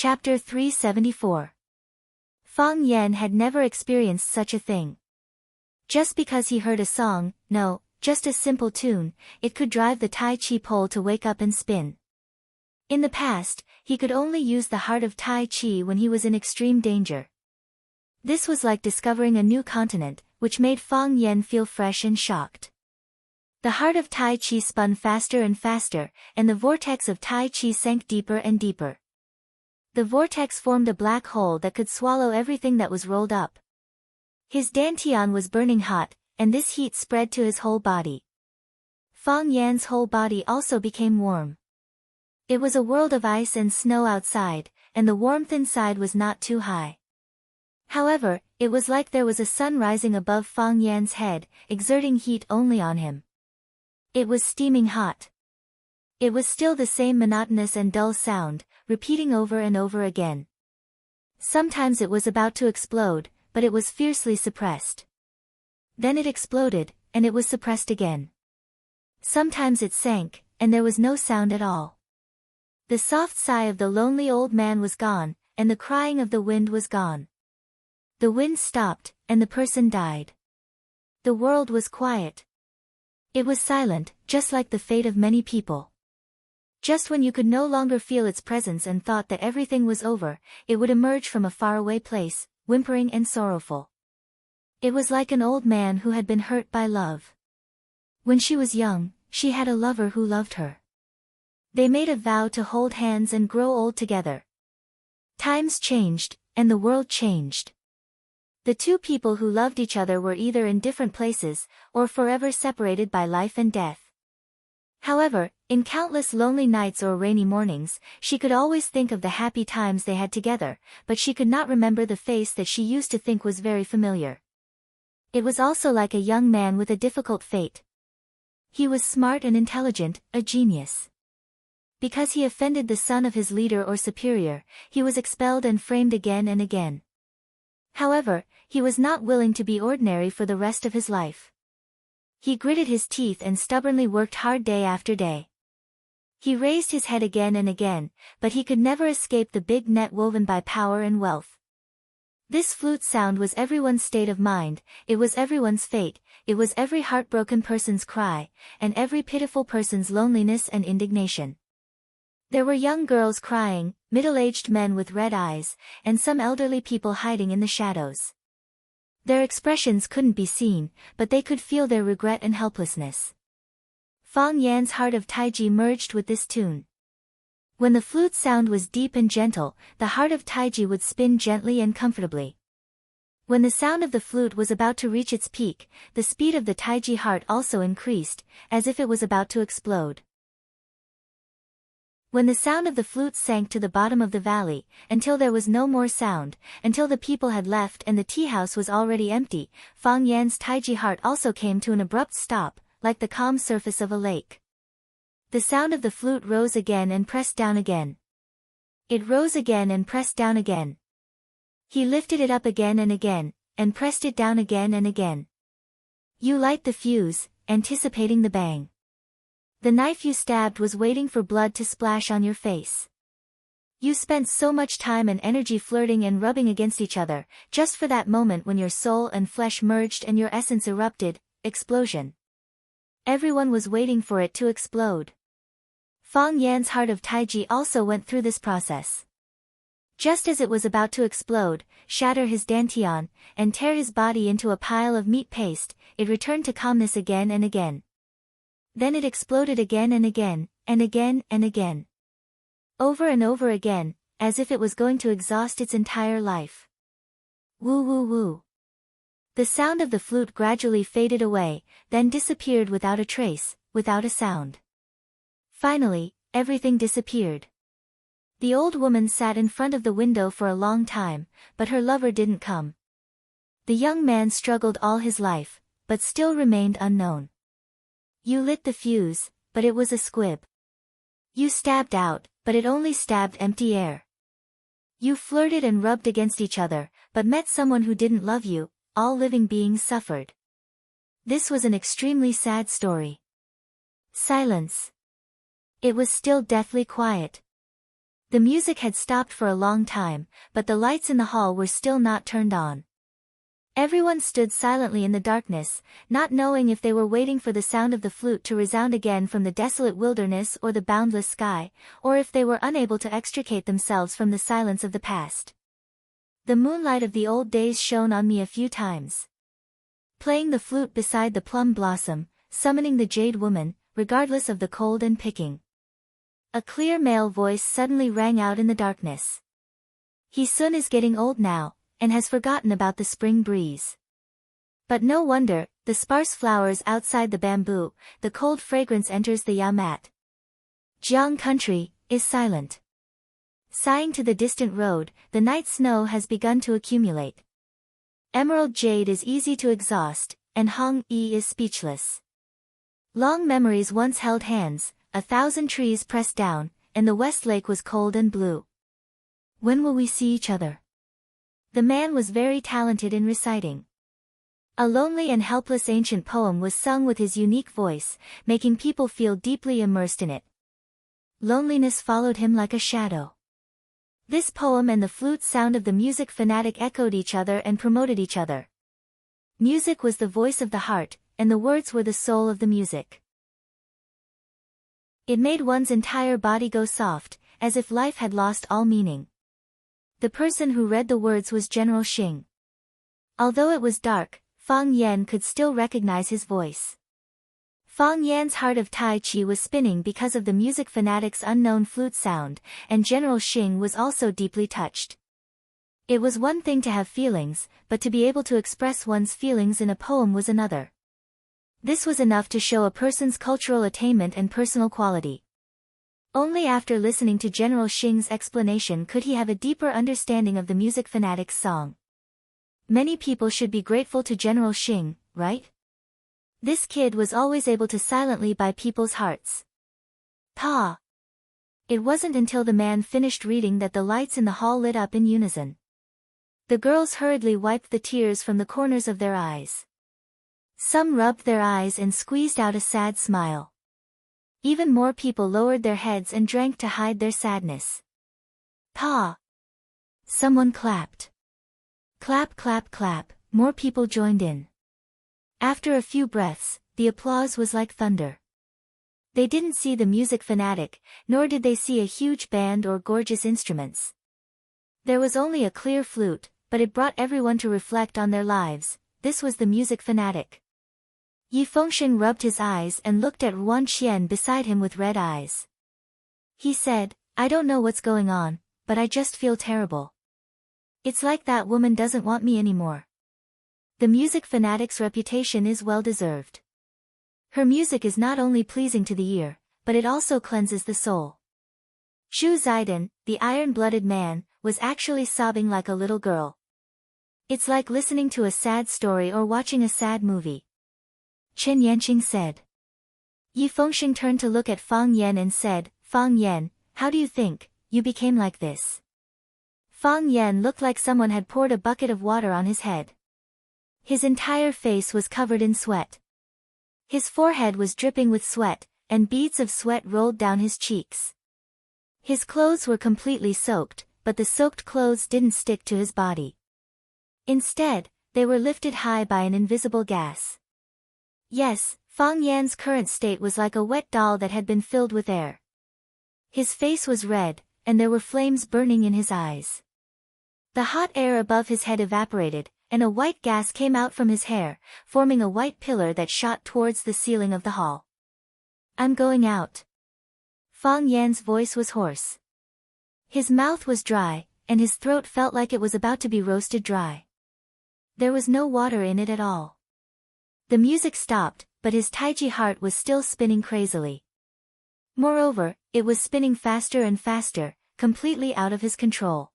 Chapter 374. Fang Yan had never experienced such a thing. Just because he heard a song, no, just a simple tune, it could drive the Tai Chi pole to wake up and spin. In the past, he could only use the heart of Tai Chi when he was in extreme danger. This was like discovering a new continent, which made Fang Yan feel fresh and shocked. The heart of Tai Chi spun faster and faster, and the vortex of Tai Chi sank deeper and deeper. The vortex formed a black hole that could swallow everything that was rolled up. His dantian was burning hot, and this heat spread to his whole body. Fang Yan's whole body also became warm. It was a world of ice and snow outside, and the warmth inside was not too high. However, it was like there was a sun rising above Fang Yan's head, exerting heat only on him. It was steaming hot. It was still the same monotonous and dull sound, repeating over and over again. Sometimes it was about to explode, but it was fiercely suppressed. Then it exploded, and it was suppressed again. Sometimes it sank, and there was no sound at all. The soft sigh of the lonely old man was gone, and the crying of the wind was gone. The wind stopped, and the person died. The world was quiet. It was silent, just like the fate of many people. Just when you could no longer feel its presence and thought that everything was over, it would emerge from a faraway place, whimpering and sorrowful. It was like an old man who had been hurt by love. When she was young, she had a lover who loved her. They made a vow to hold hands and grow old together. Times changed, and the world changed. The two people who loved each other were either in different places, or forever separated by life and death. However, in countless lonely nights or rainy mornings, she could always think of the happy times they had together, but she could not remember the face that she used to think was very familiar. It was also like a young man with a difficult fate. He was smart and intelligent, a genius. Because he offended the son of his leader or superior, he was expelled and framed again and again. However, he was not willing to be ordinary for the rest of his life. He gritted his teeth and stubbornly worked hard day after day. He raised his head again and again, but he could never escape the big net woven by power and wealth. This flute sound was everyone's state of mind, it was everyone's fate, it was every heartbroken person's cry, and every pitiful person's loneliness and indignation. There were young girls crying, middle-aged men with red eyes, and some elderly people hiding in the shadows. Their expressions couldn't be seen, but they could feel their regret and helplessness. Fang Yan's heart of Taiji merged with this tune. When the flute sound was deep and gentle, the heart of Taiji would spin gently and comfortably. When the sound of the flute was about to reach its peak, the speed of the Taiji heart also increased, as if it was about to explode. When the sound of the flute sank to the bottom of the valley, until there was no more sound, until the people had left and the tea house was already empty, Fang Yan's Taiji heart also came to an abrupt stop, like the calm surface of a lake. The sound of the flute rose again and pressed down again. It rose again and pressed down again. He lifted it up again and again, and pressed it down again and again. You light the fuse, anticipating the bang. The knife you stabbed was waiting for blood to splash on your face. You spent so much time and energy flirting and rubbing against each other, just for that moment when your soul and flesh merged and your essence erupted, explosion. Everyone was waiting for it to explode. Fang Yan's heart of Taiji also went through this process. Just as it was about to explode, shatter his dantian, and tear his body into a pile of meat paste, it returned to calmness again and again. Then it exploded again and again, and again and again. Over and over again, as if it was going to exhaust its entire life. Woo woo woo. The sound of the flute gradually faded away, then disappeared without a trace, without a sound. Finally, everything disappeared. The old woman sat in front of the window for a long time, but her lover didn't come. The young man struggled all his life, but still remained unknown. You lit the fuse, but it was a squib. You stabbed out, but it only stabbed empty air. You flirted and rubbed against each other, but met someone who didn't love you, all living beings suffered. This was an extremely sad story. Silence. It was still deathly quiet. The music had stopped for a long time, but the lights in the hall were still not turned on. Everyone stood silently in the darkness, not knowing if they were waiting for the sound of the flute to resound again from the desolate wilderness or the boundless sky, or if they were unable to extricate themselves from the silence of the past. The moonlight of the old days shone on me a few times. Playing the flute beside the plum blossom, summoning the jade woman, regardless of the cold and picking. A clear male voice suddenly rang out in the darkness. He-sun is getting old now, and has forgotten about the spring breeze. But no wonder, the sparse flowers outside the bamboo, the cold fragrance enters the Yamat. Jiang country is silent. Sighing to the distant road, the night snow has begun to accumulate. Emerald jade is easy to exhaust, and Hong-yi is speechless. Long memories once held hands, 1,000 trees pressed down, and the West Lake was cold and blue. When will we see each other? The man was very talented in reciting. A lonely and helpless ancient poem was sung with his unique voice, making people feel deeply immersed in it. Loneliness followed him like a shadow. This poem and the flute sound of the music fanatic echoed each other and promoted each other. Music was the voice of the heart, and the words were the soul of the music. It made one's entire body go soft, as if life had lost all meaning. The person who read the words was General Xing. Although it was dark, Fang Yan could still recognize his voice. Fang Yan's heart of Tai Chi was spinning because of the music fanatic's unknown flute sound, and General Xing was also deeply touched. It was one thing to have feelings, but to be able to express one's feelings in a poem was another. This was enough to show a person's cultural attainment and personal quality. Only after listening to General Xing's explanation could he have a deeper understanding of the music fanatic's song. Many people should be grateful to General Xing, right? This kid was always able to silently buy people's hearts. Pa! It wasn't until the man finished reading that the lights in the hall lit up in unison. The girls hurriedly wiped the tears from the corners of their eyes. Some rubbed their eyes and squeezed out a sad smile. Even more people lowered their heads and drank to hide their sadness. Pa! Someone clapped. Clap, clap, clap, more people joined in. After a few breaths, the applause was like thunder. They didn't see the music fanatic, nor did they see a huge band or gorgeous instruments. There was only a clear flute, but it brought everyone to reflect on their lives. This was the music fanatic. Yi Fengsheng rubbed his eyes and looked at Ruan Qian beside him with red eyes. He said, I don't know what's going on, but I just feel terrible. It's like that woman doesn't want me anymore. The music fanatic's reputation is well deserved. Her music is not only pleasing to the ear, but it also cleanses the soul. Zhu Zaidan, the iron-blooded man, was actually sobbing like a little girl. It's like listening to a sad story or watching a sad movie. Chen Yanqing said. Yi Fengsheng turned to look at Fang Yan and said, Fang Yan, how do you think you became like this? Fang Yan looked like someone had poured a bucket of water on his head. His entire face was covered in sweat. His forehead was dripping with sweat, and beads of sweat rolled down his cheeks. His clothes were completely soaked, but the soaked clothes didn't stick to his body. Instead, they were lifted high by an invisible gas. Yes, Fang Yan's current state was like a wet doll that had been filled with air. His face was red, and there were flames burning in his eyes. The hot air above his head evaporated, and a white gas came out from his hair, forming a white pillar that shot towards the ceiling of the hall. I'm going out. Fang Yan's voice was hoarse. His mouth was dry, and his throat felt like it was about to be roasted dry. There was no water in it at all. The music stopped, but his Taiji heart was still spinning crazily. Moreover, it was spinning faster and faster, completely out of his control.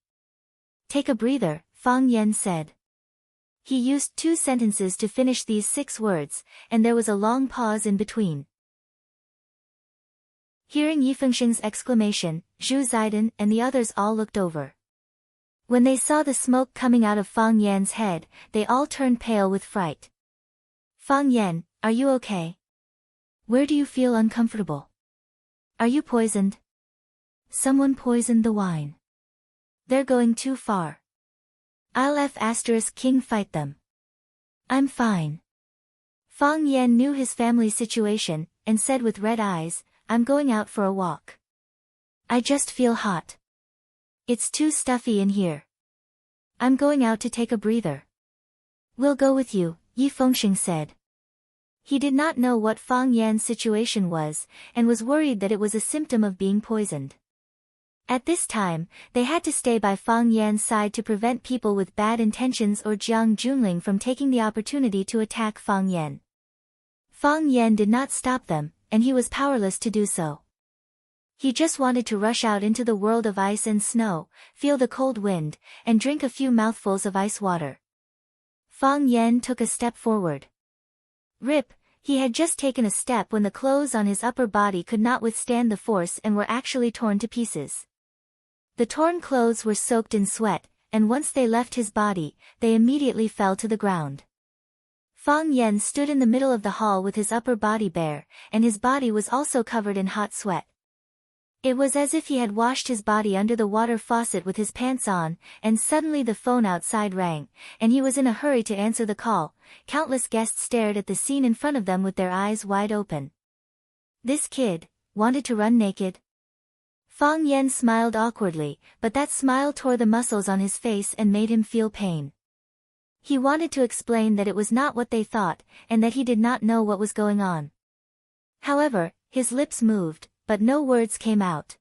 Take a breather, Fang Yan said. He used 2 sentences to finish these 6 words, and there was a long pause in between. Hearing Yi Fengsheng's exclamation, Zhu Zaidan and the others all looked over. When they saw the smoke coming out of Fang Yan's head, they all turned pale with fright. Fang Yan, are you okay? Where do you feel uncomfortable? Are you poisoned? Someone poisoned the wine. They're going too far. I'll King fight them. I'm fine. Fang Yan knew his family's situation, and said with red eyes, I'm going out for a walk. I just feel hot. It's too stuffy in here. I'm going out to take a breather. We'll go with you, Yi Fengxing said. He did not know what Fang Yan's situation was, and was worried that it was a symptom of being poisoned. At this time, they had to stay by Fang Yan's side to prevent people with bad intentions or Jiang Junling from taking the opportunity to attack Fang Yan. Fang Yan did not stop them, and he was powerless to do so. He just wanted to rush out into the world of ice and snow, feel the cold wind, and drink a few mouthfuls of ice water. Fang Yan took a step forward. Rip, he had just taken a step when the clothes on his upper body could not withstand the force and were actually torn to pieces. The torn clothes were soaked in sweat, and once they left his body, they immediately fell to the ground. Fang Yan stood in the middle of the hall with his upper body bare, and his body was also covered in hot sweat. It was as if he had washed his body under the water faucet with his pants on, and suddenly the phone outside rang, and he was in a hurry to answer the call. Countless guests stared at the scene in front of them with their eyes wide open. This kid wanted to run naked? Fang Yan smiled awkwardly, but that smile tore the muscles on his face and made him feel pain. He wanted to explain that it was not what they thought, and that he did not know what was going on. However, his lips moved, but no words came out.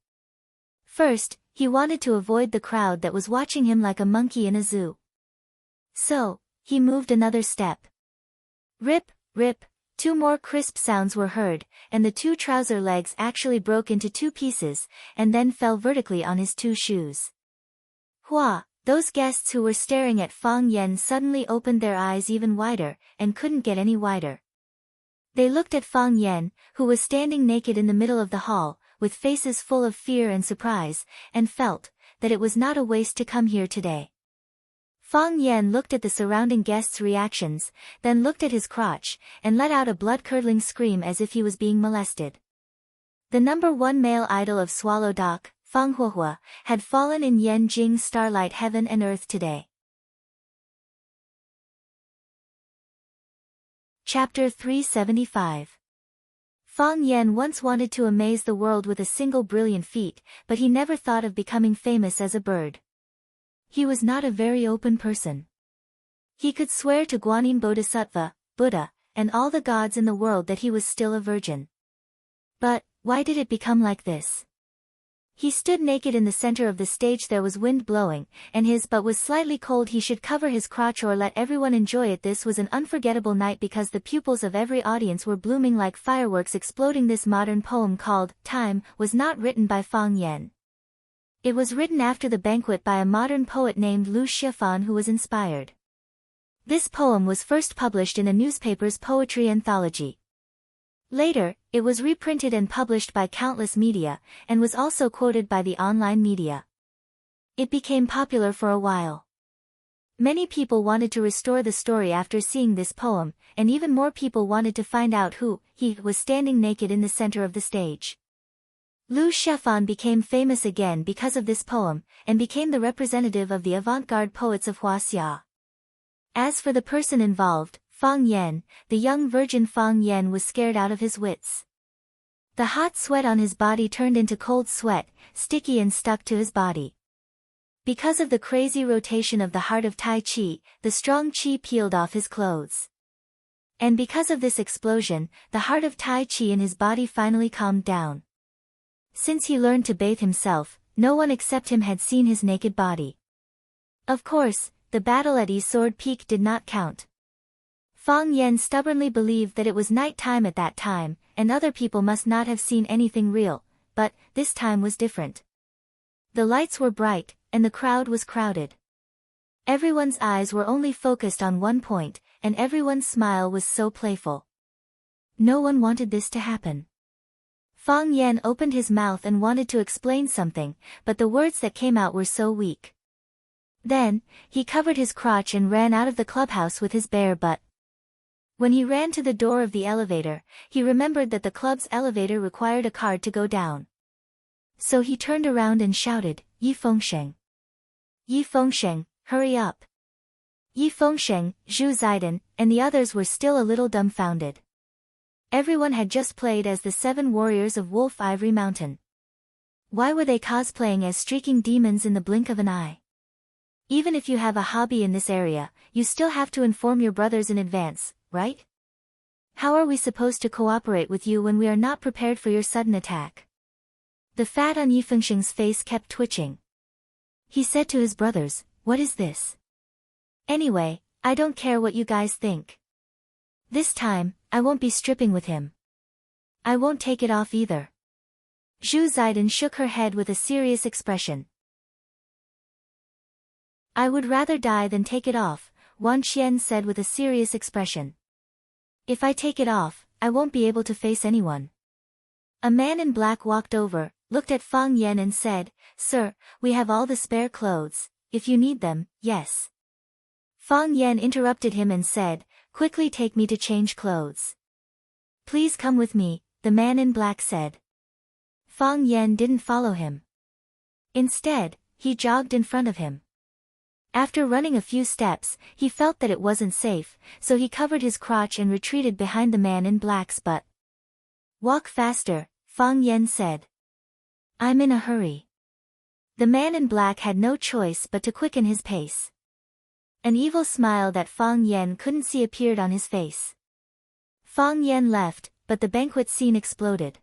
First, he wanted to avoid the crowd that was watching him like a monkey in a zoo. So, he moved another step. Rip, rip, two more crisp sounds were heard, and the two trouser legs actually broke into two pieces, and then fell vertically on his two shoes. Hua, those guests who were staring at Fang Yan suddenly opened their eyes even wider, and couldn't get any wider. They looked at Fang Yan, who was standing naked in the middle of the hall, with faces full of fear and surprise, and felt that it was not a waste to come here today. Fang Yan looked at the surrounding guests' reactions, then looked at his crotch, and let out a blood-curdling scream as if he was being molested. The number one male idol of Swallow Dock, Fang Huohua, had fallen in Yan Jing's starlight heaven and earth today. Chapter 375. Fang Yan once wanted to amaze the world with a single brilliant feat, but he never thought of becoming famous as a bird. He was not a very open person. He could swear to Guanyin Bodhisattva, Buddha, and all the gods in the world that he was still a virgin. But, why did it become like this? He stood naked in the center of the stage. There was wind blowing, and his butt was slightly cold. He should cover his crotch or let everyone enjoy it. This was an unforgettable night because the pupils of every audience were blooming like fireworks exploding. This modern poem called Time was not written by Fang Yan. It was written after the banquet by a modern poet named Lu Shifan who was inspired. This poem was first published in a newspaper's poetry anthology. Later, it was reprinted and published by countless media, and was also quoted by the online media. It became popular for a while. Many people wanted to restore the story after seeing this poem, and even more people wanted to find out who he was standing naked in the center of the stage. Lu Shifan became famous again because of this poem, and became the representative of the avant-garde poets of Huaxia. As for the person involved, Fang Yan, the young virgin Fang Yan was scared out of his wits. The hot sweat on his body turned into cold sweat, sticky and stuck to his body. Because of the crazy rotation of the heart of Tai Chi, the strong Chi peeled off his clothes. And because of this explosion, the heart of Tai Chi in his body finally calmed down. Since he learned to bathe himself, no one except him had seen his naked body. Of course, the battle at Yi Sword Peak did not count. Fang Yan stubbornly believed that it was night time at that time, and other people must not have seen anything real, but this time was different. The lights were bright, and the crowd was crowded. Everyone's eyes were only focused on one point, and everyone's smile was so playful. No one wanted this to happen. Fang Yan opened his mouth and wanted to explain something, but the words that came out were so weak. Then, he covered his crotch and ran out of the clubhouse with his bare butt. When he ran to the door of the elevator, he remembered that the club's elevator required a card to go down. So he turned around and shouted, Yi Fengsheng. Yi Fengsheng, hurry up. Yi Fengsheng, Zhu Ziden, and the others were still a little dumbfounded. Everyone had just played as the 7 warriors of Wolf Ivory Mountain. Why were they cosplaying as streaking demons in the blink of an eye? Even if you have a hobby in this area, you still have to inform your brothers in advance, right? How are we supposed to cooperate with you when we are not prepared for your sudden attack? The fat on Yi Fengsheng's face kept twitching. He said to his brothers, what is this? Anyway, I don't care what you guys think. This time, I won't be stripping with him. I won't take it off either. Zhu Ziden shook her head with a serious expression. I would rather die than take it off, Wan Qian said with a serious expression. If I take it off, I won't be able to face anyone. A man in black walked over, looked at Fang Yan and said, Sir, we have all the spare clothes, if you need them, yes. Fang Yan interrupted him and said, quickly take me to change clothes. Please come with me, the man in black said. Fang Yan didn't follow him. Instead, he jogged in front of him. After running a few steps, he felt that it wasn't safe, so he covered his crotch and retreated behind the man in black's butt. Walk faster, Fang Yan said. I'm in a hurry. The man in black had no choice but to quicken his pace. An evil smile that Fang Yan couldn't see appeared on his face. Fang Yan left, but the banquet scene exploded.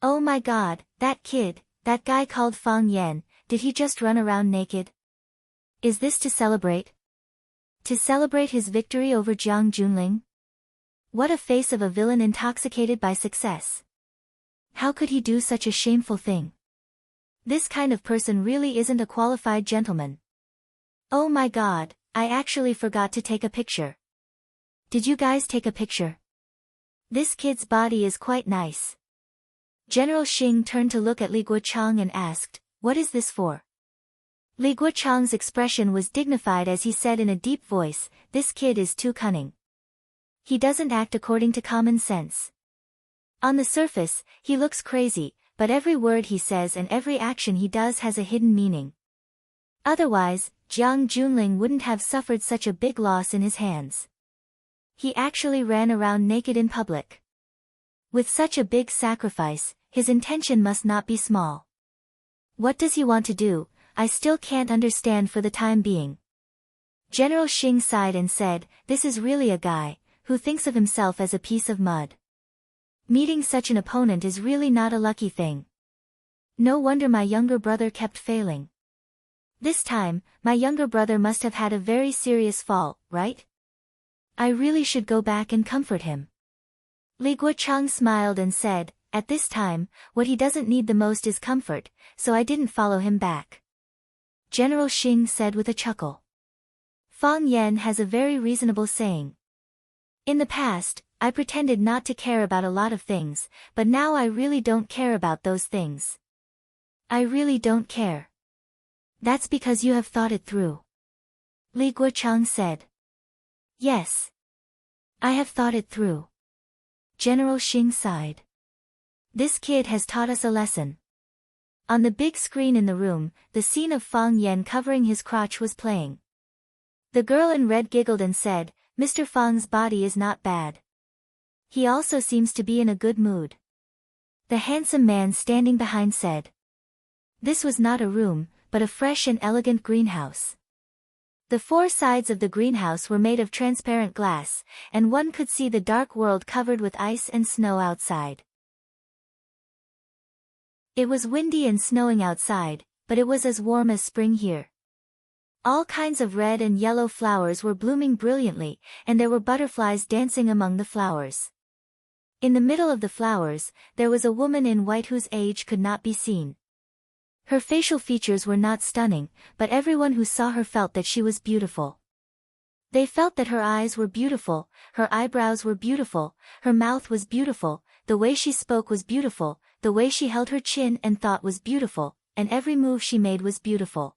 Oh my god, that kid, that guy called Fang Yan, did he just run around naked? Is this to celebrate? To celebrate his victory over Jiang Junling? What a face of a villain intoxicated by success. How could he do such a shameful thing? This kind of person really isn't a qualified gentleman. Oh my god, I actually forgot to take a picture. Did you guys take a picture? This kid's body is quite nice. General Xing turned to look at Li Guochang and asked, what is this for? Li Guochang's expression was dignified as he said in a deep voice, this kid is too cunning. He doesn't act according to common sense. On the surface, he looks crazy, but every word he says and every action he does has a hidden meaning. Otherwise, Jiang Junling wouldn't have suffered such a big loss in his hands. He actually ran around naked in public. With such a big sacrifice, his intention must not be small. What does he want to do? I still can't understand for the time being. General Xing sighed and said, this is really a guy, who thinks of himself as a piece of mud. Meeting such an opponent is really not a lucky thing. No wonder my younger brother kept failing. This time, my younger brother must have had a very serious fall, right? I really should go back and comfort him. Li Guochang smiled and said, at this time, what he doesn't need the most is comfort, so I didn't follow him back. General Xing said with a chuckle. Fang Yan has a very reasonable saying. In the past, I pretended not to care about a lot of things, but now I really don't care about those things. I really don't care. That's because you have thought it through. Li Guochang said. Yes. I have thought it through. General Xing sighed. This kid has taught us a lesson. On the big screen in the room, the scene of Fang Yan covering his crotch was playing. The girl in red giggled and said, Mr. Fang's body is not bad. He also seems to be in a good mood. The handsome man standing behind said. This was not a room, but a fresh and elegant greenhouse. The 4 sides of the greenhouse were made of transparent glass, and one could see the dark world covered with ice and snow outside. It was windy and snowing outside, but it was as warm as spring here. All kinds of red and yellow flowers were blooming brilliantly, and there were butterflies dancing among the flowers. In the middle of the flowers, there was a woman in white whose age could not be seen. Her facial features were not stunning, but everyone who saw her felt that she was beautiful. They felt that her eyes were beautiful, her eyebrows were beautiful, her mouth was beautiful, the way she spoke was beautiful, the way she held her chin and thought was beautiful, and every move she made was beautiful.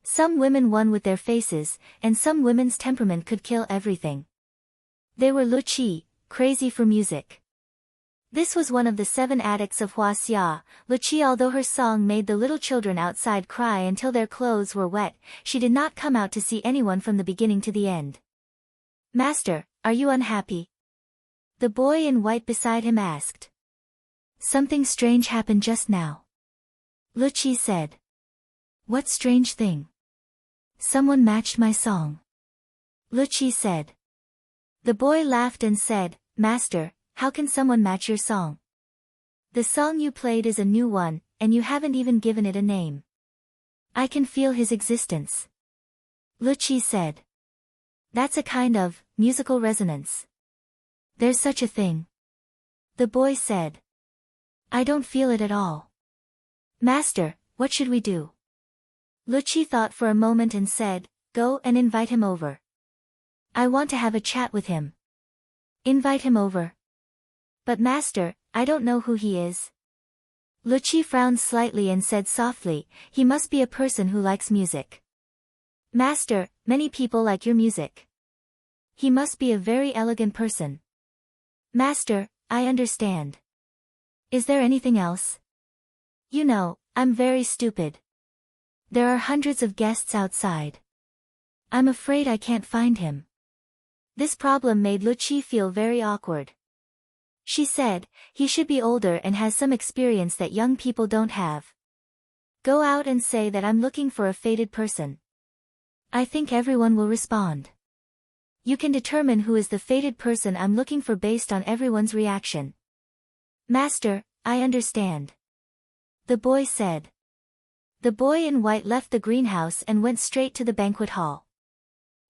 Some women won with their faces, and some women's temperament could kill everything. They were Lu Qi, crazy for music. This was one of the 7 addicts of Huaxia, Luqi. Although her song made the little children outside cry until their clothes were wet, she did not come out to see anyone from the beginning to the end. "Master, are you unhappy?" the boy in white beside him asked. "Something strange happened just now," Luqi said. "What strange thing?" "Someone matched my song," Luqi said. The boy laughed and said, "Master, how can someone match your song? The song you played is a new one, and you haven't even given it a name." "I can feel his existence," Luqi said. "That's a kind of musical resonance." "There's such a thing," the boy said. "I don't feel it at all." "Master, what should we do?" Luqi thought for a moment and said, "Go and invite him over. I want to have a chat with him." "Invite him over?" "But master, I don't know who he is." Luqi frowned slightly and said softly, "He must be a person who likes music." "Master, many people like your music." "He must be a very elegant person." "Master, I understand. Is there anything else?" "You know, I'm very stupid. There are hundreds of guests outside. I'm afraid I can't find him." This problem made Luqi feel very awkward. She said, "He should be older and has some experience that young people don't have. Go out and say that I'm looking for a fated person. I think everyone will respond. You can determine who is the fated person I'm looking for based on everyone's reaction." "Master, I understand," the boy said. The boy in white left the greenhouse and went straight to the banquet hall.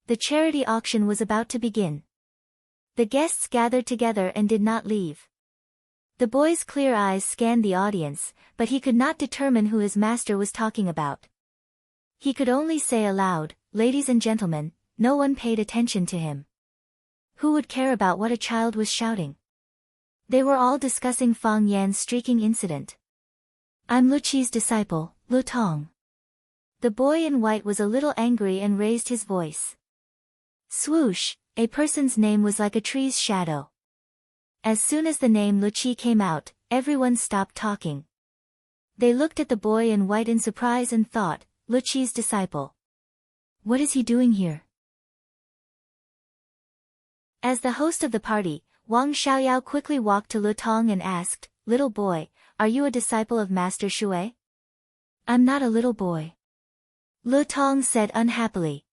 The charity auction was about to begin. The guests gathered together and did not leave. The boy's clear eyes scanned the audience, but he could not determine who his master was talking about. He could only say aloud, "Ladies and gentlemen." No one paid attention to him. Who would care about what a child was shouting? They were all discussing Fang Yan's streaking incident. "I'm Luqi's disciple, Lu Tong." The boy in white was a little angry and raised his voice. Swoosh, a person's name was like a tree's shadow. As soon as the name Luqi came out, everyone stopped talking. They looked at the boy in white in surprise and thought, Luqi's disciple. What is he doing here? As the host of the party, Wang Xiaoyao quickly walked to Lu Tong and asked, "Little boy, are you a disciple of Master Shui?" "I'm not a little boy," Lu Tong said unhappily.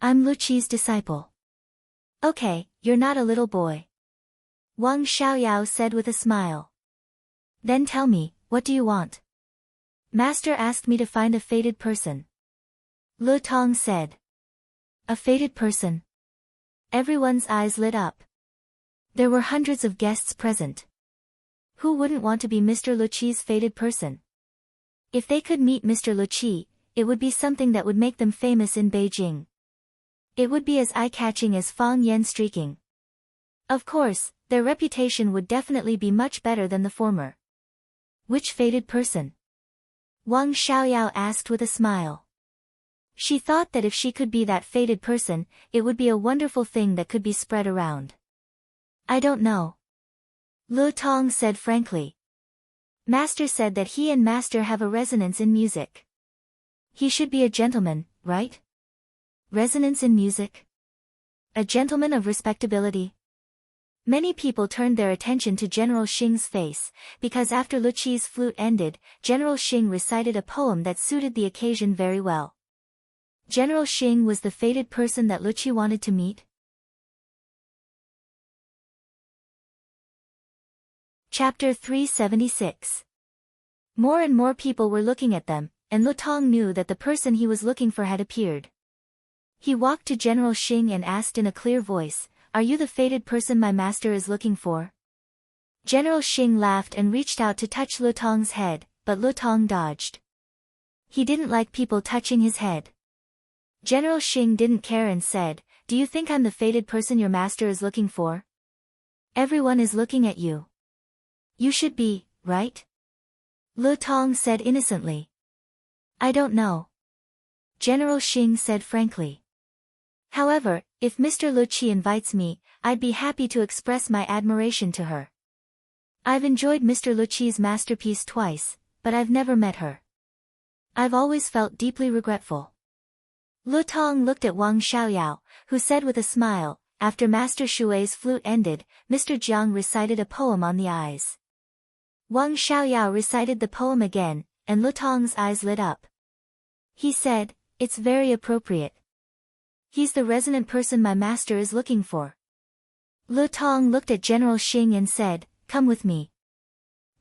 "I'm Luqi's disciple." "Okay, you're not a little boy," Wang Xiaoyao said with a smile. "Then tell me, what do you want?" "Master asked me to find a fated person," Lu Tong said. "A fated person?" Everyone's eyes lit up. There were hundreds of guests present. Who wouldn't want to be Mr. Luqi's fated person? If they could meet Mr. Luqi, it would be something that would make them famous in Beijing. It would be as eye-catching as Fang Yan streaking. Of course, their reputation would definitely be much better than the former. Which fated person? Wang Xiaoyao asked with a smile. She thought that if she could be that fated person, it would be a wonderful thing that could be spread around. "I don't know," Lu Tong said frankly. "Master said that he and Master have a resonance in music. He should be a gentleman, right? Resonance in music? A gentleman of respectability?" Many people turned their attention to General Xing's face, because after Luqi's flute ended, General Xing recited a poem that suited the occasion very well. General Xing was the fated person that Luqi wanted to meet. Chapter 376. More and more people were looking at them, and Lu Tong knew that the person he was looking for had appeared. He walked to General Xing and asked in a clear voice, "Are you the fated person my master is looking for?" General Xing laughed and reached out to touch Lu Tong's head, but Lu Tong dodged. He didn't like people touching his head. General Xing didn't care and said, "Do you think I'm the fated person your master is looking for? Everyone is looking at you. You should be, right?" Lu Tong said innocently. "I don't know," General Xing said frankly. "However, if Mr. Luqi invites me, I'd be happy to express my admiration to her." I've enjoyed Mr. Luqi's masterpiece twice, but I've never met her. I've always felt deeply regretful. Lu Tong looked at Wang Xiaoyao, who said with a smile, after Master Shui's flute ended, Mr. Jiang recited a poem on the eyes. Wang Xiaoyao recited the poem again, and Lu Tong's eyes lit up. He said, "It's very appropriate. He's the resonant person my master is looking for." Lu Tong looked at General Xing and said, "Come with me.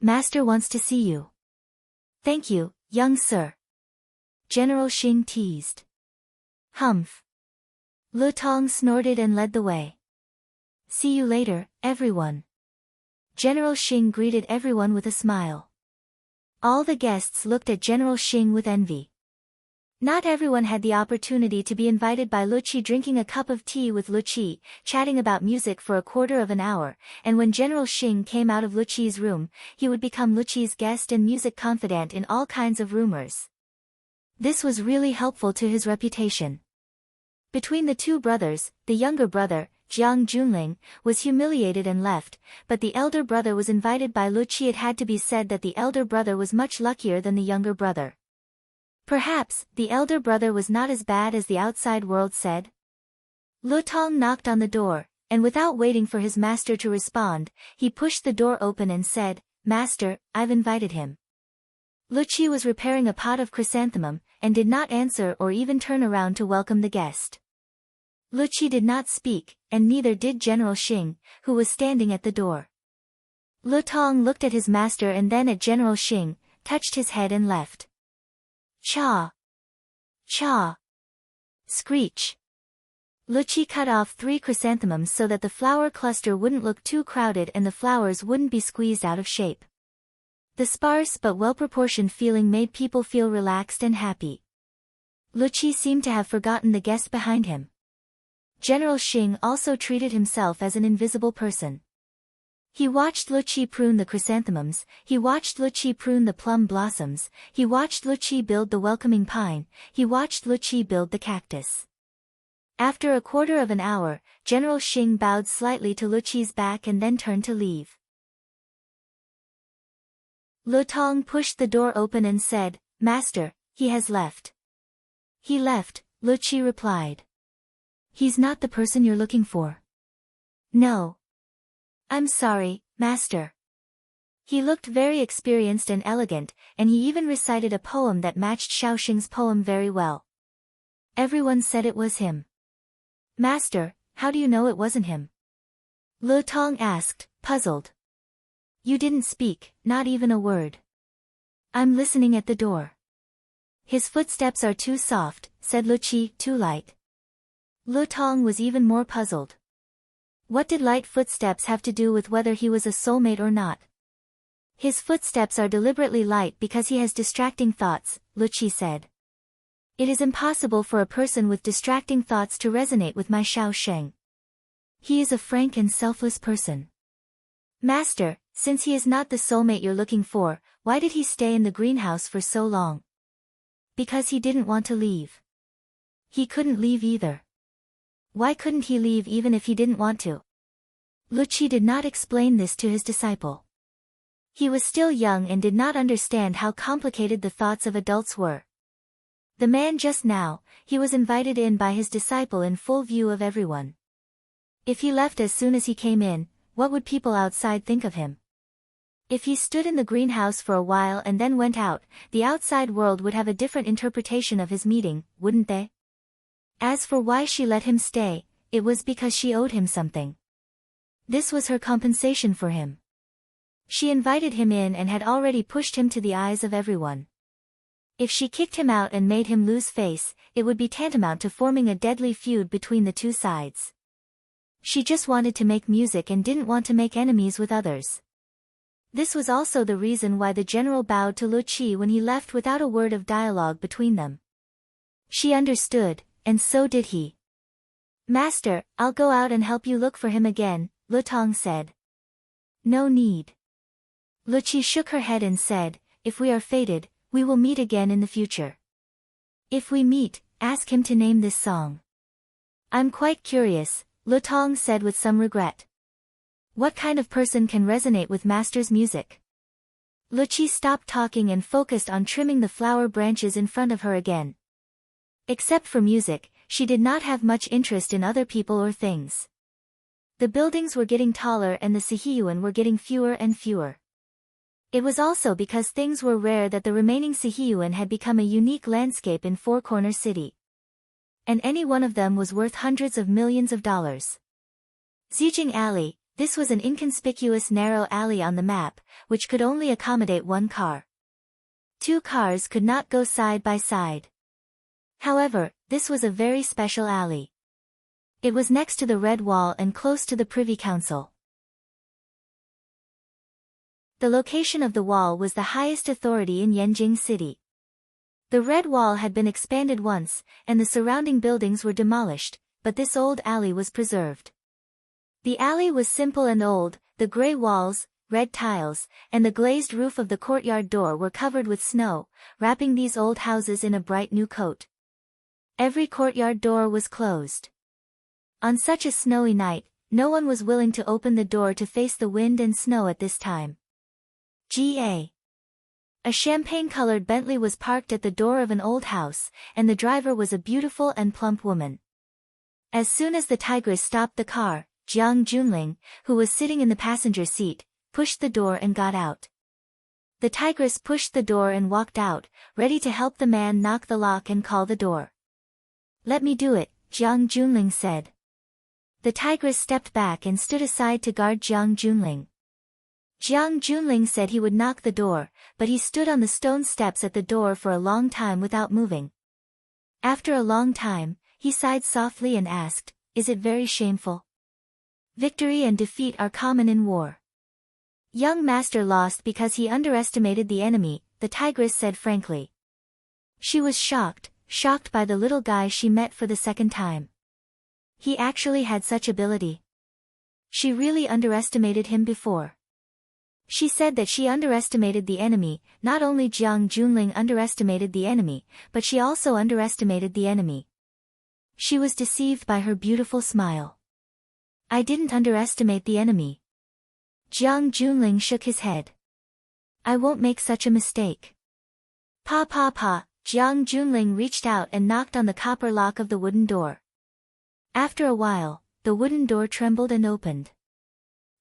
Master wants to see you." "Thank you, young sir." General Xing teased. "Humph." Lu Tong snorted and led the way. "See you later, everyone." General Xing greeted everyone with a smile. All the guests looked at General Xing with envy. Not everyone had the opportunity to be invited by Luqi drinking a cup of tea with Luqi, chatting about music for a quarter of an hour, and when General Xing came out of Luqi's room, he would become Luqi's guest and music confidant in all kinds of rumors. This was really helpful to his reputation. Between the two brothers, the younger brother, Jiang Junling, was humiliated and left, but the elder brother was invited by Luqi. It had to be said that the elder brother was much luckier than the younger brother. Perhaps, the elder brother was not as bad as the outside world said. Lu Tong knocked on the door, and without waiting for his master to respond, he pushed the door open and said, "Master, I've invited him." Luqi was repairing a pot of chrysanthemum, and did not answer or even turn around to welcome the guest. Luqi did not speak, and neither did General Xing, who was standing at the door. Lu Tong looked at his master and then at General Xing, touched his head and left. Cha! Cha! Screech! Luqi cut off 3 chrysanthemums so that the flower cluster wouldn't look too crowded and the flowers wouldn't be squeezed out of shape. The sparse but well-proportioned feeling made people feel relaxed and happy. Luqi seemed to have forgotten the guest behind him. General Xing also treated himself as an invisible person. He watched Luqi prune the chrysanthemums, he watched Luqi prune the plum blossoms, he watched Luqi build the welcoming pine, he watched Luqi build the cactus. After a quarter of an hour, General Xing bowed slightly to Luqi's back and then turned to leave. Lu Tong pushed the door open and said, "Master, he has left." "He left," Luqi replied. "He's not the person you're looking for." "No. I'm sorry, Master." He looked very experienced and elegant, and he even recited a poem that matched Xiaoxing's poem very well. Everyone said it was him. "Master, how do you know it wasn't him?" Lu Tong asked, puzzled. "You didn't speak, not even a word." "I'm listening at the door." "His footsteps are too soft," said Luqi, "too light." Lu Tong was even more puzzled. What did light footsteps have to do with whether he was a soulmate or not? "His footsteps are deliberately light because he has distracting thoughts," Luqi said. "It is impossible for a person with distracting thoughts to resonate with my Xiao Sheng. He is a frank and selfless person." "Master, since he is not the soulmate you're looking for, why did he stay in the greenhouse for so long?" "Because he didn't want to leave." "He couldn't leave either." "Why couldn't he leave even if he didn't want to?" Luqi did not explain this to his disciple. He was still young and did not understand how complicated the thoughts of adults were. The man just now, he was invited in by his disciple in full view of everyone. If he left as soon as he came in, what would people outside think of him? If he stood in the greenhouse for a while and then went out, the outside world would have a different interpretation of his meeting, wouldn't they? As for why she let him stay, it was because she owed him something. This was her compensation for him. She invited him in and had already pushed him to the eyes of everyone. If she kicked him out and made him lose face, it would be tantamount to forming a deadly feud between the two sides. She just wanted to make music and didn't want to make enemies with others. This was also the reason why the general bowed to Luqi when he left without a word of dialogue between them. She understood, and so did he. "Master, I'll go out and help you look for him again," Lu Tong said. "No need." Luqi shook her head and said, "If we are fated, we will meet again in the future. If we meet, ask him to name this song." "I'm quite curious," Lu Tong said with some regret. What kind of person can resonate with master's music? Luchi stopped talking and focused on trimming the flower branches in front of her again. Except for music, she did not have much interest in other people or things. The buildings were getting taller and the Sihiyuan were getting fewer and fewer. It was also because things were rare that the remaining Sihiyuan had become a unique landscape in Four Corner City. And any one of them was worth hundreds of millions of dollars. Zijing Alley, this was an inconspicuous narrow alley on the map, which could only accommodate one car. Two cars could not go side by side. However, this was a very special alley. It was next to the Red Wall and close to the Privy Council. The location of the wall was the highest authority in Yanjing City. The Red Wall had been expanded once, and the surrounding buildings were demolished, but this old alley was preserved. The alley was simple and old, the gray walls, red tiles, and the glazed roof of the courtyard door were covered with snow, wrapping these old houses in a bright new coat. Every courtyard door was closed. On such a snowy night, no one was willing to open the door to face the wind and snow at this time. A champagne-colored Bentley was parked at the door of an old house, and the driver was a beautiful and plump woman. As soon as the tigress stopped the car, Jiang Junling, who was sitting in the passenger seat, pushed the door and got out. The tigress pushed the door and walked out, ready to help the man knock the lock and call the door. "Let me do it," Jiang Junling said. The tigress stepped back and stood aside to guard Jiang Junling. Jiang Junling said he would knock the door, but he stood on the stone steps at the door for a long time without moving. After a long time, he sighed softly and asked, "Is it very shameful?" Victory and defeat are common in war. Young master lost because he underestimated the enemy, the tigress said frankly. She was shocked by the little guy she met for the second time. He actually had such ability. She really underestimated him before. She said that she underestimated the enemy. Not only Jiang Junling underestimated the enemy, but she also underestimated the enemy. She was deceived by her beautiful smile. "I didn't underestimate the enemy." Jiang Junling shook his head. "I won't make such a mistake." Pa. Jiang Junling reached out and knocked on the copper lock of the wooden door. After a while, the wooden door trembled and opened.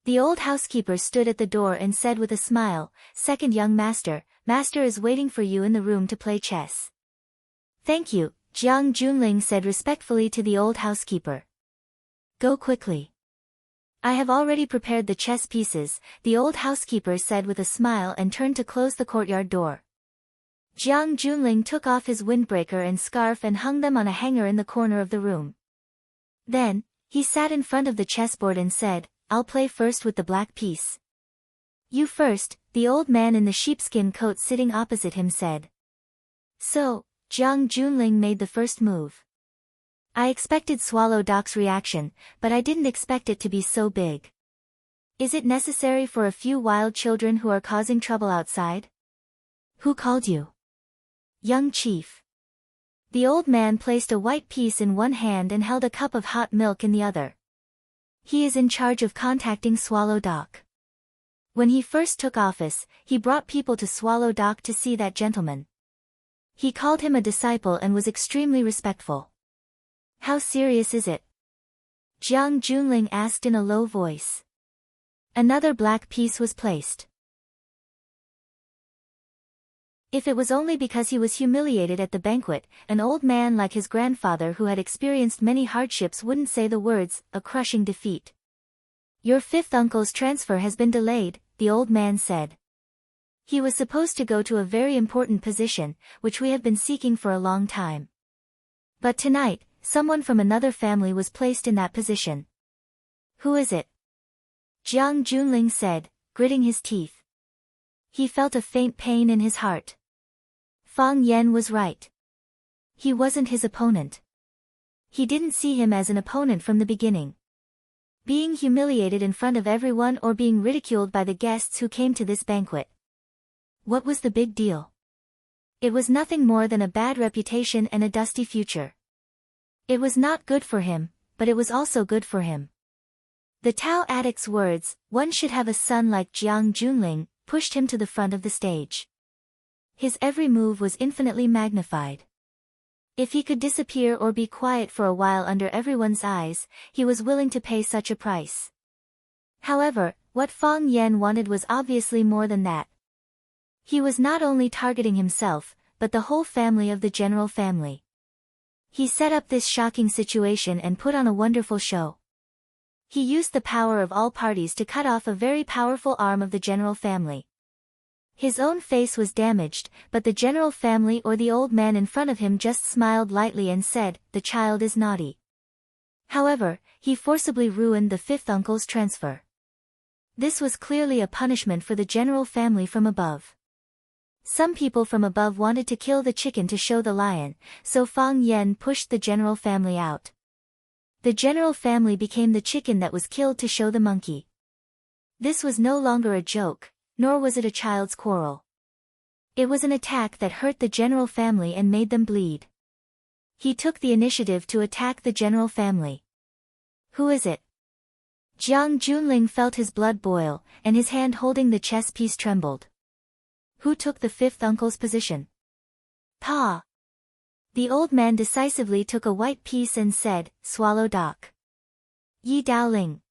The old housekeeper stood at the door and said with a smile, "Second young master, master is waiting for you in the room to play chess." "Thank you," Jiang Junling said respectfully to the old housekeeper. "Go quickly." "I have already prepared the chess pieces," the old housekeeper said with a smile and turned to close the courtyard door. Jiang Junling took off his windbreaker and scarf and hung them on a hanger in the corner of the room. Then, he sat in front of the chessboard and said, "I'll play first with the black piece." "You first," the old man in the sheepskin coat sitting opposite him said. So, Jiang Junling made the first move. "I expected Swallow Doc's reaction, but I didn't expect it to be so big. Is it necessary for a few wild children who are causing trouble outside?" "Who called you?" "Young chief." The old man placed a white piece in one hand and held a cup of hot milk in the other. "He is in charge of contacting Swallow Doc. When he first took office, he brought people to Swallow Doc to see that gentleman. He called him a disciple and was extremely respectful." "How serious is it?" Jiang Junling asked in a low voice. Another black piece was placed. If it was only because he was humiliated at the banquet, an old man like his grandfather who had experienced many hardships wouldn't say the words, "a crushing defeat." "Your fifth uncle's transfer has been delayed," the old man said. "He was supposed to go to a very important position, which we have been seeking for a long time. But tonight, someone from another family was placed in that position." "Who is it?" Jiang Junling said, gritting his teeth. He felt a faint pain in his heart. Fang Yan was right. He wasn't his opponent. He didn't see him as an opponent from the beginning. Being humiliated in front of everyone or being ridiculed by the guests who came to this banquet. What was the big deal? It was nothing more than a bad reputation and a dusty future. It was not good for him, but it was also good for him. The Tao addict's words, "One should have a son like Jiang Junling," pushed him to the front of the stage. His every move was infinitely magnified. If he could disappear or be quiet for a while under everyone's eyes, he was willing to pay such a price. However, what Fang Yan wanted was obviously more than that. He was not only targeting himself, but the whole family of the general family. He set up this shocking situation and put on a wonderful show. He used the power of all parties to cut off a very powerful arm of the general family. His own face was damaged, but the general family or the old man in front of him just smiled lightly and said, "The child is naughty." However, he forcibly ruined the fifth uncle's transfer. This was clearly a punishment for the general family from above. Some people from above wanted to kill the chicken to show the lion, so Fang Yan pushed the general family out. The general family became the chicken that was killed to show the monkey. This was no longer a joke, nor was it a child's quarrel. It was an attack that hurt the general family and made them bleed. He took the initiative to attack the general family. "Who is it?" Jiang Junling felt his blood boil, and his hand holding the chess piece trembled. "Who took the fifth uncle's position?" "Pa." The old man decisively took a white piece and said, "Swallow dock." "Yi Daoling."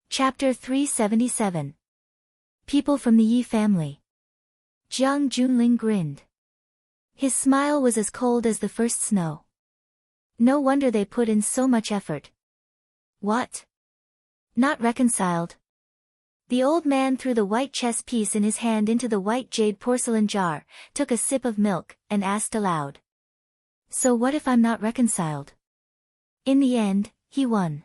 Chapter 377. People from the Yi family. Jiang Junling grinned. His smile was as cold as the first snow. No wonder they put in so much effort. "What? Not reconciled?" The old man threw the white chess piece in his hand into the white jade porcelain jar, took a sip of milk, and asked aloud. "So what if I'm not reconciled?" "In the end, he won.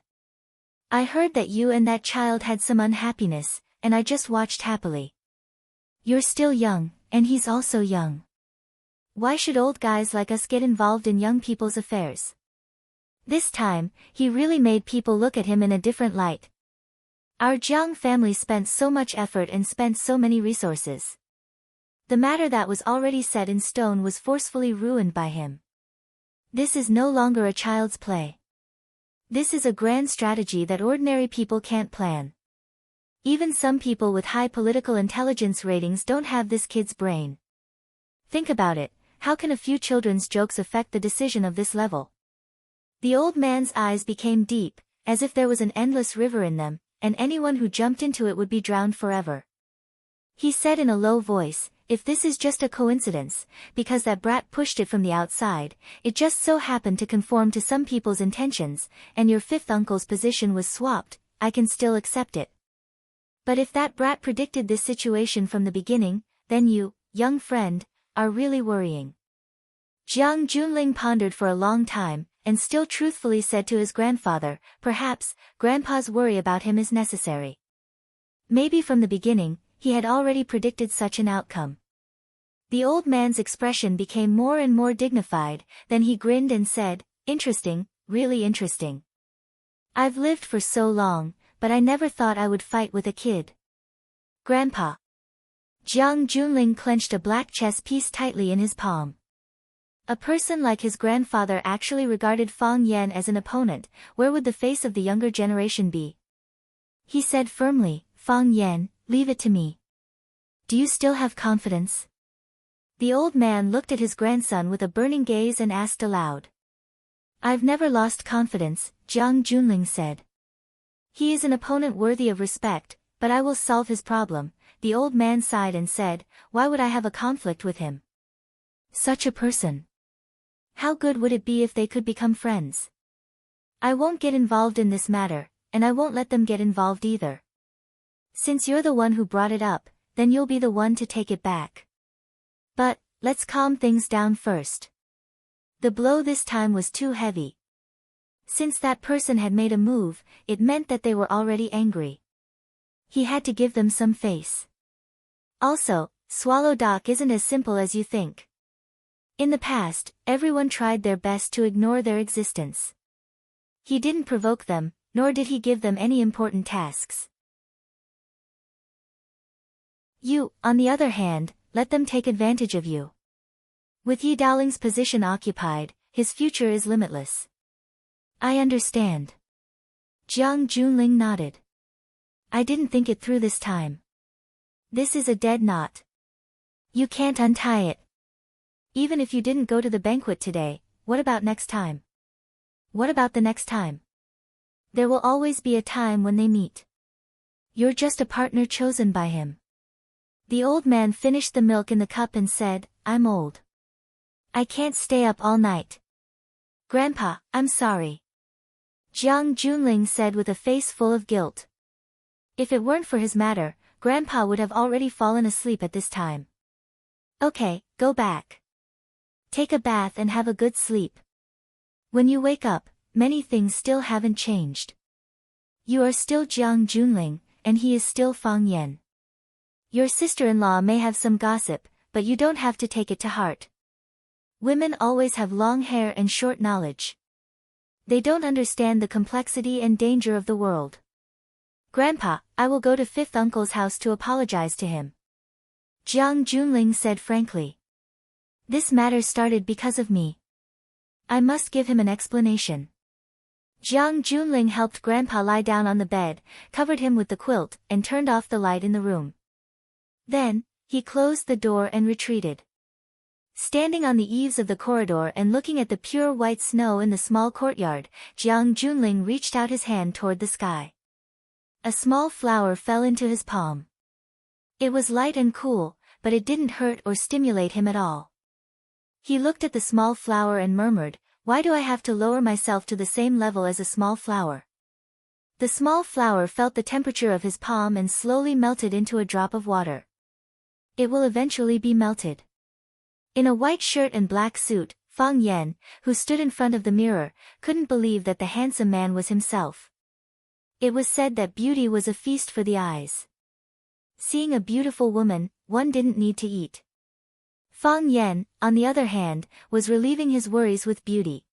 I heard that you and that child had some unhappiness, and I just watched happily. You're still young, and he's also young. Why should old guys like us get involved in young people's affairs?" This time, he really made people look at him in a different light. Our Jiang family spent so much effort and spent so many resources. The matter that was already set in stone was forcefully ruined by him. This is no longer a child's play. This is a grand strategy that ordinary people can't plan. Even some people with high political intelligence ratings don't have this kid's brain. Think about it, how can a few children's jokes affect the decision of this level? The old man's eyes became deep, as if there was an endless river in them, and anyone who jumped into it would be drowned forever. He said in a low voice, "If this is just a coincidence, because that brat pushed it from the outside, it just so happened to conform to some people's intentions, and your fifth uncle's position was swapped, I can still accept it. But if that brat predicted this situation from the beginning, then you, young friend, are really worrying." Jiang Junling pondered for a long time, and still truthfully said to his grandfather, "Perhaps, Grandpa's worry about him is necessary." Maybe from the beginning, he had already predicted such an outcome. The old man's expression became more and more dignified, then he grinned and said, "Interesting, really interesting. I've lived for so long, but I never thought I would fight with a kid." "Grandpa." Jiang Junling clenched a black chess piece tightly in his palm. A person like his grandfather actually regarded Fang Yan as an opponent, where would the face of the younger generation be? He said firmly, "Fang Yan, leave it to me. Do you still have confidence?" The old man looked at his grandson with a burning gaze and asked aloud. "I've never lost confidence," Jiang Junling said. "He is an opponent worthy of respect, but I will solve his problem." The old man sighed and said, "Why would I have a conflict with him? Such a person. How good would it be if they could become friends? I won't get involved in this matter, and I won't let them get involved either. Since you're the one who brought it up, then you'll be the one to take it back. But, let's calm things down first." The blow this time was too heavy. Since that person had made a move, it meant that they were already angry. He had to give them some face. Also, Swallow Dock isn't as simple as you think. In the past, everyone tried their best to ignore their existence. He didn't provoke them, nor did he give them any important tasks. You, on the other hand, let them take advantage of you. With Yi Daoling's position occupied, his future is limitless. I understand. Jiang Junling nodded. I didn't think it through this time. This is a dead knot. You can't untie it. Even if you didn't go to the banquet today, what about next time? What about the next time? There will always be a time when they meet. You're just a partner chosen by him. The old man finished the milk in the cup and said, I'm old. I can't stay up all night. Grandpa, I'm sorry. Jiang Junling said with a face full of guilt. If it weren't for his matter, Grandpa would have already fallen asleep at this time. Okay, go back. Take a bath and have a good sleep. When you wake up, many things still haven't changed. You are still Jiang Junling, and he is still Fang Yan. Your sister-in-law may have some gossip, but you don't have to take it to heart. Women always have long hair and short knowledge. They don't understand the complexity and danger of the world. Grandpa, I will go to fifth uncle's house to apologize to him. Jiang Junling said frankly. This matter started because of me. I must give him an explanation. Jiang Junling helped Grandpa lie down on the bed, covered him with the quilt, and turned off the light in the room. Then, he closed the door and retreated. Standing on the eaves of the corridor and looking at the pure white snow in the small courtyard, Jiang Junling reached out his hand toward the sky. A small flower fell into his palm. It was light and cool, but it didn't hurt or stimulate him at all. He looked at the small flower and murmured, why do I have to lower myself to the same level as a small flower? The small flower felt the temperature of his palm and slowly melted into a drop of water. It will eventually be melted. In a white shirt and black suit, Fang Yan, who stood in front of the mirror, couldn't believe that the handsome man was himself. It was said that beauty was a feast for the eyes. Seeing a beautiful woman, one didn't need to eat. Fang Yan, on the other hand, was relieving his worries with beauty.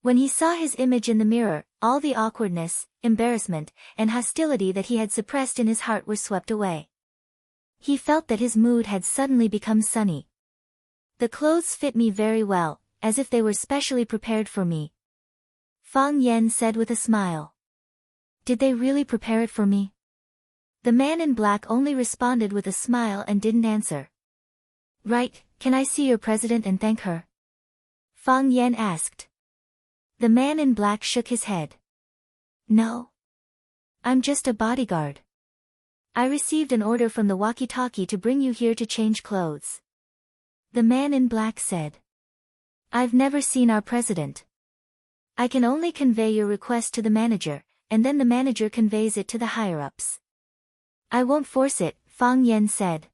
When he saw his image in the mirror, all the awkwardness, embarrassment, and hostility that he had suppressed in his heart were swept away. He felt that his mood had suddenly become sunny. The clothes fit me very well, as if they were specially prepared for me. Fang Yan said with a smile. Did they really prepare it for me? The man in black only responded with a smile and didn't answer. Right, can I see your president and thank her? Fang Yan asked. The man in black shook his head. No. I'm just a bodyguard. I received an order from the walkie-talkie to bring you here to change clothes. The man in black said. I've never seen our president. I can only convey your request to the manager, and then the manager conveys it to the higher-ups. I won't force it, Fang Yan said.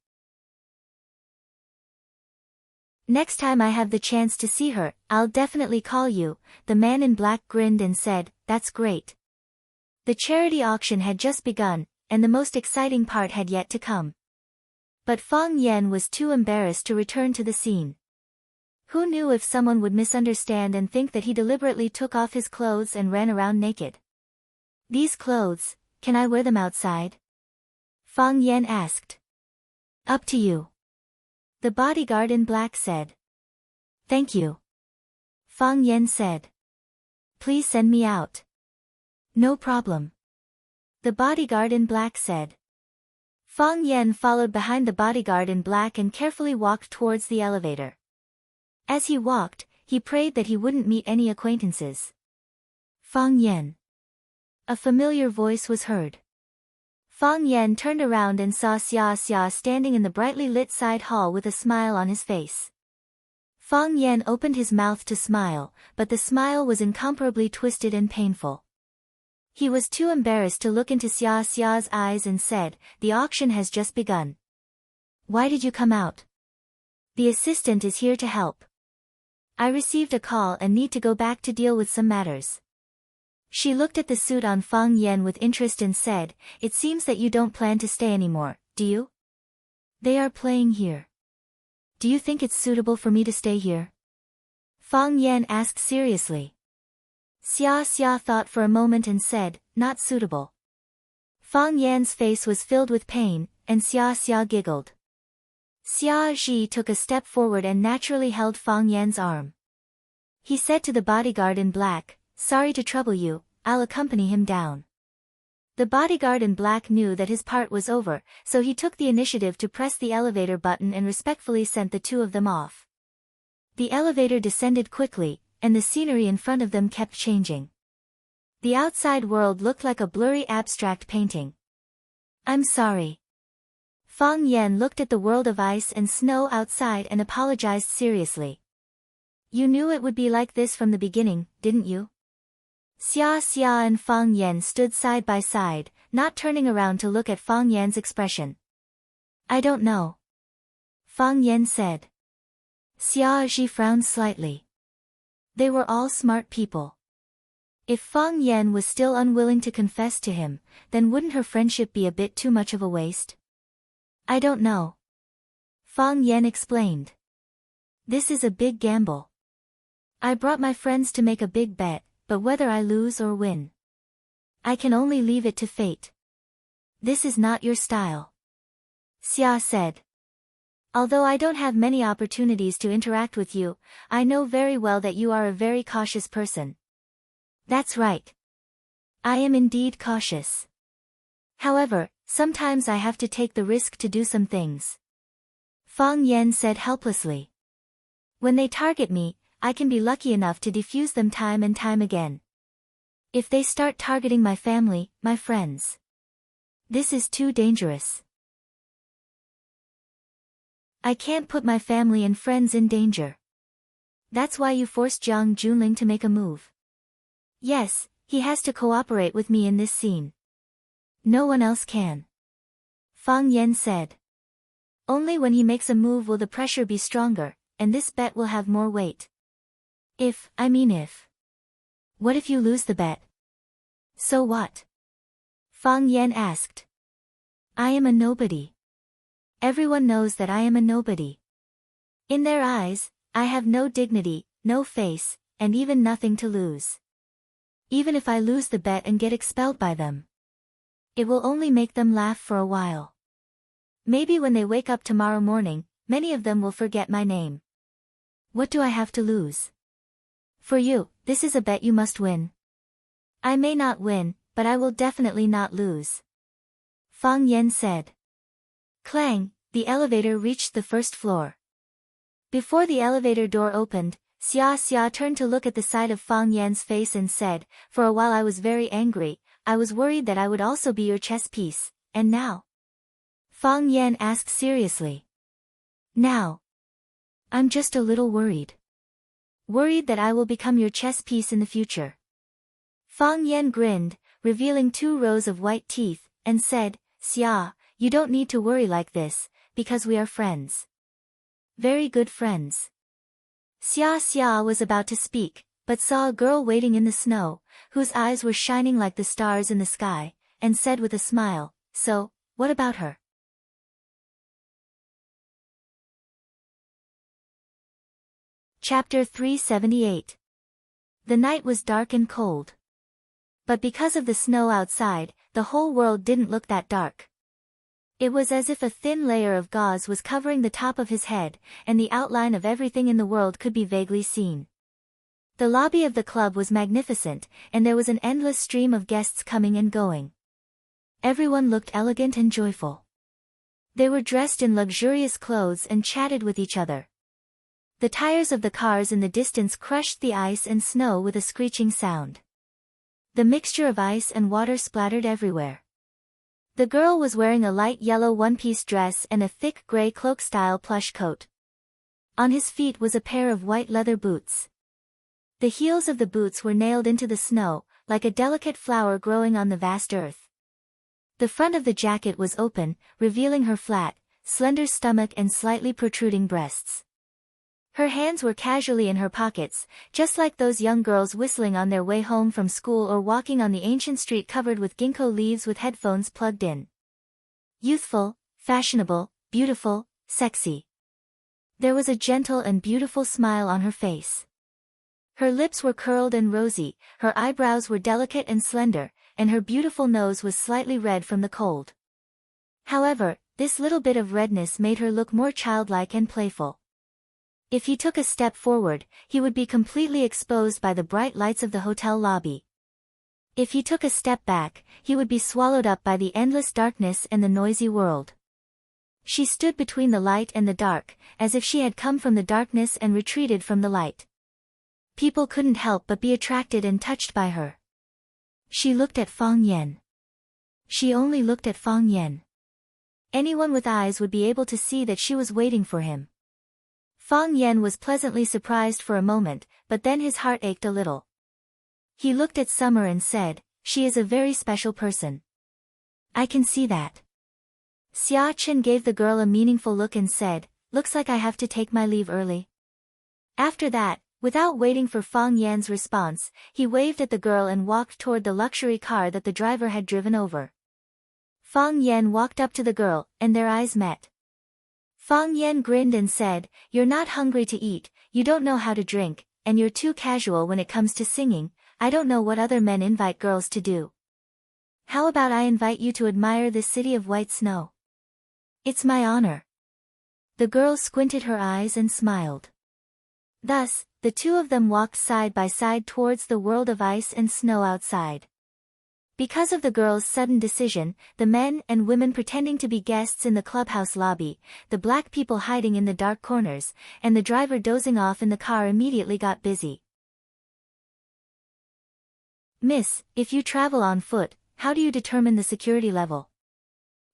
Next time I have the chance to see her, I'll definitely call you. The man in black grinned and said, that's great. The charity auction had just begun, and the most exciting part had yet to come. But Fang Yan was too embarrassed to return to the scene. Who knew if someone would misunderstand and think that he deliberately took off his clothes and ran around naked? These clothes, can I wear them outside? Fang Yan asked. Up to you. The bodyguard in black said. Thank you. Fang Yan said. Please send me out. No problem. The bodyguard in black said. Fang Yan followed behind the bodyguard in black and carefully walked towards the elevator. As he walked, he prayed that he wouldn't meet any acquaintances. Fang Yan. A familiar voice was heard. Fang Yan turned around and saw Xia Xia standing in the brightly lit side hall with a smile on his face. Fang Yan opened his mouth to smile, but the smile was incomparably twisted and painful. He was too embarrassed to look into Xia Xia's eyes and said, the auction has just begun. Why did you come out? The assistant is here to help. I received a call and need to go back to deal with some matters. She looked at the suit on Fang Yan with interest and said, it seems that you don't plan to stay anymore, do you? They are playing here. Do you think it's suitable for me to stay here? Fang Yan asked seriously. Xia Xia thought for a moment and said, not suitable. Fang Yan's face was filled with pain, and Xia Xia giggled. Xia Zhi took a step forward and naturally held Fang Yan's arm. He said to the bodyguard in black, "Sorry to trouble you, I'll accompany him down." The bodyguard in black knew that his part was over, so he took the initiative to press the elevator button and respectfully sent the two of them off. The elevator descended quickly, and the scenery in front of them kept changing. The outside world looked like a blurry abstract painting. "I'm sorry." Fang Yan looked at the world of ice and snow outside and apologized seriously. "You knew it would be like this from the beginning, didn't you?" Xia Xia and Fang Yan stood side by side, not turning around to look at Fang Yan's expression. "I don't know," Fang Yan said. Xia Zhi frowned slightly. They were all smart people. If Fang Yan was still unwilling to confess to him, then wouldn't her friendship be a bit too much of a waste? "I don't know," Fang Yan explained. "This is a big gamble. I brought my friends to make a big bet, but whether I lose or win, I can only leave it to fate." "This is not your style," Xia said. "Although I don't have many opportunities to interact with you, I know very well that you are a very cautious person." "That's right. I am indeed cautious. However, sometimes I have to take the risk to do some things," Fang Yan said helplessly. "When they target me, I can be lucky enough to defuse them time and time again. If they start targeting my family, my friends, this is too dangerous. I can't put my family and friends in danger. That's why you forced Jiang Junling to make a move." "Yes, he has to cooperate with me in this scene. No one else can," Fang Yan said. "Only when he makes a move will the pressure be stronger, and this bet will have more weight." If. What if you lose the bet?" "So what?" Fang Yan asked. "I am a nobody. Everyone knows that I am a nobody. In their eyes, I have no dignity, no face, and even nothing to lose. Even if I lose the bet and get expelled by them, it will only make them laugh for a while. Maybe when they wake up tomorrow morning, many of them will forget my name. What do I have to lose? For you, this is a bet you must win. I may not win, but I will definitely not lose," Fang Yan said. Clang, the elevator reached the first floor. Before the elevator door opened, Xia Xia turned to look at the side of Fang Yan's face and said, "For a while I was very angry, I was worried that I would also be your chess piece, and now?" Fang Yan asked seriously. "Now? I'm just a little worried. Worried that I will become your chess piece in the future." Fang Yan grinned, revealing 2 rows of white teeth, and said, "Xia, you don't need to worry like this, because we are friends. Very good friends." Xia Xia was about to speak, but saw a girl waiting in the snow, whose eyes were shining like the stars in the sky, and said with a smile, "So, what about her?" Chapter 378. The night was dark and cold. But because of the snow outside, the whole world didn't look that dark. It was as if a thin layer of gauze was covering the top of his head, and the outline of everything in the world could be vaguely seen. The lobby of the club was magnificent, and there was an endless stream of guests coming and going. Everyone looked elegant and joyful. They were dressed in luxurious clothes and chatted with each other. The tires of the cars in the distance crushed the ice and snow with a screeching sound. The mixture of ice and water splattered everywhere. The girl was wearing a light yellow one-piece dress and a thick gray cloak-style plush coat. On his feet was a pair of white leather boots. The heels of the boots were nailed into the snow, like a delicate flower growing on the vast earth. The front of the jacket was open, revealing her flat, slender stomach and slightly protruding breasts. Her hands were casually in her pockets, just like those young girls whistling on their way home from school or walking on the ancient street covered with ginkgo leaves with headphones plugged in. Youthful, fashionable, beautiful, sexy. There was a gentle and beautiful smile on her face. Her lips were curled and rosy, her eyebrows were delicate and slender, and her beautiful nose was slightly red from the cold. However, this little bit of redness made her look more childlike and playful. If he took a step forward, he would be completely exposed by the bright lights of the hotel lobby. If he took a step back, he would be swallowed up by the endless darkness and the noisy world. She stood between the light and the dark, as if she had come from the darkness and retreated from the light. People couldn't help but be attracted and touched by her. She looked at Fang Yan. She only looked at Fang Yan. Anyone with eyes would be able to see that she was waiting for him. Fang Yan was pleasantly surprised for a moment, but then his heart ached a little. He looked at Summer and said, "She is a very special person." "I can see that." Xia Chen gave the girl a meaningful look and said, "Looks like I have to take my leave early." After that, without waiting for Fang Yan's response, he waved at the girl and walked toward the luxury car that the driver had driven over. Fang Yan walked up to the girl, and their eyes met. Fang Yan grinned and said, "You're not hungry to eat, you don't know how to drink, and you're too casual when it comes to singing. I don't know what other men invite girls to do. How about I invite you to admire this city of white snow? It's my honor." The girl squinted her eyes and smiled. Thus, the two of them walked side by side towards the world of ice and snow outside. Because of the girl's sudden decision, the men and women pretending to be guests in the clubhouse lobby, the black people hiding in the dark corners, and the driver dozing off in the car immediately got busy. "Miss, if you travel on foot, how do you determine the security level?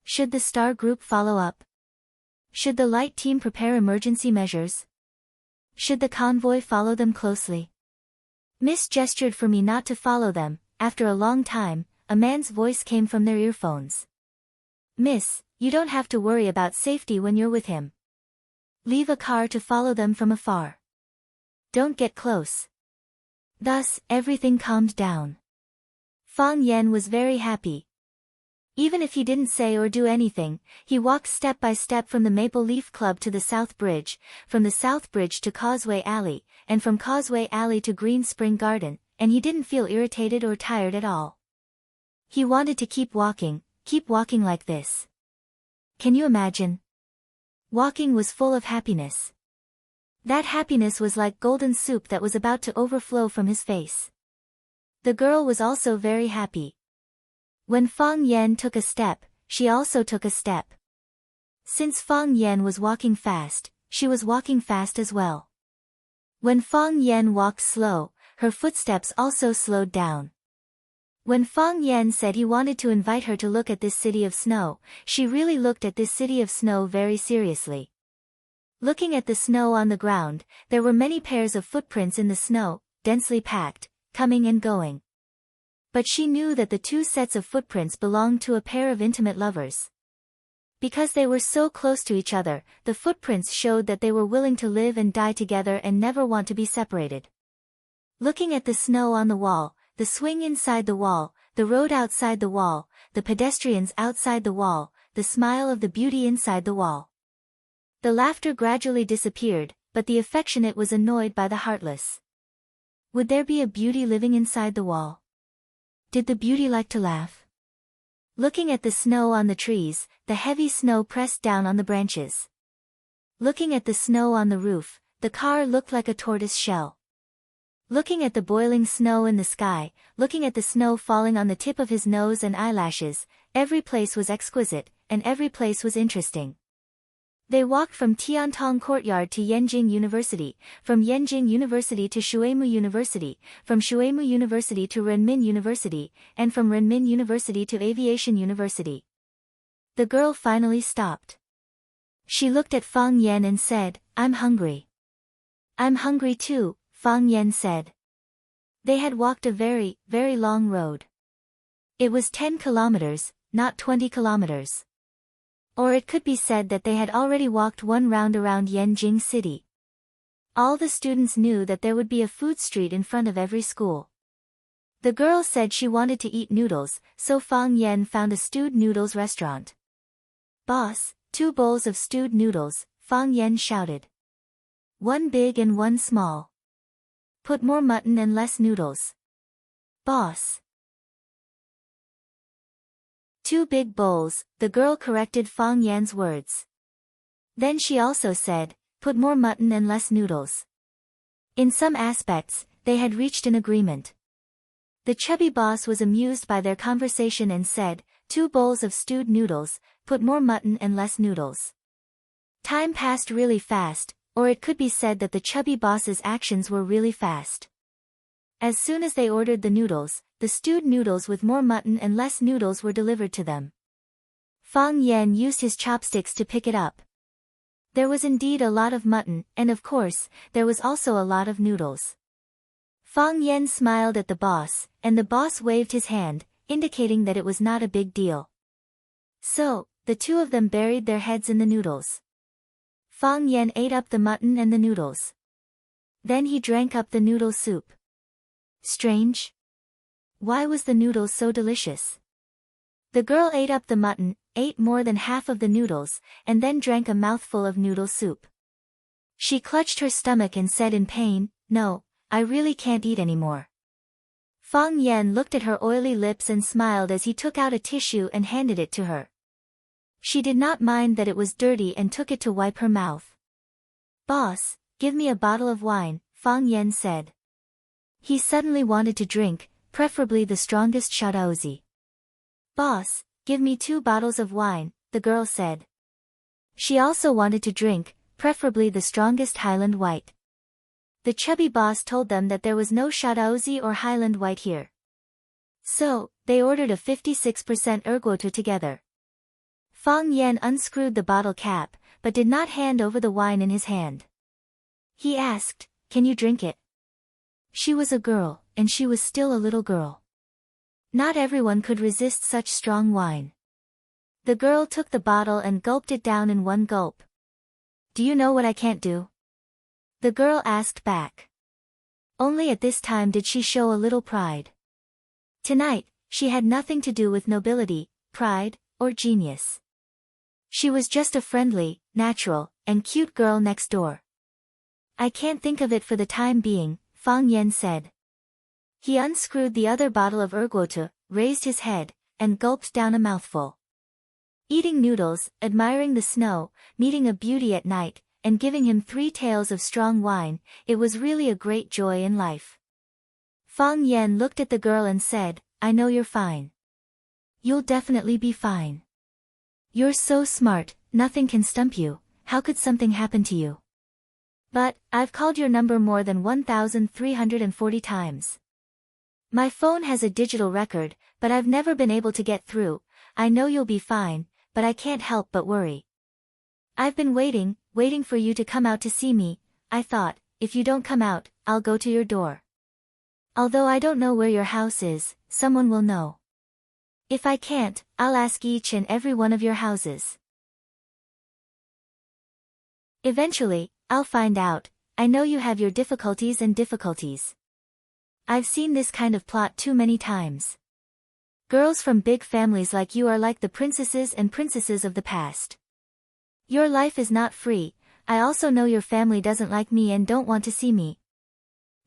Should the star group follow up? Should the light team prepare emergency measures? Should the convoy follow them closely?" Miss gestured for me not to follow them. After a long time, a man's voice came from their earphones. "Miss, you don't have to worry about safety when you're with him. Leave a car to follow them from afar. Don't get close." Thus, everything calmed down. Fang Yan was very happy. Even if he didn't say or do anything, he walked step by step from the Maple Leaf Club to the South Bridge, from the South Bridge to Causeway Alley, and from Causeway Alley to Green Spring Garden, and he didn't feel irritated or tired at all. He wanted to keep walking like this. Can you imagine? Walking was full of happiness. That happiness was like golden soup that was about to overflow from his face. The girl was also very happy. When Fang Yan took a step, she also took a step. Since Fang Yan was walking fast, she was walking fast as well. When Fang Yan walked slow, her footsteps also slowed down. When Fang Yan said he wanted to invite her to look at this city of snow, she really looked at this city of snow very seriously. Looking at the snow on the ground, there were many pairs of footprints in the snow, densely packed, coming and going. But she knew that the two sets of footprints belonged to a pair of intimate lovers. Because they were so close to each other, the footprints showed that they were willing to live and die together and never want to be separated. Looking at the snow on the wall, the swing inside the wall, the road outside the wall, the pedestrians outside the wall, the smile of the beauty inside the wall. The laughter gradually disappeared, but the affectionate was annoyed by the heartless. Would there be a beauty living inside the wall? Did the beauty like to laugh? Looking at the snow on the trees, the heavy snow pressed down on the branches. Looking at the snow on the roof, the car looked like a tortoise shell. Looking at the boiling snow in the sky, looking at the snow falling on the tip of his nose and eyelashes, every place was exquisite, and every place was interesting. They walked from Tiantong Courtyard to Yenjing University, from Yenjing University to Shuimu University, from Shuimu University to Renmin University, and from Renmin University to Aviation University. The girl finally stopped. She looked at Fang Yan and said, "I'm hungry." "I'm hungry too," Fang Yan said. They had walked a very, very long road. It was 10 kilometers, not 20 kilometers. Or it could be said that they had already walked one round around Yenjing City. All the students knew that there would be a food street in front of every school. The girl said she wanted to eat noodles, so Fang Yan found a stewed noodles restaurant. "Boss, 2 bowls of stewed noodles," Fang Yan shouted. "One big and one small. Put more mutton and less noodles." "Boss." 2 big bowls, the girl corrected Fang Yan's words. Then she also said, put more mutton and less noodles. In some aspects, they had reached an agreement. The chubby boss was amused by their conversation and said, 2 bowls of stewed noodles, put more mutton and less noodles. Time passed really fast, or it could be said that the chubby boss's actions were really fast. As soon as they ordered the noodles, the stewed noodles with more mutton and less noodles were delivered to them. Fang Yan used his chopsticks to pick it up. There was indeed a lot of mutton, and of course, there was also a lot of noodles. Fang Yan smiled at the boss, and the boss waved his hand, indicating that it was not a big deal. So, the 2 of them buried their heads in the noodles. Fang Yan ate up the mutton and the noodles. Then he drank up the noodle soup. Strange? Why was the noodles so delicious? The girl ate up the mutton, ate more than half of the noodles, and then drank a mouthful of noodle soup. She clutched her stomach and said in pain, "No, I really can't eat anymore." Fang Yan looked at her oily lips and smiled as he took out a tissue and handed it to her. She did not mind that it was dirty and took it to wipe her mouth. "Boss, give me a bottle of wine," Fang Yan said. He suddenly wanted to drink, preferably the strongest Shaodaozi. "Boss, give me 2 bottles of wine," the girl said. She also wanted to drink, preferably the strongest Highland White. The chubby boss told them that there was no Shaodaozi or Highland White here. So, they ordered a 56% ergoto together. Fang Yan unscrewed the bottle cap, but did not hand over the wine in his hand. He asked, "Can you drink it?" She was a girl, and she was still a little girl. Not everyone could resist such strong wine. The girl took the bottle and gulped it down in one gulp. "Do you know what I can't do?" the girl asked back. Only at this time did she show a little pride. Tonight, she had nothing to do with nobility, pride, or genius. She was just a friendly, natural, and cute girl next door. "I can't think of it for the time being," Fang Yan said. He unscrewed the other bottle of ergoto, raised his head, and gulped down a mouthful. Eating noodles, admiring the snow, meeting a beauty at night, and giving him 3 tales of strong wine, it was really a great joy in life. Fang Yan looked at the girl and said, "I know you're fine. You'll definitely be fine. You're so smart, nothing can stump you. How could something happen to you? But, I've called your number more than 1,340 times. My phone has a digital record, but I've never been able to get through. I know you'll be fine, but I can't help but worry. I've been waiting for you to come out to see me. I thought, if you don't come out, I'll go to your door. Although I don't know where your house is, someone will know. If I can't, I'll ask each and every one of your houses. Eventually, I'll find out. I know you have your difficulties and difficulties. I've seen this kind of plot too many times. Girls from big families like you are like the princesses and princesses of the past. Your life is not free. I also know your family doesn't like me and don't want to see me.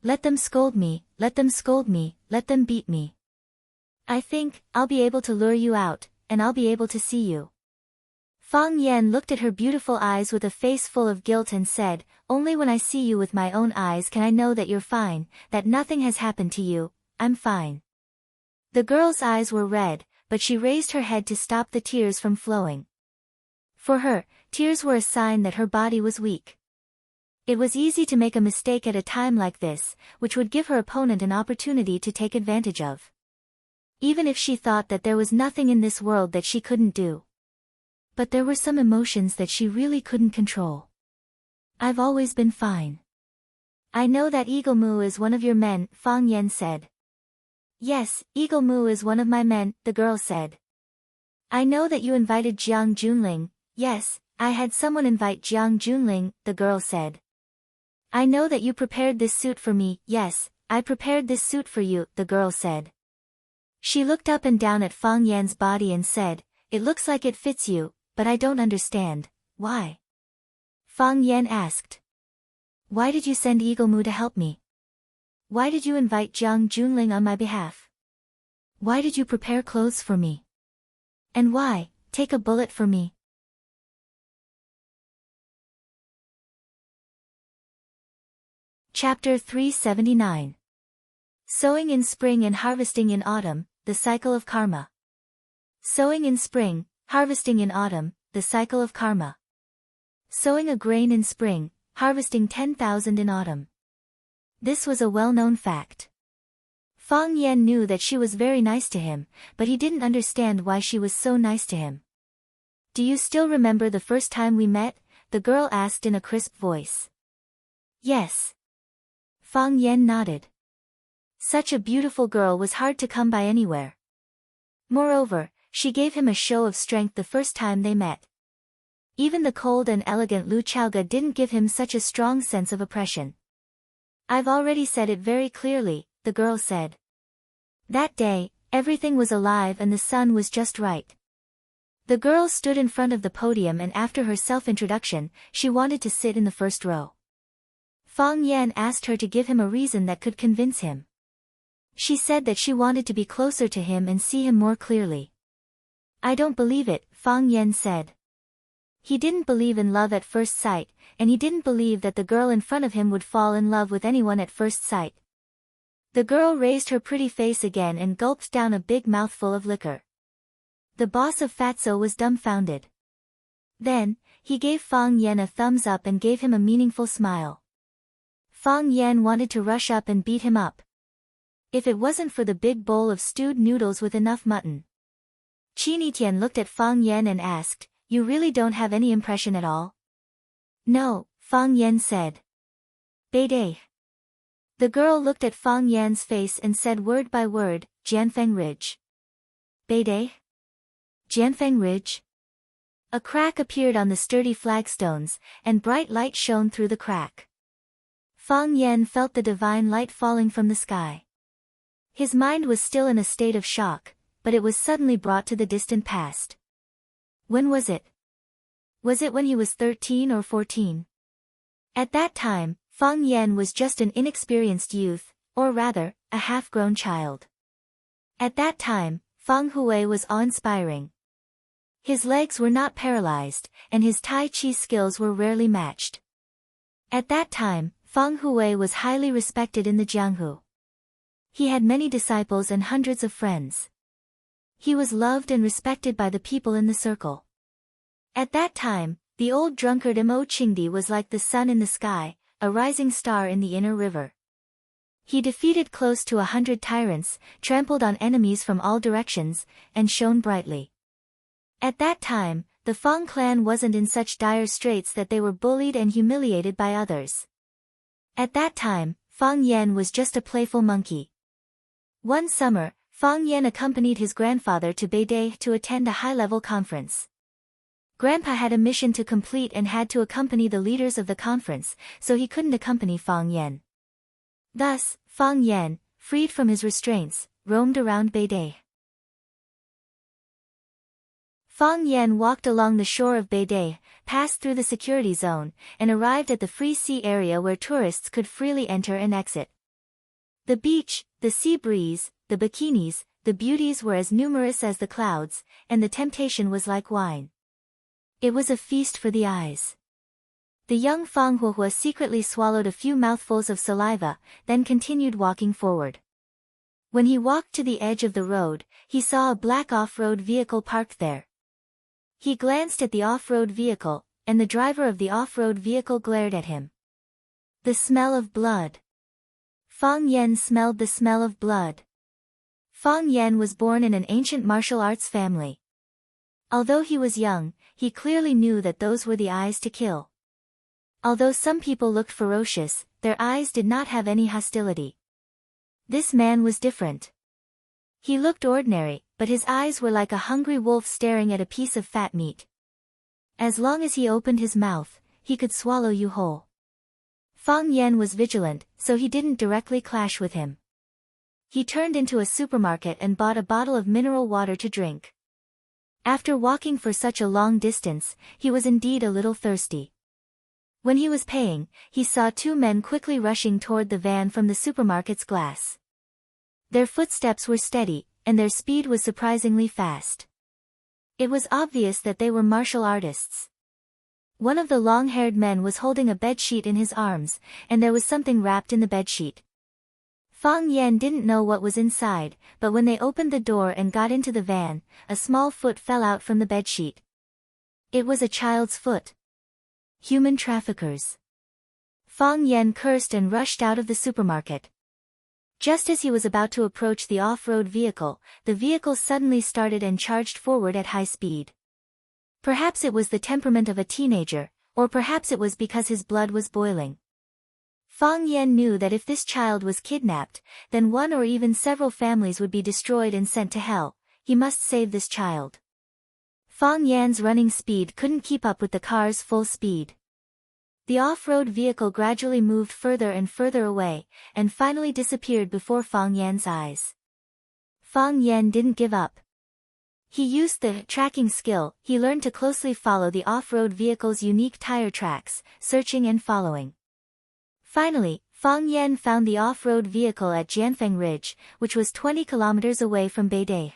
Let them scold me, let them scold me, let them beat me. I think, I'll be able to lure you out, and I'll be able to see you." Fang Yan looked at her beautiful eyes with a face full of guilt and said, "Only when I see you with my own eyes can I know that you're fine, that nothing has happened to you. I'm fine." The girl's eyes were red, but she raised her head to stop the tears from flowing. For her, tears were a sign that her body was weak. It was easy to make a mistake at a time like this, which would give her opponent an opportunity to take advantage of. Even if she thought that there was nothing in this world that she couldn't do. But there were some emotions that she really couldn't control. "I've always been fine. I know that Eagle Moo is one of your men," Fang Yan said. "Yes, Eagle Moo is one of my men," the girl said. "I know that you invited Jiang Junling." "Yes, I had someone invite Jiang Junling," the girl said. "I know that you prepared this suit for me." "Yes, I prepared this suit for you," the girl said. She looked up and down at Fang Yan's body and said, "It looks like it fits you, but I don't understand, why?" Fang Yan asked. "Why did you send Eagle Moo to help me? Why did you invite Jiang Junling on my behalf? Why did you prepare clothes for me? And why, take a bullet for me?" Chapter 379. Sowing in spring and harvesting in autumn, the cycle of karma. Sowing in spring, harvesting in autumn, the cycle of karma. Sowing a grain in spring, harvesting 10,000 in autumn. This was a well-known fact. Fang Yan knew that she was very nice to him, but he didn't understand why she was so nice to him. "Do you still remember the first time we met?" the girl asked in a crisp voice. "Yes." Fang Yan nodded. Such a beautiful girl was hard to come by anywhere. Moreover, she gave him a show of strength the first time they met. Even the cold and elegant Lu Chaoga didn't give him such a strong sense of oppression. "I've already said it very clearly," the girl said. That day, everything was alive and the sun was just right. The girl stood in front of the podium and after her self-introduction, she wanted to sit in the first row. Fang Yan asked her to give him a reason that could convince him. She said that she wanted to be closer to him and see him more clearly. "I don't believe it," Fang Yan said. He didn't believe in love at first sight, and he didn't believe that the girl in front of him would fall in love with anyone at first sight. The girl raised her pretty face again and gulped down a big mouthful of liquor. The boss of Fatso was dumbfounded. Then, he gave Fang Yan a thumbs up and gave him a meaningful smile. Fang Yan wanted to rush up and beat him up. If it wasn't for the big bowl of stewed noodles with enough mutton. Qin Yitian looked at Fang Yan and asked, "You really don't have any impression at all?" "No," Fang Yan said. "Beidei." The girl looked at Fang Yan's face and said word by word, "Jianfeng Ridge." "Beidei? Jianfeng Ridge?" A crack appeared on the sturdy flagstones, and bright light shone through the crack. Fang Yan felt the divine light falling from the sky. His mind was still in a state of shock, but it was suddenly brought to the distant past. When was it? Was it when he was 13 or 14? At that time, Fang Yan was just an inexperienced youth, or rather, a half-grown child. At that time, Fang Hui was awe-inspiring. His legs were not paralyzed, and his Tai Chi skills were rarely matched. At that time, Fang Hui was highly respected in the Jianghu. He had many disciples and hundreds of friends. He was loved and respected by the people in the circle. At that time, the old drunkard Mo Qingdi was like the sun in the sky, a rising star in the inner river. He defeated close to 100 tyrants, trampled on enemies from all directions, and shone brightly. At that time, the Fang clan wasn't in such dire straits that they were bullied and humiliated by others. At that time, Fang Yan was just a playful monkey. One summer, Fang Yan accompanied his grandfather to Beidei to attend a high-level conference. Grandpa had a mission to complete and had to accompany the leaders of the conference, so he couldn't accompany Fang Yan. Thus, Fang Yan, freed from his restraints, roamed around Beidei. Fang Yan walked along the shore of Beidei, passed through the security zone, and arrived at the free sea area where tourists could freely enter and exit. The beach, the sea breeze, the bikinis, the beauties were as numerous as the clouds, and the temptation was like wine. It was a feast for the eyes. The young Fang Huohua secretly swallowed a few mouthfuls of saliva, then continued walking forward. When he walked to the edge of the road, he saw a black off-road vehicle parked there. He glanced at the off-road vehicle, and the driver of the off-road vehicle glared at him. The smell of blood. Fang Yan smelled the smell of blood. Fang Yan was born in an ancient martial arts family. Although he was young, he clearly knew that those were the eyes to kill. Although some people looked ferocious, their eyes did not have any hostility. This man was different. He looked ordinary, but his eyes were like a hungry wolf staring at a piece of fat meat. As long as he opened his mouth, he could swallow you whole. Fang Yan was vigilant, so he didn't directly clash with him. He turned into a supermarket and bought a bottle of mineral water to drink. After walking for such a long distance, he was indeed a little thirsty. When he was paying, he saw two men quickly rushing toward the van from the supermarket's glass. Their footsteps were steady, and their speed was surprisingly fast. It was obvious that they were martial artists. One of the long-haired men was holding a bedsheet in his arms, and there was something wrapped in the bedsheet. Fang Yan didn't know what was inside, but when they opened the door and got into the van, a small foot fell out from the bedsheet. It was a child's foot. Human traffickers. Fang Yan cursed and rushed out of the supermarket. Just as he was about to approach the off-road vehicle, the vehicle suddenly started and charged forward at high speed. Perhaps it was the temperament of a teenager, or perhaps it was because his blood was boiling. Fang Yan knew that if this child was kidnapped, then one or even several families would be destroyed and sent to hell. He must save this child. Fang Yan's running speed couldn't keep up with the car's full speed. The off-road vehicle gradually moved further and further away, and finally disappeared before Fang Yan's eyes. Fang Yan didn't give up. He used the tracking skill he learned to closely follow the off-road vehicle's unique tire tracks, searching and following. Finally, Fang Yan found the off-road vehicle at Jianfeng Ridge, which was 20 kilometers away from Beidai.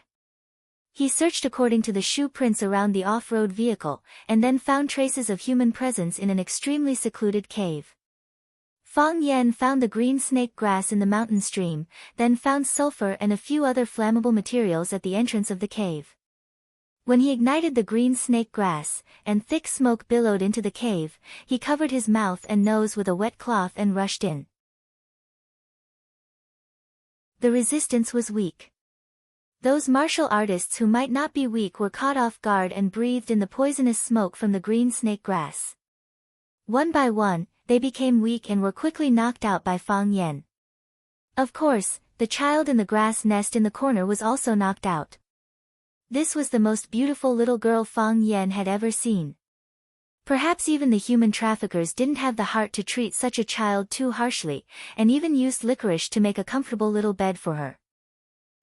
He searched according to the shoe prints around the off-road vehicle, and then found traces of human presence in an extremely secluded cave. Fang Yan found the green snake grass in the mountain stream, then found sulfur and a few other flammable materials at the entrance of the cave. When he ignited the green snake grass, and thick smoke billowed into the cave, he covered his mouth and nose with a wet cloth and rushed in. The resistance was weak. Those martial artists who might not be weak were caught off guard and breathed in the poisonous smoke from the green snake grass. One by one, they became weak and were quickly knocked out by Fang Yan. Of course, the child in the grass nest in the corner was also knocked out. This was the most beautiful little girl Fang Yan had ever seen. Perhaps even the human traffickers didn't have the heart to treat such a child too harshly, and even used licorice to make a comfortable little bed for her.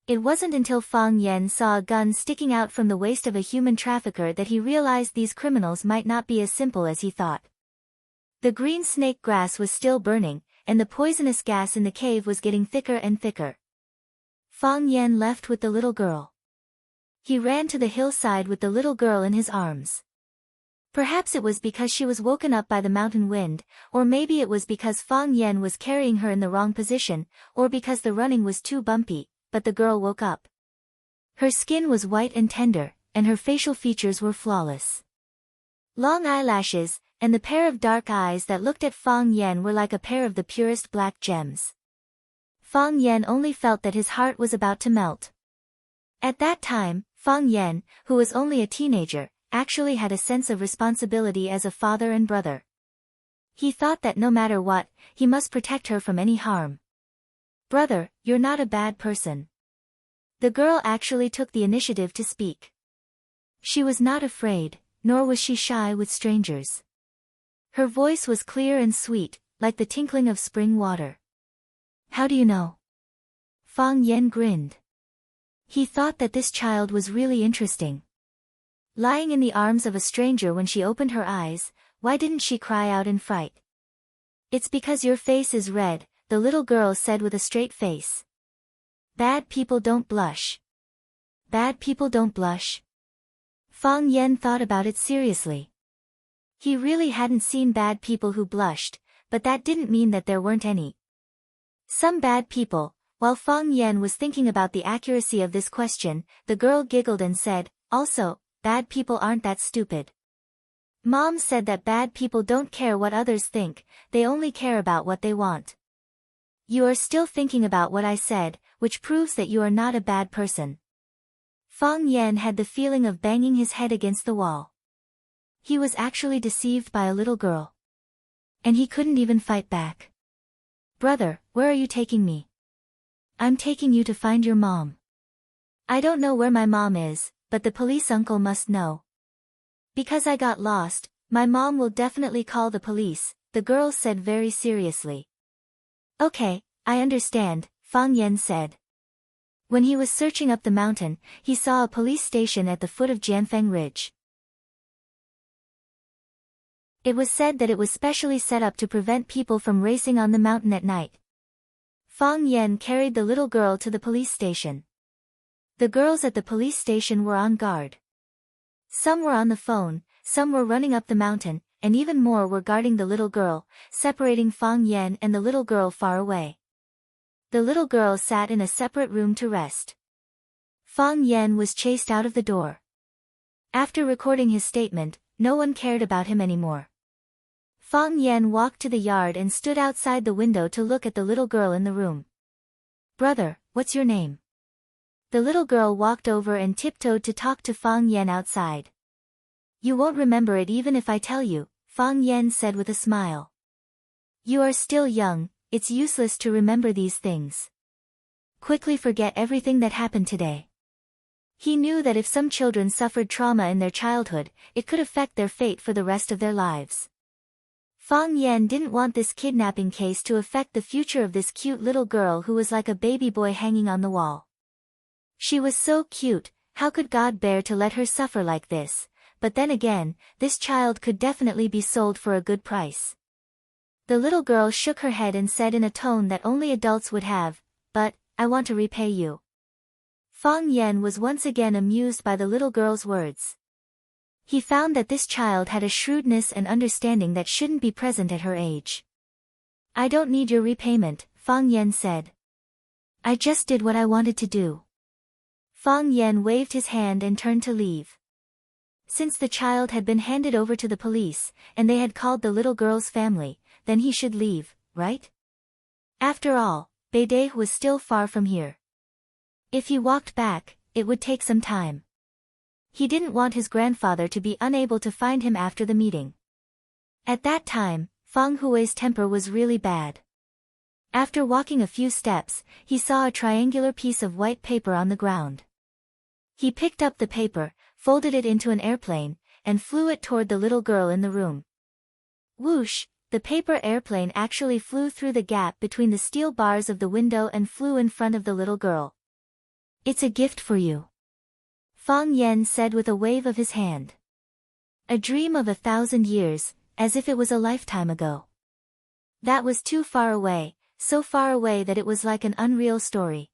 It wasn't until Fang Yan saw a gun sticking out from the waist of a human trafficker that he realized these criminals might not be as simple as he thought. The green snake grass was still burning, and the poisonous gas in the cave was getting thicker and thicker. Fang Yan left with the little girl. He ran to the hillside with the little girl in his arms. Perhaps it was because she was woken up by the mountain wind, or maybe it was because Fang Yan was carrying her in the wrong position, or because the running was too bumpy, but the girl woke up. Her skin was white and tender, and her facial features were flawless. Long eyelashes, and the pair of dark eyes that looked at Fang Yan were like a pair of the purest black gems. Fang Yan only felt that his heart was about to melt. At that time, Fang Yan, who was only a teenager, actually had a sense of responsibility as a father and brother. He thought that no matter what, he must protect her from any harm. "Brother, you're not a bad person." The girl actually took the initiative to speak. She was not afraid, nor was she shy with strangers. Her voice was clear and sweet, like the tinkling of spring water. "How do you know?" Fang Yan grinned. He thought that this child was really interesting. Lying in the arms of a stranger when she opened her eyes, why didn't she cry out in fright? "It's because your face is red," the little girl said with a straight face. "Bad people don't blush." "Bad people don't blush?" Fang Yan thought about it seriously. He really hadn't seen bad people who blushed, but that didn't mean that there weren't any. Some bad people. While Fang Yan was thinking about the accuracy of this question, the girl giggled and said, "Also, bad people aren't that stupid. Mom said that bad people don't care what others think, they only care about what they want." You are still thinking about what I said, which proves that you are not a bad person. Fang Yan had the feeling of banging his head against the wall. He was actually deceived by a little girl. And he couldn't even fight back. "Brother, where are you taking me?" "I'm taking you to find your mom." "I don't know where my mom is, but the police uncle must know." "Because I got lost, my mom will definitely call the police," the girl said very seriously. "Okay, I understand," Fang Yan said. When he was searching up the mountain, he saw a police station at the foot of Jianfeng Ridge. It was said that it was specially set up to prevent people from racing on the mountain at night. Fang Yan carried the little girl to the police station. The girls at the police station were on guard. Some were on the phone, some were running up the mountain, and even more were guarding the little girl, separating Fang Yan and the little girl far away. The little girl sat in a separate room to rest. Fang Yan was chased out of the door. After recording his statement, no one cared about him anymore. Fang Yan walked to the yard and stood outside the window to look at the little girl in the room. "Brother, what's your name?" The little girl walked over and tiptoed to talk to Fang Yan outside. "You won't remember it even if I tell you," Fang Yan said with a smile. "You are still young, it's useless to remember these things. Quickly forget everything that happened today." He knew that if some children suffered trauma in their childhood, it could affect their fate for the rest of their lives. Fang Yan didn't want this kidnapping case to affect the future of this cute little girl who was like a baby boy hanging on the wall. She was so cute, how could God bear to let her suffer like this? But then again, this child could definitely be sold for a good price. The little girl shook her head and said in a tone that only adults would have, "But, I want to repay you." Fang Yan was once again amused by the little girl's words. He found that this child had a shrewdness and understanding that shouldn't be present at her age. "I don't need your repayment," Fang Yan said. "I just did what I wanted to do." Fang Yan waved his hand and turned to leave. Since the child had been handed over to the police, and they had called the little girl's family, then he should leave, right? After all, Beidai was still far from here. If he walked back, it would take some time. He didn't want his grandfather to be unable to find him after the meeting. At that time, Fang Hui's temper was really bad. After walking a few steps, he saw a triangular piece of white paper on the ground. He picked up the paper, folded it into an airplane, and flew it toward the little girl in the room. Whoosh! The paper airplane actually flew through the gap between the steel bars of the window and flew in front of the little girl. "It's a gift for you," Fang Yan said with a wave of his hand. A dream of 1,000 years, as if it was a lifetime ago. That was too far away, so far away that it was like an unreal story.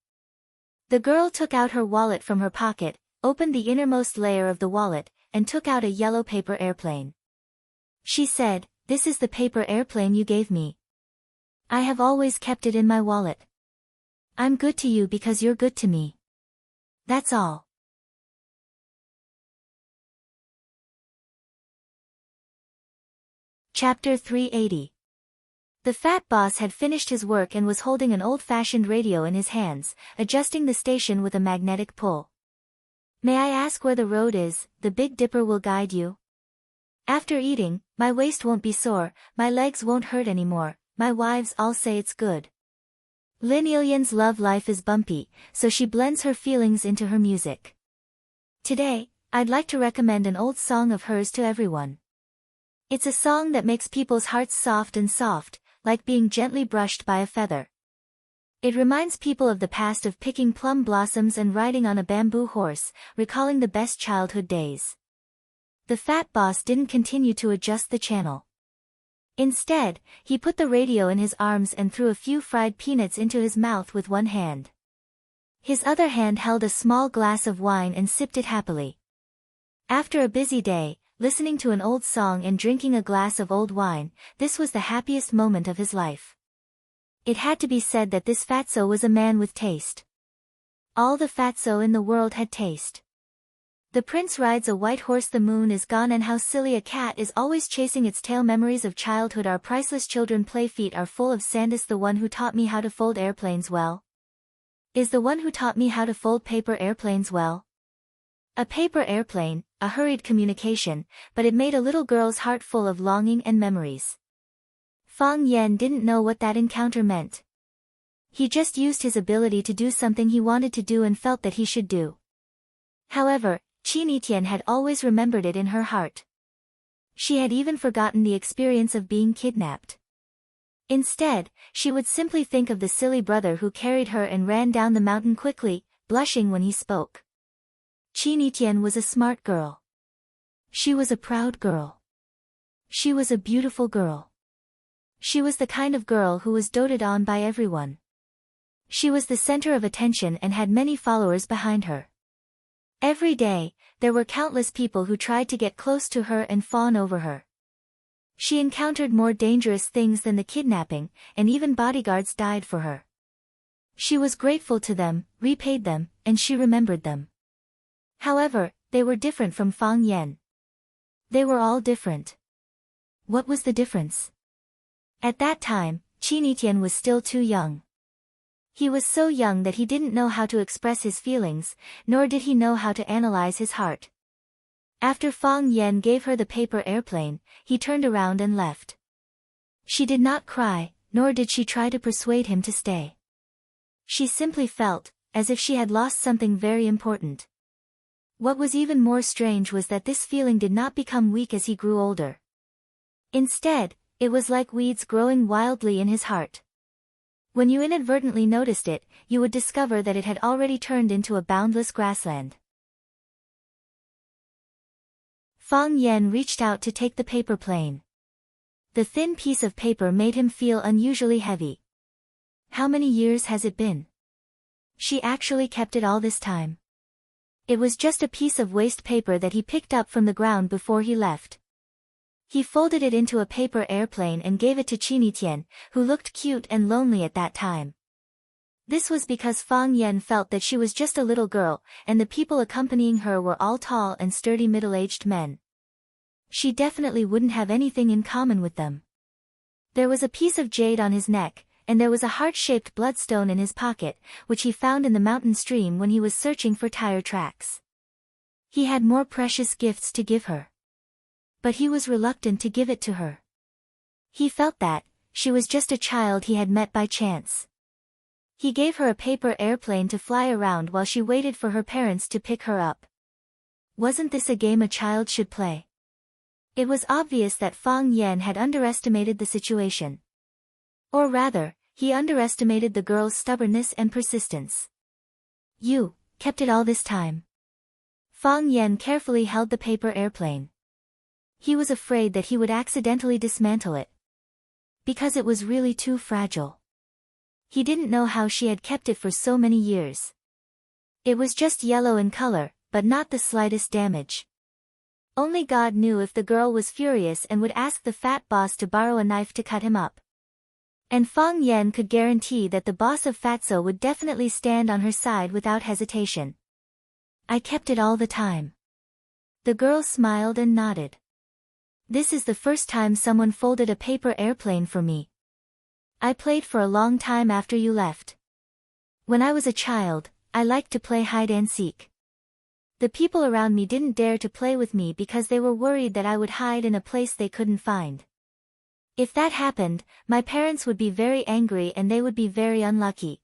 The girl took out her wallet from her pocket, opened the innermost layer of the wallet, and took out a yellow paper airplane. She said, "This is the paper airplane you gave me. I have always kept it in my wallet. I'm good to you because you're good to me. That's all." Chapter 380. The fat boss had finished his work and was holding an old-fashioned radio in his hands, adjusting the station with a magnetic pull. "May I ask where the road is? The Big Dipper will guide you." "After eating, my waist won't be sore, my legs won't hurt anymore, my wives all say it's good." Lin Ilian's love life is bumpy, so she blends her feelings into her music. Today, I'd like to recommend an old song of hers to everyone. It's a song that makes people's hearts soft, like being gently brushed by a feather. It reminds people of the past of picking plum blossoms and riding on a bamboo horse, recalling the best childhood days. The fat boss didn't continue to adjust the channel. Instead, he put the radio in his arms and threw a few fried peanuts into his mouth with one hand. His other hand held a small glass of wine and sipped it happily. After a busy day, listening to an old song and drinking a glass of old wine, this was the happiest moment of his life. It had to be said that this fatso was a man with taste. All the fatso in the world had taste. The prince rides a white horse, the moon is gone, and how silly a cat is always chasing its tail. Memories of childhood are priceless. Children play, feet are full of sand. Is the one who taught me how to fold airplanes well? Is the one who taught me how to fold paper airplanes well? A paper airplane, a hurried communication, but it made a little girl's heart full of longing and memories. Fang Yan didn't know what that encounter meant. He just used his ability to do something he wanted to do and felt that he should do. However, Qin Etian had always remembered it in her heart. She had even forgotten the experience of being kidnapped. Instead, she would simply think of the silly brother who carried her and ran down the mountain quickly, blushing when he spoke. Qin Etian was a smart girl. She was a proud girl. She was a beautiful girl. She was the kind of girl who was doted on by everyone. She was the center of attention and had many followers behind her. Every day, there were countless people who tried to get close to her and fawn over her. She encountered more dangerous things than the kidnapping, and even bodyguards died for her. She was grateful to them, repaid them, and she remembered them. However, they were different from Fang Yan. They were all different. What was the difference? At that time, Qin Tian was still too young. He was so young that he didn't know how to express his feelings, nor did he know how to analyze his heart. After Fang Yan gave her the paper airplane, he turned around and left. She did not cry, nor did she try to persuade him to stay. She simply felt as if she had lost something very important. What was even more strange was that this feeling did not become weak as he grew older. Instead, it was like weeds growing wildly in his heart. When you inadvertently noticed it, you would discover that it had already turned into a boundless grassland. Fang Yan reached out to take the paper plane. The thin piece of paper made him feel unusually heavy. How many years has it been? She actually kept it all this time. It was just a piece of waste paper that he picked up from the ground before he left. He folded it into a paper airplane and gave it to Qin Tian, who looked cute and lonely at that time. This was because Fang Yan felt that she was just a little girl, and the people accompanying her were all tall and sturdy middle-aged men. She definitely wouldn't have anything in common with them. There was a piece of jade on his neck, and there was a heart-shaped bloodstone in his pocket, which he found in the mountain stream when he was searching for tire tracks. He had more precious gifts to give her. But he was reluctant to give it to her. He felt that she was just a child he had met by chance. He gave her a paper airplane to fly around while she waited for her parents to pick her up. Wasn't this a game a child should play? It was obvious that Fang Yan had underestimated the situation. Or rather, he underestimated the girl's stubbornness and persistence. You kept it all this time. Fang Yan carefully held the paper airplane. He was afraid that he would accidentally dismantle it. Because it was really too fragile. He didn't know how she had kept it for so many years. It was just yellow in color, but not the slightest damage. Only God knew if the girl was furious and would ask the fat boss to borrow a knife to cut him up. And Fang Yan could guarantee that the boss of Fatso would definitely stand on her side without hesitation. I kept it all the time. The girl smiled and nodded. This is the first time someone folded a paper airplane for me. I played for a long time after you left. When I was a child, I liked to play hide and seek. The people around me didn't dare to play with me because they were worried that I would hide in a place they couldn't find. If that happened, my parents would be very angry and they would be very unlucky.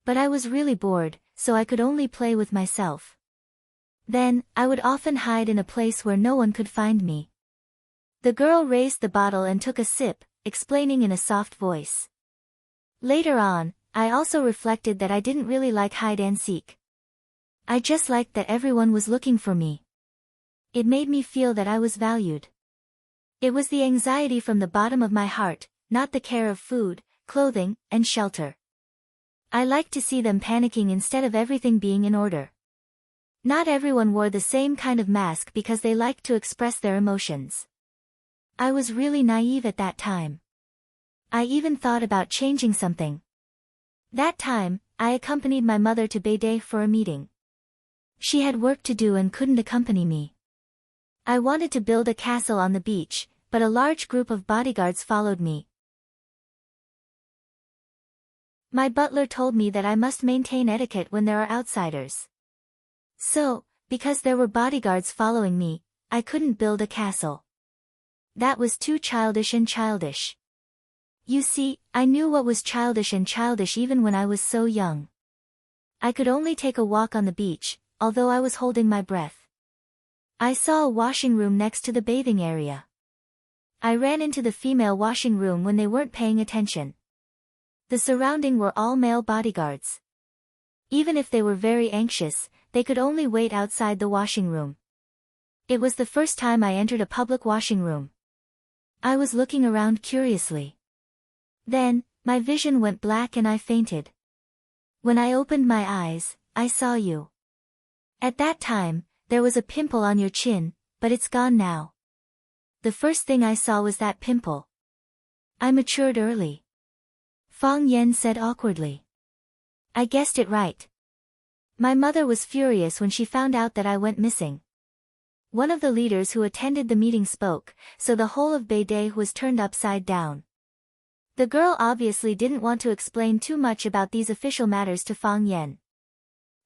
But I was really bored, so I could only play with myself. Then, I would often hide in a place where no one could find me. The girl raised the bottle and took a sip, explaining in a soft voice. Later on, I also reflected that I didn't really like hide and seek. I just liked that everyone was looking for me. It made me feel that I was valued. It was the anxiety from the bottom of my heart, not the care of food, clothing, and shelter. I liked to see them panicking instead of everything being in order. Not everyone wore the same kind of mask because they liked to express their emotions. I was really naive at that time. I even thought about changing something. That time, I accompanied my mother to Beidei for a meeting. She had work to do and couldn't accompany me. I wanted to build a castle on the beach, but a large group of bodyguards followed me. My butler told me that I must maintain etiquette when there are outsiders. So, because there were bodyguards following me, I couldn't build a castle. That was too childish and childish. You see, I knew what was childish and childish even when I was so young. I could only take a walk on the beach, although I was holding my breath. I saw a washing room next to the bathing area. I ran into the female washing room when they weren't paying attention. The surrounding were all male bodyguards. Even if they were very anxious, they could only wait outside the washing room. It was the first time I entered a public washing room. I was looking around curiously. Then, my vision went black and I fainted. When I opened my eyes, I saw you. At that time, there was a pimple on your chin, but it's gone now. The first thing I saw was that pimple. I matured early. Fang Yan said awkwardly. I guessed it right. My mother was furious when she found out that I went missing. One of the leaders who attended the meeting spoke, so the whole of Beidai was turned upside down. The girl obviously didn't want to explain too much about these official matters to Fang Yan.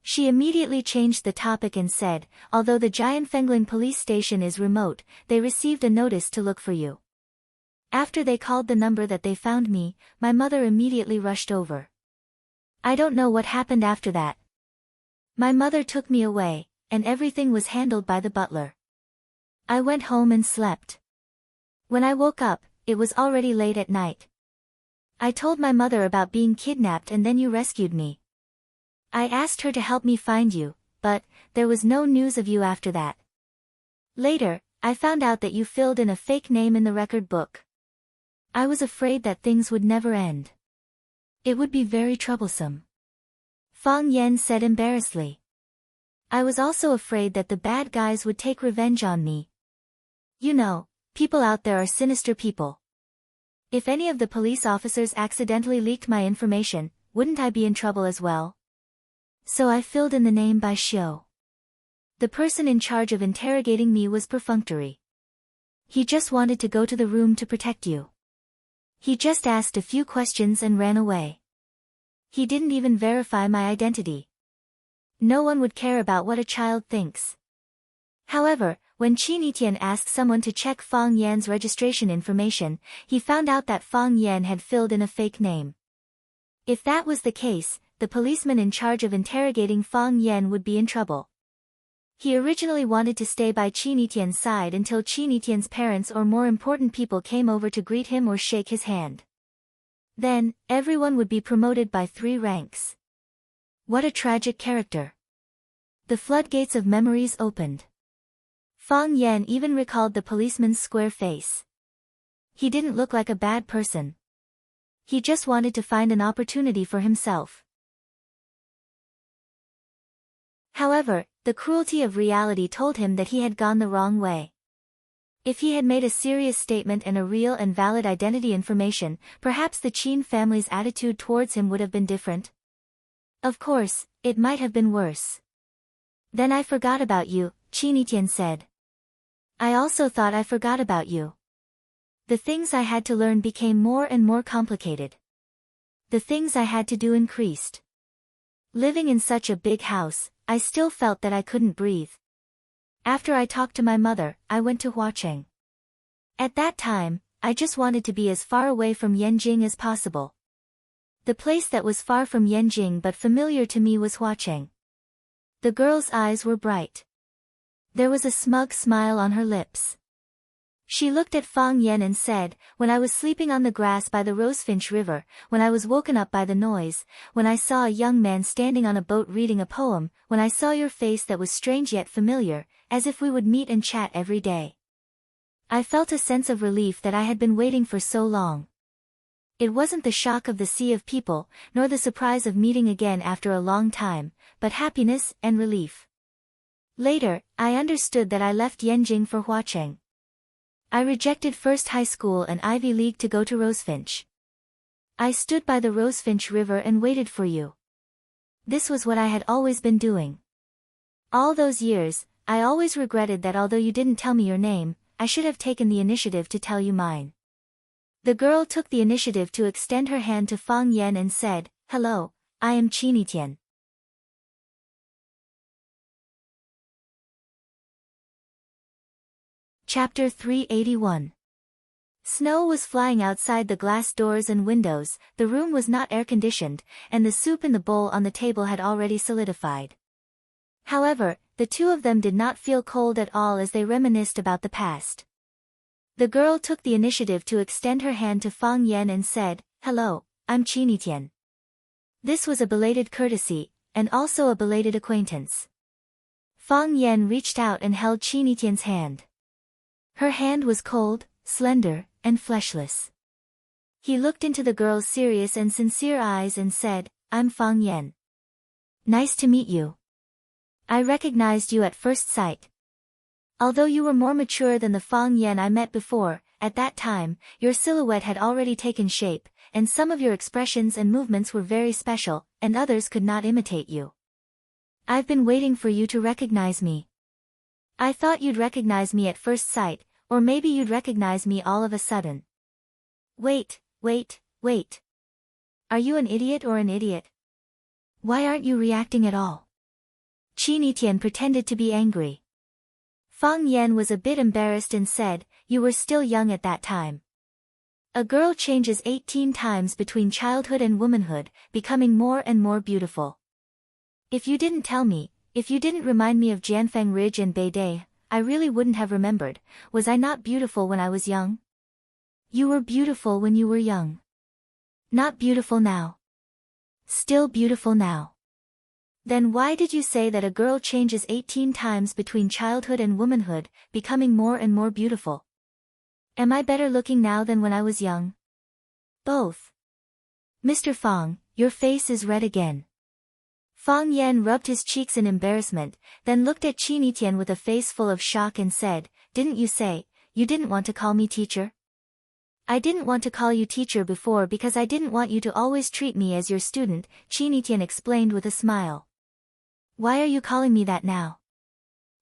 She immediately changed the topic and said, although the giant Fengling police station is remote, they received a notice to look for you. After they called the number that they found me, my mother immediately rushed over. I don't know what happened after that. My mother took me away, and everything was handled by the butler. I went home and slept. When I woke up, it was already late at night. I told my mother about being kidnapped and then you rescued me. I asked her to help me find you, but there was no news of you after that. Later, I found out that you filled in a fake name in the record book. I was afraid that things would never end. It would be very troublesome. Fang Yan said embarrassedly. I was also afraid that the bad guys would take revenge on me. You know, people out there are sinister people. If any of the police officers accidentally leaked my information, wouldn't I be in trouble as well? So I filled in the name by Xiu. The person in charge of interrogating me was perfunctory. He just wanted to go to the room to protect you. He just asked a few questions and ran away. He didn't even verify my identity. No one would care about what a child thinks. However, when Qin Yitian asked someone to check Fang Yan's registration information, he found out that Fang Yan had filled in a fake name. If that was the case, the policeman in charge of interrogating Fang Yan would be in trouble. He originally wanted to stay by Qin Yitian's side until Qin Yitian's parents or more important people came over to greet him or shake his hand. Then, everyone would be promoted by 3 ranks. What a tragic character. The floodgates of memories opened. Fang Yan even recalled the policeman's square face. He didn't look like a bad person. He just wanted to find an opportunity for himself. However, the cruelty of reality told him that he had gone the wrong way. If he had made a serious statement and a real and valid identity information, perhaps the Qin family's attitude towards him would have been different. Of course, it might have been worse. Then I forgot about you, Qin Yitian said. I also thought I forgot about you. The things I had to learn became more and more complicated. The things I had to do increased. Living in such a big house, I still felt that I couldn't breathe. After I talked to my mother, I went to Huacheng. At that time, I just wanted to be as far away from Yanjing as possible. The place that was far from Yanjing but familiar to me was Huacheng. The girl's eyes were bright. There was a smug smile on her lips. She looked at Fang Yan and said, when I was sleeping on the grass by the Rosefinch River, when I was woken up by the noise, when I saw a young man standing on a boat reading a poem, when I saw your face that was strange yet familiar, as if we would meet and chat every day. I felt a sense of relief that I had been waiting for so long. It wasn't the shock of the sea of people, nor the surprise of meeting again after a long time, but happiness and relief. Later, I understood that I left Yanjing for Huacheng. I rejected First High School and Ivy League to go to Rosefinch. I stood by the Rosefinch River and waited for you. This was what I had always been doing. All those years, I always regretted that although you didn't tell me your name, I should have taken the initiative to tell you mine. The girl took the initiative to extend her hand to Fang Yan and said, Hello, I am Qin Yitian. Chapter 381. Snow was flying outside the glass doors and windows, the room was not air-conditioned, and the soup in the bowl on the table had already solidified. However, the two of them did not feel cold at all as they reminisced about the past. The girl took the initiative to extend her hand to Fang Yan and said, Hello, I'm Qin Yitian. This was a belated courtesy, and also a belated acquaintance. Fang Yan reached out and held Qin Yitian's hand. Her hand was cold, slender, and fleshless. He looked into the girl's serious and sincere eyes and said, I'm Fang Yan. Nice to meet you. I recognized you at first sight. Although you were more mature than the Fang Yan I met before, at that time, your silhouette had already taken shape, and some of your expressions and movements were very special, and others could not imitate you. I've been waiting for you to recognize me. I thought you'd recognize me at first sight, or maybe you'd recognize me all of a sudden. Wait. Are you an idiot or an idiot? Why aren't you reacting at all? Qin Yitian pretended to be angry. Fang Yan was a bit embarrassed and said, you were still young at that time. A girl changes 18 times between childhood and womanhood, becoming more and more beautiful. If you didn't tell me, if you didn't remind me of Jianfeng Ridge and Beidai, I really wouldn't have remembered. Was I not beautiful when I was young? You were beautiful when you were young. Not beautiful now. Still beautiful now. Then why did you say that a girl changes 18 times between childhood and womanhood, becoming more and more beautiful? Am I better looking now than when I was young? Both. Mr. Fang, your face is red again. Fang Yan rubbed his cheeks in embarrassment, then looked at Qin Yitian with a face full of shock and said, didn't you say, you didn't want to call me teacher? I didn't want to call you teacher before because I didn't want you to always treat me as your student, Qin Yitian explained with a smile. Why are you calling me that now?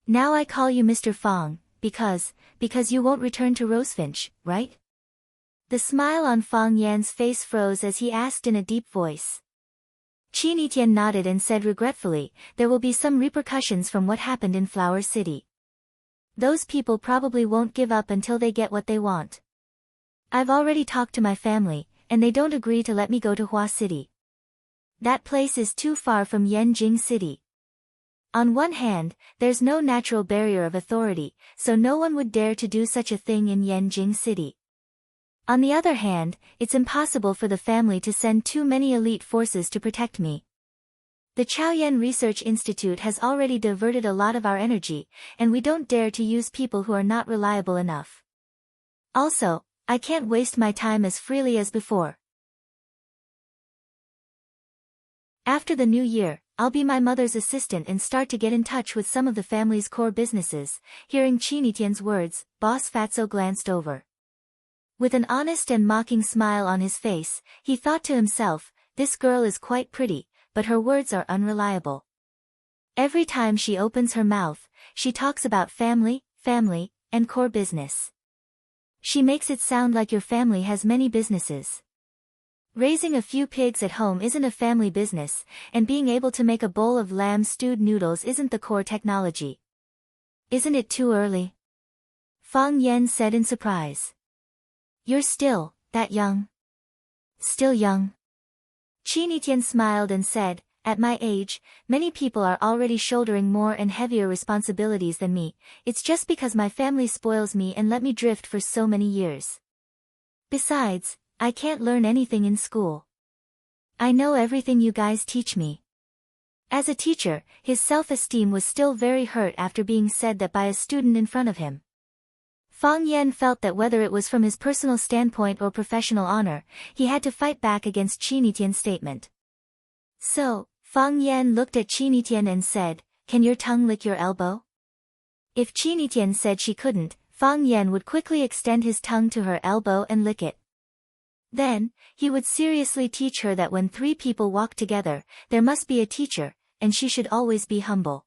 Now I call you Mr. Fang, because you won't return to Rosefinch, right? The smile on Fang Yan's face froze as he asked in a deep voice. Qin Yitian nodded and said regretfully, there will be some repercussions from what happened in Flower City. Those people probably won't give up until they get what they want. I've already talked to my family, and they don't agree to let me go to Hua City. That place is too far from Yanjing City. On one hand, there's no natural barrier of authority, so no one would dare to do such a thing in Yanjing City. On the other hand, it's impossible for the family to send too many elite forces to protect me. The Chaoyan Research Institute has already diverted a lot of our energy, and we don't dare to use people who are not reliable enough. Also, I can't waste my time as freely as before. After the new year, I'll be my mother's assistant and start to get in touch with some of the family's core businesses. Hearing Qin Yitian's words, Boss Fatso glanced over. With an honest and mocking smile on his face, he thought to himself, this girl is quite pretty, but her words are unreliable. Every time she opens her mouth, she talks about family, and core business. She makes it sound like your family has many businesses. Raising a few pigs at home isn't a family business, and being able to make a bowl of lamb stewed noodles isn't the core technology. Isn't it too early? Fang Yan said in surprise. You're still that young. Still young. Qin Yitian smiled and said, at my age, many people are already shouldering more and heavier responsibilities than me. It's just because my family spoils me and let me drift for so many years. Besides, I can't learn anything in school. I know everything you guys teach me. As a teacher, his self-esteem was still very hurt after being said that by a student in front of him. Fang Yan felt that whether it was from his personal standpoint or professional honor, he had to fight back against Qin Yitian's statement. So, Fang Yan looked at Qin Yitian and said, can your tongue lick your elbow? If Qin Yitian said she couldn't, Fang Yan would quickly extend his tongue to her elbow and lick it. Then, he would seriously teach her that when three people walk together, there must be a teacher, and she should always be humble.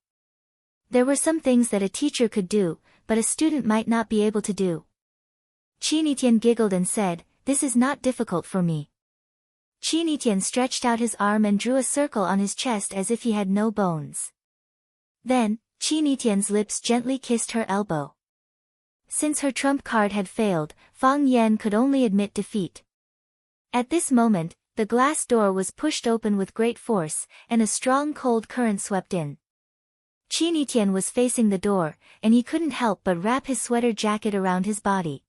There were some things that a teacher could do, but a student might not be able to do. Qin Yitian giggled and said, this is not difficult for me. Qin Yitian stretched out his arm and drew a circle on his chest as if he had no bones. Then, Qin Yitian's lips gently kissed her elbow. Since her trump card had failed, Fang Yan could only admit defeat. At this moment, the glass door was pushed open with great force, and a strong cold current swept in. Qin Yitian was facing the door, and he couldn't help but wrap his sweater jacket around his body.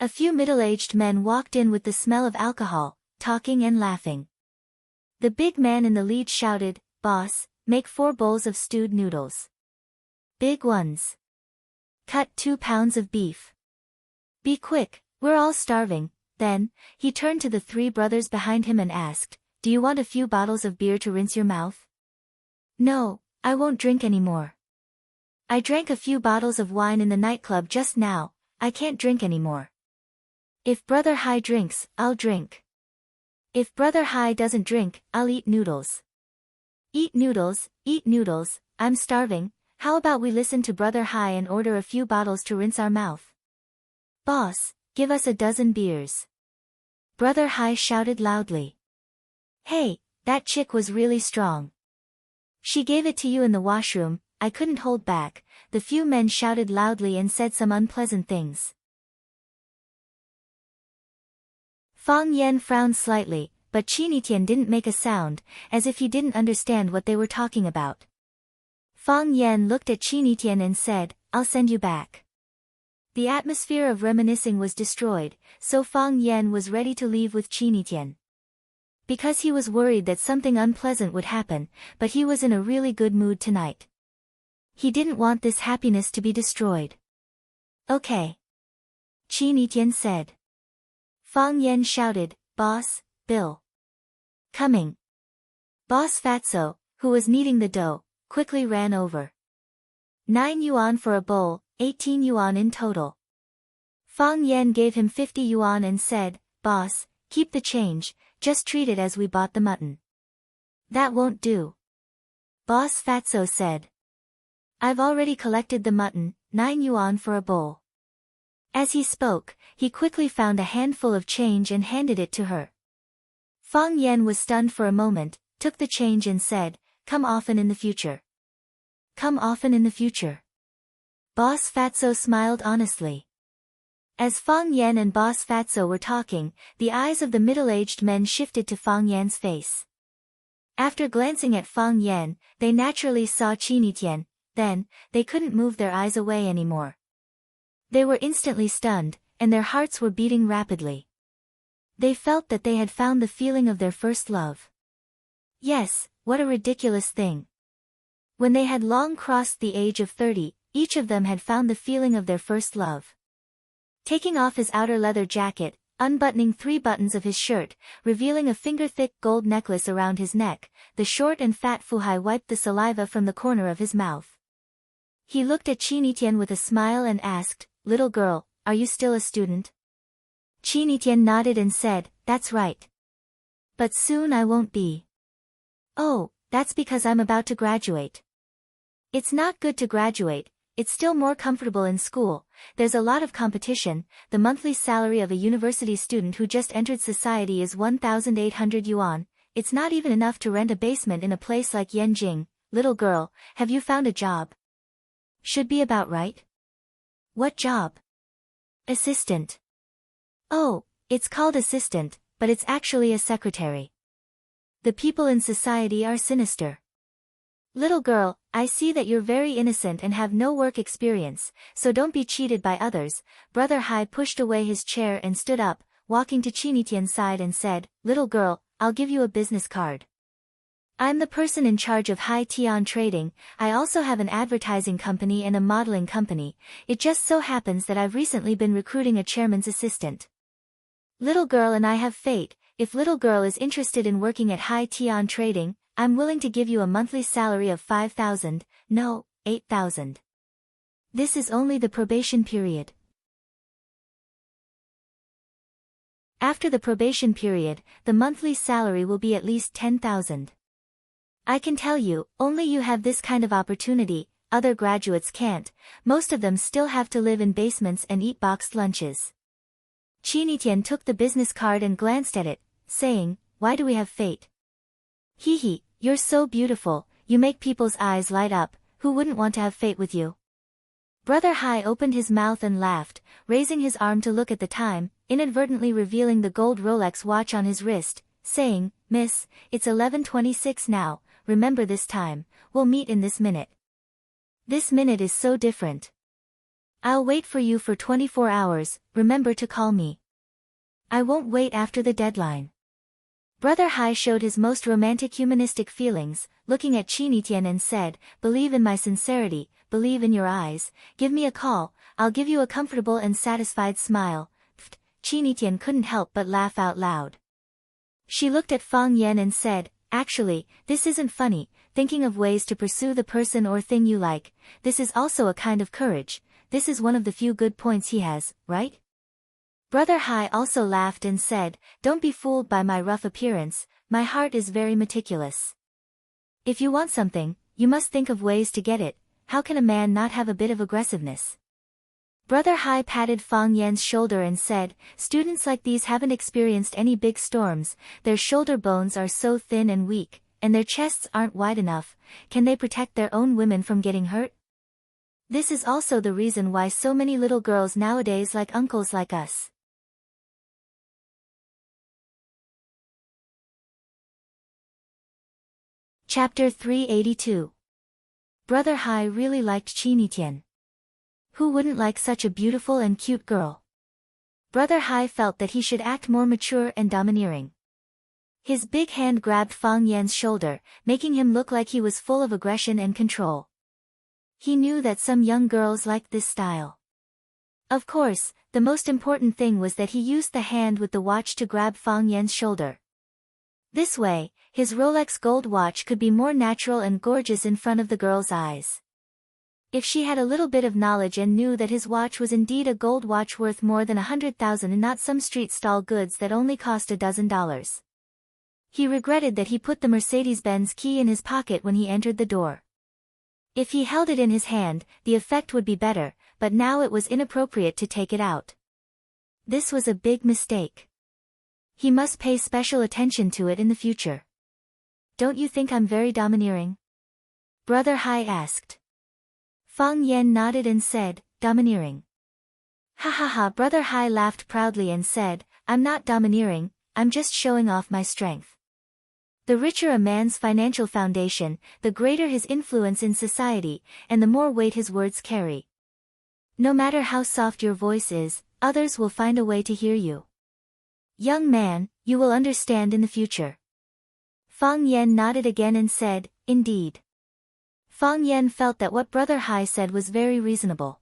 A few middle-aged men walked in with the smell of alcohol, talking and laughing. The big man in the lead shouted, Boss, make 4 bowls of stewed noodles. Big ones. Cut 2 pounds of beef. Be quick, we're all starving. Then, he turned to the 3 brothers behind him and asked, do you want a few bottles of beer to rinse your mouth? No, I won't drink any more. I drank a few bottles of wine in the nightclub just now, I can't drink anymore. If Brother Hai drinks, I'll drink. If Brother Hai doesn't drink, I'll eat noodles. Eat noodles, I'm starving, how about we listen to Brother Hai and order a few bottles to rinse our mouth? Boss, give us a dozen beers. Brother Hai shouted loudly. Hey, that chick was really strong. She gave it to you in the washroom, I couldn't hold back. The few men shouted loudly and said some unpleasant things. Fang Yan frowned slightly, but Qinitian didn't make a sound, as if he didn't understand what they were talking about. Fang Yan looked at Qinitian and said, I'll send you back. The atmosphere of reminiscing was destroyed, so Fang Yan was ready to leave with Qinitian. Because he was worried that something unpleasant would happen, but he was in a really good mood tonight. He didn't want this happiness to be destroyed. Okay. Qinitian said. Fang Yan shouted, Boss, Bill. Coming. Boss Fatso, who was kneading the dough, quickly ran over. 9 yuan for a bowl, 18 yuan in total. Fang Yan gave him 50 yuan and said, Boss, keep the change, just treat it as we bought the mutton. That won't do. Boss Fatso said. I've already collected the mutton, 9 yuan for a bowl. As he spoke, he quickly found a handful of change and handed it to her. Fang Yan was stunned for a moment, took the change and said, Come often in the future. Come often in the future. Boss Fatso smiled honestly. As Fang Yan and Boss Fatso were talking, the eyes of the middle-aged men shifted to Fang Yan's face. After glancing at Fang Yan, they naturally saw Qinitian. Then, they couldn't move their eyes away anymore. They were instantly stunned, and their hearts were beating rapidly. They felt that they had found the feeling of their first love. Yes, what a ridiculous thing. When they had long crossed the age of 30, each of them had found the feeling of their first love. Taking off his outer leather jacket, unbuttoning 3 buttons of his shirt, revealing a finger-thick gold necklace around his neck, the short and fat Fuhai wiped the saliva from the corner of his mouth. He looked at Qinitian with a smile and asked, Little girl, are you still a student? Qinitian nodded and said, That's right. But soon I won't be. Oh, that's because I'm about to graduate. It's not good to graduate, it's still more comfortable in school, there's a lot of competition, the monthly salary of a university student who just entered society is 1,800 yuan, it's not even enough to rent a basement in a place like Yanjing. Little girl, have you found a job? Should be about right. What job? Assistant. Oh, it's called assistant, but it's actually a secretary. The people in society are sinister. Little girl, I see that you're very innocent and have no work experience, so don't be cheated by others. Brother Hai pushed away his chair and stood up, walking to Qinitian's side and said, Little girl, I'll give you a business card. I'm the person in charge of Hai Tian trading, I also have an advertising company and a modeling company, it just so happens that I've recently been recruiting a chairman's assistant. Little girl and I have fate, if little girl is interested in working at Hai Tian trading, I'm willing to give you a monthly salary of 5,000, no, 8,000. This is only the probation period. After the probation period, the monthly salary will be at least 10,000. I can tell you, only you have this kind of opportunity, other graduates can't, most of them still have to live in basements and eat boxed lunches. Qinitian took the business card and glanced at it, saying, Why do we have fate? Hee, you're so beautiful, you make people's eyes light up, who wouldn't want to have fate with you? Brother Hai opened his mouth and laughed, raising his arm to look at the time, inadvertently revealing the gold Rolex watch on his wrist, saying, Miss, it's 11:26 now, remember this time, we'll meet in this minute. This minute is so different. I'll wait for you for 24 hours, remember to call me. I won't wait after the deadline. Brother Hai showed his most romantic humanistic feelings, looking at Qinitian and said, Believe in my sincerity, believe in your eyes, give me a call, I'll give you a comfortable and satisfied smile. Qinitian couldn't help but laugh out loud. She looked at Fang Yan and said, Actually, this isn't funny, thinking of ways to pursue the person or thing you like. This is also a kind of courage. This is one of the few good points he has, right? Brother Hai also laughed and said, "Don't be fooled by my rough appearance, my heart is very meticulous. If you want something, you must think of ways to get it. How can a man not have a bit of aggressiveness?" Brother Hai patted Fang Yan's shoulder and said, "Students like these haven't experienced any big storms, their shoulder bones are so thin and weak, and their chests aren't wide enough. Can they protect their own women from getting hurt? This is also the reason why so many little girls nowadays like uncles like us." Chapter 382. Brother Hai really liked Qinitian. Who wouldn't like such a beautiful and cute girl? Brother Hai felt that he should act more mature and domineering. His big hand grabbed Fang Yan's shoulder, making him look like he was full of aggression and control. He knew that some young girls liked this style. Of course, the most important thing was that he used the hand with the watch to grab Fang Yan's shoulder. This way, his Rolex gold watch could be more natural and gorgeous in front of the girl's eyes. If she had a little bit of knowledge and knew that his watch was indeed a gold watch worth more than 100,000 and not some street stall goods that only cost $12. He regretted that he put the Mercedes-Benz key in his pocket when he entered the door. If he held it in his hand, the effect would be better, but now it was inappropriate to take it out. This was a big mistake. He must pay special attention to it in the future. "Don't you think I'm very domineering?" Brother Hai asked. Fang Yan nodded and said, "Domineering." "Ha ha ha." Brother Hai laughed proudly and said, "I'm not domineering, I'm just showing off my strength." The richer a man's financial foundation, the greater his influence in society, and the more weight his words carry. No matter how soft your voice is, others will find a way to hear you. Young man, you will understand in the future. Fang Yan nodded again and said, "Indeed." Fang Yan felt that what Brother Hai said was very reasonable.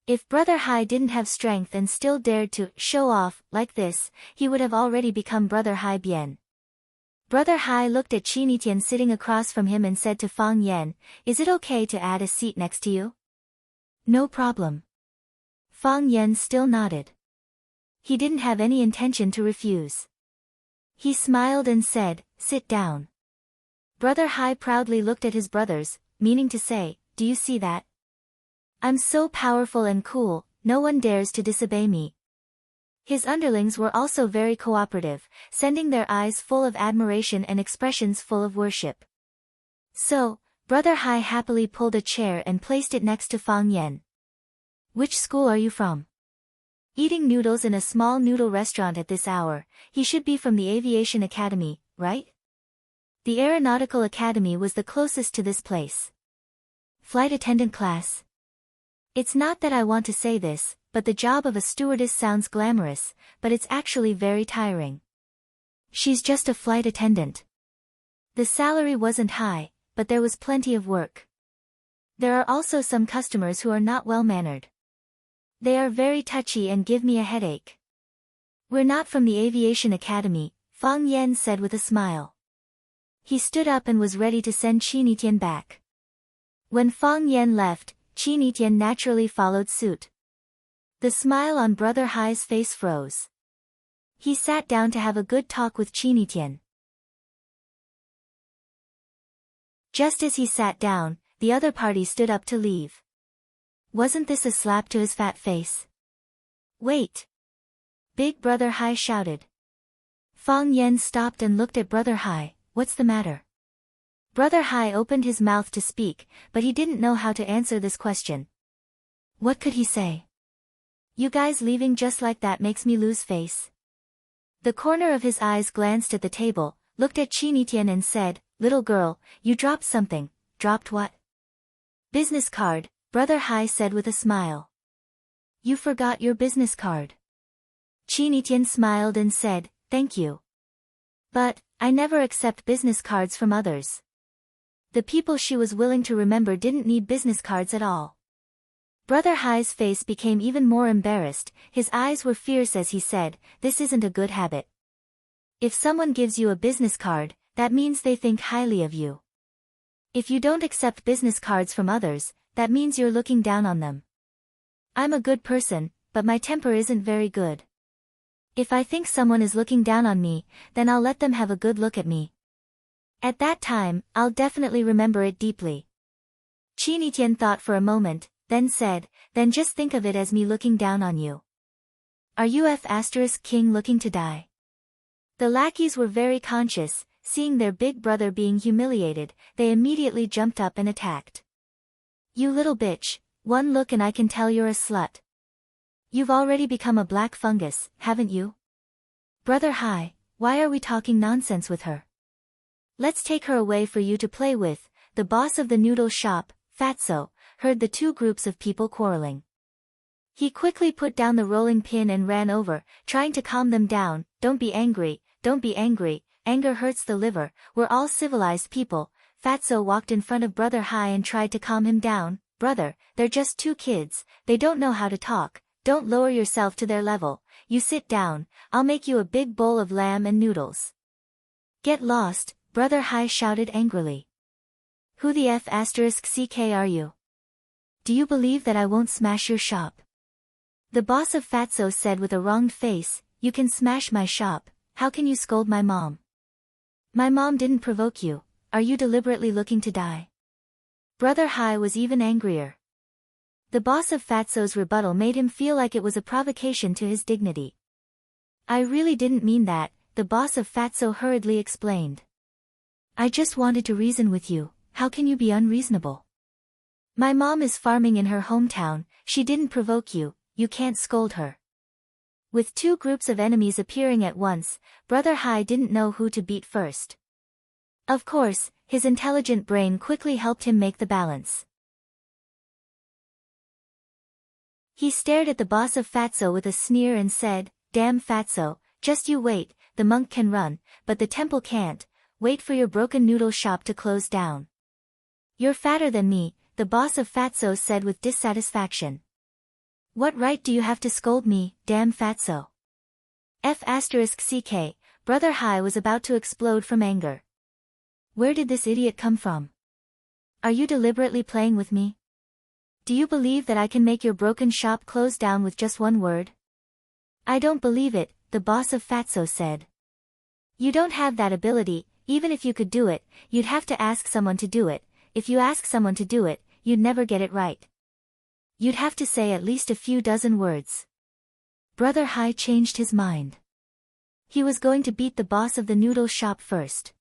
If Brother Hai didn't have strength and still dared to show off like this, he would have already become Brother Hai Bien. Brother Hai looked at Qinitian sitting across from him and said to Fang Yan, "Is it okay to add a seat next to you?" "No problem." Fang Yan still nodded. He didn't have any intention to refuse. He smiled and said, "Sit down." Brother Hai proudly looked at his brothers, meaning to say, "Do you see that? I'm so powerful and cool, no one dares to disobey me." His underlings were also very cooperative, sending their eyes full of admiration and expressions full of worship. So, Brother Hai happily pulled a chair and placed it next to Fang Yan. "Which school are you from?" Eating noodles in a small noodle restaurant at this hour, he should be from the Aviation Academy, right? The Aeronautical Academy was the closest to this place. Flight attendant class. It's not that I want to say this, but the job of a stewardess sounds glamorous, but it's actually very tiring. She's just a flight attendant. The salary wasn't high, but there was plenty of work. There are also some customers who are not well-mannered. They are very touchy and give me a headache. We're not from the Aviation Academy, Fang Yan said with a smile. He stood up and was ready to send Qinitian back. When Fang Yan left, Qinitian naturally followed suit. The smile on Brother Hai's face froze. He sat down to have a good talk with Qinitian. Just as he sat down, the other party stood up to leave. Wasn't this a slap to his fat face? "Wait!" Big Brother Hai shouted. Fang Yan stopped and looked at Brother Hai. "What's the matter?" Brother Hai opened his mouth to speak, but he didn't know how to answer this question. What could he say? "You guys leaving just like that makes me lose face." The corner of his eyes glanced at the table, looked at Qinitian and said, "Little girl, you dropped something." "Dropped what?" "Business card," Brother Hai said with a smile. "You forgot your business card." Qinitian smiled and said, "Thank you. But, I never accept business cards from others." The people she was willing to remember didn't need business cards at all. Brother Hai's face became even more embarrassed, his eyes were fierce as he said, "This isn't a good habit. If someone gives you a business card, that means they think highly of you. If you don't accept business cards from others, that means you're looking down on them. I'm a good person, but my temper isn't very good. If I think someone is looking down on me, then I'll let them have a good look at me. At that time, I'll definitely remember it deeply. Qin Tian thought for a moment, then said, then just think of it as me looking down on you. Are you King looking to die? The lackeys were very conscious, seeing their big brother being humiliated, they immediately jumped up and attacked. You little bitch, one look and I can tell you're a slut. You've already become a black fungus, haven't you? Brother Hai, why are we talking nonsense with her? Let's take her away for you to play with. The boss of the noodle shop, Fatso, heard the two groups of people quarreling. He quickly put down the rolling pin and ran over, trying to calm them down. Don't be angry, don't be angry, anger hurts the liver, we're all civilized people. Fatso walked in front of Brother Hai and tried to calm him down. Brother, they're just two kids, they don't know how to talk, don't lower yourself to their level, you sit down, I'll make you a big bowl of lamb and noodles. Get lost, Brother Hai shouted angrily. Who the *CK are you? Do you believe that I won't smash your shop? The boss of Fatso said with a wronged face, you can smash my shop, how can you scold my mom? My mom didn't provoke you, are you deliberately looking to die? Brother Hai was even angrier. The boss of Fatso's rebuttal made him feel like it was a provocation to his dignity. I really didn't mean that, the boss of Fatso hurriedly explained. I just wanted to reason with you, how can you be unreasonable? My mom is farming in her hometown, she didn't provoke you, you can't scold her. With two groups of enemies appearing at once, Brother Hai didn't know who to beat first. Of course, his intelligent brain quickly helped him make the balance. He stared at the boss of Fatso with a sneer and said, damn Fatso, just you wait, the monk can run, but the temple can't, wait for your broken noodle shop to close down. You're fatter than me, the boss of Fatso said with dissatisfaction. What right do you have to scold me, damn Fatso? *CK, Brother Hai was about to explode from anger. Where did this idiot come from? Are you deliberately playing with me? Do you believe that I can make your broken shop close down with just one word? I don't believe it, the boss of Fatso said. You don't have that ability, even if you could do it, you'd have to ask someone to do it, if you ask someone to do it, you'd never get it right. You'd have to say at least a few dozen words. Brother Hai changed his mind. He was going to beat the boss of the noodle shop first.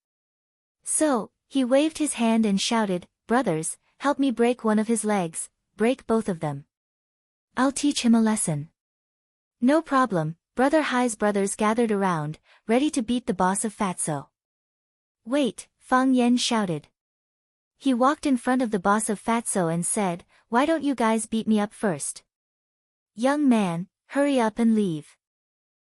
So, he waved his hand and shouted, brothers, help me break one of his legs, break both of them. I'll teach him a lesson. No problem, Brother Hai's brothers gathered around, ready to beat the boss of Fatso. Wait, Fang Yan shouted. He walked in front of the boss of Fatso and said, why don't you guys beat me up first? Young man, hurry up and leave.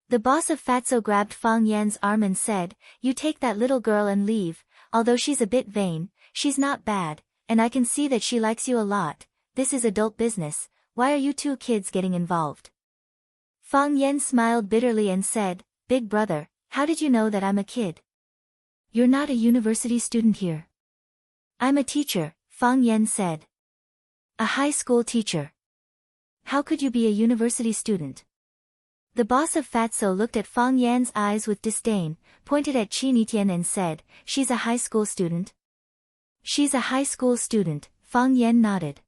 The boss of Fatso grabbed Fang Yan's arm and said, you take that little girl and leave, although she's a bit vain, she's not bad, and I can see that she likes you a lot, this is adult business, why are you two kids getting involved? Fang Yan smiled bitterly and said, big brother, how did you know that I'm a kid? You're not a university student here. I'm a teacher, Fang Yan said. A high school teacher. How could you be a university student? The boss of Fatso looked at Fang Yan's eyes with disdain, pointed at Qin Tian and said, she's a high school student. She's a high school student, Fang Yan nodded.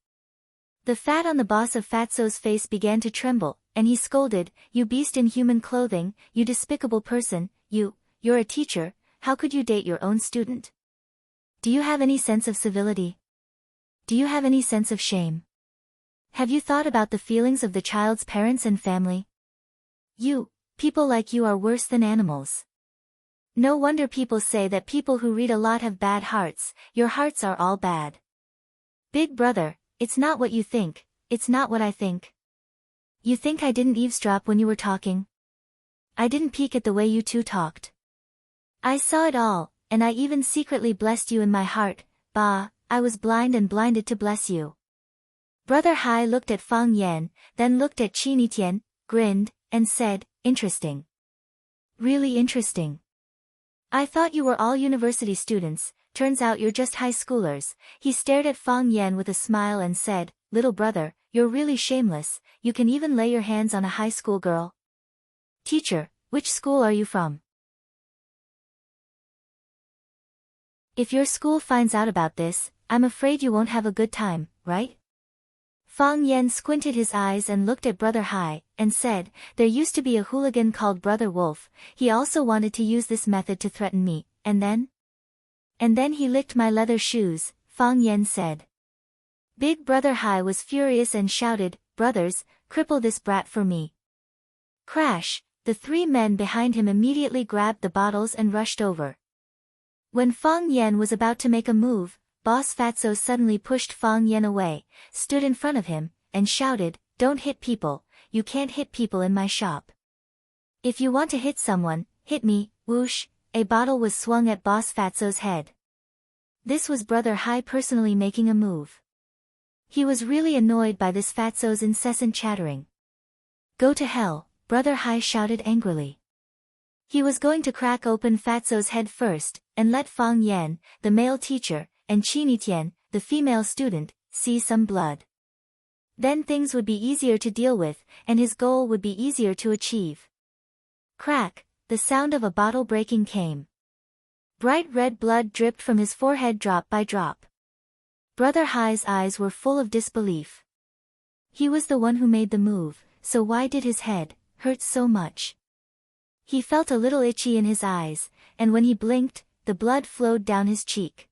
The fat on the boss of Fatso's face began to tremble, and he scolded, you beast in human clothing, you despicable person, you're a teacher, how could you date your own student? Do you have any sense of civility? Do you have any sense of shame? Have you thought about the feelings of the child's parents and family? People like you are worse than animals. No wonder people say that people who read a lot have bad hearts, your hearts are all bad. Big brother, it's not what you think, it's not what I think. You think I didn't eavesdrop when you were talking? I didn't peek at the way you two talked. I saw it all, and I even secretly blessed you in my heart, bah, I was blind and blinded to bless you. Brother Hai looked at Fang Yan, then looked at Qin Tian, grinned, and said, interesting. Really interesting. I thought you were all university students, turns out you're just high schoolers. He stared at Fang Yan with a smile and said, little brother, you're really shameless, you can even lay your hands on a high school girl. Teacher, which school are you from? If your school finds out about this, I'm afraid you won't have a good time, right? Fang Yan squinted his eyes and looked at Brother Hai, and said, there used to be a hooligan called Brother Wolf, he also wanted to use this method to threaten me, and then? And then he licked my leather shoes, Fang Yan said. Big Brother Hai was furious and shouted, brothers, cripple this brat for me. Crash, the three men behind him immediately grabbed the bottles and rushed over. When Fang Yan was about to make a move, Boss Fatso suddenly pushed Fang Yan away, stood in front of him, and shouted, don't hit people, you can't hit people in my shop. If you want to hit someone, hit me, whoosh, a bottle was swung at Boss Fatso's head. This was Brother Hai personally making a move. He was really annoyed by this Fatso's incessant chattering. Go to hell, Brother Hai shouted angrily. He was going to crack open Fatso's head first, and let Fang Yan, the male teacher, and Qinitian, the female student, see some blood. Then things would be easier to deal with, and his goal would be easier to achieve. Crack, the sound of a bottle breaking came. Bright red blood dripped from his forehead drop by drop. Brother Hai's eyes were full of disbelief. He was the one who made the move, so why did his head hurt so much? He felt a little itchy in his eyes, and when he blinked, the blood flowed down his cheek.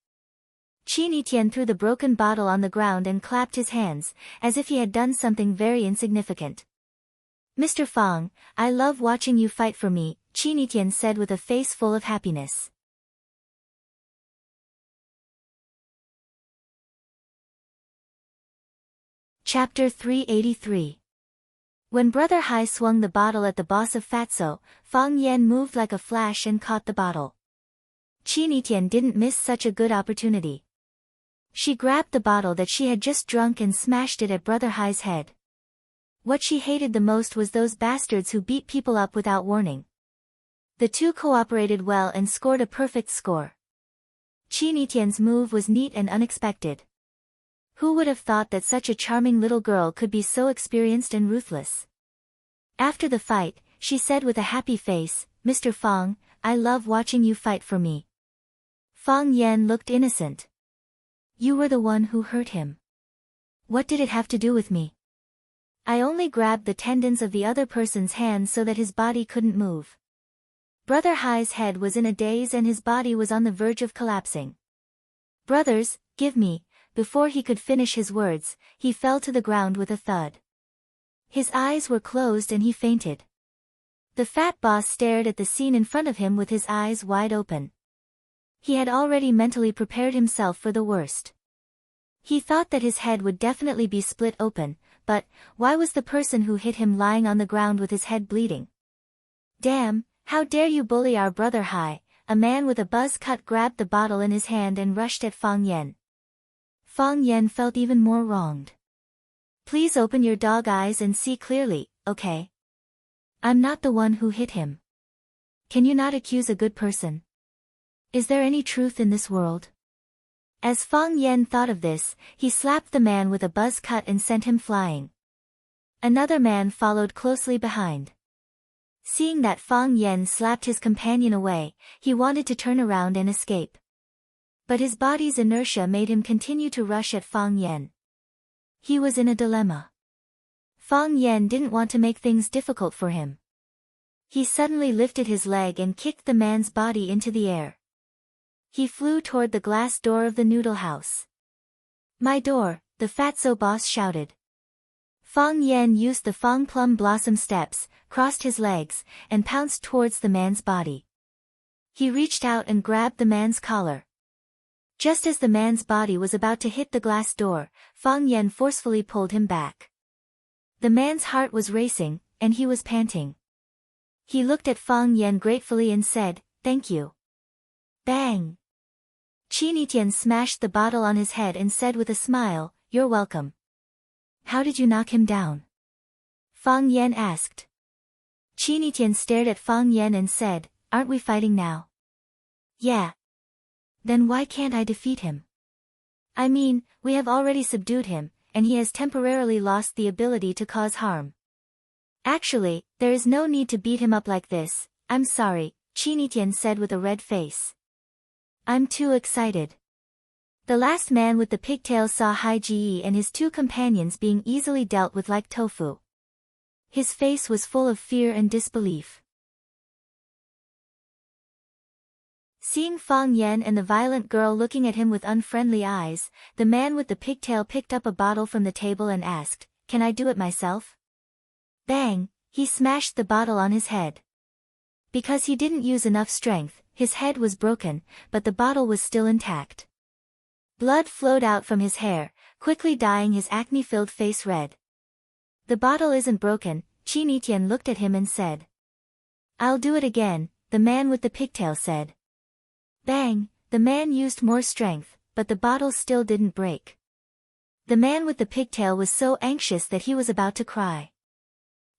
Qinitian threw the broken bottle on the ground and clapped his hands, as if he had done something very insignificant. Mr. Fang, I love watching you fight for me, Qinitian said with a face full of happiness. Chapter 383. When Brother Hai swung the bottle at the boss of Fatso, Fang Yan moved like a flash and caught the bottle. Qinitian didn't miss such a good opportunity. She grabbed the bottle that she had just drunk and smashed it at Brother Hai's head. What she hated the most was those bastards who beat people up without warning. The two cooperated well and scored a perfect score. Qinitian's move was neat and unexpected. Who would have thought that such a charming little girl could be so experienced and ruthless? After the fight, she said with a happy face, Mr. Fang, I love watching you fight for me. Fang Yan looked innocent. You were the one who hurt him. What did it have to do with me? I only grabbed the tendons of the other person's hands so that his body couldn't move. Brother Hai's head was in a daze and his body was on the verge of collapsing. Brothers, give me. Before he could finish his words, he fell to the ground with a thud. His eyes were closed and he fainted. The fat boss stared at the scene in front of him with his eyes wide open. He had already mentally prepared himself for the worst. He thought that his head would definitely be split open, but why was the person who hit him lying on the ground with his head bleeding? Damn, how dare you bully our Brother Hai? A man with a buzz cut grabbed the bottle in his hand and rushed at Fang Yan. Fang Yan felt even more wronged. Please open your dog eyes and see clearly, okay? I'm not the one who hit him. Can you not accuse a good person? Is there any truth in this world? As Fang Yan thought of this, he slapped the man with a buzz cut and sent him flying. Another man followed closely behind. Seeing that Fang Yan slapped his companion away, he wanted to turn around and escape. But his body's inertia made him continue to rush at Fang Yan. He was in a dilemma. Fang Yan didn't want to make things difficult for him. He suddenly lifted his leg and kicked the man's body into the air. He flew toward the glass door of the noodle house. My door, the Fatso boss shouted. Fang Yan used the Fang Plum Blossom steps, crossed his legs, and pounced towards the man's body. He reached out and grabbed the man's collar. Just as the man's body was about to hit the glass door, Fang Yan forcefully pulled him back. The man's heart was racing, and he was panting. He looked at Fang Yan gratefully and said, thank you. Bang! Qinitian smashed the bottle on his head and said with a smile, you're welcome. How did you knock him down? Fang Yan asked. Qinitian stared at Fang Yan and said, aren't we fighting now? Yeah. Then why can't I defeat him? I mean, we have already subdued him, and he has temporarily lost the ability to cause harm. Actually, there is no need to beat him up like this. I'm sorry, Chinitian said with a red face. I'm too excited. The last man with the pigtails saw Haiji and his two companions being easily dealt with like tofu. His face was full of fear and disbelief. Seeing Fang Yan and the violent girl looking at him with unfriendly eyes, the man with the pigtail picked up a bottle from the table and asked, "Can I do it myself?" Bang! He smashed the bottle on his head. Because he didn't use enough strength, his head was broken, but the bottle was still intact. Blood flowed out from his hair, quickly dyeing his acne-filled face red. The bottle isn't broken, Chinitian looked at him and said. I'll do it again, the man with the pigtail said. Bang! The man used more strength, but the bottle still didn't break. The man with the pigtail was so anxious that he was about to cry.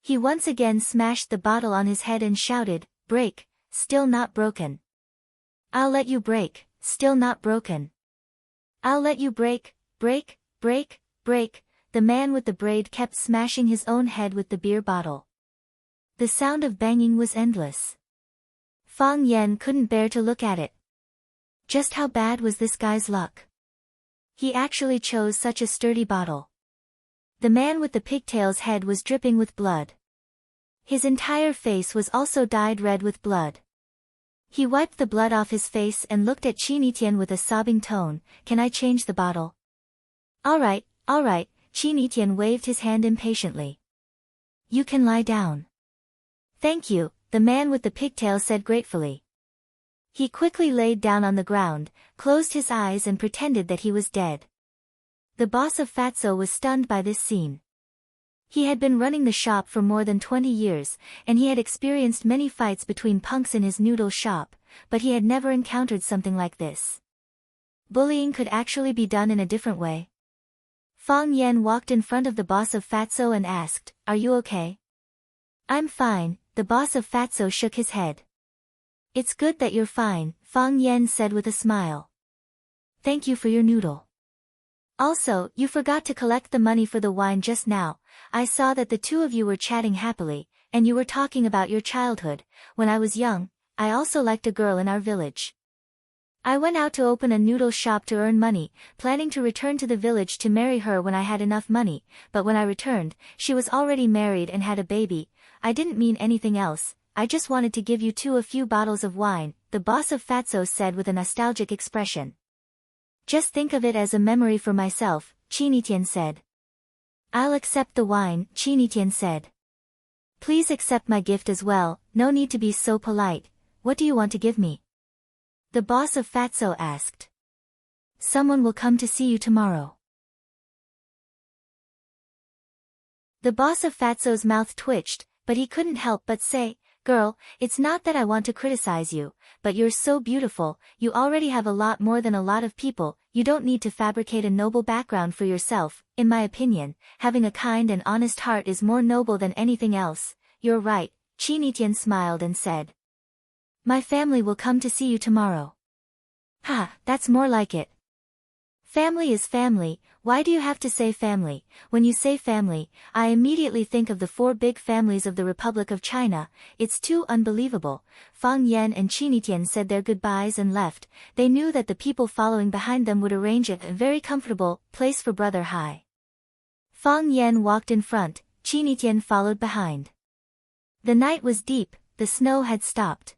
He once again smashed the bottle on his head and shouted, "Break, still not broken. I'll let you break, still not broken. I'll let you break, break, break, break." The man with the braid kept smashing his own head with the beer bottle. The sound of banging was endless. Fang Yan couldn't bear to look at it. Just how bad was this guy's luck? He actually chose such a sturdy bottle. The man with the pigtail's head was dripping with blood. His entire face was also dyed red with blood. He wiped the blood off his face and looked at Chinitian with a sobbing tone. "Can I change the bottle?" All right, Chinitian waved his hand impatiently. "You can lie down." "Thank you," the man with the pigtail said gratefully. He quickly laid down on the ground, closed his eyes and pretended that he was dead. The boss of Fatso was stunned by this scene. He had been running the shop for more than 20 years, and he had experienced many fights between punks in his noodle shop, but he had never encountered something like this. Bullying could actually be done in a different way. Fang Yan walked in front of the boss of Fatso and asked, "Are you okay?" "I'm fine," the boss of Fatso shook his head. "It's good that you're fine," Fang Yan said with a smile. "Thank you for your noodle. Also, you forgot to collect the money for the wine just now. I saw that the two of you were chatting happily, and you were talking about your childhood. When I was young, I also liked a girl in our village. I went out to open a noodle shop to earn money, planning to return to the village to marry her when I had enough money, but when I returned, she was already married and had a baby. I didn't mean anything else. I just wanted to give you two a few bottles of wine," the boss of Fatso said with a nostalgic expression. "Just think of it as a memory for myself," Chinitian said. "I'll accept the wine," Chinitian said. "Please accept my gift as well, no need to be so polite. What do you want to give me?" The boss of Fatso asked. "Someone will come to see you tomorrow." The boss of Fatso's mouth twitched, but he couldn't help but say, "Girl, it's not that I want to criticize you, but you're so beautiful, you already have a lot more than a lot of people, you don't need to fabricate a noble background for yourself. In my opinion, having a kind and honest heart is more noble than anything else." "You're right," Chinitian smiled and said. "My family will come to see you tomorrow." "Ha, that's more like it. Family is family, why do you have to say family?" "When you say family, I immediately think of the 4 big families of the Republic of China. It's too unbelievable." Fang Yan and Chinitian said their goodbyes and left. They knew that the people following behind them would arrange a very comfortable place for Brother Hai. Fang Yan walked in front, Chinitian followed behind. The night was deep, the snow had stopped.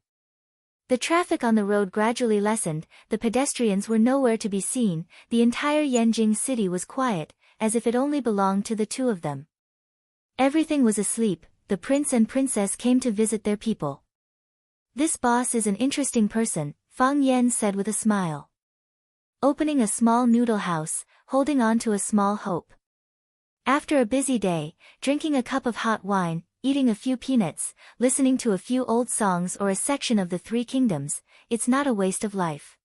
The traffic on the road gradually lessened, the pedestrians were nowhere to be seen, the entire Yanjing city was quiet, as if it only belonged to the two of them. Everything was asleep. The prince and princess came to visit their people. "This boss is an interesting person," Fang Yan said with a smile. Opening a small noodle house, holding on to a small hope. After a busy day, drinking a cup of hot wine, eating a few peanuts, listening to a few old songs or a section of the 3 Kingdoms, it's not a waste of life.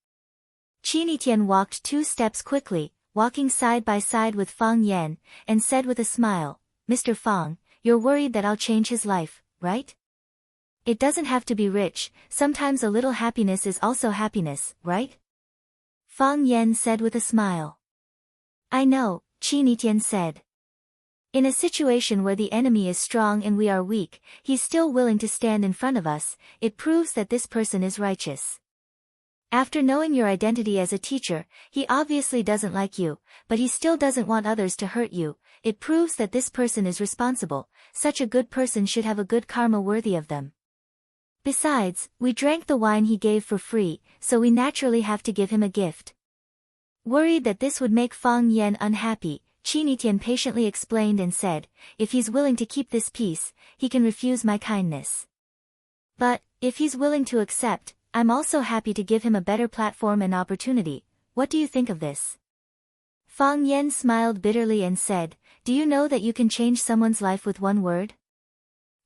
Chinitian walked 2 steps quickly, walking side by side with Fang Yan, and said with a smile, "Mr. Fang, you're worried that I'll change his life, right?" It doesn't have to be rich, sometimes a little happiness is also happiness, right? Fang Yan said with a smile. I know, Qin Etian said. In a situation where the enemy is strong and we are weak, he's still willing to stand in front of us. It proves that this person is righteous. After knowing your identity as a teacher, he obviously doesn't like you, but he still doesn't want others to hurt you. It proves that this person is responsible. Such a good person should have a good karma worthy of them. Besides, we drank the wine he gave for free, so we naturally have to give him a gift. Worried that this would make Fang Yan unhappy, Qin Etian patiently explained and said, if he's willing to keep this peace, he can refuse my kindness. But, if he's willing to accept, I'm also happy to give him a better platform and opportunity. What do you think of this? Fang Yan smiled bitterly and said, do you know that you can change someone's life with one word?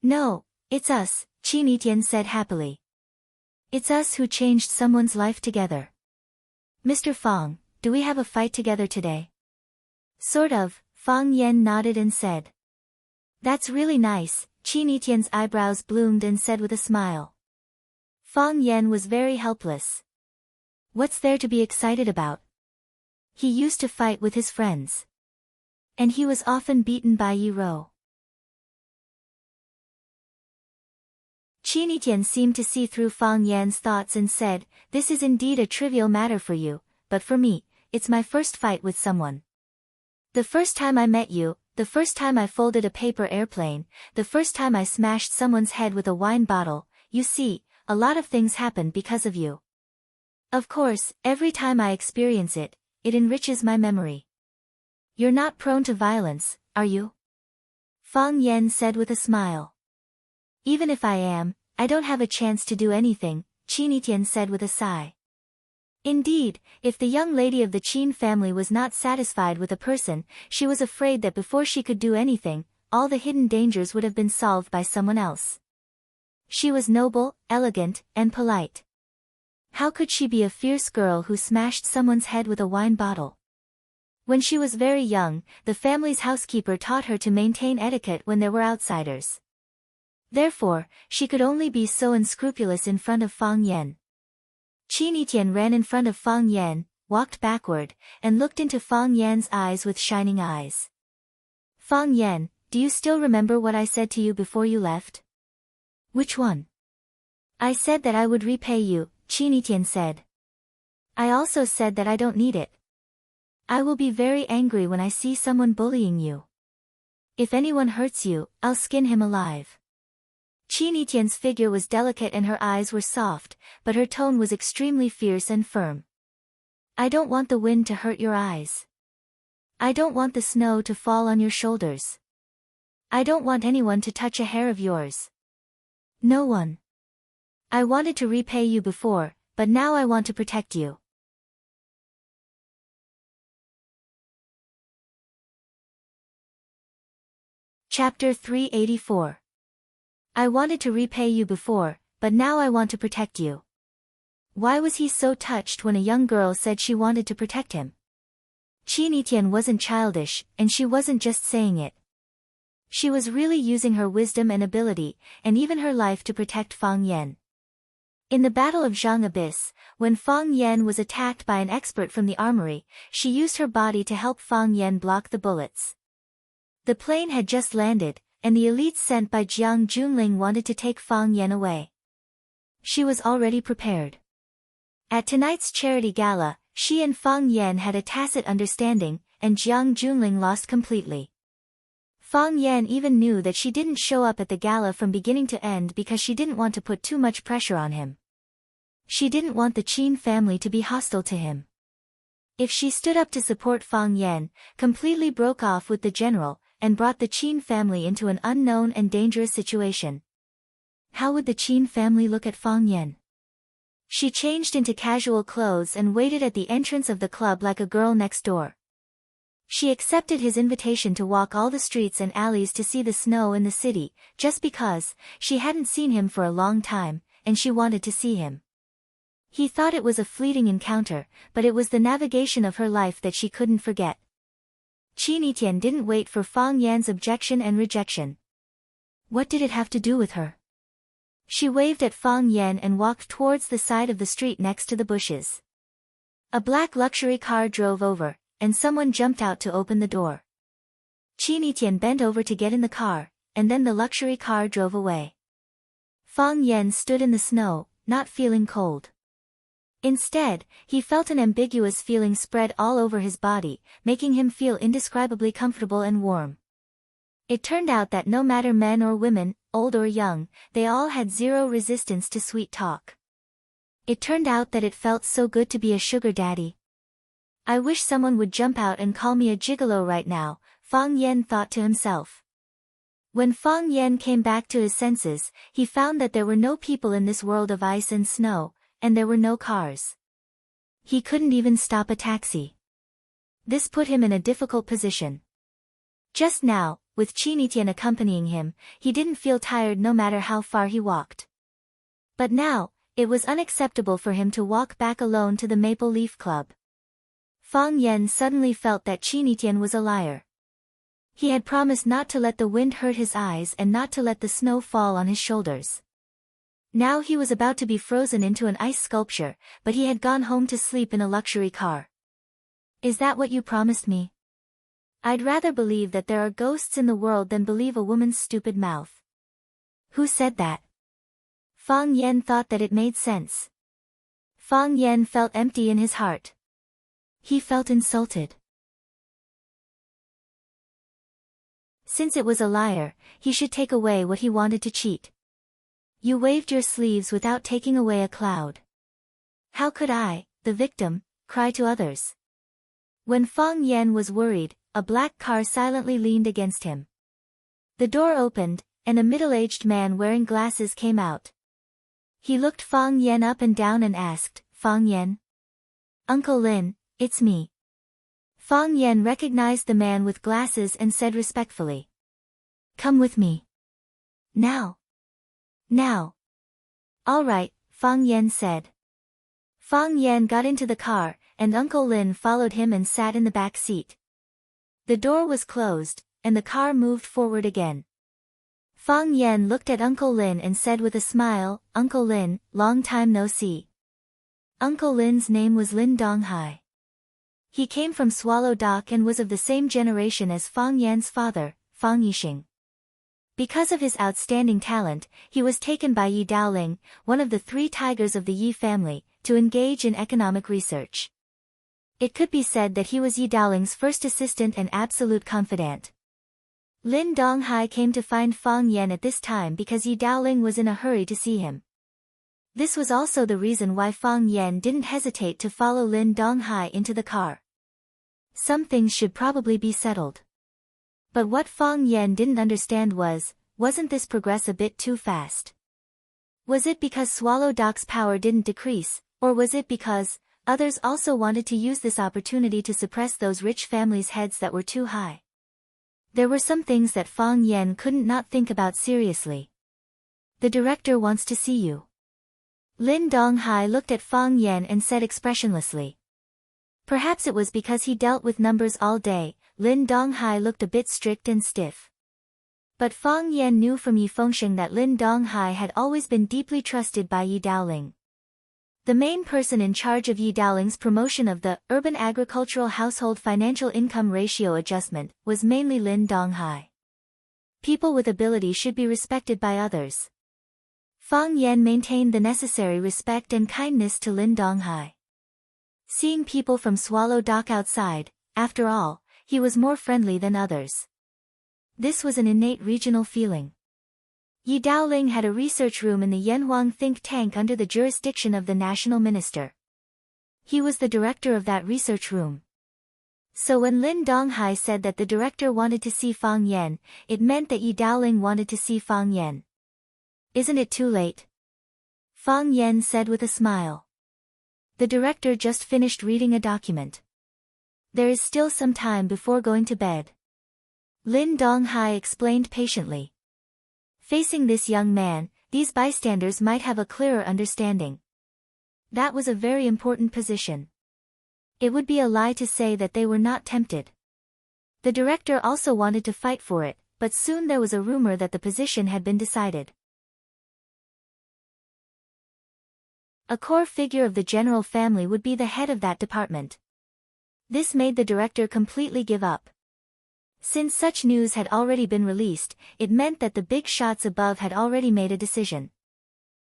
No, it's us, Qin Etian said happily. It's us who changed someone's life together. Mr. Fang, do we have a fight together today? Sort of, Fang Yan nodded and said. That's really nice, Qin Etian's eyebrows bloomed and said with a smile. Fang Yan was very helpless. What's there to be excited about? He used to fight with his friends. And he was often beaten by Yi Rou. Qin Etian seemed to see through Fang Yan's thoughts and said, this is indeed a trivial matter for you, but for me, it's my first fight with someone. The first time I met you, the first time I folded a paper airplane, the first time I smashed someone's head with a wine bottle, you see, a lot of things happened because of you. Of course, every time I experience it, it enriches my memory. You're not prone to violence, are you? Fang Yan said with a smile. Even if I am, I don't have a chance to do anything, Qin Etian said with a sigh. Indeed, if the young lady of the Qin family was not satisfied with a person, she was afraid that before she could do anything, all the hidden dangers would have been solved by someone else. She was noble, elegant, and polite. How could she be a fierce girl who smashed someone's head with a wine bottle? When she was very young, the family's housekeeper taught her to maintain etiquette when there were outsiders. Therefore, she could only be so unscrupulous in front of Fang Yan. Qin Etian ran in front of Fang Yan, walked backward, and looked into Fang Yan's eyes with shining eyes. Fang Yan, do you still remember what I said to you before you left? Which one? I said that I would repay you, Qin Etian said. I also said that I don't need it. I will be very angry when I see someone bullying you. If anyone hurts you, I'll skin him alive. Qin Etian's figure was delicate and her eyes were soft, but her tone was extremely fierce and firm. I don't want the wind to hurt your eyes. I don't want the snow to fall on your shoulders. I don't want anyone to touch a hair of yours. No one. I wanted to repay you before, but now I want to protect you. Chapter 384. I wanted to repay you before, but now I want to protect you. Why was he so touched when a young girl said she wanted to protect him? Qin Etian wasn't childish, and she wasn't just saying it. She was really using her wisdom and ability, and even her life to protect Fang Yan. In the Battle of Zhang Abyss, when Fang Yan was attacked by an expert from the armory, she used her body to help Fang Yan block the bullets. The plane had just landed, and the elites sent by Jiang Junling wanted to take Fang Yan away. She was already prepared. At tonight's charity gala, she and Fang Yan had a tacit understanding, and Jiang Junling lost completely. Fang Yan even knew that she didn't show up at the gala from beginning to end because she didn't want to put too much pressure on him. She didn't want the Qin family to be hostile to him. If she stood up to support Fang Yan, completely broke off with the general, and brought the Qin family into an unknown and dangerous situation. How would the Qin family look at Fang Yan? She changed into casual clothes and waited at the entrance of the club like a girl next door. She accepted his invitation to walk all the streets and alleys to see the snow in the city, just because she hadn't seen him for a long time, and she wanted to see him. He thought it was a fleeting encounter, but it was the navigation of her life that she couldn't forget. Qin Etian didn't wait for Fang Yan's objection and rejection. What did it have to do with her? She waved at Fang Yan and walked towards the side of the street next to the bushes. A black luxury car drove over, and someone jumped out to open the door. Qi Tian bent over to get in the car, and then the luxury car drove away. Fang Yan stood in the snow, not feeling cold. Instead, he felt an ambiguous feeling spread all over his body, making him feel indescribably comfortable and warm. It turned out that no matter men or women, old or young, they all had zero resistance to sweet talk. It turned out that it felt so good to be a sugar daddy. I wish someone would jump out and call me a gigolo right now, Fang Yan thought to himself. When Fang Yan came back to his senses, he found that there were no people in this world of ice and snow, and there were no cars. He couldn't even stop a taxi. This put him in a difficult position. Just now, with Qi Tian accompanying him, he didn't feel tired no matter how far he walked. But now, it was unacceptable for him to walk back alone to the Maple Leaf Club. Fang Yan suddenly felt that Qi Tian was a liar. He had promised not to let the wind hurt his eyes and not to let the snow fall on his shoulders. Now he was about to be frozen into an ice sculpture, but he had gone home to sleep in a luxury car. Is that what you promised me? I'd rather believe that there are ghosts in the world than believe a woman's stupid mouth. Who said that? Fang Yan thought that it made sense. Fang Yan felt empty in his heart. He felt insulted. Since it was a liar, he should take away what he wanted to cheat. You waved your sleeves without taking away a cloud. How could I, the victim, cry to others? When Fang Yan was worried, a black car silently leaned against him. The door opened, and a middle-aged man wearing glasses came out. He looked Fang Yan up and down and asked, Fang Yan? Uncle Lin, it's me. Fang Yan recognized the man with glasses and said respectfully. Come with me. Now. Now. All right, Fang Yan said. Fang Yan got into the car, and Uncle Lin followed him and sat in the back seat. The door was closed, and the car moved forward again. Fang Yan looked at Uncle Lin and said with a smile, Uncle Lin, long time no see. Uncle Lin's name was Lin Donghai. He came from Swallow Dock and was of the same generation as Fang Yan's father, Fang Yixing. Because of his outstanding talent, he was taken by Yi Daoling, one of the 3 tigers of the Yi family, to engage in economic research. It could be said that he was Yi Daoling's first assistant and absolute confidant. Lin Donghai came to find Fang Yan at this time because Yi Daoling was in a hurry to see him. This was also the reason why Fang Yan didn't hesitate to follow Lin Donghai into the car. Some things should probably be settled. But what Fang Yan didn't understand wasn't this progress a bit too fast? Was it because Swallow Dock's power didn't decrease, or was it because others also wanted to use this opportunity to suppress those rich families' heads that were too high? There were some things that Fang Yan couldn't not think about seriously. The director wants to see you. Lin Donghai looked at Fang Yan and said expressionlessly. Perhaps it was because he dealt with numbers all day, Lin Donghai looked a bit strict and stiff. But Fang Yan knew from Yi Fengsheng that Lin Donghai had always been deeply trusted by Yi Daoling. The main person in charge of Yi Daoling's promotion of the Urban Agricultural Household Financial Income Ratio Adjustment was mainly Lin Donghai. People with ability should be respected by others. Fang Yan maintained the necessary respect and kindness to Lin Donghai. Seeing people from Swallow Dock outside, after all, he was more friendly than others. This was an innate regional feeling. Yi Daoling had a research room in the Yanhuang think tank under the jurisdiction of the national minister. He was the director of that research room. So when Lin Donghai said that the director wanted to see Fang Yan, it meant that Yi Daoling wanted to see Fang Yan. Isn't it too late? Fang Yan said with a smile. The director just finished reading a document. There is still some time before going to bed. Lin Donghai explained patiently. Facing this young man, these bystanders might have a clearer understanding. That was a very important position. It would be a lie to say that they were not tempted. The director also wanted to fight for it, but soon there was a rumor that the position had been decided. A core figure of the general family would be the head of that department. This made the director completely give up. Since such news had already been released, it meant that the big shots above had already made a decision.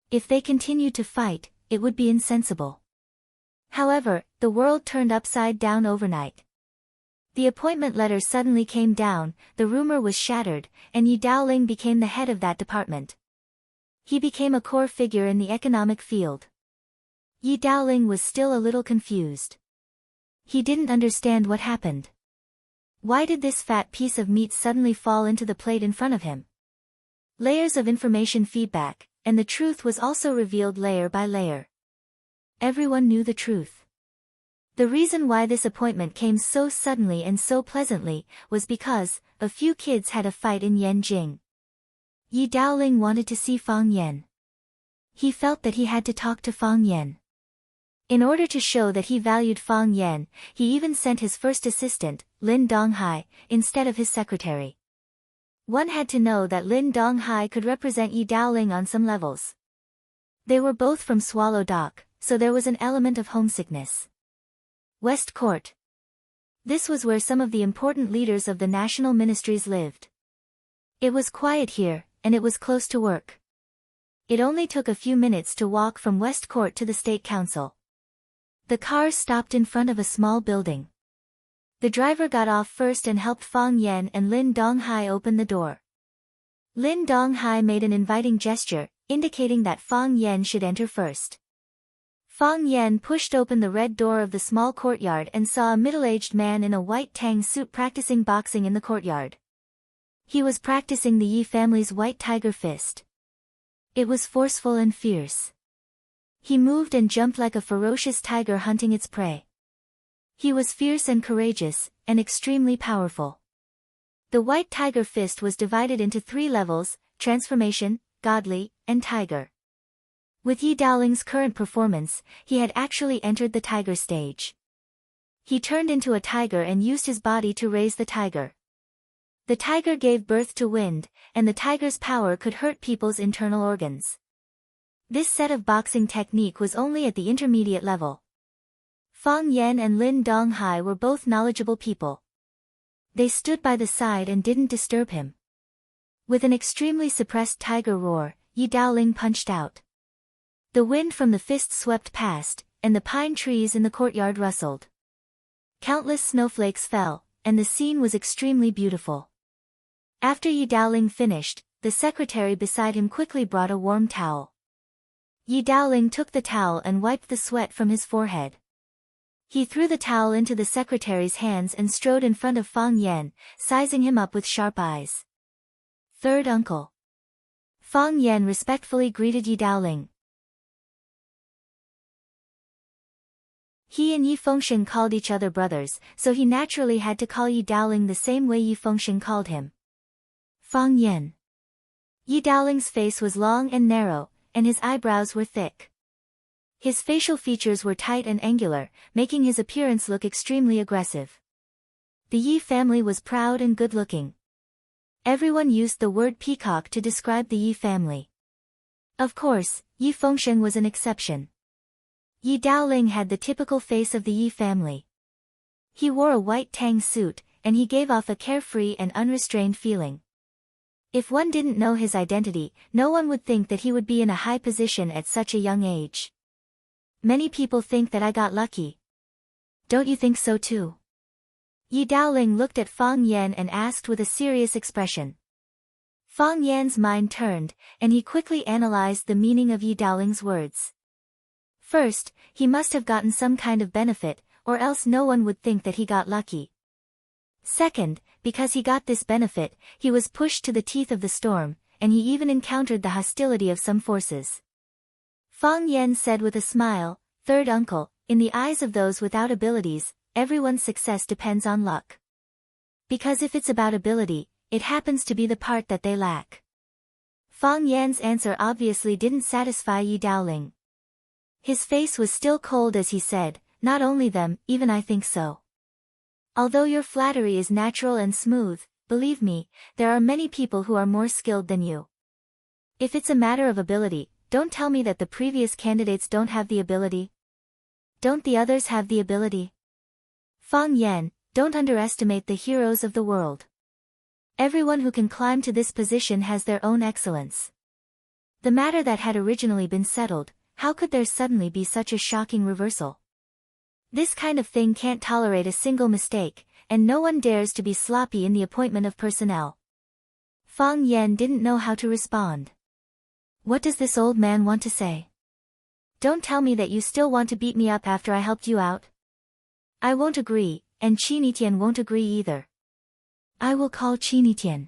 If they continued to fight, it would be insensible. However, the world turned upside down overnight. The appointment letter suddenly came down, the rumor was shattered, and Yi Daoling became the head of that department. He became a core figure in the economic field. Yi Daoling was still a little confused. He didn't understand what happened. Why did this fat piece of meat suddenly fall into the plate in front of him? Layers of information feedback, and the truth was also revealed layer by layer. Everyone knew the truth. The reason why this appointment came so suddenly and so pleasantly was because a few kids had a fight in Yanjing. Yi Daoling wanted to see Fang Yan. He felt that he had to talk to Fang Yan. In order to show that he valued Fang Yan, he even sent his first assistant, Lin Donghai, instead of his secretary. One had to know that Lin Donghai could represent Yi Daoling on some levels. They were both from Swallow Dock, so there was an element of homesickness. West Court. This was where some of the important leaders of the national ministries lived. It was quiet here, and it was close to work. It only took a few minutes to walk from West Court to the State Council. The car stopped in front of a small building. The driver got off first and helped Fang Yan and Lin Donghai open the door. Lin Donghai made an inviting gesture, indicating that Fang Yan should enter first. Fang Yan pushed open the red door of the small courtyard and saw a middle-aged man in a white tang suit practicing boxing in the courtyard. He was practicing the Yi family's white tiger fist. It was forceful and fierce. He moved and jumped like a ferocious tiger hunting its prey. He was fierce and courageous, and extremely powerful. The white tiger fist was divided into 3 levels: transformation, godly, and tiger. With Yi Daoling's current performance, he had actually entered the tiger stage. He turned into a tiger and used his body to raise the tiger. The tiger gave birth to wind, and the tiger's power could hurt people's internal organs. This set of boxing technique was only at the intermediate level. Fang Yan and Lin Donghai were both knowledgeable people. They stood by the side and didn't disturb him. With an extremely suppressed tiger roar, Yi Daoling punched out. The wind from the fist swept past, and the pine trees in the courtyard rustled. Countless snowflakes fell, and the scene was extremely beautiful. After Yi Daoling finished, the secretary beside him quickly brought a warm towel. Yi Daoling took the towel and wiped the sweat from his forehead. He threw the towel into the secretary's hands and strode in front of Fang Yan, sizing him up with sharp eyes. Third uncle. Fang Yan respectfully greeted Yi Daoling. He and Yi Fengshen called each other brothers, so he naturally had to call Yi Daoling the same way Yi Fengshen called him. Fang Yan. Yi Daoling's face was long and narrow, and his eyebrows were thick. His facial features were tight and angular, making his appearance look extremely aggressive. The Yi family was proud and good-looking. Everyone used the word peacock to describe the Yi family. Of course, Yi Fengshen was an exception. Yi Daoling had the typical face of the Yi family. He wore a white tang suit, and he gave off a carefree and unrestrained feeling. If one didn't know his identity, no one would think that he would be in a high position at such a young age. Many people think that I got lucky. Don't you think so too? Yi Daoling looked at Fang Yan and asked with a serious expression. Fang Yan's mind turned, and he quickly analyzed the meaning of Yi Daoling's words. First, he must have gotten some kind of benefit, or else no one would think that he got lucky. Second, because he got this benefit, he was pushed to the teeth of the storm, and he even encountered the hostility of some forces. Fang Yan said with a smile, "Third uncle, in the eyes of those without abilities, everyone's success depends on luck. Because if it's about ability, it happens to be the part that they lack." Fang Yan's answer obviously didn't satisfy Yi Daoling. His face was still cold as he said, "Not only them, even I think so. Although your flattery is natural and smooth, believe me, there are many people who are more skilled than you. If it's a matter of ability, don't tell me that the previous candidates don't have the ability. Don't the others have the ability? Fang Yan, don't underestimate the heroes of the world. Everyone who can climb to this position has their own excellence. The matter that had originally been settled, how could there suddenly be such a shocking reversal? This kind of thing can't tolerate a single mistake, and no one dares to be sloppy in the appointment of personnel. Fang Yan didn't know how to respond. What does this old man want to say? Don't tell me that you still want to beat me up after I helped you out. I won't agree, and Qinitian won't agree either. I will call Qinitian.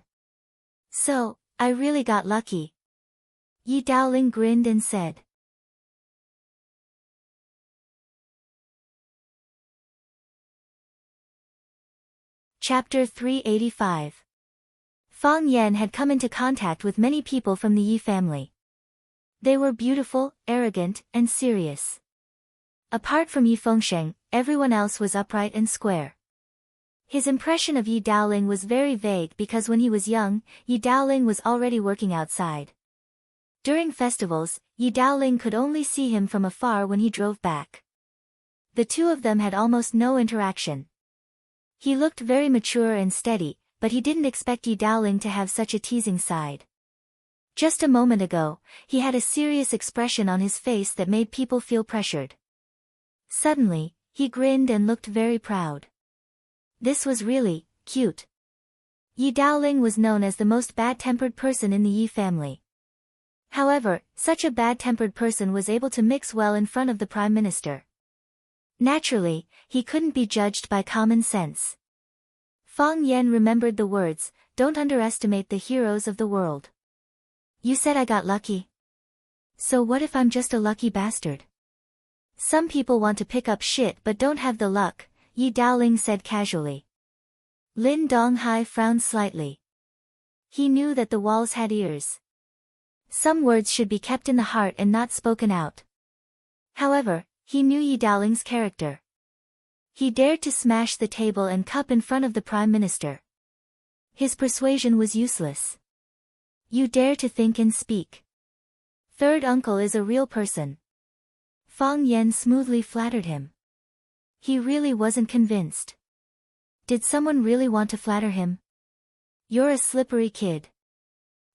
So, I really got lucky. Yi Daoling grinned and said. Chapter 385. Fang Yan had come into contact with many people from the Yi family. They were beautiful, arrogant, and serious. Apart from Yi Fengsheng, everyone else was upright and square. His impression of Yi Daoling was very vague because when he was young, Yi Daoling was already working outside. During festivals, Yi Daoling could only see him from afar when he drove back. The two of them had almost no interaction. He looked very mature and steady, but he didn't expect Yi Daoling to have such a teasing side. Just a moment ago, he had a serious expression on his face that made people feel pressured. Suddenly, he grinned and looked very proud. This was really cute. Yi Daoling was known as the most bad-tempered person in the Yi family. However, such a bad-tempered person was able to mix well in front of the Prime Minister. Naturally, he couldn't be judged by common sense. Fang Yan remembered the words, "Don't underestimate the heroes of the world." You said I got lucky. So what if I'm just a lucky bastard? Some people want to pick up shit but don't have the luck, Yi Daoling said casually. Lin Donghai frowned slightly. He knew that the walls had ears. Some words should be kept in the heart and not spoken out. However, he knew Yi Daoling's character. He dared to smash the table and cup in front of the Prime Minister. His persuasion was useless. You dare to think and speak. Third uncle is a real person. Fang Yan smoothly flattered him. He really wasn't convinced. Did someone really want to flatter him? You're a slippery kid.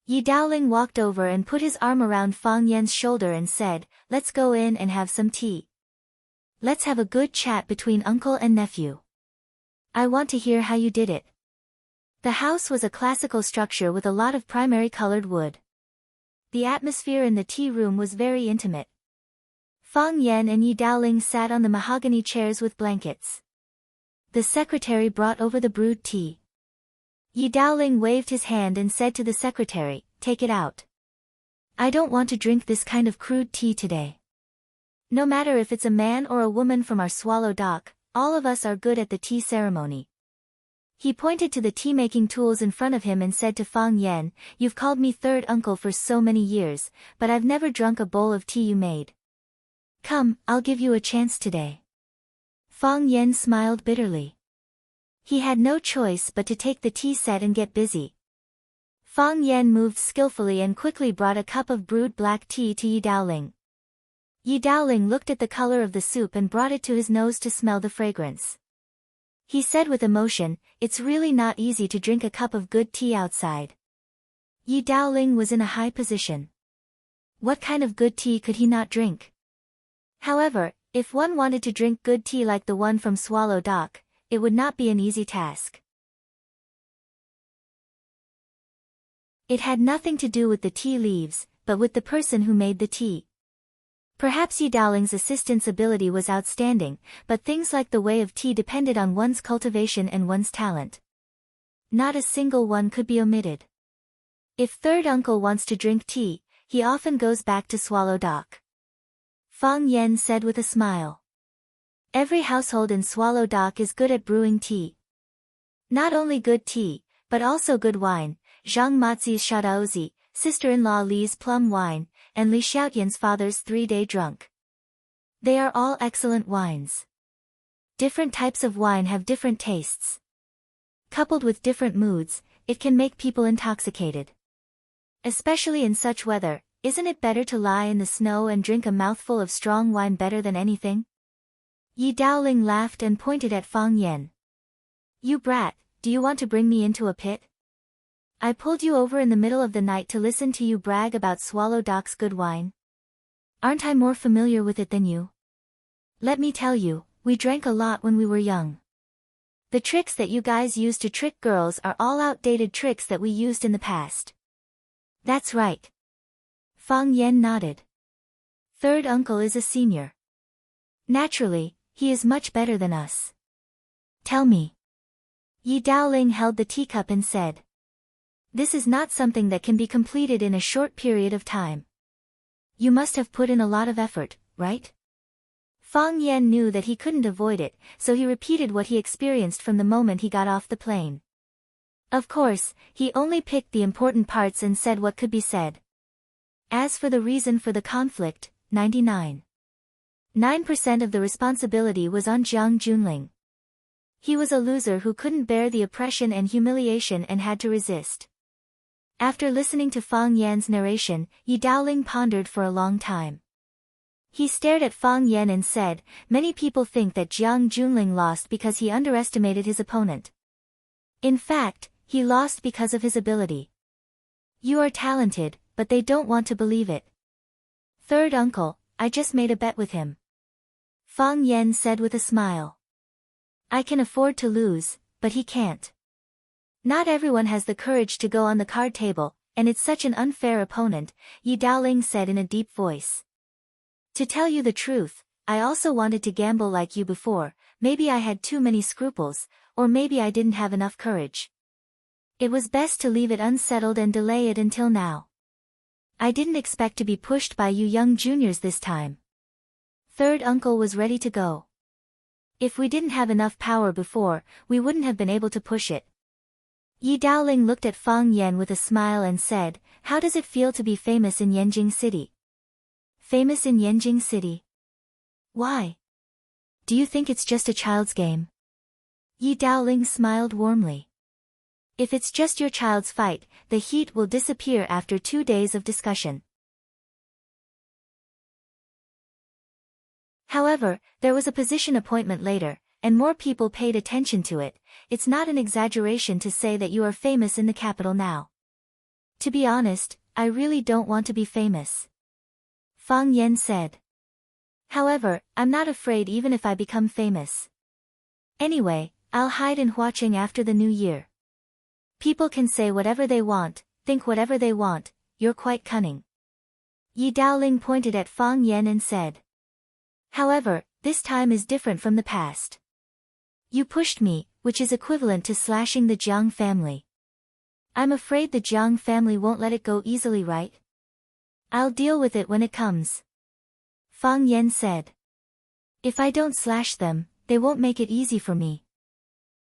Yi Daoling walked over and put his arm around Fang Yan's shoulder and said, "Let's go in and have some tea. Let's have a good chat between uncle and nephew. I want to hear how you did it." The house was a classical structure with a lot of primary colored wood. The atmosphere in the tea room was very intimate. Fang Yan and Yi Daoling sat on the mahogany chairs with blankets. The secretary brought over the brewed tea. Yi Daoling waved his hand and said to the secretary, "Take it out. I don't want to drink this kind of crude tea today. No matter if it's a man or a woman from our swallow dock, all of us are good at the tea ceremony." He pointed to the tea-making tools in front of him and said to Fang Yan, "You've called me third uncle for so many years, but I've never drunk a bowl of tea you made. Come, I'll give you a chance today." Fang Yan smiled bitterly. He had no choice but to take the tea set and get busy. Fang Yan moved skillfully and quickly brought a cup of brewed black tea to Yi Daoling. Yi Daoling looked at the color of the soup and brought it to his nose to smell the fragrance. He said with emotion, "It's really not easy to drink a cup of good tea outside." Yi Daoling was in a high position. What kind of good tea could he not drink? However, if one wanted to drink good tea like the one from Swallow Dock, it would not be an easy task. It had nothing to do with the tea leaves, but with the person who made the tea. Perhaps Yi Daoling's assistant's ability was outstanding, but things like the way of tea depended on one's cultivation and one's talent. Not a single one could be omitted. If third uncle wants to drink tea, he often goes back to Swallow Dock. Fang Yan said with a smile. Every household in Swallow Dock is good at brewing tea. Not only good tea, but also good wine, Zhang Mazi's Shadaozi, sister-in-law Li's plum wine, and Li Xiaotian's father's 3-day drunk. They are all excellent wines. Different types of wine have different tastes. Coupled with different moods, it can make people intoxicated. Especially in such weather, isn't it better to lie in the snow and drink a mouthful of strong wine better than anything? Yi Daoling laughed and pointed at Fang Yan. You brat, do you want to bring me into a pit? I pulled you over in the middle of the night to listen to you brag about Swallow Doc's good wine. Aren't I more familiar with it than you? Let me tell you, we drank a lot when we were young. The tricks that you guys use to trick girls are all outdated tricks that we used in the past. That's right. Fang Yan nodded. Third uncle is a senior. Naturally, he is much better than us. Tell me. Yi Daoling held the teacup and said. This is not something that can be completed in a short period of time. You must have put in a lot of effort, right? Fang Yan knew that he couldn't avoid it, so he repeated what he experienced from the moment he got off the plane. Of course, he only picked the important parts and said what could be said. As for the reason for the conflict, 99.9% of the responsibility was on Jiang Junling. He was a loser who couldn't bear the oppression and humiliation and had to resist. After listening to Fang Yan's narration, Yi Daoling pondered for a long time. He stared at Fang Yan and said, many people think that Jiang Junling lost because he underestimated his opponent. In fact, he lost because of his ability. You are talented, but they don't want to believe it. Third uncle, I just made a bet with him. Fang Yan said with a smile. I can afford to lose, but he can't. Not everyone has the courage to go on the card table, and it's such an unfair opponent, Yi Daoling said in a deep voice. To tell you the truth, I also wanted to gamble like you before, maybe I had too many scruples, or maybe I didn't have enough courage. It was best to leave it unsettled and delay it until now. I didn't expect to be pushed by you young juniors this time. Third uncle was ready to go. If we didn't have enough power before, we wouldn't have been able to push it. Yi Daoling looked at Fang Yan with a smile and said, how does it feel to be famous in Yanjing City? Famous in Yanjing City? Why? Do you think it's just a child's game? Yi Daoling smiled warmly. If it's just your child's fight, the heat will disappear after 2 days of discussion. However, there was a position appointment later, and more people paid attention to it. It's not an exaggeration to say that you are famous in the capital now. To be honest, I really don't want to be famous. Fang Yan said. However, I'm not afraid even if I become famous. Anyway, I'll hide in Huaqing after the new year. People can say whatever they want, think whatever they want, you're quite cunning. Yi Daoling pointed at Fang Yan and said. However, this time is different from the past. You pushed me, which is equivalent to slashing the Jiang family. I'm afraid the Jiang family won't let it go easily, right? I'll deal with it when it comes. Fang Yan said. If I don't slash them, they won't make it easy for me.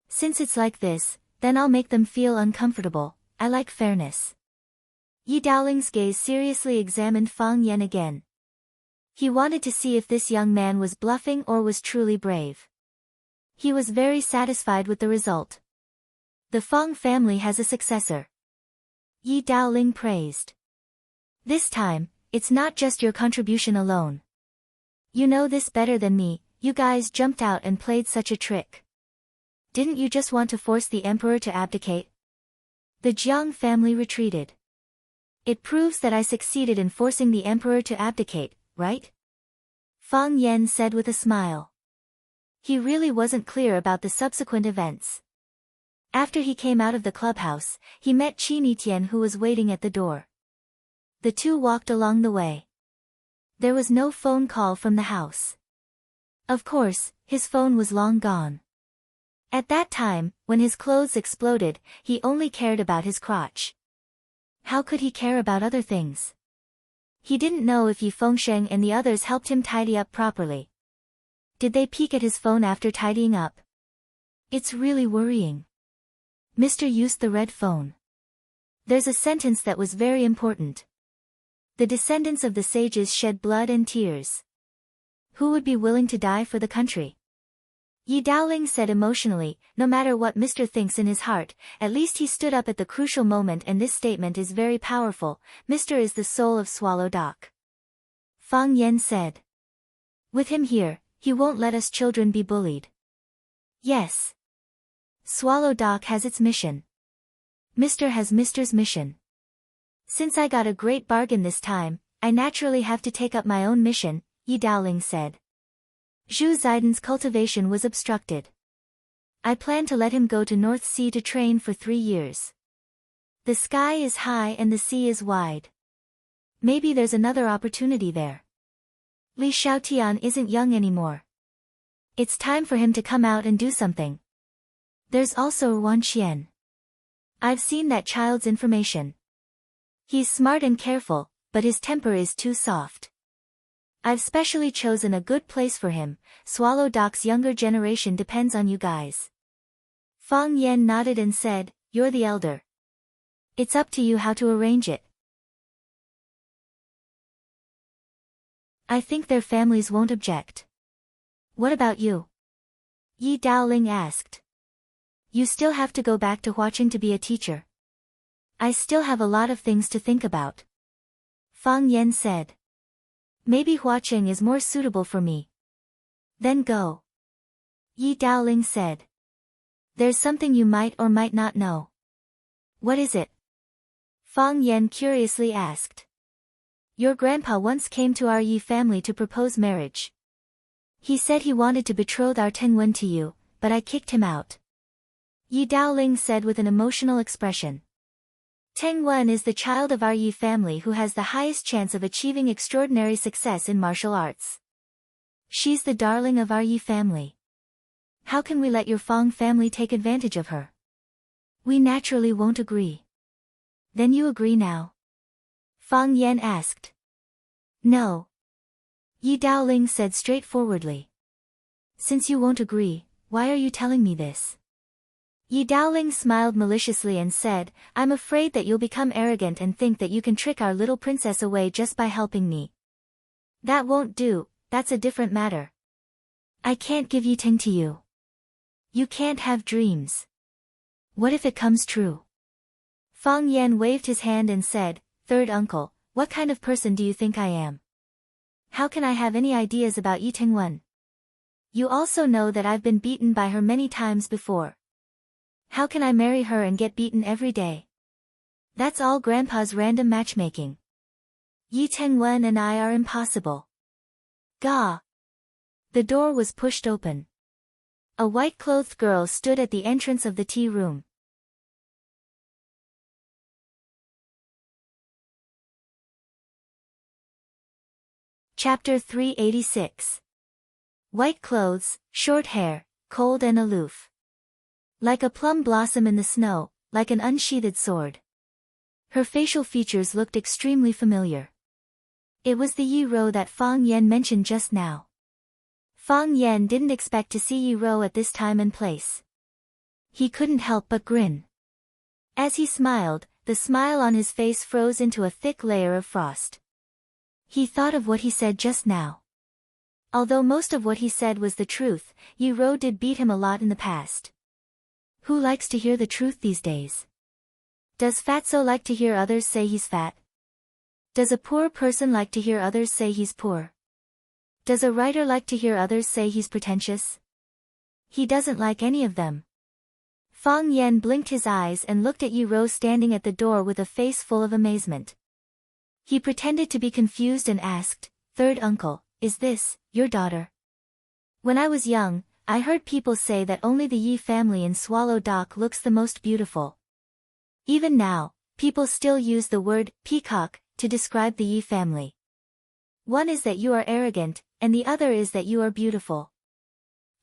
Since it's like this, then I'll make them feel uncomfortable. I like fairness. Yi Daoling's gaze seriously examined Fang Yan again. He wanted to see if this young man was bluffing or was truly brave. He was very satisfied with the result. The Fang family has a successor. Yi Daoling praised. This time, it's not just your contribution alone. You know this better than me, you guys jumped out and played such a trick. Didn't you just want to force the emperor to abdicate? The Jiang family retreated. It proves that I succeeded in forcing the emperor to abdicate, right? Fang Yan said with a smile. He really wasn't clear about the subsequent events. After he came out of the clubhouse, he met Qin Etienne who was waiting at the door. The two walked along the way. There was no phone call from the house. Of course, his phone was long gone. At that time, when his clothes exploded, he only cared about his crotch. How could he care about other things? He didn't know if Yi Fengsheng and the others helped him tidy up properly. Did they peek at his phone after tidying up? It's really worrying. Mr. used the red phone. There's a sentence that was very important. The descendants of the sages shed blood and tears. Who would be willing to die for the country? Yi Daoling said emotionally, no matter what Mr. thinks in his heart, at least he stood up at the crucial moment, and this statement is very powerful. Mr. is the soul of Swallow Dock. Fang Yan said. With him here, he won't let us children be bullied. Yes. Swallow Dock has its mission. Mr. has Mr.'s mission. Since I got a great bargain this time, I naturally have to take up my own mission, Yi Daoling said. Zhu Zaidan's cultivation was obstructed. I plan to let him go to North Sea to train for 3 years. The sky is high and the sea is wide. Maybe there's another opportunity there. Li Xiaotian isn't young anymore. It's time for him to come out and do something. There's also Wan Qian. I've seen that child's information. He's smart and careful, but his temper is too soft. I've specially chosen a good place for him. Swallow Dock's younger generation depends on you guys. Fang Yan nodded and said, You're the elder. It's up to you how to arrange it. I think their families won't object. What about you? Yi Daoling asked. You still have to go back to Huaqing to be a teacher. I still have a lot of things to think about. Fang Yan said. Maybe Huaqing is more suitable for me. Then go. Yi Daoling said. There's something you might or might not know. What is it? Fang Yan curiously asked. Your grandpa once came to our Yi family to propose marriage. He said he wanted to betroth our Tengwen to you, but I kicked him out. Yi Daoling said with an emotional expression. Tengwen is the child of our Yi family who has the highest chance of achieving extraordinary success in martial arts. She's the darling of our Yi family. How can we let your Fang family take advantage of her? We naturally won't agree. Then you agree now? Fang Yan asked. No. Yi Daoling said straightforwardly. Since you won't agree, why are you telling me this? Yi Daoling smiled maliciously and said, I'm afraid that you'll become arrogant and think that you can trick our little princess away just by helping me. That won't do, that's a different matter. I can't give Yiting to you. You can't have dreams. What if it comes true? Fang Yan waved his hand and said, Third uncle, what kind of person do you think I am? How can I have any ideas about Yi Tingwen? You also know that I've been beaten by her many times before. How can I marry her and get beaten every day? That's all Grandpa's random matchmaking. Yi Tingwen and I are impossible. Gah! The door was pushed open. A white-clothed girl stood at the entrance of the tea room. Chapter 386. White clothes, short hair, cold and aloof. Like a plum blossom in the snow, like an unsheathed sword. Her facial features looked extremely familiar. It was the Yi Rou that Fang Yan mentioned just now. Fang Yan didn't expect to see Yi Rou at this time and place. He couldn't help but grin. As he smiled, the smile on his face froze into a thick layer of frost. He thought of what he said just now. Although most of what he said was the truth, Yi Rou did beat him a lot in the past. Who likes to hear the truth these days? Does Fatso like to hear others say he's fat? Does a poor person like to hear others say he's poor? Does a writer like to hear others say he's pretentious? He doesn't like any of them. Fang Yan blinked his eyes and looked at Yi Rou standing at the door with a face full of amazement. He pretended to be confused and asked, Third uncle, is this, your daughter? When I was young, I heard people say that only the Yi family in Swallow Dock looks the most beautiful. Even now, people still use the word peacock to describe the Yi family. One is that you are arrogant, and the other is that you are beautiful.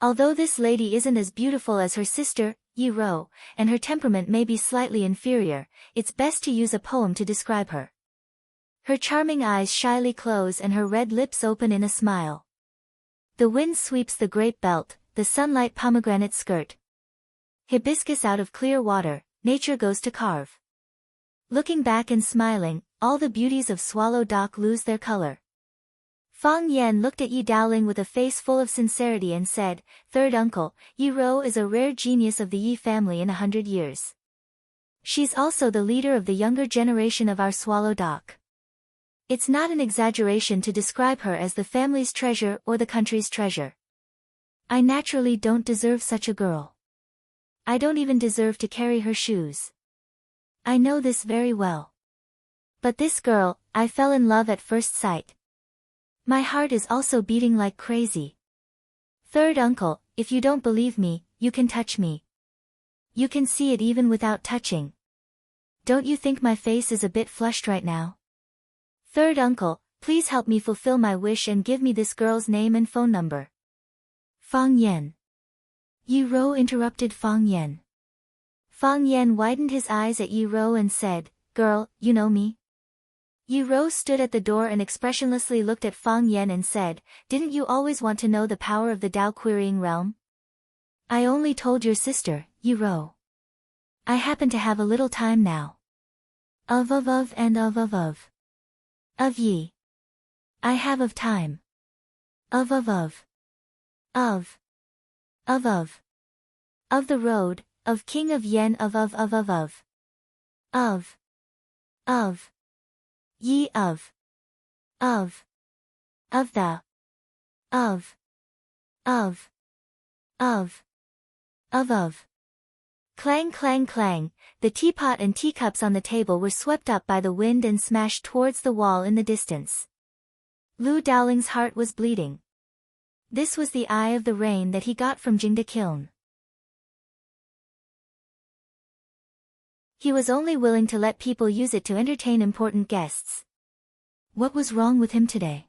Although this lady isn't as beautiful as her sister, Yi Rou, and her temperament may be slightly inferior, it's best to use a poem to describe her. Her charming eyes shyly close and her red lips open in a smile. The wind sweeps the grape belt, the sunlight pomegranate skirt. Hibiscus out of clear water, nature goes to carve. Looking back and smiling, all the beauties of Swallow Dock lose their color. Fang Yan looked at Yi Daoling with a face full of sincerity and said, "Third uncle, Yi Rou is a rare genius of the Yi family in 100 years. She's also the leader of the younger generation of our swallow dock. It's not an exaggeration to describe her as the family's treasure or the country's treasure. I naturally don't deserve such a girl. I don't even deserve to carry her shoes. I know this very well. But this girl, I fell in love at first sight. My heart is also beating like crazy. Third uncle, if you don't believe me, you can touch me. You can see it even without touching. Don't you think my face is a bit flushed right now? Third uncle, please help me fulfill my wish and give me this girl's name and phone number." Fang Yan. Yi Rou interrupted Fang Yan. Fang Yan widened his eyes at Yi Rou and said, "Girl, you know me?" Yi Rou stood at the door and expressionlessly looked at Fang Yan and said, "Didn't you always want to know the power of the Tao querying realm?" "I only told your sister, Yi Rou. I happen to have a little time now." Of and of. Of Yi. I have of time. Of. Of the road, of king of Yen of. Of. Yi of. Of the. Of. Clang clang clang, the teapot and teacups on the table were swept up by the wind and smashed towards the wall in the distance. Lu Daoling's heart was bleeding. This was the eye of the rain that he got from Jingda Kiln. He was only willing to let people use it to entertain important guests. What was wrong with him today?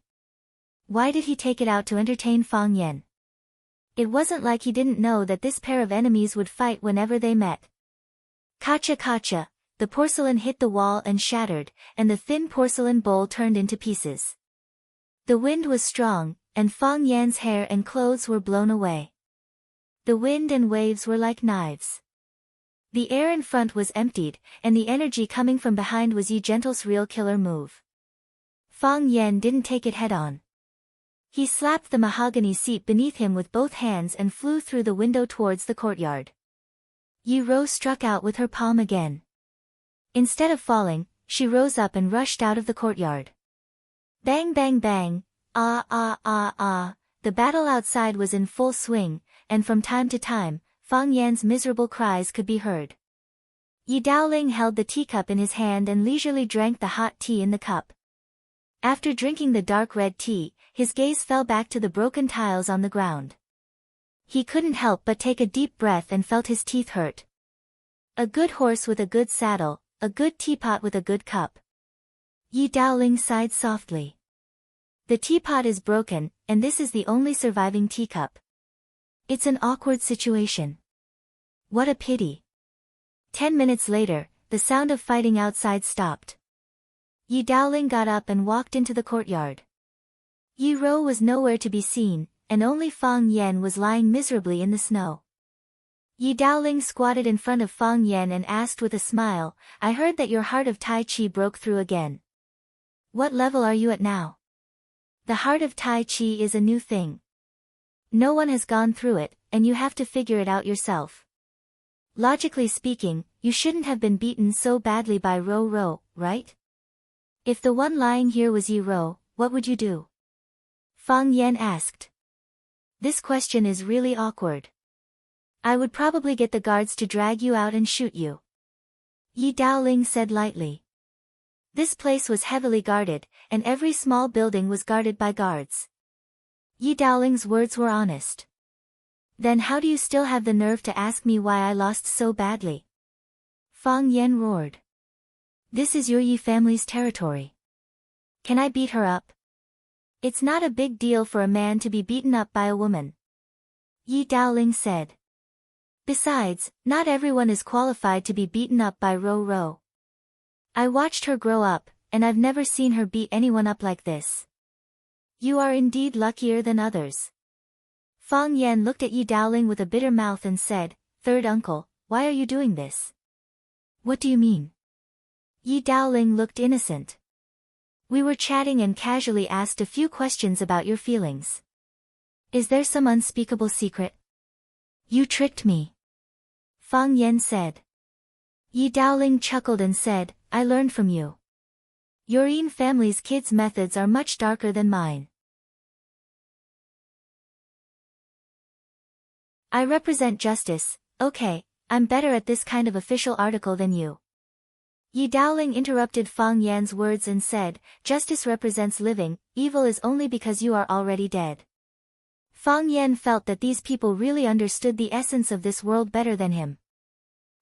Why did he take it out to entertain Fang Yan? It wasn't like he didn't know that this pair of enemies would fight whenever they met. Kacha kacha, the porcelain hit the wall and shattered, and the thin porcelain bowl turned into pieces. The wind was strong, and Fang Yan's hair and clothes were blown away. The wind and waves were like knives. The air in front was emptied, and the energy coming from behind was Yi Gentle's real killer move. Fang Yan didn't take it head-on. He slapped the mahogany seat beneath him with both hands and flew through the window towards the courtyard. Yi Rou struck out with her palm again. Instead of falling, she rose up and rushed out of the courtyard. Bang bang bang, the battle outside was in full swing, and from time to time, Fang Yan's miserable cries could be heard. Yi Daoling held the teacup in his hand and leisurely drank the hot tea in the cup. After drinking the dark red tea, his gaze fell back to the broken tiles on the ground. He couldn't help but take a deep breath and felt his teeth hurt. A good horse with a good saddle, a good teapot with a good cup. Yi Daoling sighed softly. The teapot is broken, and this is the only surviving teacup. It's an awkward situation. What a pity. 10 minutes later, the sound of fighting outside stopped. Yi Daoling got up and walked into the courtyard. Yi Rou was nowhere to be seen, and only Fang Yan was lying miserably in the snow. Yi Daoling squatted in front of Fang Yan and asked with a smile, "I heard that your heart of Tai Chi broke through again. What level are you at now?" The heart of Tai Chi is a new thing. No one has gone through it, and you have to figure it out yourself. Logically speaking, you shouldn't have been beaten so badly by Rou, right? If the one lying here was Yi Rou, what would you do? Fang Yan asked. This question is really awkward. I would probably get the guards to drag you out and shoot you. Yi Daoling said lightly. This place was heavily guarded, and every small building was guarded by guards. Yi Daoling's words were honest. Then how do you still have the nerve to ask me why I lost so badly? Fang Yan roared. This is your Yi family's territory. Can I beat her up? It's not a big deal for a man to be beaten up by a woman. Yi Daoling said. Besides, not everyone is qualified to be beaten up by Rou. I watched her grow up, and I've never seen her beat anyone up like this. You are indeed luckier than others. Fang Yan looked at Yi Daoling with a bitter mouth and said, Third uncle, why are you doing this? What do you mean? Yi Daoling looked innocent. We were chatting and casually asked a few questions about your feelings. Is there some unspeakable secret? You tricked me. Fang Yan said. Yi Daoling chuckled and said, I learned from you. Your Yin family's kids' methods are much darker than mine. I represent justice, okay, I'm better at this kind of official article than you. Yi Daoling interrupted Fang Yan's words and said, justice represents living, evil is only because you are already dead. Fang Yan felt that these people really understood the essence of this world better than him.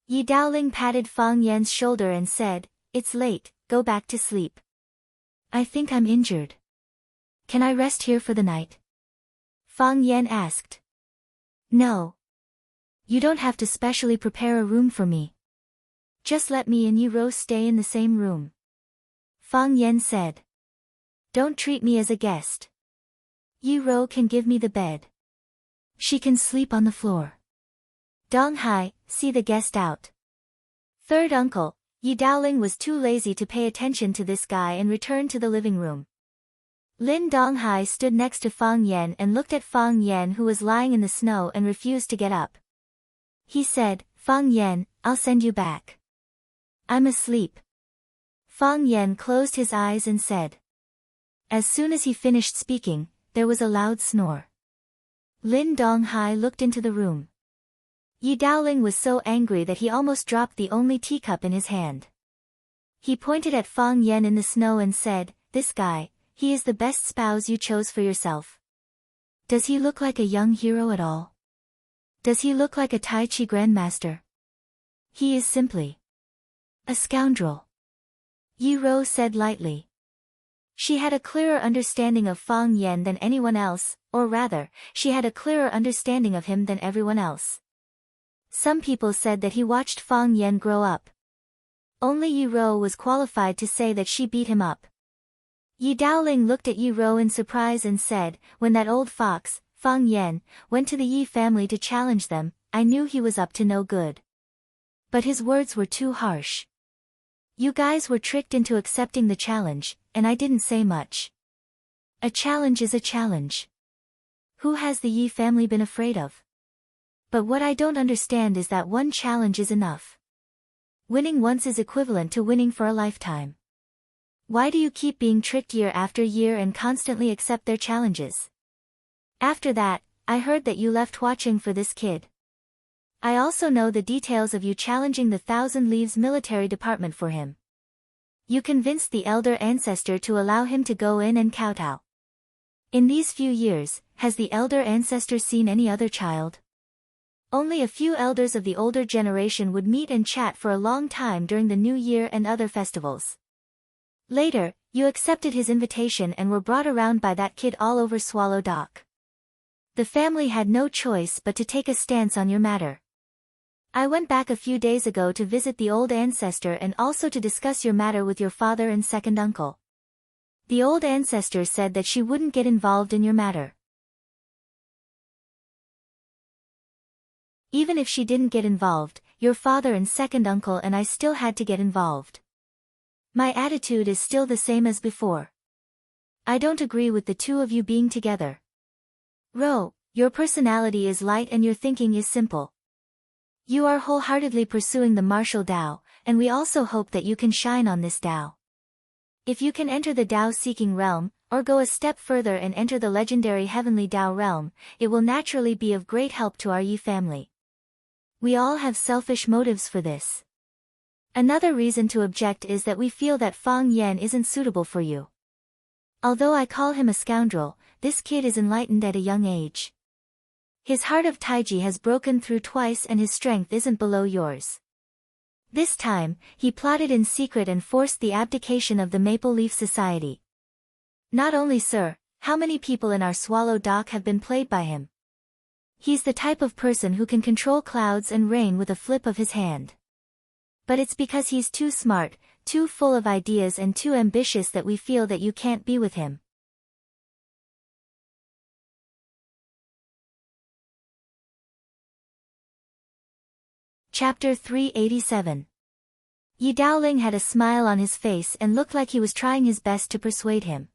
Yi Daoling patted Fang Yan's shoulder and said, it's late, go back to sleep. I think I'm injured. Can I rest here for the night? Fang Yan asked. No. You don't have to specially prepare a room for me. Just let me and Yi Ro stay in the same room. Fang Yan said. Don't treat me as a guest. Yi Ro can give me the bed. She can sleep on the floor. Dong Hai, see the guest out. Third uncle, Yi Daoling was too lazy to pay attention to this guy and returned to the living room. Lin Donghai stood next to Fang Yan and looked at Fang Yan who was lying in the snow and refused to get up. He said, Fang Yan, I'll send you back. I'm asleep. Fang Yan closed his eyes and said. As soon as he finished speaking, there was a loud snore. Lin Donghai looked into the room. Yi Daoling was so angry that he almost dropped the only teacup in his hand. He pointed at Fang Yan in the snow and said, this guy, he is the best spouse you chose for yourself. Does he look like a young hero at all? Does he look like a Tai Chi grandmaster? He is simply a scoundrel. Yi Ro said lightly. She had a clearer understanding of Fang Yan than anyone else, or rather, she had a clearer understanding of him than everyone else. Some people said that he watched Fang Yan grow up. Only Yi Ro was qualified to say that she beat him up. Yi Daoling looked at Yi Ro in surprise and said, when that old fox, Fang Yan, went to the Yi family to challenge them, I knew he was up to no good. But his words were too harsh. You guys were tricked into accepting the challenge, and I didn't say much. A challenge is a challenge. Who has the Yi family been afraid of? But what I don't understand is that one challenge is enough. Winning once is equivalent to winning for a lifetime. Why do you keep being tricked year after year and constantly accept their challenges? After that, I heard that you left watching for this kid. I also know the details of you challenging the Thousand Leaves military department for him. You convinced the elder ancestor to allow him to go in and kowtow. In these few years, has the elder ancestor seen any other child? Only a few elders of the older generation would meet and chat for a long time during the New Year and other festivals. Later, you accepted his invitation and were brought around by that kid all over Swallow Dock. The family had no choice but to take a stance on your matter. I went back a few days ago to visit the old ancestor and also to discuss your matter with your father and second uncle. The old ancestor said that she wouldn't get involved in your matter. Even if she didn't get involved, your father and second uncle and I still had to get involved. My attitude is still the same as before. I don't agree with the two of you being together. Ro, your personality is light and your thinking is simple. You are wholeheartedly pursuing the martial Tao, and we also hope that you can shine on this Tao. If you can enter the Tao-seeking realm, or go a step further and enter the legendary heavenly Tao realm, it will naturally be of great help to our Yi family. We all have selfish motives for this. Another reason to object is that we feel that Fang Yan isn't suitable for you. Although I call him a scoundrel, this kid is enlightened at a young age. His heart of Taiji has broken through twice and his strength isn't below yours. This time, he plotted in secret and forced the abdication of the Maple Leaf Society. Not only sir, how many people in our Swallow Dock have been played by him? He's the type of person who can control clouds and rain with a flip of his hand. But it's because he's too smart, too full of ideas and too ambitious that we feel that you can't be with him. Chapter 387. Yi Daoling had a smile on his face and looked like he was trying his best to persuade him.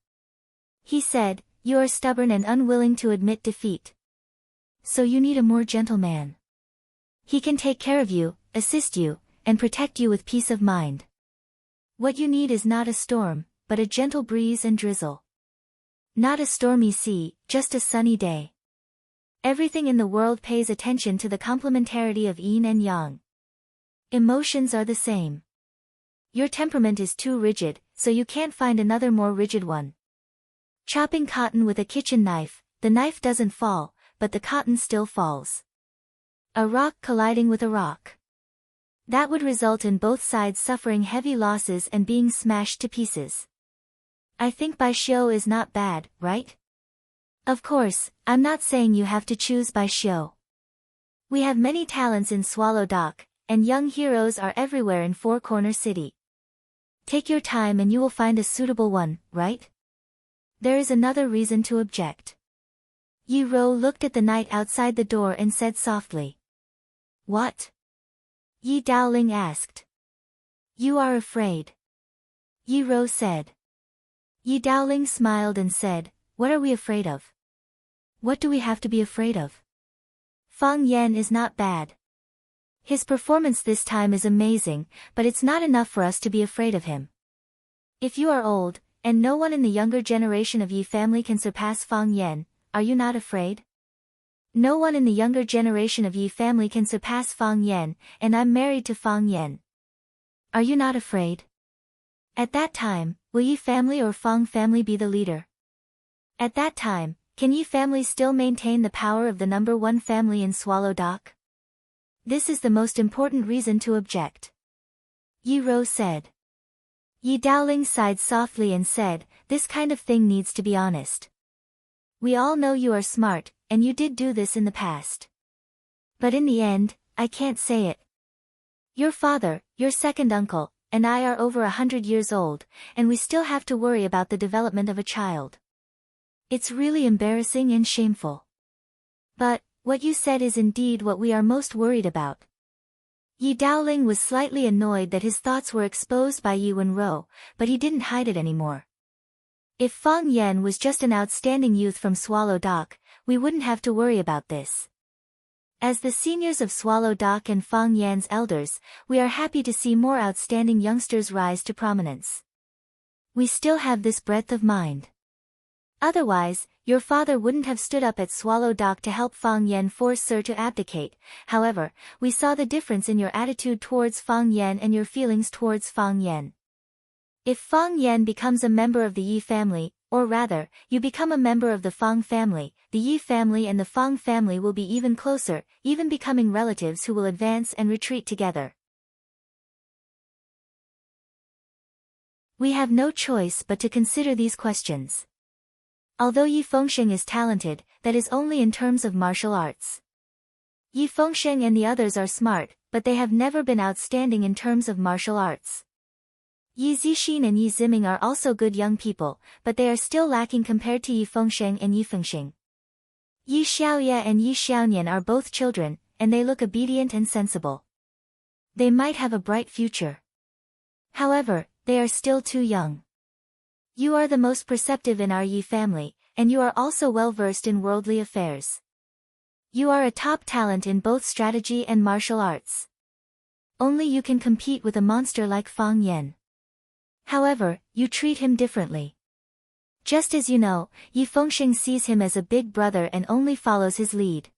He said, "You are stubborn and unwilling to admit defeat. So you need a more gentle man. He can take care of you, assist you, and protect you with peace of mind. What you need is not a storm, but a gentle breeze and drizzle. Not a stormy sea, just a sunny day. Everything in the world pays attention to the complementarity of yin and yang. Emotions are the same. Your temperament is too rigid, so you can't find another more rigid one. Chopping cotton with a kitchen knife, the knife doesn't fall, but the cotton still falls. A rock colliding with a rock. That would result in both sides suffering heavy losses and being smashed to pieces. I think Bai Xiu is not bad, right? Of course, I'm not saying you have to choose Bai Xiu. We have many talents in Swallow Dock, and young heroes are everywhere in Four Corner City. Take your time and you will find a suitable one, right? There is another reason to object. Yi Rou looked at the knight outside the door and said softly. What? Yi Daoling asked. You are afraid. Yi Rou said. Yi Daoling smiled and said, what are we afraid of? What do we have to be afraid of? Fang Yan is not bad. His performance this time is amazing, but it's not enough for us to be afraid of him. If you are old, and no one in the younger generation of Yi family can surpass Fang Yan, are you not afraid? No one in the younger generation of Yi family can surpass Fang Yan, and I'm married to Fang Yan. Are you not afraid? At that time, will Yi family or Fang family be the leader? At that time, can Yi family still maintain the power of the number one family in Swallow Dock? This is the most important reason to object. Yi Rou said. Yi Daoling sighed softly and said, this kind of thing needs to be honest. We all know you are smart, and you did do this in the past. But in the end, I can't say it. Your father, your second uncle, and I are over 100 years old, and we still have to worry about the development of a child. It's really embarrassing and shameful. But, what you said is indeed what we are most worried about. Yi Daoling was slightly annoyed that his thoughts were exposed by Yi Wenrou, but he didn't hide it anymore. If Fang Yan was just an outstanding youth from Swallow Dock, we wouldn't have to worry about this. As the seniors of Swallow Dock and Fang Yan's elders, we are happy to see more outstanding youngsters rise to prominence. We still have this breadth of mind. Otherwise, your father wouldn't have stood up at Swallow Dock to help Fang Yan force Sir to abdicate. However, we saw the difference in your attitude towards Fang Yan and your feelings towards Fang Yan. If Fang Yan becomes a member of the Yi family, or rather, you become a member of the Fang family, the Yi family and the Fang family will be even closer, even becoming relatives who will advance and retreat together. We have no choice but to consider these questions. Although Yi Fengsheng is talented, that is only in terms of martial arts. Yi Fengsheng and the others are smart, but they have never been outstanding in terms of martial arts. Yi Zixin and Yi Ziming are also good young people, but they are still lacking compared to Yi Fengsheng and Yi Fengxing. Yi Xiaoye and Yi Xiaonian are both children, and they look obedient and sensible. They might have a bright future. However, they are still too young. You are the most perceptive in our Yi family, and you are also well versed in worldly affairs. You are a top talent in both strategy and martial arts. Only you can compete with a monster like Fang Yan. However, you treat him differently. Just as you know, Yi Fengxing sees him as a big brother and only follows his lead.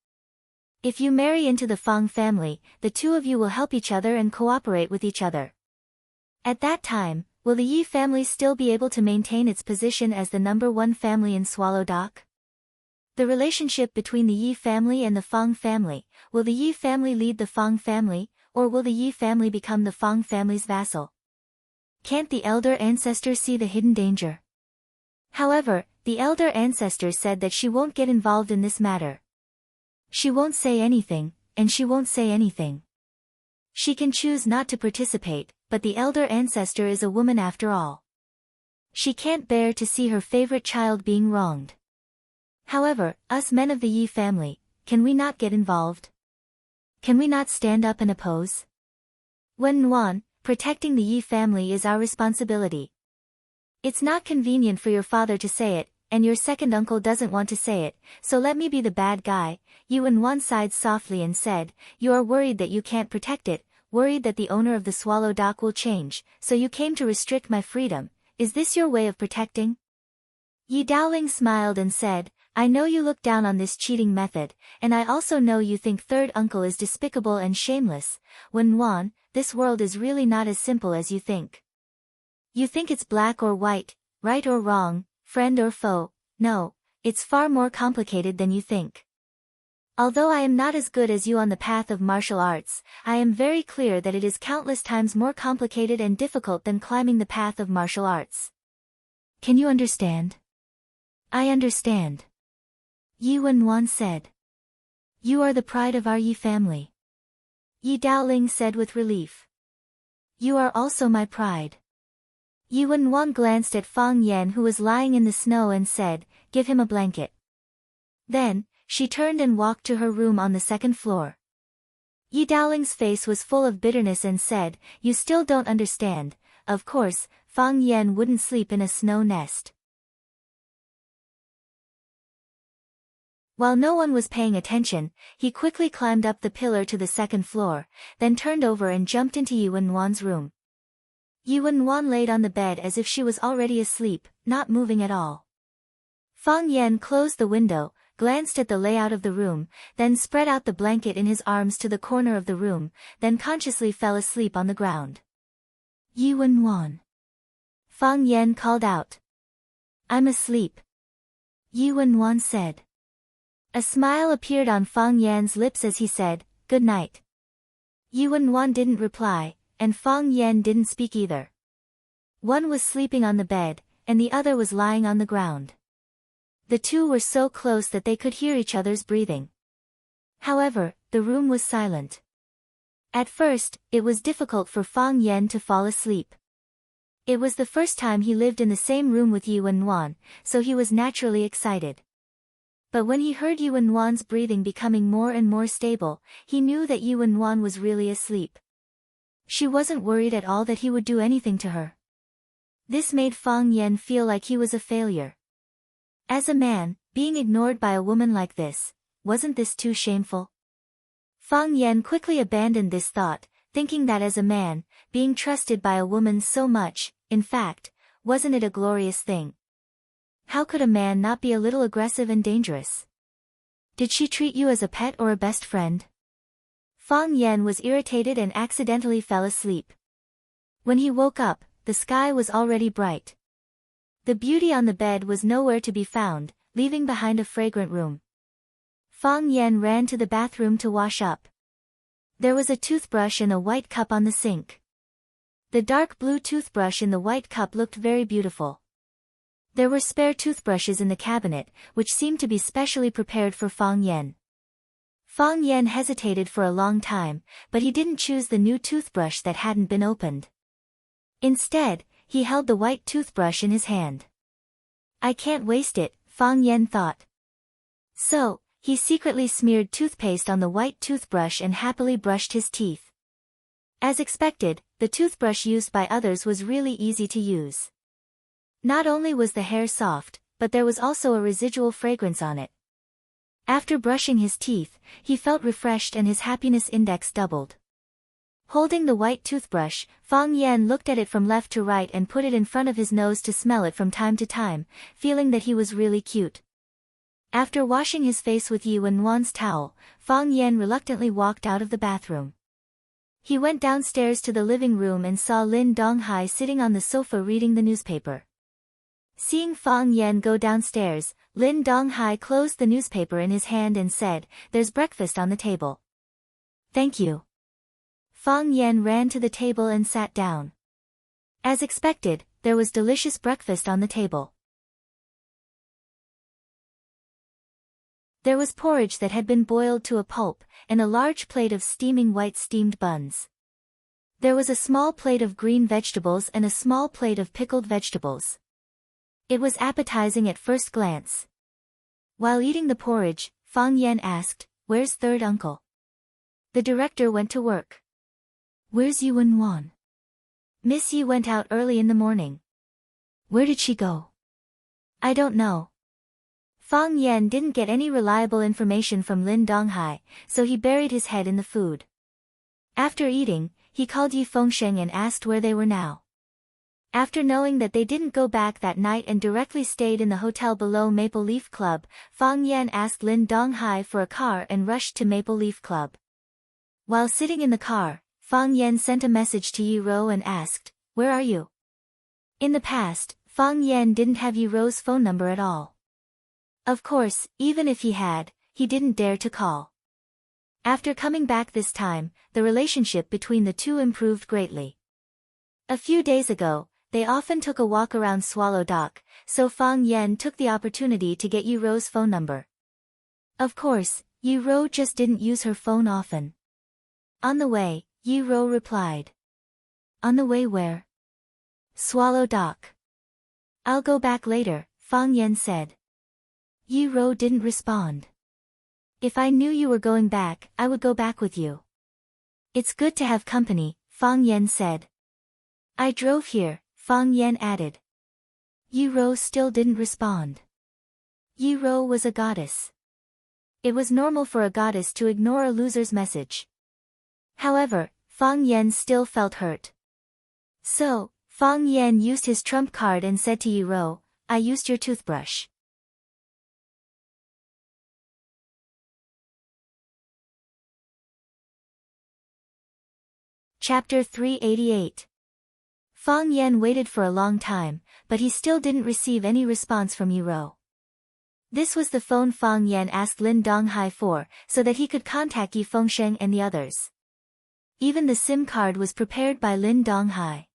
If you marry into the Fang family, the two of you will help each other and cooperate with each other. At that time, will the Yi family still be able to maintain its position as the number one family in Swallow Dock? The relationship between the Yi family and the Fang family, will the Yi family lead the Fang family, or will the Yi family become the Fang family's vassal? Can't the elder ancestor see the hidden danger? However, the elder ancestor said that she won't get involved in this matter. She won't say anything, and she won't say anything. She can choose not to participate, but the elder ancestor is a woman after all. She can't bear to see her favorite child being wronged. However, us men of the Yi family, can we not get involved? Can we not stand up and oppose? Wen Nuan, protecting the Yi family is our responsibility. It's not convenient for your father to say it, and your second uncle doesn't want to say it, so let me be the bad guy. Yuan sighed softly and said, you are worried that you can't protect it, worried that the owner of the Swallow Dock will change, so you came to restrict my freedom. Is this your way of protecting? Yi Daoling smiled and said, I know you look down on this cheating method, and I also know you think third uncle is despicable and shameless. Wan, this world is really not as simple as you think. You think it's black or white, right or wrong, friend or foe. No, it's far more complicated than you think. Although I am not as good as you on the path of martial arts, I am very clear that it is countless times more complicated and difficult than climbing the path of martial arts. Can you understand? I understand. Yuan said. You are the pride of our Yi family. Yi Daoling said with relief. You are also my pride. Yuan glanced at Fang Yan who was lying in the snow and said, give him a blanket. Then, she turned and walked to her room on the second floor. Yi Daoling's face was full of bitterness and said, you still don't understand. Of course, Fang Yan wouldn't sleep in a snow nest. While no one was paying attention, he quickly climbed up the pillar to the second floor, then turned over and jumped into Yuan's room. Yuan laid on the bed as if she was already asleep, not moving at all. Fang Yan closed the window, glanced at the layout of the room, then spread out the blanket in his arms to the corner of the room, then consciously fell asleep on the ground. Yuan. Fang Yan called out. I'm asleep. Yuan said. A smile appeared on Fang Yan's lips as he said, good night. Yuan didn't reply, and Fang Yan didn't speak either. One was sleeping on the bed, and the other was lying on the ground. The two were so close that they could hear each other's breathing. However, the room was silent. At first, it was difficult for Fang Yan to fall asleep. It was the first time he lived in the same room with Yuan, so he was naturally excited. But when he heard Yuan's breathing becoming more and more stable, he knew that Yuan was really asleep. She wasn't worried at all that he would do anything to her. This made Fang Yan feel like he was a failure. As a man, being ignored by a woman like this, wasn't this too shameful? Fang Yan quickly abandoned this thought, thinking that as a man, being trusted by a woman so much, in fact, wasn't it a glorious thing? How could a man not be a little aggressive and dangerous? Did she treat you as a pet or a best friend? Fang Yan was irritated and accidentally fell asleep. When he woke up, the sky was already bright. The beauty on the bed was nowhere to be found, leaving behind a fragrant room. Fang Yan ran to the bathroom to wash up. There was a toothbrush in a white cup on the sink. The dark blue toothbrush in the white cup looked very beautiful. There were spare toothbrushes in the cabinet, which seemed to be specially prepared for Fang Yan. Fang Yan hesitated for a long time, but he didn't choose the new toothbrush that hadn't been opened. Instead, he held the white toothbrush in his hand. I can't waste it, Fang Yan thought. So, he secretly smeared toothpaste on the white toothbrush and happily brushed his teeth. As expected, the toothbrush used by others was really easy to use. Not only was the hair soft, but there was also a residual fragrance on it. After brushing his teeth, he felt refreshed and his happiness index doubled. Holding the white toothbrush, Fang Yan looked at it from left to right and put it in front of his nose to smell it from time to time, feeling that he was really cute. After washing his face with Yuan's towel, Fang Yan reluctantly walked out of the bathroom. He went downstairs to the living room and saw Lin Donghai sitting on the sofa reading the newspaper. Seeing Fang Yan go downstairs, Lin Donghai closed the newspaper in his hand and said, "There's breakfast on the table." "Thank you." Fang Yan ran to the table and sat down. As expected, there was delicious breakfast on the table. There was porridge that had been boiled to a pulp, and a large plate of steaming white steamed buns. There was a small plate of green vegetables and a small plate of pickled vegetables. It was appetizing at first glance. While eating the porridge, Fang Yan asked, "Where's third uncle?" The director went to work. "Where's Yuan?" Miss Yi went out early in the morning. Where did she go? I don't know. Fang Yan didn't get any reliable information from Lin Donghai, so he buried his head in the food. After eating, he called Yi Fengsheng and asked where they were now. After knowing that they didn't go back that night and directly stayed in the hotel below Maple Leaf Club, Fang Yan asked Lin Donghai for a car and rushed to Maple Leaf Club. While sitting in the car, Fang Yan sent a message to Yi Ro and asked, "Where are you?" In the past, Fang Yan didn't have Yi Ro's phone number at all. Of course, even if he had, he didn't dare to call. After coming back this time, the relationship between the two improved greatly. A few days ago, they often took a walk around Swallow Dock, so Fang Yan took the opportunity to get Yi Ro's phone number. Of course, Yi Ro just didn't use her phone often. On the way, Yi Ro replied. On the way where? Swallow Dock. I'll go back later, Fang Yan said. Yi Ro didn't respond. If I knew you were going back, I would go back with you. It's good to have company, Fang Yan said. I drove here, Fang Yan added. Yi Ro still didn't respond. Yi Ro was a goddess. It was normal for a goddess to ignore a loser's message. However, Fang Yan still felt hurt. So, Fang Yan used his trump card and said to Yi Ro, I used your toothbrush. Chapter 388. Fang Yan waited for a long time, but he still didn't receive any response from Yi Ro. This was the phone Fang Yan asked Lin Donghai for, so that he could contact Yi Fengsheng and the others. Even the SIM card was prepared by Lin Donghai.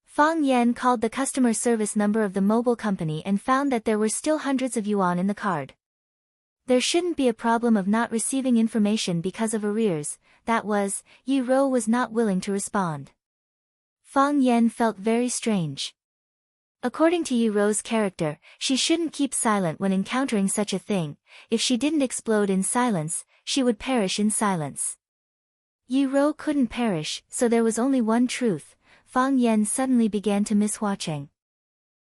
Fang Yan called the customer service number of the mobile company and found that there were still hundreds of yuan in the card. There shouldn't be a problem of not receiving information because of arrears, that was, Yi Ro was not willing to respond. Fang Yan felt very strange. According to Yi Ro's character, she shouldn't keep silent when encountering such a thing. If she didn't explode in silence, she would perish in silence. Yi Ro couldn't perish, so there was only one truth. Fang Yan suddenly began to miss watching.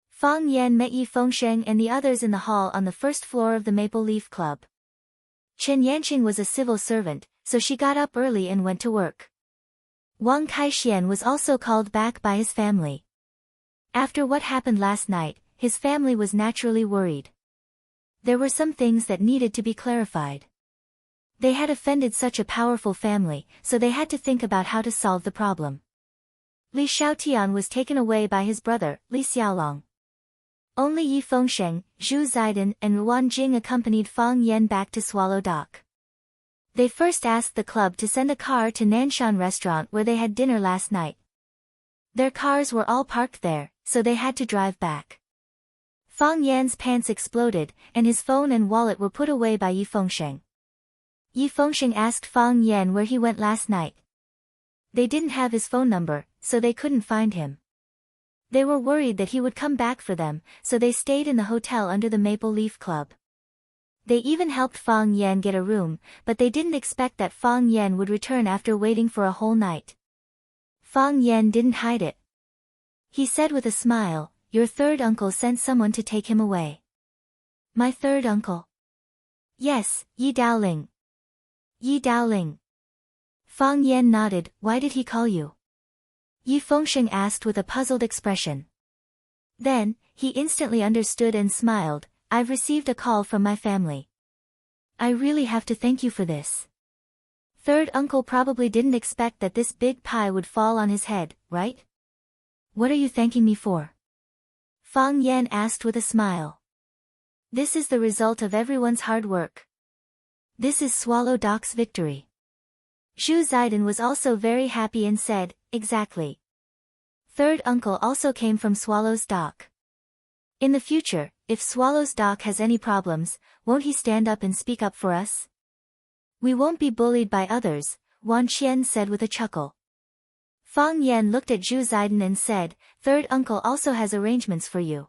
Fang Yan met Yi Fengsheng and the others in the hall on the first floor of the Maple Leaf Club. Chen Yanqing was a civil servant, so she got up early and went to work. Wang Kaixian was also called back by his family. After what happened last night, his family was naturally worried. There were some things that needed to be clarified. They had offended such a powerful family, so they had to think about how to solve the problem. Li Xiaotian was taken away by his brother, Li Xiaolong. Only Yi Fengsheng, Zhu Zaidan and Ruan Jing accompanied Fang Yan back to Swallow Dock. They first asked the club to send a car to Nanshan restaurant where they had dinner last night. Their cars were all parked there, so they had to drive back. Fang Yan's pants exploded, and his phone and wallet were put away by Yi Fengsheng. Yi Fengsheng asked Fang Yan where he went last night. They didn't have his phone number, so they couldn't find him. They were worried that he would come back for them, so they stayed in the hotel under the Maple Leaf Club. They even helped Fang Yan get a room, but they didn't expect that Fang Yan would return after waiting for a whole night. Fang Yan didn't hide it. He said with a smile, your third uncle sent someone to take him away. My third uncle? Yes, Yi Daoling. Yi Daoling. Fang Yan nodded, why did he call you? Yi Fengsheng asked with a puzzled expression. Then, he instantly understood and smiled, I've received a call from my family. I really have to thank you for this. Third uncle probably didn't expect that this big pie would fall on his head, right? What are you thanking me for? Fang Yan asked with a smile. This is the result of everyone's hard work. This is Swallow Dock's victory. Zhu Zaidan was also very happy and said, exactly. Third uncle also came from Swallow's Dock. In the future, if Swallow's Dock has any problems, won't he stand up and speak up for us? We won't be bullied by others, Wan Qian said with a chuckle. Fang Yan looked at Zhu Zaidan and said, third uncle also has arrangements for you.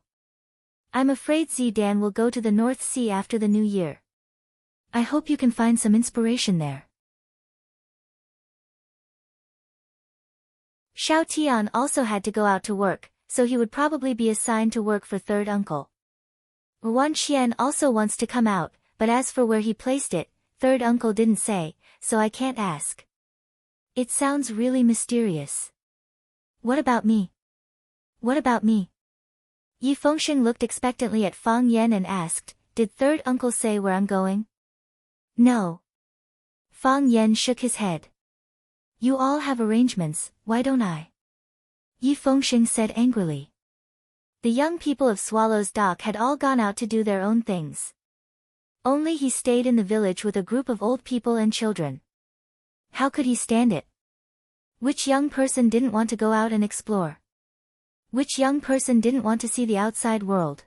I'm afraid Zidan will go to the North Sea after the new year. I hope you can find some inspiration there. Xiao Tian also had to go out to work, so he would probably be assigned to work for third uncle. Wan Qian also wants to come out, but as for where he placed it, third uncle didn't say, so I can't ask. It sounds really mysterious. What about me? What about me? Yi Fengsheng looked expectantly at Fang Yan and asked, did third uncle say where I'm going? No. Fang Yan shook his head. You all have arrangements, why don't I? Yi Fengsheng said angrily. The young people of Swallow's Dock had all gone out to do their own things. Only he stayed in the village with a group of old people and children. How could he stand it? Which young person didn't want to go out and explore? Which young person didn't want to see the outside world?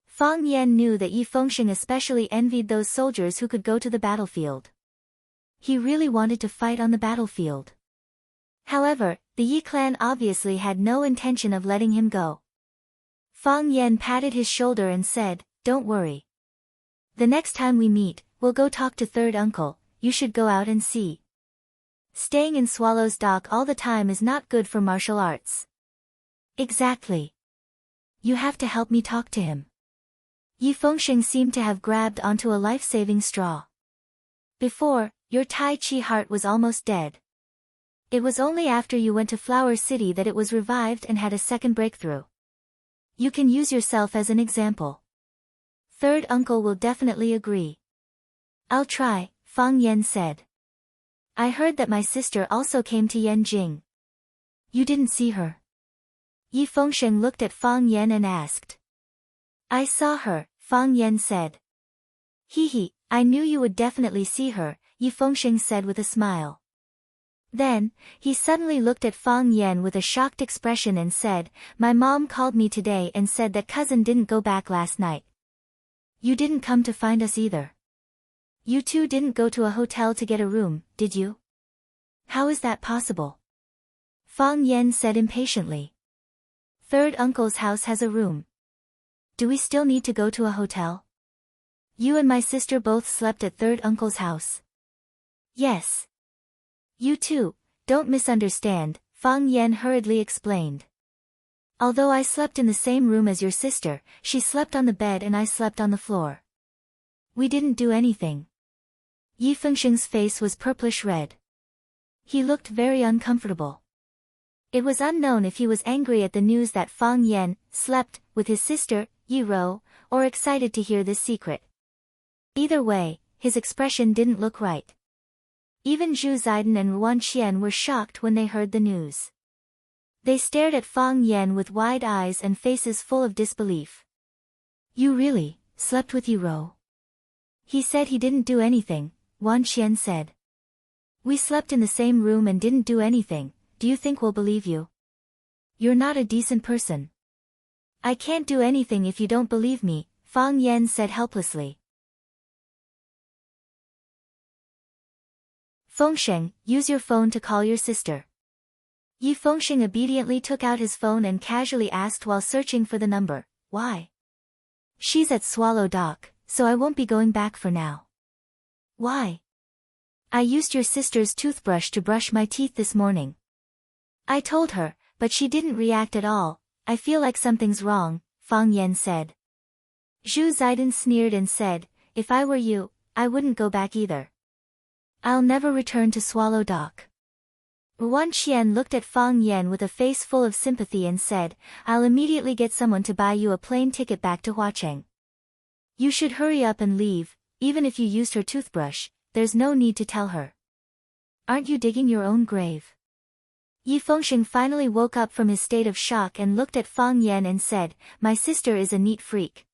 Fang Yan knew that Yi Fengsheng especially envied those soldiers who could go to the battlefield. He really wanted to fight on the battlefield. However, the Yi clan obviously had no intention of letting him go. Fang Yan patted his shoulder and said, don't worry. The next time we meet, we'll go talk to third uncle, you should go out and see. Staying in Swallow's Dock all the time is not good for martial arts. Exactly. You have to help me talk to him. Yi Fengsheng seemed to have grabbed onto a life-saving straw. Before, your Tai Chi heart was almost dead. It was only after you went to Flower City that it was revived and had a second breakthrough. You can use yourself as an example. Third uncle will definitely agree. I'll try, Fang Yan said. I heard that my sister also came to Yanjing. You didn't see her? Yi Fengsheng looked at Fang Yan and asked. I saw her, Fang Yan said. Hee, I knew you would definitely see her, Yi Fengsheng said with a smile. Then, he suddenly looked at Fang Yan with a shocked expression and said, my mom called me today and said that cousin didn't go back last night. You didn't come to find us either. You two didn't go to a hotel to get a room, did you? How is that possible? Fang Yan said impatiently. Third uncle's house has a room. Do we still need to go to a hotel? You and my sister both slept at third uncle's house. Yes. You too, don't misunderstand, Fang Yan hurriedly explained. Although I slept in the same room as your sister, she slept on the bed and I slept on the floor. We didn't do anything. Yi Fengsheng's face was purplish red. He looked very uncomfortable. It was unknown if he was angry at the news that Fang Yan slept with his sister, Yi Rou, or excited to hear this secret. Either way, his expression didn't look right. Even Zhu Ziden and Ruan Qian were shocked when they heard the news. They stared at Fang Yan with wide eyes and faces full of disbelief. You really slept with Yi Rou? He said he didn't do anything, Wan Qian said. We slept in the same room and didn't do anything, do you think we'll believe you? You're not a decent person. I can't do anything if you don't believe me, Fang Yan said helplessly. Fengsheng, use your phone to call your sister. Yi Fengsheng obediently took out his phone and casually asked while searching for the number, why? She's at Swallow Dock, so I won't be going back for now. Why? I used your sister's toothbrush to brush my teeth this morning. I told her, but she didn't react at all. I feel like something's wrong, Fang Yan said. Zhu Ziden sneered and said, if I were you, I wouldn't go back either. I'll never return to Swallow Dock. Ruan Qian looked at Fang Yan with a face full of sympathy and said, I'll immediately get someone to buy you a plane ticket back to Huacheng. You should hurry up and leave, even if you used her toothbrush, there's no need to tell her. Aren't you digging your own grave? Yi Fengsheng finally woke up from his state of shock and looked at Fang Yan and said, my sister is a neat freak.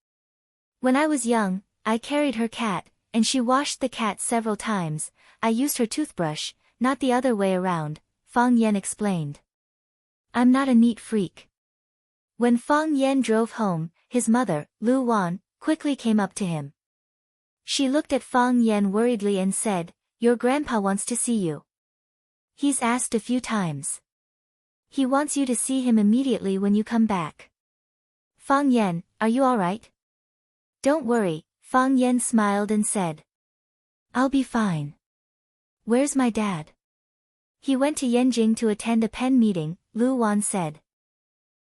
When I was young, I carried her cat, and she washed the cat several times. I used her toothbrush, not the other way around, Fang Yan explained. I'm not a neat freak. When Fang Yan drove home, his mother, Lu Wan, quickly came up to him. She looked at Fang Yan worriedly and said, your grandpa wants to see you. He's asked a few times. He wants you to see him immediately when you come back. Fang Yan, are you alright? Don't worry, Fang Yan smiled and said. I'll be fine. Where's my dad? He went to Yanjing to attend a pen meeting, Lu Wan said.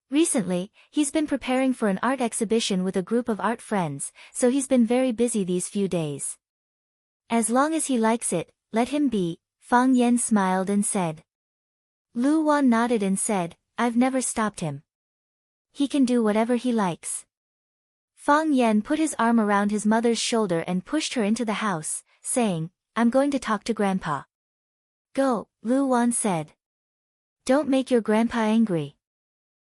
Recently, he's been preparing for an art exhibition with a group of art friends, so he's been very busy these few days. As long as he likes it, let him be, Fang Yan smiled and said. Lu Wan nodded and said, I've never stopped him. He can do whatever he likes. Fang Yan put his arm around his mother's shoulder and pushed her into the house, saying, I'm going to talk to Grandpa. Go, Lu Wan said. Don't make your grandpa angry.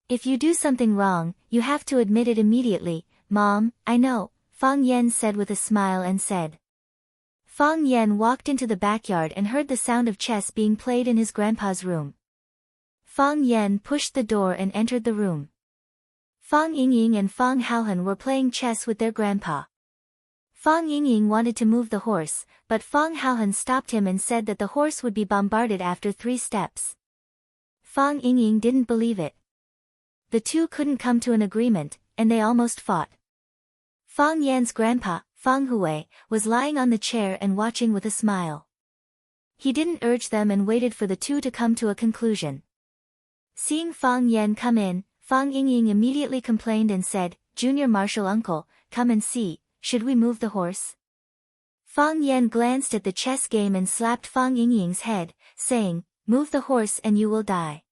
If you do something wrong, you have to admit it immediately. Mom, I know, Fang Yan said with a smile and said. Fang Yan walked into the backyard and heard the sound of chess being played in his grandpa's room. Fang Yan pushed the door and entered the room. Fang Yingying and Fang Haohan were playing chess with their grandpa. Fang Yingying wanted to move the horse, but Fang Haohan stopped him and said that the horse would be bombarded after 3 steps. Fang Yingying didn't believe it. The two couldn't come to an agreement, and they almost fought. Fang Yan's grandpa, Fang Hui, was lying on the chair and watching with a smile. He didn't urge them and waited for the two to come to a conclusion. Seeing Fang Yan come in, Fang Yingying immediately complained and said, Junior Marshal Uncle, come and see, should we move the horse? Fang Yan glanced at the chess game and slapped Fang Yingying's head, saying, Move the horse and you will die.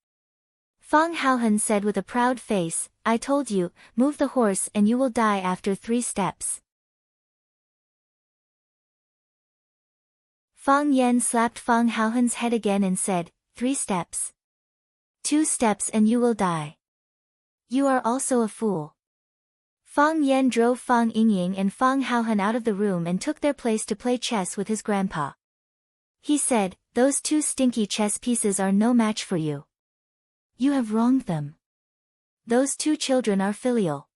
Fang Haohan said with a proud face, I told you, move the horse and you will die after 3 steps. Fang Yan slapped Fang Haohan's head again and said, 3 steps. 2 steps and you will die. You are also a fool. Fang Yan drove Fang Yingying and Fang Haohan out of the room and took their place to play chess with his grandpa. He said, those 2 stinky chess pieces are no match for you. You have wronged them. Those 2 children are filial.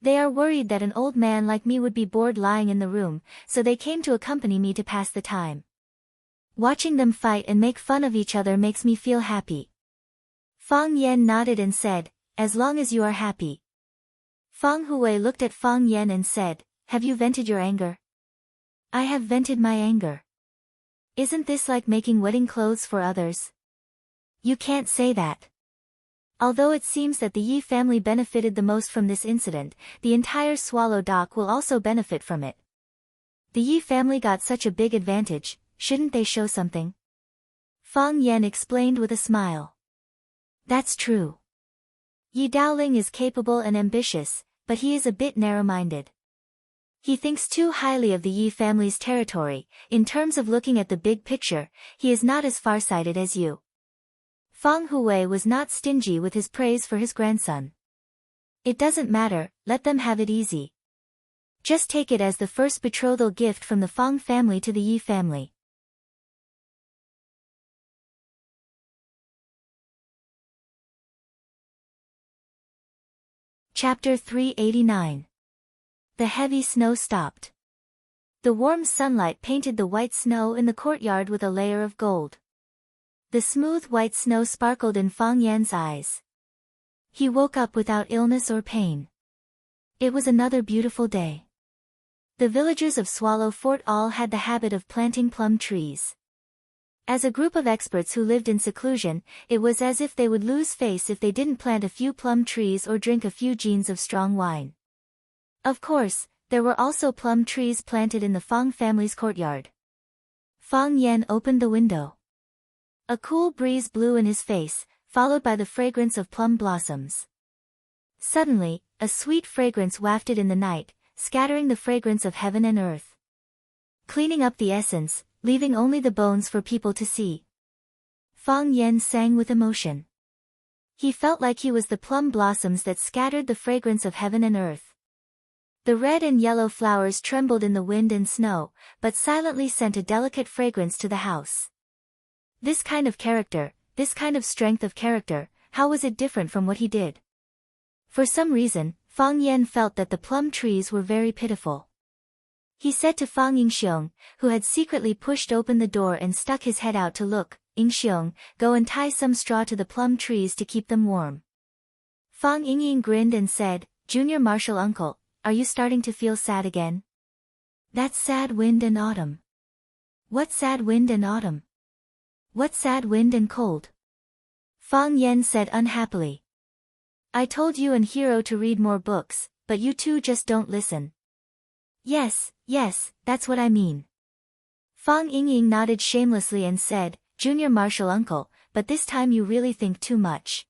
They are worried that an old man like me would be bored lying in the room, so they came to accompany me to pass the time. Watching them fight and make fun of each other makes me feel happy. Fang Yan nodded and said, as long as you are happy. Fang Hui looked at Fang Yan and said, have you vented your anger? I have vented my anger. Isn't this like making wedding clothes for others? You can't say that. Although it seems that the Yi family benefited the most from this incident, the entire Swallow Dock will also benefit from it. The Yi family got such a big advantage, shouldn't they show something? Fang Yan explained with a smile. That's true. Yi Daoling is capable and ambitious, but he is a bit narrow-minded. He thinks too highly of the Yi family's territory. In terms of looking at the big picture, he is not as farsighted as you. Fang Hui was not stingy with his praise for his grandson. It doesn't matter, let them have it easy. Just take it as the first betrothal gift from the Fang family to the Yi family. Chapter 389. The heavy snow stopped. The warm sunlight painted the white snow in the courtyard with a layer of gold. The smooth white snow sparkled in Fang Yan's eyes. He woke up without illness or pain. It was another beautiful day. The villagers of Swallow Fort all had the habit of planting plum trees. As a group of experts who lived in seclusion, it was as if they would lose face if they didn't plant a few plum trees or drink a few jeans of strong wine. Of course, there were also plum trees planted in the Fang family's courtyard. Fang Yan opened the window. A cool breeze blew in his face, followed by the fragrance of plum blossoms. Suddenly, a sweet fragrance wafted in the night, scattering the fragrance of heaven and earth. Cleaning up the essence, leaving only the bones for people to see. Fang Yan sang with emotion. He felt like he was the plum blossoms that scattered the fragrance of heaven and earth. The red and yellow flowers trembled in the wind and snow, but silently sent a delicate fragrance to the house. This kind of character, this kind of strength of character, how was it different from what he did? For some reason, Fang Yan felt that the plum trees were very pitiful. He said to Fang Yingxiong, who had secretly pushed open the door and stuck his head out to look, Yingxiong, go and tie some straw to the plum trees to keep them warm. Fang Yingying grinned and said, Junior Marshal Uncle, are you starting to feel sad again? That's sad wind and autumn. What sad wind and autumn? What sad wind and cold? Fang Yan said unhappily. I told you and Hero to read more books, but you two just don't listen. Yes, that's what I mean. Fang Yingying nodded shamelessly and said, Junior Martial Uncle, but this time you really think too much.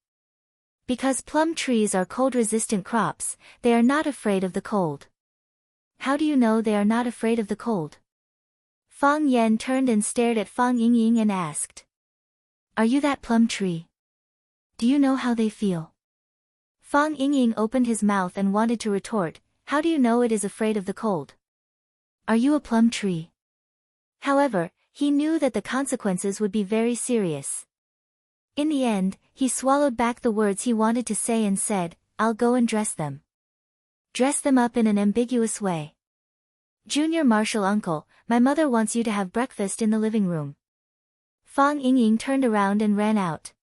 Because plum trees are cold-resistant crops, they are not afraid of the cold. How do you know they are not afraid of the cold? Fang Yan turned and stared at Fang Yingying and asked. Are you that plum tree? Do you know how they feel? Fang Yingying opened his mouth and wanted to retort, how do you know it is afraid of the cold? Are you a plum tree? However, he knew that the consequences would be very serious. In the end, he swallowed back the words he wanted to say and said, I'll go and dress them. Dress them up in an ambiguous way. Junior Martial Uncle, my mother wants you to have breakfast in the living room. Fang Yingying turned around and ran out.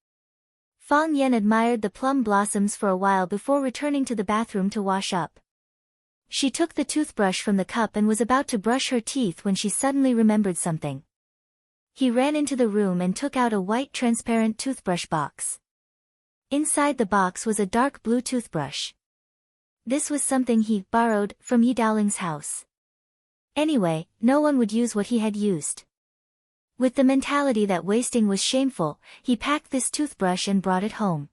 Fang Yan admired the plum blossoms for a while before returning to the bathroom to wash up. She took the toothbrush from the cup and was about to brush her teeth when she suddenly remembered something. He ran into the room and took out a white transparent toothbrush box. Inside the box was a dark blue toothbrush. This was something he borrowed from Yi Daoling's house. Anyway, no one would use what he had used. With the mentality that wasting was shameful, he packed this toothbrush and brought it home.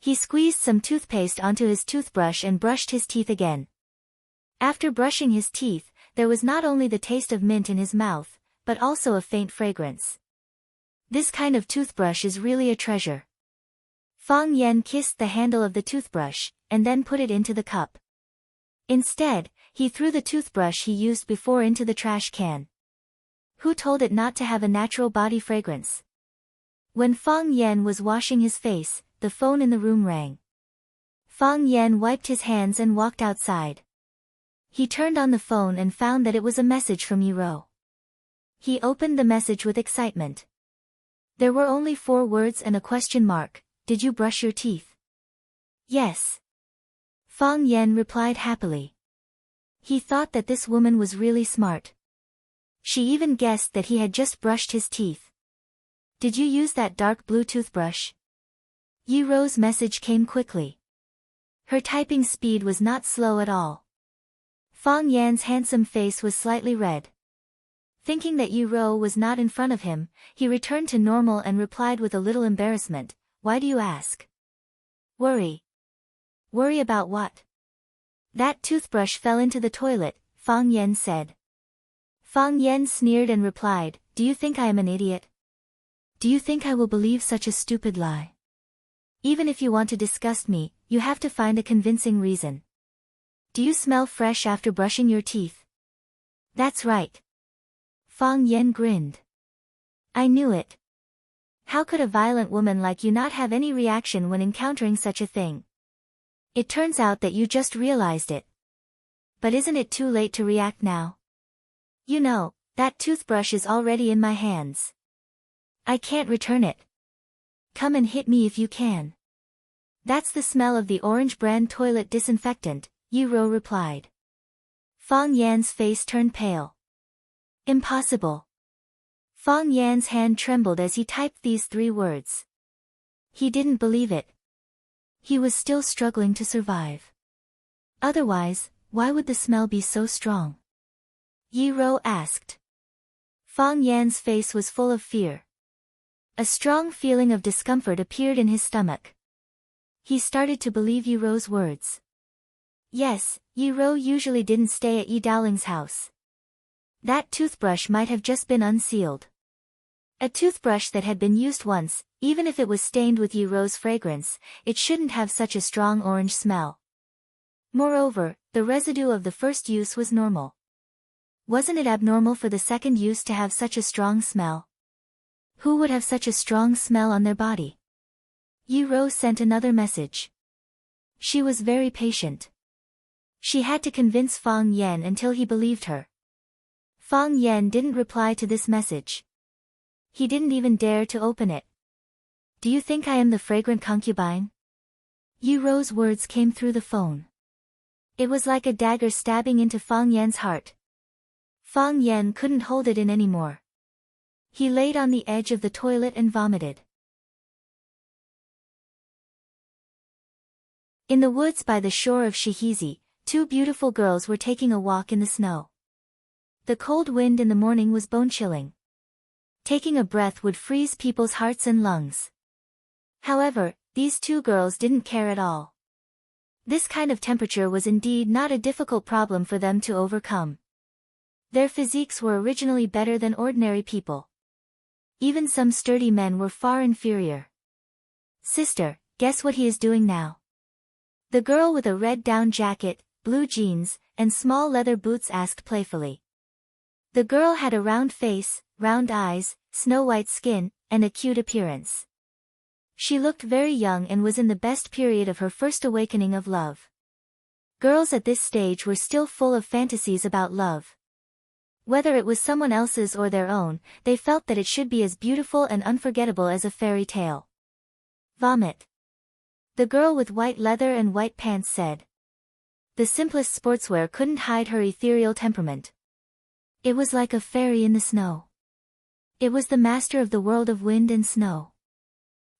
He squeezed some toothpaste onto his toothbrush and brushed his teeth again. After brushing his teeth, there was not only the taste of mint in his mouth, but also a faint fragrance. This kind of toothbrush is really a treasure. Fang Yan kissed the handle of the toothbrush, and then put it into the cup. Instead, he threw the toothbrush he used before into the trash can. Who told it not to have a natural body fragrance? When Fang Yan was washing his face, the phone in the room rang. Fang Yan wiped his hands and walked outside. He turned on the phone and found that it was a message from Yiro. He opened the message with excitement. There were only 4 words and a question mark. Did you brush your teeth? Yes. Fang Yan replied happily. He thought that this woman was really smart. She even guessed that he had just brushed his teeth. Did you use that dark blue toothbrush? Yiro's message came quickly. Her typing speed was not slow at all. Fang Yan's handsome face was slightly red. Thinking that Yiro was not in front of him, he returned to normal and replied with a little embarrassment, why do you ask? Worry. Worry about what? That toothbrush fell into the toilet, Fang Yan said. Fang Yan sneered and replied, do you think I am an idiot? Do you think I will believe such a stupid lie? Even if you want to disgust me, you have to find a convincing reason. Do you smell fresh after brushing your teeth? That's right. Fang Yan grinned. I knew it. How could a violent woman like you not have any reaction when encountering such a thing? It turns out that you just realized it. But isn't it too late to react now? You know, that toothbrush is already in my hands. I can't return it. Come and hit me if you can. That's the smell of the orange brand toilet disinfectant, Yiro replied. Fang Yan's face turned pale. Impossible. Fang Yan's hand trembled as he typed these 3 words. He didn't believe it. He was still struggling to survive. Otherwise, why would the smell be so strong? Yiro asked. Fang Yan's face was full of fear. A strong feeling of discomfort appeared in his stomach. He started to believe Yiro's words. Yes, Yiro usually didn't stay at Yi Daoling's house. That toothbrush might have just been unsealed. A toothbrush that had been used once, even if it was stained with Yiro's fragrance, it shouldn't have such a strong orange smell. Moreover, the residue of the first use was normal. Wasn't it abnormal for the second use to have such a strong smell? Who would have such a strong smell on their body? Yiro sent another message. She was very patient. She had to convince Fang Yan until he believed her. Fang Yan didn't reply to this message. He didn't even dare to open it. Do you think I am the fragrant concubine? Yiro's words came through the phone. It was like a dagger stabbing into Fang Yan's heart. Fang Yan couldn't hold it in anymore. He laid on the edge of the toilet and vomited. In the woods by the shore of Shihizi, two beautiful girls were taking a walk in the snow. The cold wind in the morning was bone-chilling. Taking a breath would freeze people's hearts and lungs. However, these two girls didn't care at all. This kind of temperature was indeed not a difficult problem for them to overcome. Their physiques were originally better than ordinary people. Even some sturdy men were far inferior. "Sister, guess what he is doing now?" The girl with a red down jacket, blue jeans, and small leather boots asked playfully. The girl had a round face, round eyes, snow-white skin, and a cute appearance. She looked very young and was in the best period of her first awakening of love. Girls at this stage were still full of fantasies about love. Whether it was someone else's or their own, they felt that it should be as beautiful and unforgettable as a fairy tale. "Vomit." The girl with white leather and white pants said. The simplest sportswear couldn't hide her ethereal temperament. It was like a fairy in the snow. It was the master of the world of wind and snow.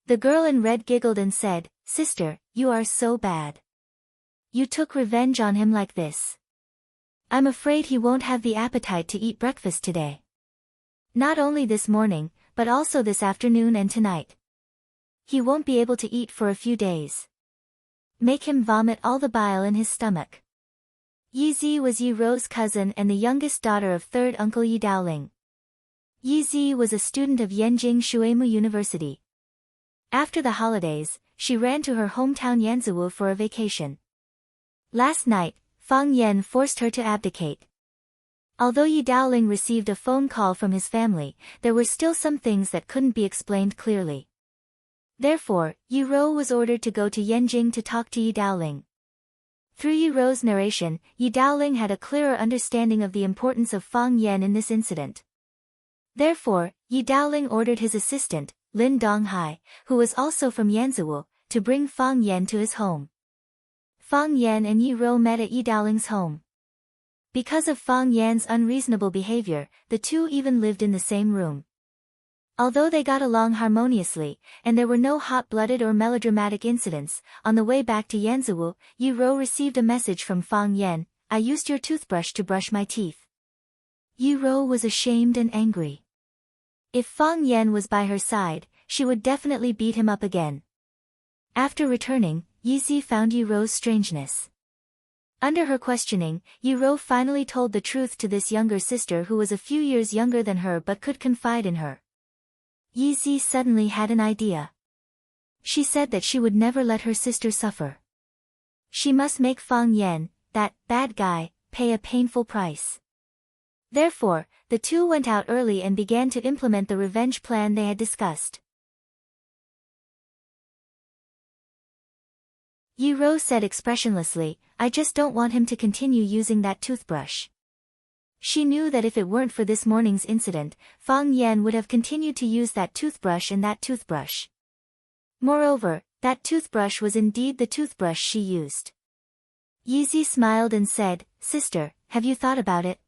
The girl in red giggled and said, "Sister, you are so bad. You took revenge on him like this. I'm afraid he won't have the appetite to eat breakfast today. Not only this morning, but also this afternoon and tonight. He won't be able to eat for a few days. Make him vomit all the bile in his stomach." Yizi was Yi Ro's cousin and the youngest daughter of third uncle Yi Daoling. Yizi was a student of Yanjing Shuemu University. After the holidays, she ran to her hometown Yanzhou for a vacation. Last night, Fang Yan forced her to abdicate. Although Yi Daoling received a phone call from his family, there were still some things that couldn't be explained clearly. Therefore, Yi Ro was ordered to go to Yanjing to talk to Yi Daoling. Through Yi Ro's narration, Yi Daoling had a clearer understanding of the importance of Fang Yan in this incident. Therefore, Yi Daoling ordered his assistant, Lin Donghai, who was also from Yanzhou, to bring Fang Yan to his home. Fang Yan and Yi Ro met at Yi Daoling's home. Because of Fang Yan's unreasonable behavior, the two even lived in the same room. Although they got along harmoniously, and there were no hot-blooded or melodramatic incidents, on the way back to Yanzhou, Yi Ro received a message from Fang Yan, "I used your toothbrush to brush my teeth." Yi Ro was ashamed and angry. If Fang Yan was by her side, she would definitely beat him up again. After returning, Yizi found Yi Ro's strangeness. Under her questioning, Yi Ro finally told the truth to this younger sister who was a few years younger than her but could confide in her. Yizi suddenly had an idea. She said that she would never let her sister suffer. She must make Fang Yan, that bad guy, pay a painful price. Therefore, the two went out early and began to implement the revenge plan they had discussed. Yi Ro said expressionlessly, "I just don't want him to continue using that toothbrush." She knew that if it weren't for this morning's incident, Fang Yan would have continued to use that toothbrush and that toothbrush. Moreover, that toothbrush was indeed the toothbrush she used. Yizi smiled and said, "Sister, have you thought about it?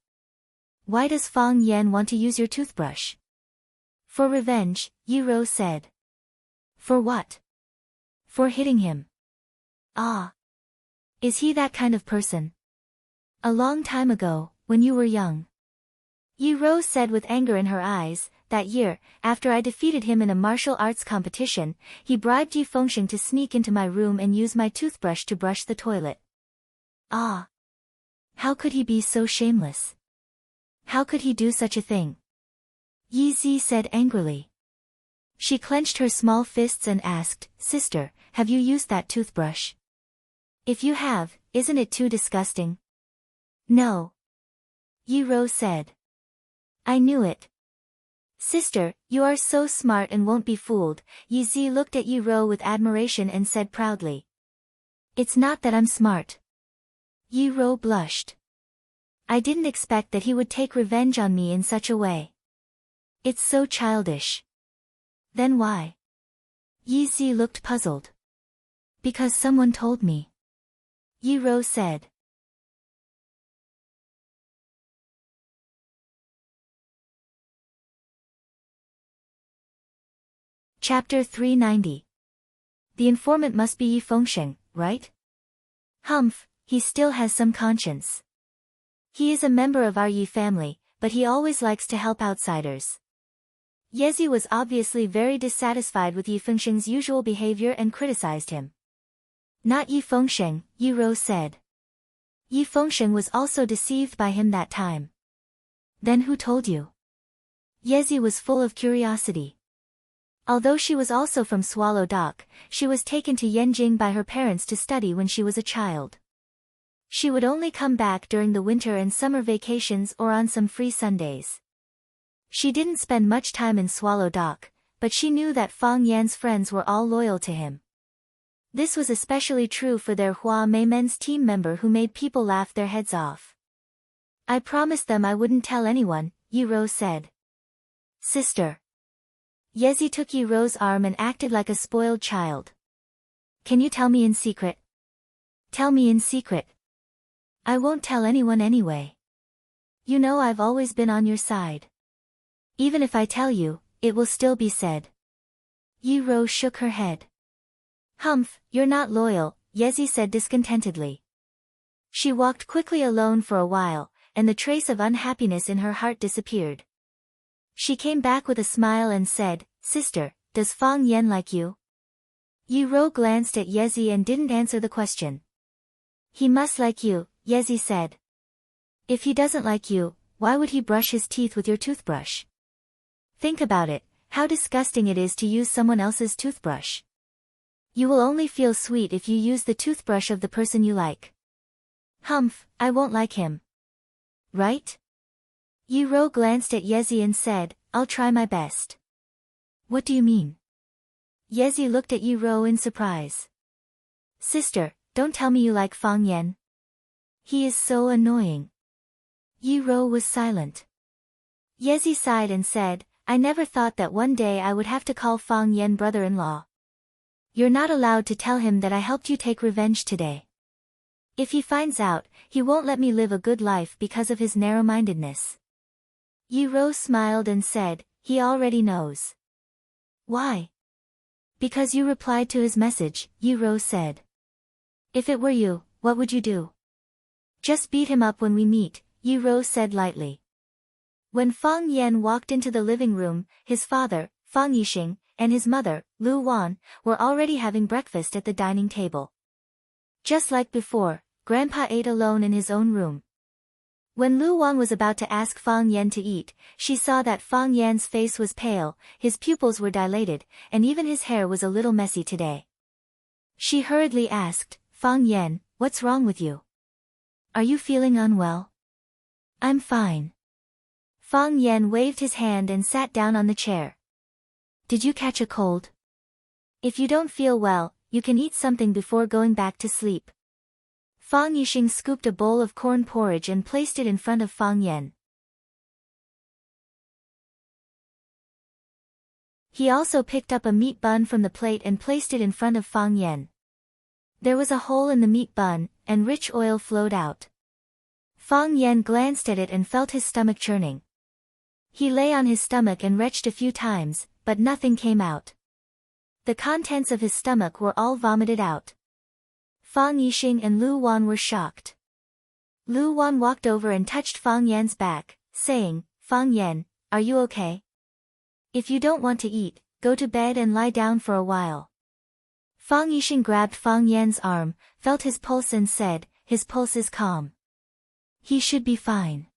Why does Fang Yan want to use your toothbrush?" "For revenge," Yi Ro said. "For what?" "For hitting him." "Ah. Is he that kind of person?" "A long time ago, when you were young," Yi Ro said with anger in her eyes, "that year, after I defeated him in a martial arts competition, he bribed Yi Fengsheng to sneak into my room and use my toothbrush to brush the toilet." "Ah. How could he be so shameless? How could he do such a thing?" Yizi said angrily. She clenched her small fists and asked, "Sister, have you used that toothbrush? If you have, isn't it too disgusting?" "No," Yi Ro said. "I knew it." "Sister, you are so smart and won't be fooled." Yizi looked at Yi Ro with admiration and said proudly. "It's not that I'm smart." Yi Ro blushed. "I didn't expect that he would take revenge on me in such a way. It's so childish." "Then why?" Yizi looked puzzled. "Because someone told me," Yi Ro said. Chapter 390. The informant must be Yi Fengsheng, right? Humph, he still has some conscience. He is a member of our Yi family, but he always likes to help outsiders. Yezi was obviously very dissatisfied with Yi Fengsheng's usual behavior and criticized him. Not Yi Fengsheng, Yi Rou said. Yi Fengsheng was also deceived by him that time. Then who told you? Yezi was full of curiosity. Although she was also from Swallow Dock, she was taken to Yanjing by her parents to study when she was a child. She would only come back during the winter and summer vacations or on some free Sundays. She didn't spend much time in Swallow Dock, but she knew that Fang Yan's friends were all loyal to him. This was especially true for their Hua Mei Men's team member who made people laugh their heads off. I promised them I wouldn't tell anyone, Yi Rou said. Sister. Yezi took Yi Rou's arm and acted like a spoiled child. Can you tell me in secret? Tell me in secret. I won't tell anyone anyway. You know I've always been on your side. Even if I tell you, it will still be said. Yi Rou shook her head. Humph, you're not loyal, Yezi said discontentedly. She walked quickly alone for a while, and the trace of unhappiness in her heart disappeared. She came back with a smile and said, Sister, does Fang Yan like you? Yi Rou glanced at Yezi and didn't answer the question. He must like you, Yezi said. If he doesn't like you, why would he brush his teeth with your toothbrush? Think about it, how disgusting it is to use someone else's toothbrush. You will only feel sweet if you use the toothbrush of the person you like. Humph, I won't like him. Right? Yi Rou glanced at Yezi and said, I'll try my best. What do you mean? Yezi looked at Yi Rou in surprise. Sister, don't tell me you like Fang Yan. He is so annoying. Yi Rou was silent. Yezi sighed and said, I never thought that one day I would have to call Fang Yan brother-in-law. You're not allowed to tell him that I helped you take revenge today. If he finds out, he won't let me live a good life because of his narrow-mindedness. Yi Rou smiled and said, he already knows. Why? Because you replied to his message, Yi Rou said. If it were you, what would you do? Just beat him up when we meet, Yi Rou said lightly. When Fang Yan walked into the living room, his father, Fang Yixing, and his mother, Lu Wan, were already having breakfast at the dining table. Just like before, Grandpa ate alone in his own room. When Lu Wan was about to ask Fang Yan to eat, she saw that Fang Yan's face was pale, his pupils were dilated, and even his hair was a little messy today. She hurriedly asked, Fang Yan, what's wrong with you? Are you feeling unwell? I'm fine. Fang Yan waved his hand and sat down on the chair. Did you catch a cold? If you don't feel well, you can eat something before going back to sleep. Fang Yixing scooped a bowl of corn porridge and placed it in front of Fang Yan. He also picked up a meat bun from the plate and placed it in front of Fang Yan. There was a hole in the meat bun, and rich oil flowed out. Fang Yan glanced at it and felt his stomach churning. He lay on his stomach and retched a few times, but nothing came out. The contents of his stomach were all vomited out. Fang Yixing and Lu Wan were shocked. Lu Wan walked over and touched Fang Yan's back, saying, Fang Yan, are you okay? If you don't want to eat, go to bed and lie down for a while. Fang Yixing grabbed Fang Yan's arm, felt his pulse and said, his pulse is calm. He should be fine.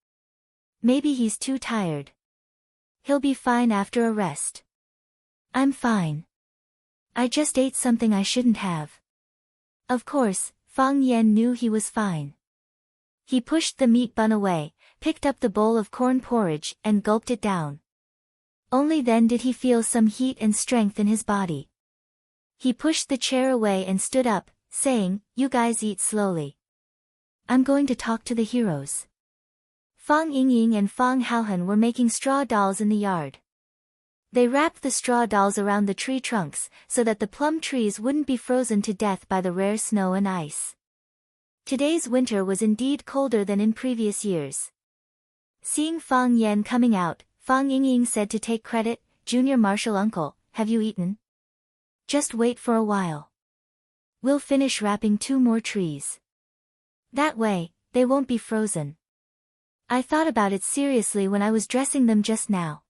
Maybe he's too tired. He'll be fine after a rest. I'm fine. I just ate something I shouldn't have. Of course, Fang Yan knew he was fine. He pushed the meat bun away, picked up the bowl of corn porridge and gulped it down. Only then did he feel some heat and strength in his body. He pushed the chair away and stood up, saying, you guys eat slowly. I'm going to talk to the heroes. Fang Yingying and Fang Haohan were making straw dolls in the yard. They wrapped the straw dolls around the tree trunks, so that the plum trees wouldn't be frozen to death by the rare snow and ice. Today's winter was indeed colder than in previous years. Seeing Fang Yan coming out, Fang Yingying said to take credit, Junior Marshal Uncle, have you eaten? Just wait for a while. We'll finish wrapping 2 more trees. That way, they won't be frozen. I thought about it seriously when I was dressing them just now.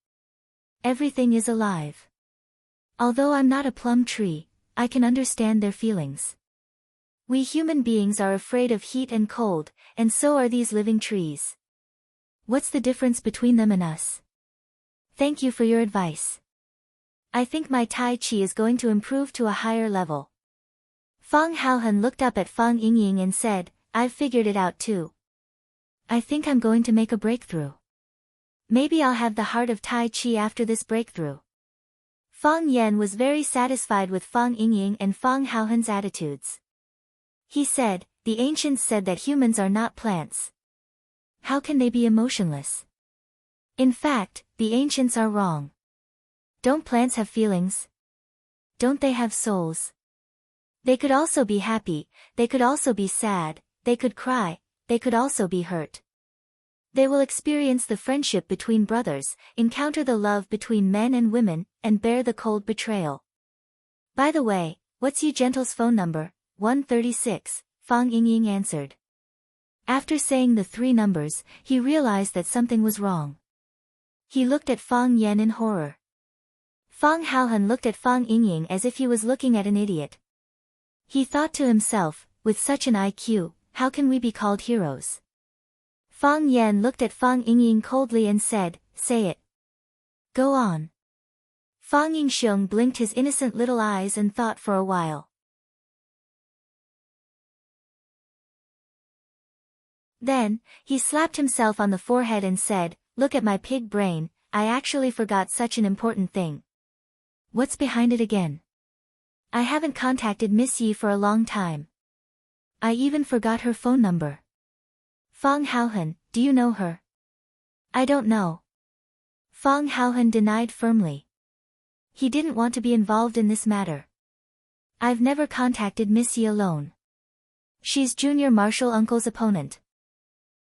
Everything is alive. Although I'm not a plum tree, I can understand their feelings. We human beings are afraid of heat and cold, and so are these living trees. What's the difference between them and us? Thank you for your advice. I think my Tai Chi is going to improve to a higher level. Fang Haohan looked up at Fang Yingying and said, I've figured it out too. I think I'm going to make a breakthrough. Maybe I'll have the heart of Tai Chi after this breakthrough. Fang Yan was very satisfied with Fang Yingying and Fang Haohan's attitudes. He said, the ancients said that humans are not plants. How can they be emotionless? In fact, the ancients are wrong. Don't plants have feelings? Don't they have souls? They could also be happy, they could also be sad, they could cry, they could also be hurt. They will experience the friendship between brothers, encounter the love between men and women, and bear the cold betrayal. By the way, what's Yu Gentle's phone number? 136, Fang Yingying answered. After saying the 3 numbers, he realized that something was wrong. He looked at Fang Yan in horror. Fang Haohan looked at Fang Yingying as if he was looking at an idiot. He thought to himself, with such an IQ, how can we be called heroes? Fang Yan looked at Fang Yingying coldly and said, say it. Go on. Fang Yingxiong blinked his innocent little eyes and thought for a while. Then, he slapped himself on the forehead and said, look at my pig brain, I actually forgot such an important thing. What's behind it again? I haven't contacted Miss Yi for a long time. I even forgot her phone number. Fang Haohan, do you know her? I don't know. Fang Haohan denied firmly. He didn't want to be involved in this matter. I've never contacted Miss Yi alone. She's Junior Marshal Uncle's opponent.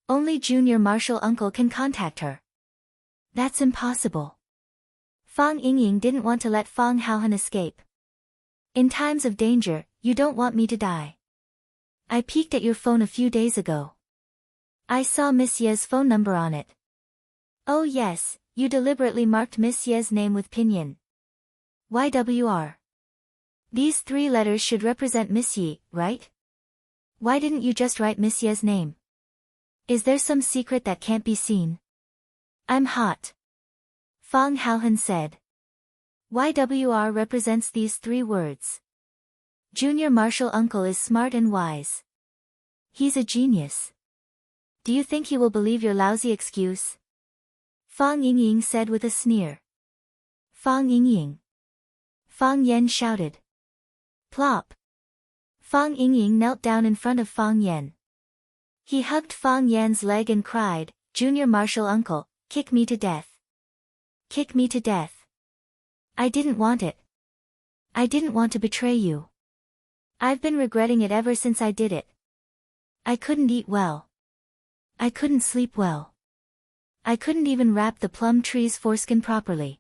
Only Junior Marshal Uncle can contact her. That's impossible. Fang Yingying didn't want to let Fang Haohan escape. In times of danger, you don't want me to die. I peeked at your phone a few days ago. I saw Miss Ye's phone number on it. Oh yes, you deliberately marked Miss Ye's name with pinyin. YWR. These 3 letters should represent Miss Ye, right? Why didn't you just write Miss Ye's name? Is there some secret that can't be seen? I'm hot. Fang Haohan said. YWR represents these 3 words. Junior Marshal Uncle is smart and wise. He's a genius. Do you think he will believe your lousy excuse? Fang Yingying said with a sneer. Fang Yingying. Fang Yan shouted. Plop. Fang Yingying knelt down in front of Fang Yan. He hugged Fang Yan's leg and cried, Junior Marshal Uncle, kick me to death. Kick me to death. I didn't want it. I didn't want to betray you. I've been regretting it ever since I did it. I couldn't eat well. I couldn't sleep well. I couldn't even wrap the plum tree's foreskin properly.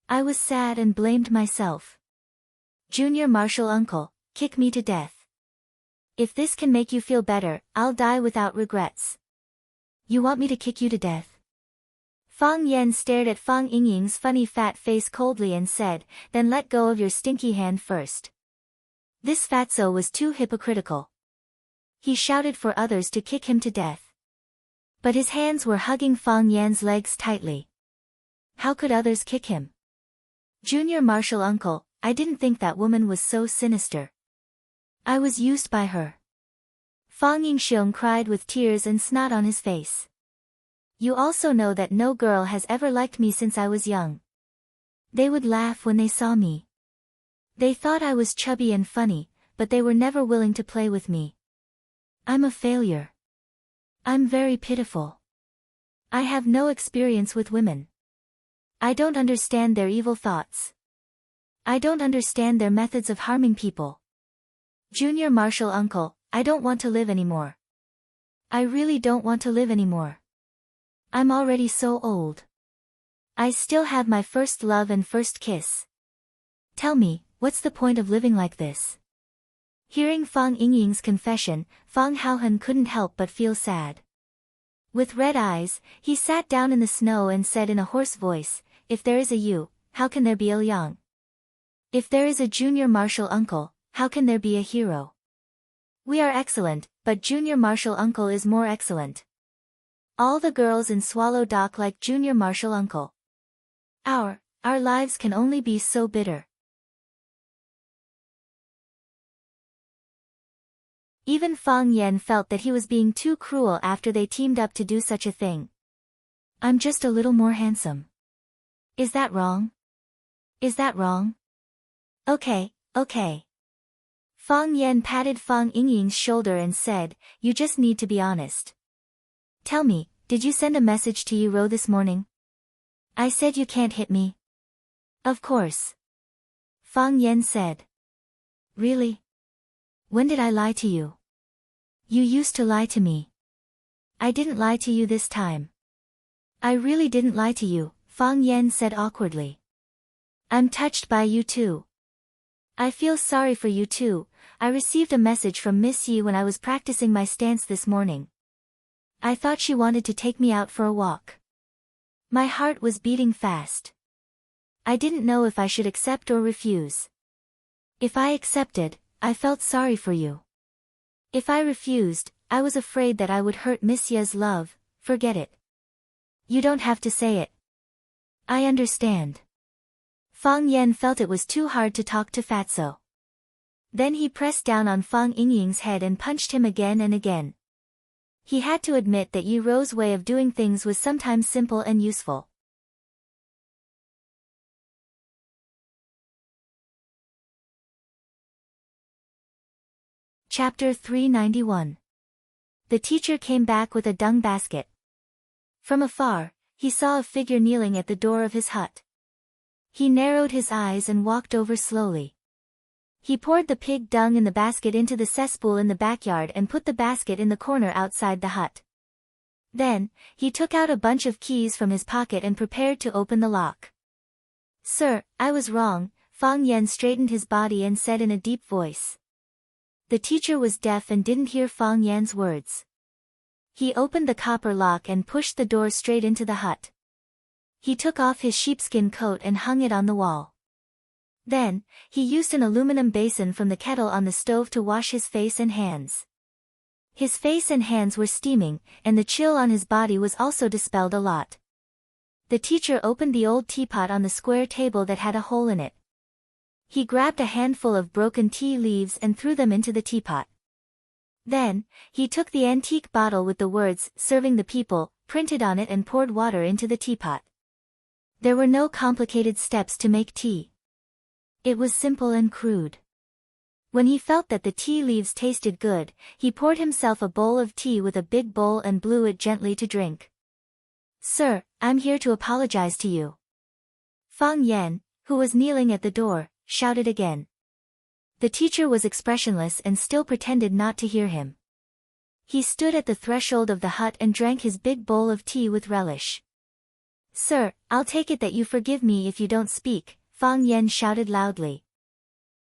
I was sad and blamed myself. Junior Marshal Uncle, kick me to death. If this can make you feel better, I'll die without regrets. You want me to kick you to death? Fang Yan stared at Fang Yingying's funny fat face coldly and said, then let go of your stinky hand first. This fatso was too hypocritical. He shouted for others to kick him to death. But his hands were hugging Fang Yan's legs tightly. How could others kick him? Junior Marshal Uncle, I didn't think that woman was so sinister. I was used by her. Fang Yingxiong cried with tears and snot on his face. You also know that no girl has ever liked me since I was young. They would laugh when they saw me. They thought I was chubby and funny, but they were never willing to play with me. I'm a failure. I'm very pitiful. I have no experience with women. I don't understand their evil thoughts. I don't understand their methods of harming people. Junior Marshal Uncle, I don't want to live anymore. I really don't want to live anymore. I'm already so old. I still have my first love and first kiss. Tell me, what's the point of living like this? Hearing Fang Yingying's confession, Fang Haohan couldn't help but feel sad. With red eyes, he sat down in the snow and said in a hoarse voice, if there is a Yu, how can there be a Liang? If there is a junior martial uncle, how can there be a hero? We are excellent, but junior martial uncle is more excellent. All the girls in Swallow Dock like junior martial uncle. Our lives can only be so bitter. Even Fang Yan felt that he was being too cruel after they teamed up to do such a thing. I'm just a little more handsome. Is that wrong? Is that wrong? Okay. Fang Yan patted Fang Yingying's shoulder and said, you just need to be honest. Tell me, did you send a message to Yi Ro this morning? I said you can't hit me. Of course. Fang Yan said. Really? When did I lie to you? You used to lie to me. I didn't lie to you this time. I really didn't lie to you, Fang Yan said awkwardly. I'm touched by you too. I feel sorry for you too. I received a message from Miss Yi when I was practicing my stance this morning. I thought she wanted to take me out for a walk. My heart was beating fast. I didn't know if I should accept or refuse. If I accepted, I felt sorry for you. If I refused, I was afraid that I would hurt Miss Ye's love. Forget it. You don't have to say it. I understand. Fang Yan felt it was too hard to talk to Fatso. Then he pressed down on Fang Yingying's head and punched him again and again. He had to admit that Yi Ro's way of doing things was sometimes simple and useful. Chapter 391. The teacher came back with a dung basket. From afar, he saw a figure kneeling at the door of his hut. He narrowed his eyes and walked over slowly. He poured the pig dung in the basket into the cesspool in the backyard and put the basket in the corner outside the hut. Then, he took out a bunch of keys from his pocket and prepared to open the lock. Sir, I was wrong, Fang Yan straightened his body and said in a deep voice. The teacher was deaf and didn't hear Fang Yan's words. He opened the copper lock and pushed the door straight into the hut. He took off his sheepskin coat and hung it on the wall. Then, he used an aluminum basin from the kettle on the stove to wash his face and hands. His face and hands were steaming, and the chill on his body was also dispelled a lot. The teacher opened the old teapot on the square table that had a hole in it. He grabbed a handful of broken tea leaves and threw them into the teapot. Then, he took the antique bottle with the words, "Serving the people," printed on it and poured water into the teapot. There were no complicated steps to make tea. It was simple and crude. When he felt that the tea leaves tasted good, he poured himself a bowl of tea with a big bowl and blew it gently to drink. Sir, I'm here to apologize to you. Fang Yan, who was kneeling at the door, shouted again. The teacher was expressionless and still pretended not to hear him. He stood at the threshold of the hut and drank his big bowl of tea with relish. Sir, I'll take it that you forgive me if you don't speak, Fang Yan shouted loudly.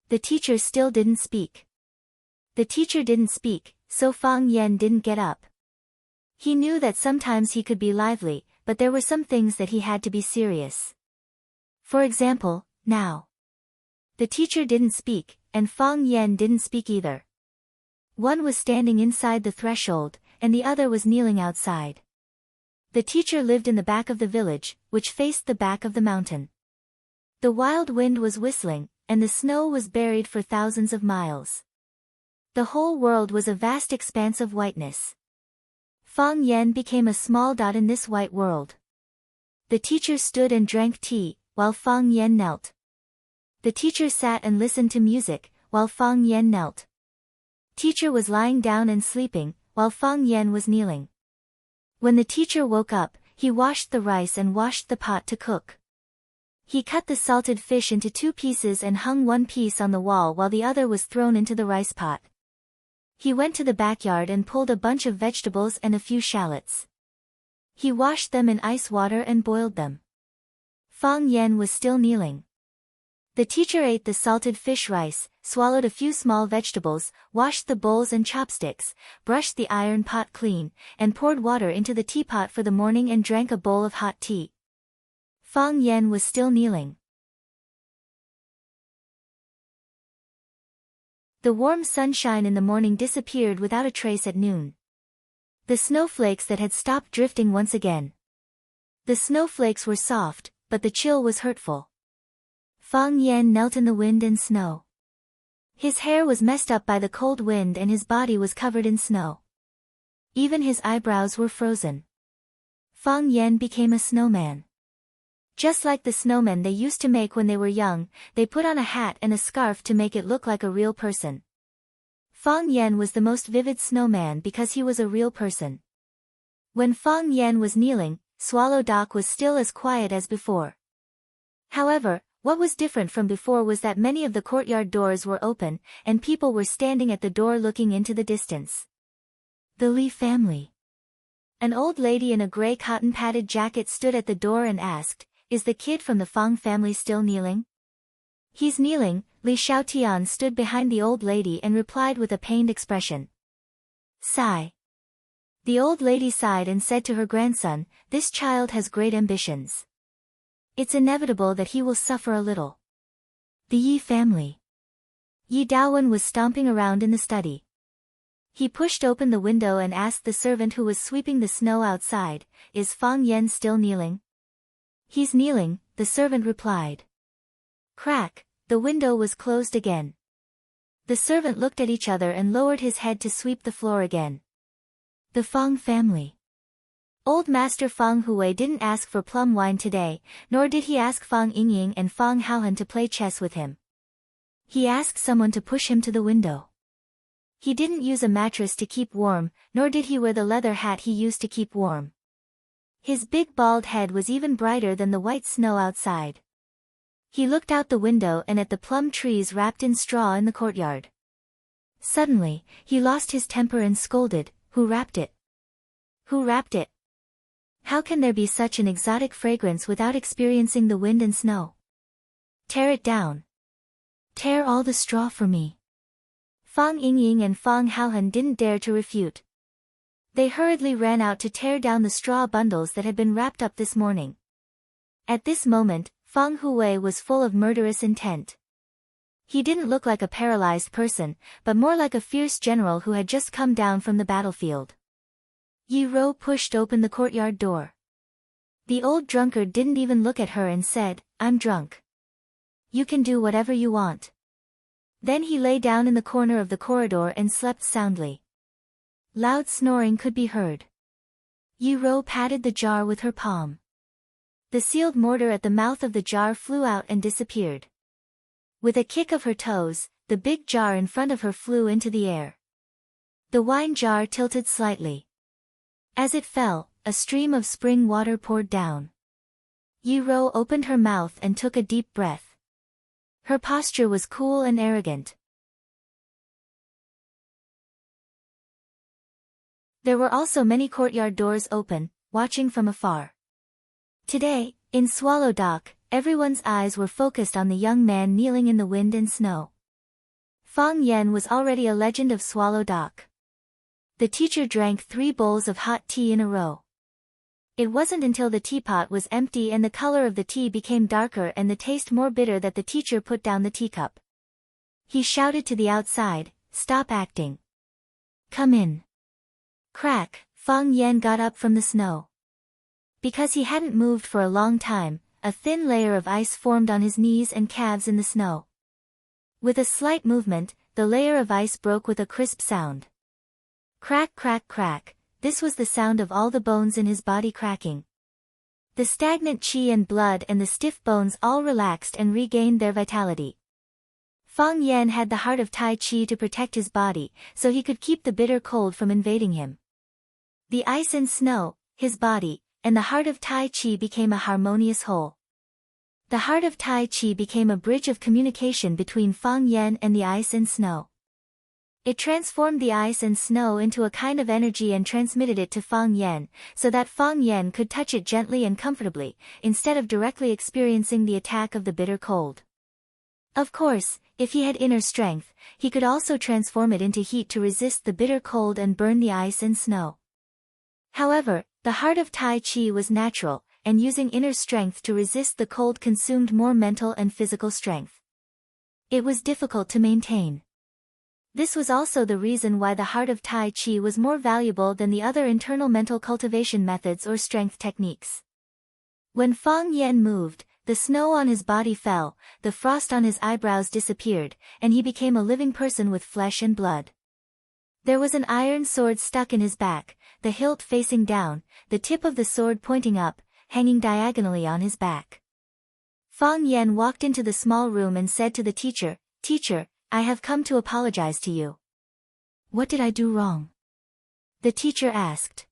The teacher still didn't speak. The teacher didn't speak, so Fang Yan didn't get up. He knew that sometimes he could be lively, but there were some things that he had to be serious. For example, now. The teacher didn't speak, and Fang Yan didn't speak either. One was standing inside the threshold, and the other was kneeling outside. The teacher lived in the back of the village, which faced the back of the mountain. The wild wind was whistling, and the snow was buried for thousands of miles. The whole world was a vast expanse of whiteness. Fang Yan became a small dot in this white world. The teacher stood and drank tea, while Fang Yan knelt. The teacher sat and listened to music, while Fang Yan knelt. Teacher was lying down and sleeping, while Fang Yan was kneeling. When the teacher woke up, he washed the rice and washed the pot to cook. He cut the salted fish into 2 pieces and hung one piece on the wall while the other was thrown into the rice pot. He went to the backyard and pulled a bunch of vegetables and a few shallots. He washed them in ice water and boiled them. Fang Yan was still kneeling. The teacher ate the salted fish rice, swallowed a few small vegetables, washed the bowls and chopsticks, brushed the iron pot clean, and poured water into the teapot for the morning and drank a bowl of hot tea. Fang Yan was still kneeling. The warm sunshine in the morning disappeared without a trace at noon. The snowflakes that had stopped drifting once again. The snowflakes were soft, but the chill was hurtful. Fang Yan knelt in the wind and snow. His hair was messed up by the cold wind and his body was covered in snow. Even his eyebrows were frozen. Fang Yan became a snowman. Just like the snowmen they used to make when they were young, they put on a hat and a scarf to make it look like a real person. Fang Yan was the most vivid snowman because he was a real person. When Fang Yan was kneeling, Swallow Dock was still as quiet as before. However, what was different from before was that many of the courtyard doors were open, and people were standing at the door looking into the distance. The Li family. An old lady in a gray cotton-padded jacket stood at the door and asked, "Is the kid from the Fang family still kneeling?" "He's kneeling," Li Xiaotian stood behind the old lady and replied with a pained expression. Sigh. The old lady sighed and said to her grandson, "This child has great ambitions. It's inevitable that he will suffer a little." The Yi family. Yi Daowen was stomping around in the study. He pushed open the window and asked the servant who was sweeping the snow outside, "Is Fang Yan still kneeling?" "He's kneeling," the servant replied. Crack, the window was closed again. The servant looked at each other and lowered his head to sweep the floor again. The Fang family. Old Master Fang Hui didn't ask for plum wine today, nor did he ask Fang Yingying and Fang Haohan to play chess with him. He asked someone to push him to the window. He didn't use a mattress to keep warm, nor did he wear the leather hat he used to keep warm. His big bald head was even brighter than the white snow outside. He looked out the window and at the plum trees wrapped in straw in the courtyard. Suddenly, he lost his temper and scolded, "Who wrapped it? Who wrapped it? How can there be such an exotic fragrance without experiencing the wind and snow? Tear it down. Tear all the straw for me." Fang Yingying and Fang Haohan didn't dare to refute. They hurriedly ran out to tear down the straw bundles that had been wrapped up this morning. At this moment, Fang Hui was full of murderous intent. He didn't look like a paralyzed person, but more like a fierce general who had just come down from the battlefield. Yi Rou pushed open the courtyard door. The old drunkard didn't even look at her and said, "I'm drunk. You can do whatever you want." Then he lay down in the corner of the corridor and slept soundly. Loud snoring could be heard. Yi Rou patted the jar with her palm. The sealed mortar at the mouth of the jar flew out and disappeared. With a kick of her toes, the big jar in front of her flew into the air. The wine jar tilted slightly. As it fell, a stream of spring water poured down. Yi Rou opened her mouth and took a deep breath. Her posture was cool and arrogant. There were also many courtyard doors open, watching from afar. Today, in Swallow Dock, everyone's eyes were focused on the young man kneeling in the wind and snow. Fang Yan was already a legend of Swallow Dock. The teacher drank 3 bowls of hot tea in a row. It wasn't until the teapot was empty and the color of the tea became darker and the taste more bitter that the teacher put down the teacup. He shouted to the outside, "Stop acting. Come in." Crack, Fang Yan got up from the snow. Because he hadn't moved for a long time, a thin layer of ice formed on his knees and calves in the snow. With a slight movement, the layer of ice broke with a crisp sound. Crack, crack, crack, this was the sound of all the bones in his body cracking. The stagnant qi and blood and the stiff bones all relaxed and regained their vitality. Fang Yan had the heart of Tai Chi to protect his body, so he could keep the bitter cold from invading him. The ice and snow, his body, and the heart of Tai Chi became a harmonious whole. The heart of Tai Chi became a bridge of communication between Fang Yan and the ice and snow. It transformed the ice and snow into a kind of energy and transmitted it to Fang Yan, so that Fang Yan could touch it gently and comfortably, instead of directly experiencing the attack of the bitter cold. Of course, if he had inner strength, he could also transform it into heat to resist the bitter cold and burn the ice and snow. However, the heart of Tai Chi was natural, and using inner strength to resist the cold consumed more mental and physical strength. It was difficult to maintain. This was also the reason why the heart of Tai Chi was more valuable than the other internal mental cultivation methods or strength techniques. When Fang Yan moved, the snow on his body fell, the frost on his eyebrows disappeared, and he became a living person with flesh and blood. There was an iron sword stuck in his back, the hilt facing down, the tip of the sword pointing up, hanging diagonally on his back. Fang Yan walked into the small room and said to the teacher, "Teacher, I have come to apologize to you." "What did I do wrong?" the teacher asked.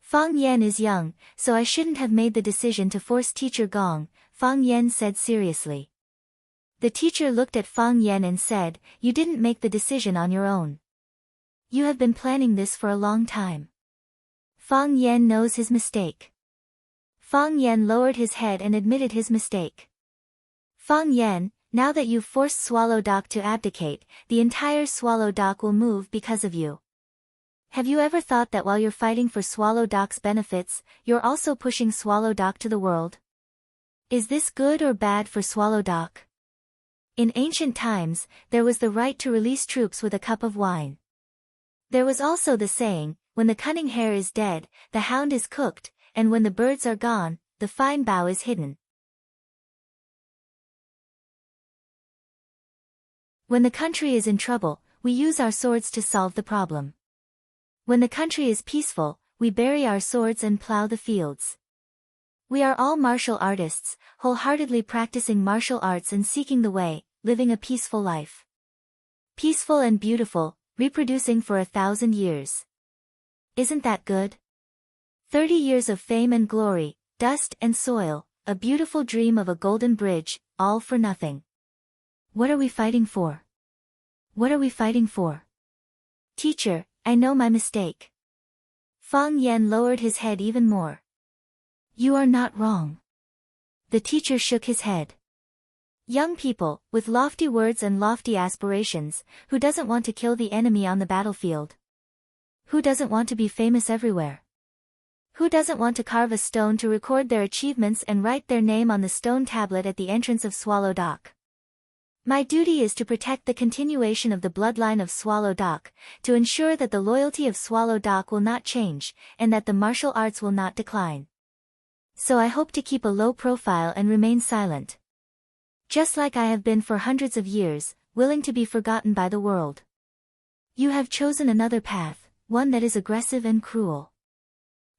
"Fang Yan is young, so I shouldn't have made the decision to force Teacher Gong," Fang Yan said seriously. The teacher looked at Fang Yan and said, "You didn't make the decision on your own. You have been planning this for a long time." Fang Yan knows his mistake. Fang Yan lowered his head and admitted his mistake. "Fang Yan, now that you've forced Swallow Dock to abdicate, the entire Swallow Dock will move because of you. Have you ever thought that while you're fighting for Swallow Dock's benefits, you're also pushing Swallow Dock to the world? Is this good or bad for Swallow Dock?" In ancient times, there was the right to release troops with a cup of wine. There was also the saying, "When the cunning hare is dead, the hound is cooked, and when the birds are gone, the fine bough is hidden." When the country is in trouble, we use our swords to solve the problem. When the country is peaceful, we bury our swords and plow the fields. We are all martial artists, wholeheartedly practicing martial arts and seeking the way, living a peaceful life. Peaceful and beautiful, reproducing for 1,000 years. Isn't that good? 30 years of fame and glory, dust and soil, a beautiful dream of a golden bridge, all for nothing. What are we fighting for? What are we fighting for? "Teacher, I know my mistake." Fang Yan lowered his head even more. "You are not wrong." The teacher shook his head. Young people, with lofty words and lofty aspirations, who doesn't want to kill the enemy on the battlefield? Who doesn't want to be famous everywhere? Who doesn't want to carve a stone to record their achievements and write their name on the stone tablet at the entrance of Swallow Dock? My duty is to protect the continuation of the bloodline of Swallow Dock, to ensure that the loyalty of Swallow Dock will not change, and that the martial arts will not decline. So I hope to keep a low profile and remain silent. Just like I have been for hundreds of years, willing to be forgotten by the world. You have chosen another path, one that is aggressive and cruel.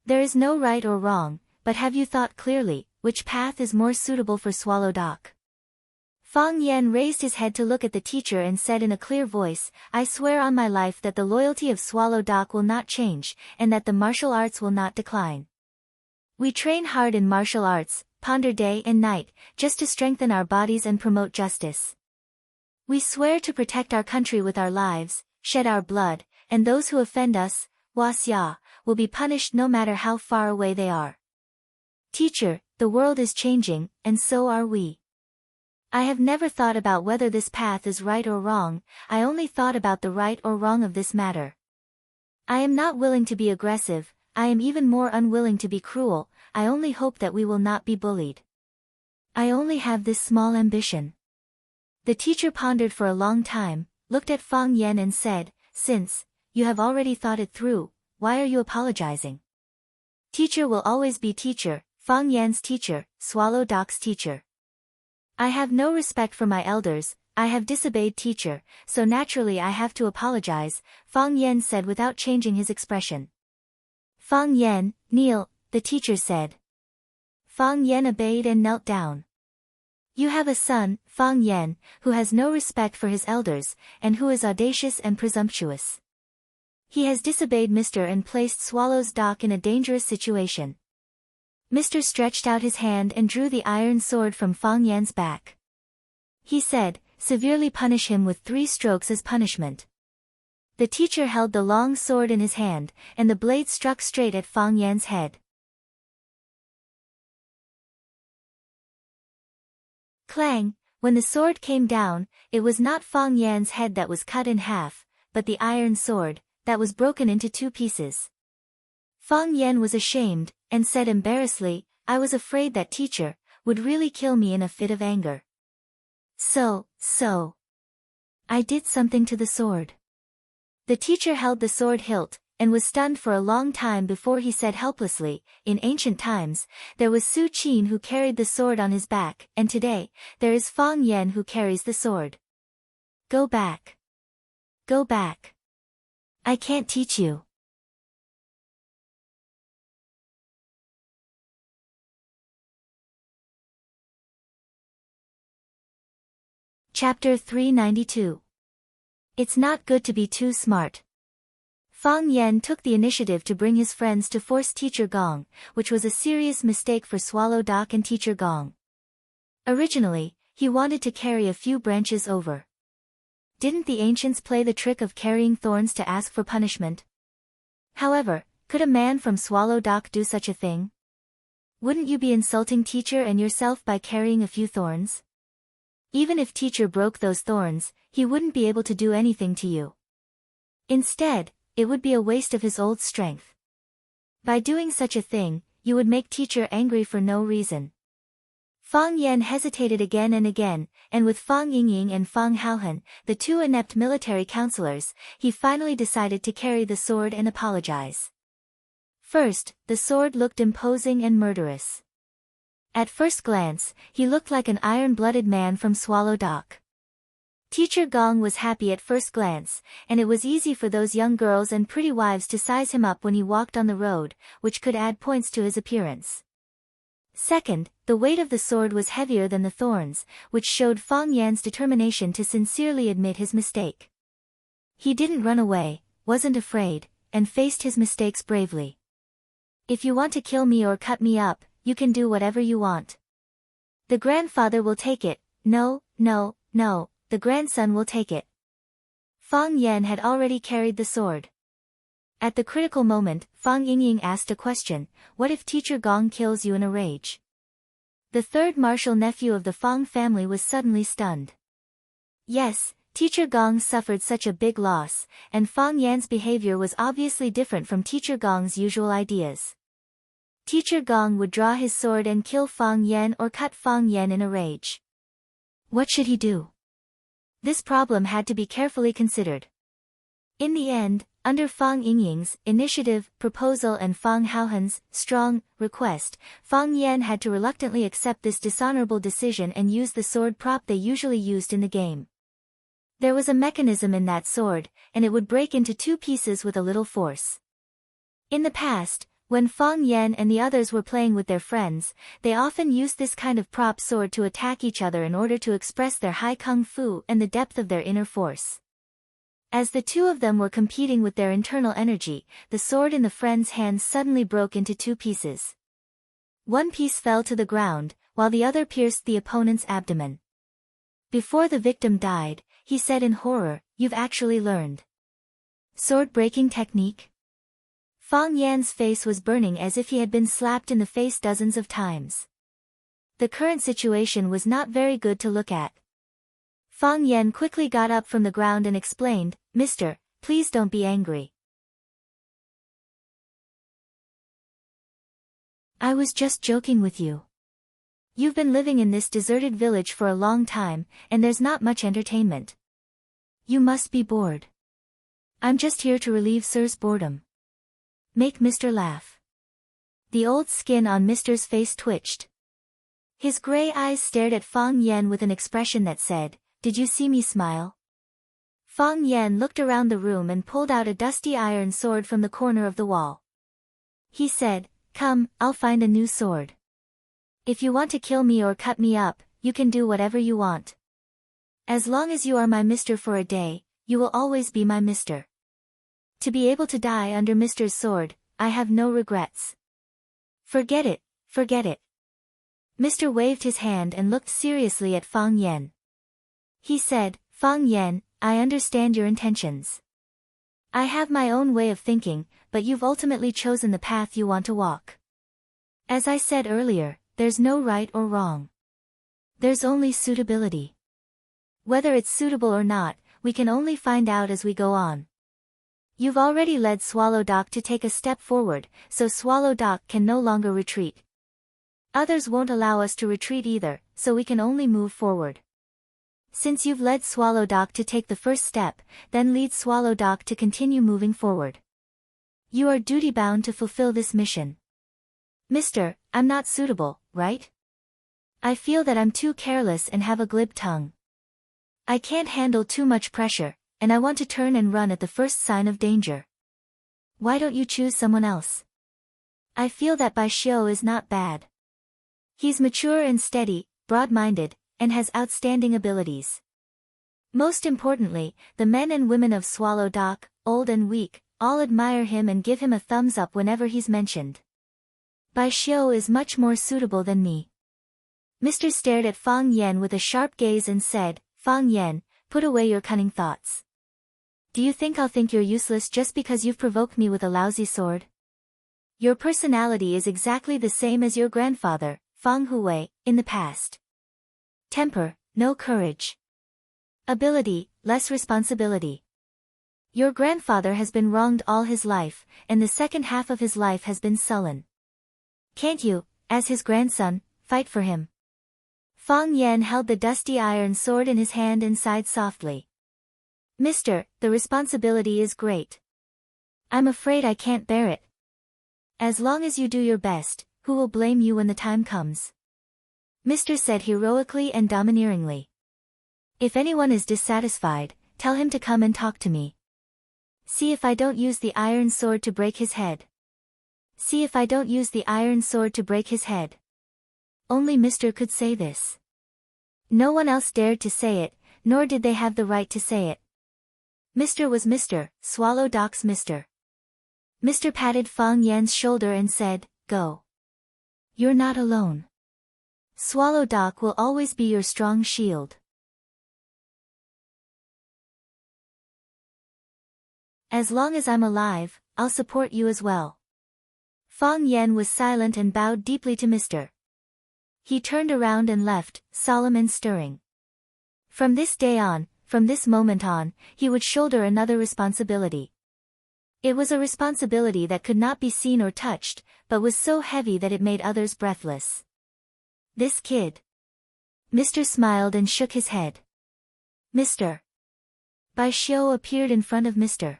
There is no right or wrong, but have you thought clearly, which path is more suitable for Swallow Dock? Fang Yan raised his head to look at the teacher and said in a clear voice, "I swear on my life that the loyalty of Swallow Dock will not change, and that the martial arts will not decline. We train hard in martial arts, ponder day and night, just to strengthen our bodies and promote justice. We swear to protect our country with our lives, shed our blood, and those who offend us, Wasya, will be punished no matter how far away they are. Teacher, the world is changing, and so are we. I have never thought about whether this path is right or wrong, I only thought about the right or wrong of this matter. I am not willing to be aggressive, I am even more unwilling to be cruel, I only hope that we will not be bullied. I only have this small ambition." The teacher pondered for a long time, looked at Fang Yan and said, "Since you have already thought it through, why are you apologizing? Teacher will always be teacher, Fang Yan's teacher, Swallow Dock's teacher. I have no respect for my elders, I have disobeyed teacher, so naturally I have to apologize," Fang Yan said without changing his expression. "Fang Yan, kneel," the teacher said. Fang Yan obeyed and knelt down. "You have a son, Fang Yan, who has no respect for his elders, and who is audacious and presumptuous. He has disobeyed Mr. and placed Swallow's Dock in a dangerous situation." Mr. stretched out his hand and drew the iron sword from Fang Yan's back. He said, "Severely punish him with 3 strokes as punishment." The teacher held the long sword in his hand, and the blade struck straight at Fang Yan's head. Clang! When the sword came down, it was not Fang Yan's head that was cut in half, but the iron sword, that was broken into 2 pieces. Fang Yan was ashamed, and said embarrassedly, I was afraid that teacher would really kill me in a fit of anger. So, I did something to the sword. The teacher held the sword hilt, and was stunned for a long time before he said helplessly, in ancient times, there was Su Qin who carried the sword on his back, and today, there is Fang Yan who carries the sword. Go back. Go back. I can't teach you. Chapter 392. It's not good to be too smart. Fang Yan took the initiative to bring his friends to force Teacher Gong, which was a serious mistake for Swallow Dock and Teacher Gong. Originally, he wanted to carry a few branches over. Didn't the ancients play the trick of carrying thorns to ask for punishment? However, could a man from Swallow Dock do such a thing? Wouldn't you be insulting teacher and yourself by carrying a few thorns? Even if teacher broke those thorns, he wouldn't be able to do anything to you. Instead, it would be a waste of his old strength. By doing such a thing, you would make teacher angry for no reason. Fang Yan hesitated again and again, and with Fang Yingying and Fang Haohan, the 2 inept military counselors, he finally decided to carry the sword and apologize. First, the sword looked imposing and murderous. At first glance, he looked like an iron-blooded man from Swallow Dock. Teacher Gong was happy at first glance, and it was easy for those young girls and pretty wives to size him up when he walked on the road, which could add points to his appearance. Second, the weight of the sword was heavier than the thorns, which showed Fang Yan's determination to sincerely admit his mistake. He didn't run away, wasn't afraid, and faced his mistakes bravely. If you want to kill me or cut me up, you can do whatever you want. The grandfather will take it. No, the grandson will take it. Fang Yan had already carried the sword. At the critical moment, Fang Yingying asked a question, what if Teacher Gong kills you in a rage? The 3rd martial nephew of the Fang family was suddenly stunned. Yes, Teacher Gong suffered such a big loss, and Fang Yan's behavior was obviously different from Teacher Gong's usual ideas. Teacher Gong would draw his sword and kill Fang Yan or cut Fang Yan in a rage. What should he do? This problem had to be carefully considered. In the end, under Fang Yingying's initiative, proposal and Fang Haohan's strong request, Fang Yan had to reluctantly accept this dishonorable decision and use the sword prop they usually used in the game. There was a mechanism in that sword, and it would break into 2 pieces with a little force. In the past, when Fang Yan and the others were playing with their friends, they often used this kind of prop sword to attack each other in order to express their high kung fu and the depth of their inner force. As the 2 of them were competing with their internal energy, the sword in the friend's hands suddenly broke into 2 pieces. One piece fell to the ground, while the other pierced the opponent's abdomen. Before the victim died, he said in horror, "You've actually learned sword-breaking technique?" Fang Yan's face was burning as if he had been slapped in the face dozens of times. The current situation was not very good to look at. Fang Yan quickly got up from the ground and explained, "Mister, please don't be angry. I was just joking with you. You've been living in this deserted village for a long time, and there's not much entertainment. You must be bored. I'm just here to relieve Sir's boredom. Make Mr. laugh." The old skin on Mr.'s face twitched. His gray eyes stared at Fang Yan with an expression that said, "Did you see me smile?" Fang Yan looked around the room and pulled out a dusty iron sword from the corner of the wall. He said, "Come, I'll find a new sword. If you want to kill me or cut me up, you can do whatever you want. As long as you are my mister for a day, you will always be my mister. To be able to die under Mister's sword, I have no regrets. Forget it, forget it." Mister waved his hand and looked seriously at Fang Yan. He said, "Fang Yan, I understand your intentions. I have my own way of thinking, but you've ultimately chosen the path you want to walk. As I said earlier, there's no right or wrong. There's only suitability. Whether it's suitable or not, we can only find out as we go on. You've already led Swallow Dock to take a step forward, so Swallow Dock can no longer retreat. Others won't allow us to retreat either, so we can only move forward. Since you've led Swallow Dock to take the first step, then lead Swallow Dock to continue moving forward. You are duty-bound to fulfill this mission. Mister, I'm not suitable, right? I feel that I'm too careless and have a glib tongue. I can't handle too much pressure, and I want to turn and run at the first sign of danger. Why don't you choose someone else? I feel that Bai Xiu is not bad. He's mature and steady, broad-minded, and has outstanding abilities. Most importantly, the men and women of Swallow Dock, old and weak, all admire him and give him a thumbs up whenever he's mentioned. Bai Xiu is much more suitable than me. Mr. stared at Fang Yan with a sharp gaze and said, Fang Yan, put away your cunning thoughts. Do you think I'll think you're useless just because you've provoked me with a lousy sword? Your personality is exactly the same as your grandfather, Fang Huwei, in the past. Temper, no courage. Ability, less responsibility. Your grandfather has been wronged all his life, and the second half of his life has been sullen. Can't you, as his grandson, fight for him? Fang Yan held the dusty iron sword in his hand and sighed softly. Mister, the responsibility is great. I'm afraid I can't bear it. As long as you do your best, who will blame you when the time comes? Mr. said heroically and domineeringly. If anyone is dissatisfied, tell him to come and talk to me. See if I don't use the iron sword to break his head. See if I don't use the iron sword to break his head. Only Mr. could say this. No one else dared to say it, nor did they have the right to say it. Mr. was Mr., Swallow Dock's Mr. Mr. patted Fang Yan's shoulder and said, Go. You're not alone. Swallow Dock will always be your strong shield. As long as I'm alive, I'll support you as well. Fang Yan was silent and bowed deeply to Mr. He turned around and left, solemn and stirring. From this day on, from this moment on, he would shoulder another responsibility. It was a responsibility that could not be seen or touched, but was so heavy that it made others breathless. This kid. Mr. smiled and shook his head. Mr. Bai Xiu appeared in front of Mr.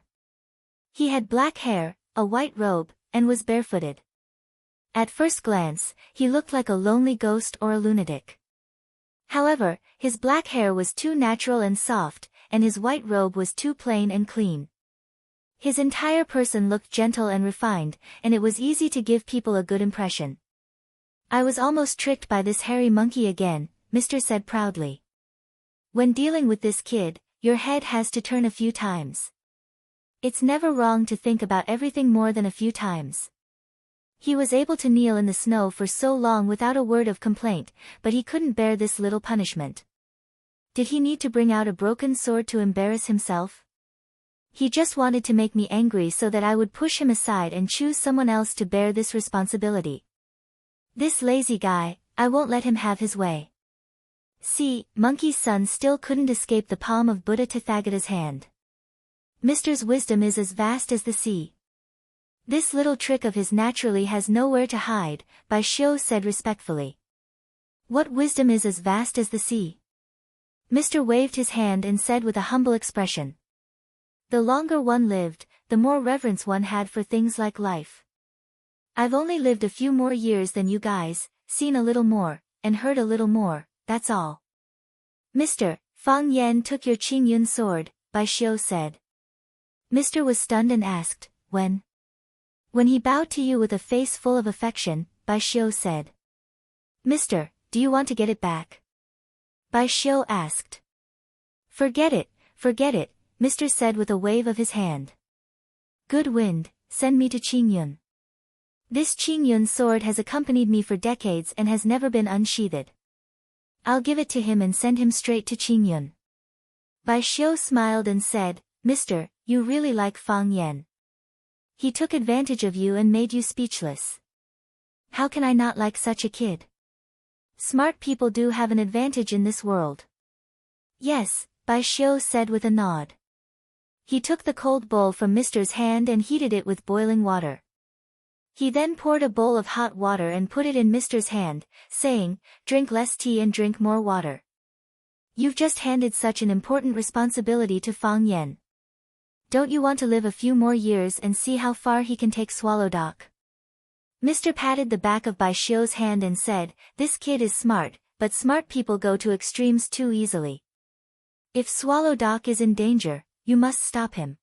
He had black hair, a white robe, and was barefooted. At first glance, he looked like a lonely ghost or a lunatic. However, his black hair was too natural and soft, and his white robe was too plain and clean. His entire person looked gentle and refined, and it was easy to give people a good impression. I was almost tricked by this hairy monkey again, Mr. said proudly. When dealing with this kid, your head has to turn a few times. It's never wrong to think about everything more than a few times. He was able to kneel in the snow for so long without a word of complaint, but he couldn't bear this little punishment. Did he need to bring out a broken sword to embarrass himself? He just wanted to make me angry so that I would push him aside and choose someone else to bear this responsibility. This lazy guy, I won't let him have his way. See, Monkey's son still couldn't escape the palm of Buddha Tathagata's hand. Mr.'s wisdom is as vast as the sea. This little trick of his naturally has nowhere to hide, Bai Xiu said respectfully. What wisdom is as vast as the sea? Mr. waved his hand and said with a humble expression. The longer one lived, the more reverence one had for things like life. I've only lived a few more years than you guys, seen a little more, and heard a little more, that's all. Mr. Fang Yan took your Qingyun sword, Bai Xiu said. Mr. was stunned and asked, when? When he bowed to you with a face full of affection, Bai Xiu said. Mr., do you want to get it back? Bai Xiu asked. Forget it, Mr. said with a wave of his hand. Good wind, send me to Qingyun. This Qingyun sword has accompanied me for decades and has never been unsheathed. I'll give it to him and send him straight to Qingyun. Bai Xiu smiled and said, Mister, you really like Fang Yan. He took advantage of you and made you speechless. How can I not like such a kid? Smart people do have an advantage in this world. Yes, Bai Xiu said with a nod. He took the cold bowl from Mr's hand and heated it with boiling water. He then poured a bowl of hot water and put it in Mr's hand, saying, "Drink less tea and drink more water. You've just handed such an important responsibility to Fang Yan. Don't you want to live a few more years and see how far he can take Swallow Doc?" Mr. patted the back of Bai Xiu's hand and said, "This kid is smart, but smart people go to extremes too easily. If Swallow Doc is in danger, you must stop him."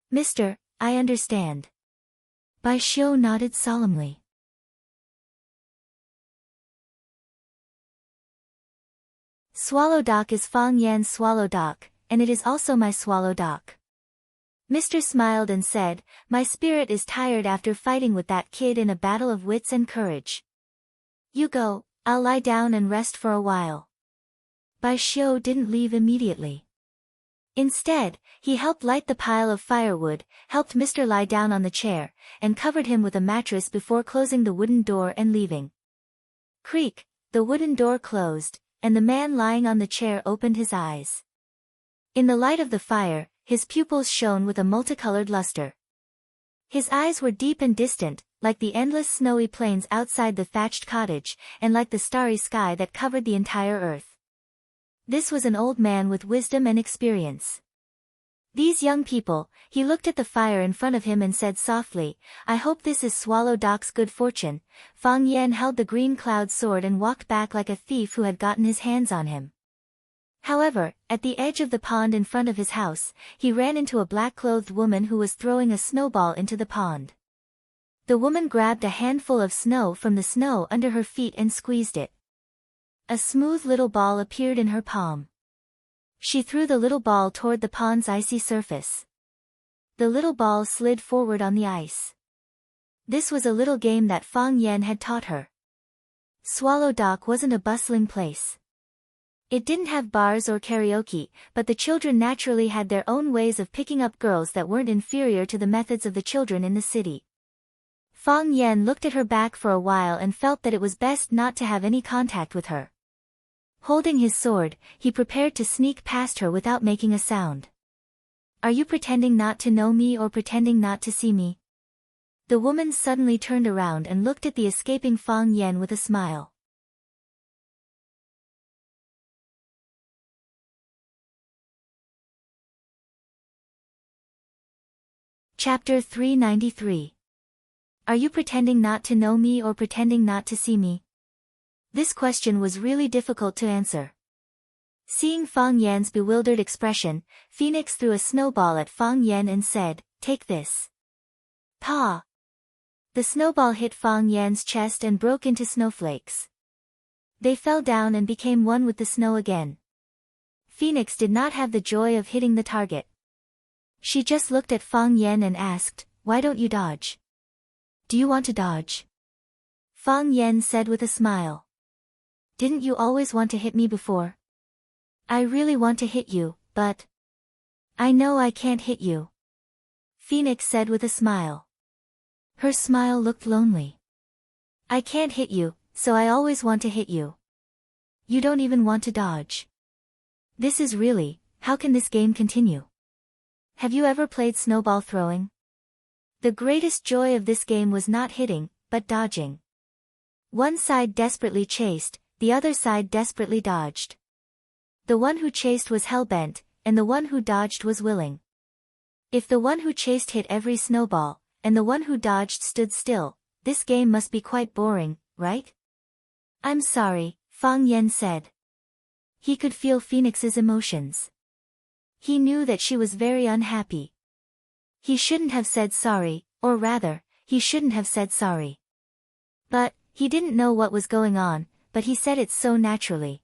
"Mister, I understand." Bai Xiu nodded solemnly. Swallow Doc is Fang Yan's Swallow Doc, and it is also my Swallow Doc. Mr. smiled and said, "My spirit is tired after fighting with that kid in a battle of wits and courage. You go, I'll lie down and rest for a while." Bai Xiu didn't leave immediately. Instead, he helped light the pile of firewood, helped Mr. lie down on the chair, and covered him with a mattress before closing the wooden door and leaving. Creak, the wooden door closed, and the man lying on the chair opened his eyes. In the light of the fire, his pupils shone with a multicolored luster. His eyes were deep and distant, like the endless snowy plains outside the thatched cottage, and like the starry sky that covered the entire earth. This was an old man with wisdom and experience. "These young people," he looked at the fire in front of him and said softly, "I hope this is Swallow Doc's good fortune." Fang Yan held the green cloud sword and walked back like a thief who had gotten his hands on him. However, at the edge of the pond in front of his house, he ran into a black-clothed woman who was throwing a snowball into the pond. The woman grabbed a handful of snow from the snow under her feet and squeezed it. A smooth little ball appeared in her palm. She threw the little ball toward the pond's icy surface. The little ball slid forward on the ice. This was a little game that Fang Yan had taught her. Swallow Dock wasn't a bustling place. It didn't have bars or karaoke, but the children naturally had their own ways of picking up girls that weren't inferior to the methods of the children in the city. Fang Yan looked at her back for a while and felt that it was best not to have any contact with her. Holding his sword, he prepared to sneak past her without making a sound. "Are you pretending not to know me or pretending not to see me?" The woman suddenly turned around and looked at the escaping Fang Yan with a smile. Chapter 393. Are you pretending not to know me or pretending not to see me? This question was really difficult to answer. Seeing Fang Yan's bewildered expression, Phoenix threw a snowball at Fang Yan and said, "Take this." Pa! The snowball hit Fang Yan's chest and broke into snowflakes. They fell down and became one with the snow again. Phoenix did not have the joy of hitting the target. She just looked at Fang Yan and asked, "Why don't you dodge?" "Do you want to dodge?" Fang Yan said with a smile. "Didn't you always want to hit me before?" "I really want to hit you, but I know I can't hit you," Phoenix said with a smile. Her smile looked lonely. "I can't hit you, so I always want to hit you. You don't even want to dodge. This is really, how can this game continue?" Have you ever played snowball throwing? The greatest joy of this game was not hitting, but dodging. One side desperately chased, the other side desperately dodged. The one who chased was hell-bent, and the one who dodged was willing. If the one who chased hit every snowball, and the one who dodged stood still, this game must be quite boring, right? "I'm sorry," Fang Yan said. He could feel Phoenix's emotions. He knew that she was very unhappy. He shouldn't have said sorry, or rather, he shouldn't have said sorry. But, he didn't know what was going on, but he said it so naturally.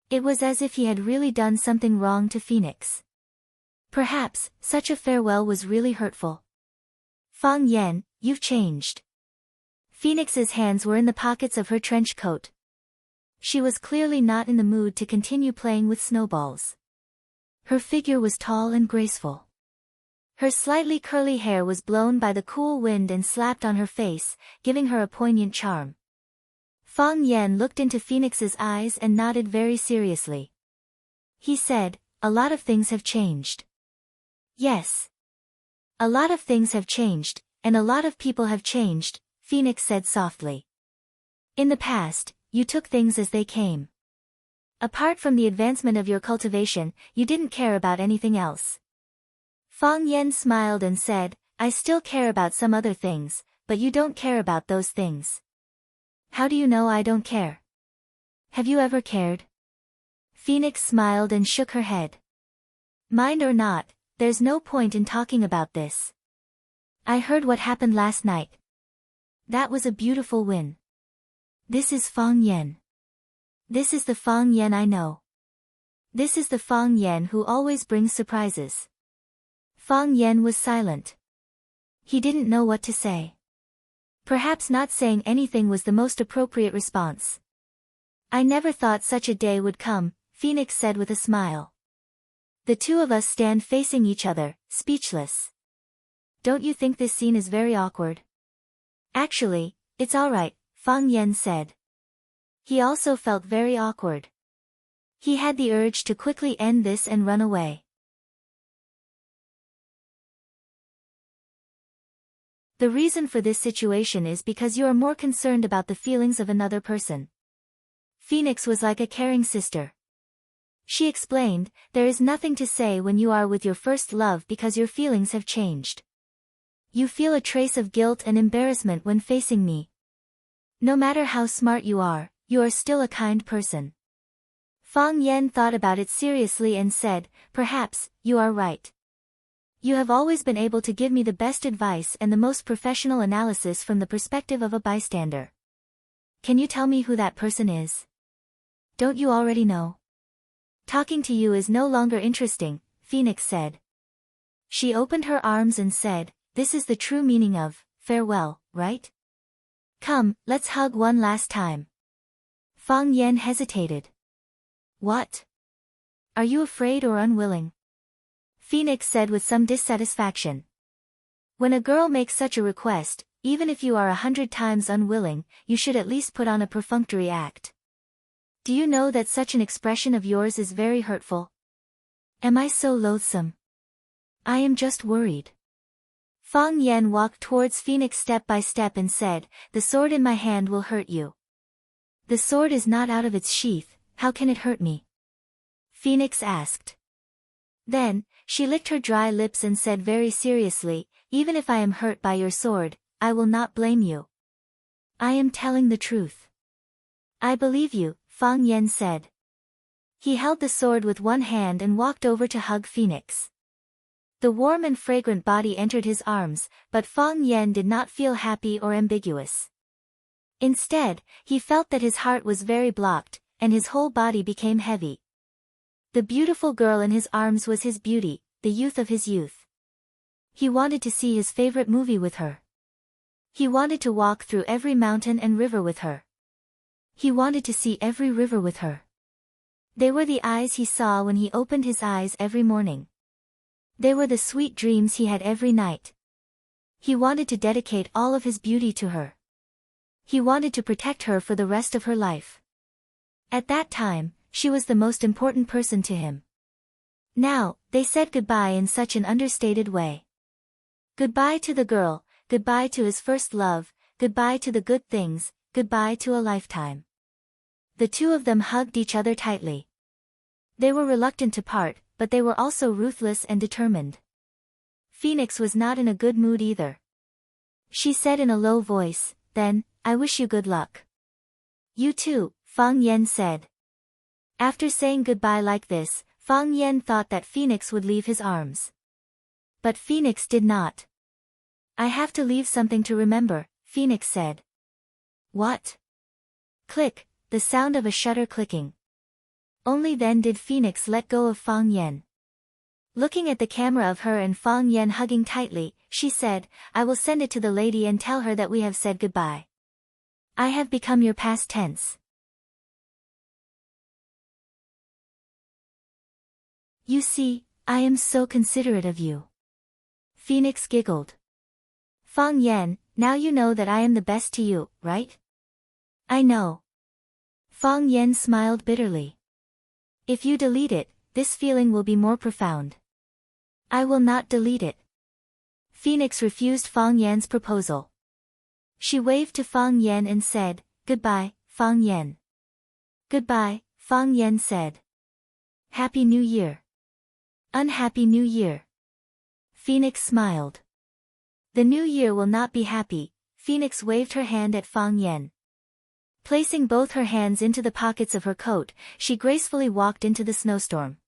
It was as if he had really done something wrong to Phoenix. Perhaps, such a farewell was really hurtful. "Fang Yan, you've changed." Phoenix's hands were in the pockets of her trench coat. She was clearly not in the mood to continue playing with snowballs. Her figure was tall and graceful. Her slightly curly hair was blown by the cool wind and slapped on her face, giving her a poignant charm. Fang Yan looked into Phoenix's eyes and nodded very seriously. He said, "A lot of things have changed." "Yes. A lot of things have changed, and a lot of people have changed," Phoenix said softly. "In the past, you took things as they came. Apart from the advancement of your cultivation, you didn't care about anything else." Fang Yan smiled and said, "I still care about some other things, but you don't care about those things." "How do you know I don't care? Have you ever cared?" Phoenix smiled and shook her head. "Mind or not, there's no point in talking about this. I heard what happened last night. That was a beautiful win. This is Fang Yan. This is the Fang Yan I know. This is the Fang Yan who always brings surprises." Fang Yan was silent. He didn't know what to say. Perhaps not saying anything was the most appropriate response. "I never thought such a day would come," Phoenix said with a smile. The two of us stand facing each other, speechless. "Don't you think this scene is very awkward?" "Actually, it's alright," Fang Yan said. He also felt very awkward. He had the urge to quickly end this and run away. The reason for this situation is because you are more concerned about the feelings of another person. Phoenix was like a caring sister. She explained, "There is nothing to say when you are with your first love because your feelings have changed. You feel a trace of guilt and embarrassment when facing me. No matter how smart you are still a kind person." Fang Yan thought about it seriously and said, "Perhaps, you are right. You have always been able to give me the best advice and the most professional analysis from the perspective of a bystander. Can you tell me who that person is? Don't you already know?" "Talking to you is no longer interesting," Phoenix said. She opened her arms and said, "This is the true meaning of farewell, right? Come, let's hug one last time." Fang Yan hesitated. "What? Are you afraid or unwilling?" Phoenix said with some dissatisfaction. "When a girl makes such a request, even if you are 100 times unwilling, you should at least put on a perfunctory act. Do you know that such an expression of yours is very hurtful? Am I so loathsome? I am just worried." Fang Yan walked towards Phoenix step by step and said, "The sword in my hand will hurt you. The sword is not out of its sheath, how can it hurt me?" Phoenix asked. Then, she licked her dry lips and said very seriously, "Even if I am hurt by your sword, I will not blame you. I am telling the truth." "I believe you," Fang Yan said. He held the sword with one hand and walked over to hug Phoenix. The warm and fragrant body entered his arms, but Fang Yan did not feel happy or ambiguous. Instead, he felt that his heart was very blocked, and his whole body became heavy. The beautiful girl in his arms was his beauty, the youth of his youth. He wanted to see his favorite movie with her. He wanted to walk through every mountain and river with her. He wanted to see every river with her. They were the eyes he saw when he opened his eyes every morning. They were the sweet dreams he had every night. He wanted to dedicate all of his beauty to her. He wanted to protect her for the rest of her life. At that time, she was the most important person to him. Now, they said goodbye in such an understated way. Goodbye to the girl, goodbye to his first love, goodbye to the good things, goodbye to a lifetime. The two of them hugged each other tightly. They were reluctant to part, but they were also ruthless and determined. Phoenix was not in a good mood either. She said in a low voice, "Then, I wish you good luck." "You too," Fang Yan said. After saying goodbye like this, Fang Yan thought that Phoenix would leave his arms. But Phoenix did not. "I have to leave something to remember," Phoenix said. "What?" Click, the sound of a shutter clicking. Only then did Phoenix let go of Fang Yan. Looking at the camera of her and Fang Yan hugging tightly, she said, "I will send it to the lady and tell her that we have said goodbye. I have become your past tense." "You see, I am so considerate of you." Phoenix giggled. "Fang Yan, now you know that I am the best to you, right?" "I know, Fang Yan smiled bitterly. If you delete it, this feeling will be more profound. I will not delete it. Phoenix refused Fang Yan's proposal. She waved to Fang Yan and said, "Goodbye, Fang Yan." "Goodbye," Fang Yan said. "Happy New Year." "Unhappy New Year." Phoenix smiled. "The new year will not be happy." Phoenix waved her hand at Fang Yan. Placing both her hands into the pockets of her coat, she gracefully walked into the snowstorm.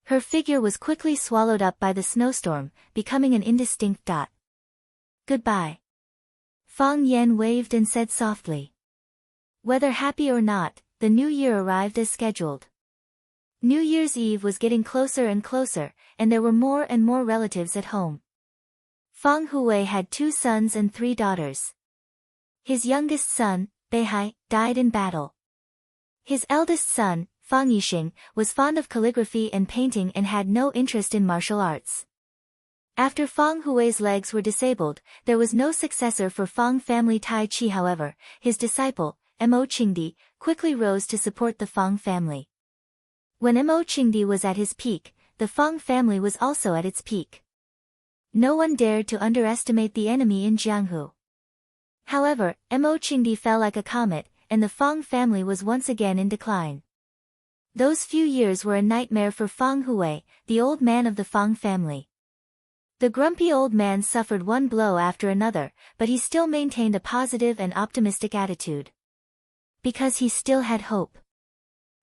Her figure was quickly swallowed up by the snowstorm, becoming an indistinct dot. "Goodbye." Fang Yan waved and said softly. Whether happy or not, the new year arrived as scheduled. New Year's Eve was getting closer and closer, and there were more and more relatives at home. Fang Hui had 2 sons and 3 daughters. His youngest son, Beihai, died in battle. His eldest son, Fang Yixing, was fond of calligraphy and painting and had no interest in martial arts. After Fang Hui's legs were disabled, there was no successor for Fang family Tai Chi. However, his disciple, Mo Qingdi, quickly rose to support the Fang family. When Mo Qingdi was at his peak, the Fang family was also at its peak. No one dared to underestimate the enemy in Jianghu. However, Mo Qingdi fell like a comet, and the Fang family was once again in decline. Those few years were a nightmare for Fang Hui, the old man of the Fang family. The grumpy old man suffered one blow after another, but he still maintained a positive and optimistic attitude. Because he still had hope.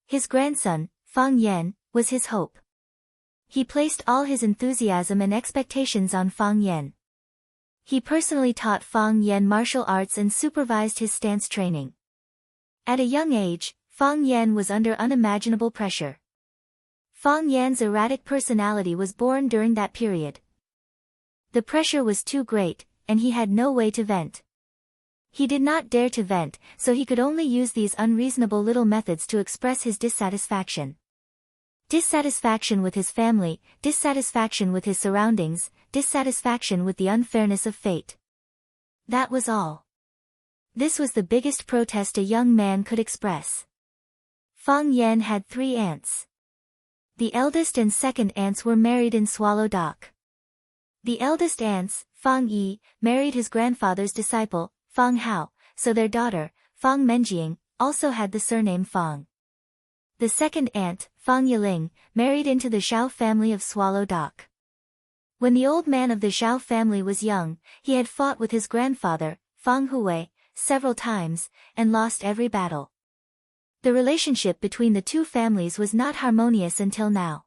His grandson, Fang Yan, was his hope. He placed all his enthusiasm and expectations on Fang Yan. He personally taught Fang Yan martial arts and supervised his stance training. At a young age, Fang Yan was under unimaginable pressure. Fang Yan's erratic personality was born during that period. The pressure was too great, and he had no way to vent. He did not dare to vent, so he could only use these unreasonable little methods to express his dissatisfaction. Dissatisfaction with his family, dissatisfaction with his surroundings, dissatisfaction with the unfairness of fate. That was all. This was the biggest protest a young man could express. Fang Yan had 3 aunts. The eldest and second aunts were married in Swallow Dock. The eldest aunts, Fang Yi, married his grandfather's disciple, Fang Hao, so their daughter, Fang Menjiang, also had the surname Fang. The second aunt, Fang Yiling, married into the Zhao family of Swallow Dock. When the old man of the Zhao family was young, he had fought with his grandfather, Fang Hui, several times, and lost every battle. The relationship between the 2 families was not harmonious until now.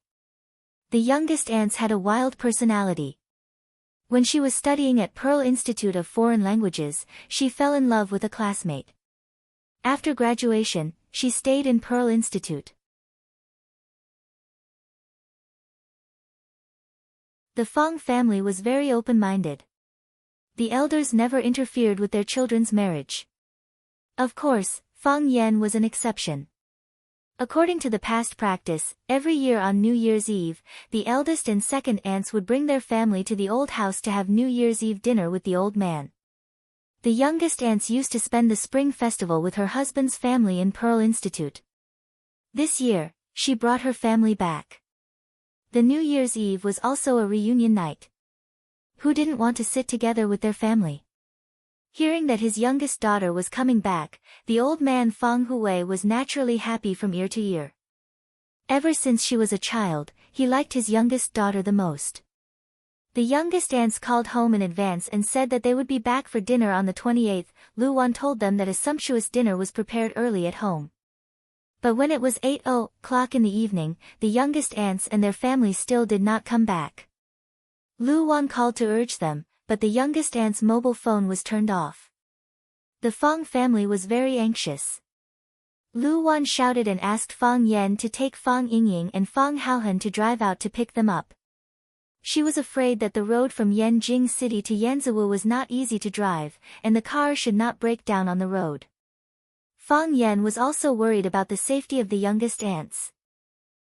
The youngest aunts had a wild personality. When she was studying at Pearl Institute of Foreign Languages, she fell in love with a classmate. After graduation, she stayed in Pearl Institute. The Fang family was very open-minded. The elders never interfered with their children's marriage. Of course, Fang Yan was an exception. According to the past practice, every year on New Year's Eve, the eldest and second aunts would bring their family to the old house to have New Year's Eve dinner with the old man. The youngest aunts used to spend the spring festival with her husband's family in Pearl Institute. This year, she brought her family back. The New Year's Eve was also a reunion night. Who didn't want to sit together with their family? Hearing that his youngest daughter was coming back, the old man Fang Hui was naturally happy from ear to ear. Ever since she was a child, he liked his youngest daughter the most. The youngest aunts called home in advance and said that they would be back for dinner on the 28th. Lu Wan told them that a sumptuous dinner was prepared early at home. But when it was 8:00 in the evening, the youngest aunts and their families still did not come back. Lu Wan called to urge them, but the youngest aunt's mobile phone was turned off. The Fang family was very anxious. Lu Wan shouted and asked Fang Yan to take Fang Yingying and Fang Haohan to drive out to pick them up. She was afraid that the road from Yanjing City to Yanziwu was not easy to drive, and the car should not break down on the road. Fang Yan was also worried about the safety of the youngest aunts.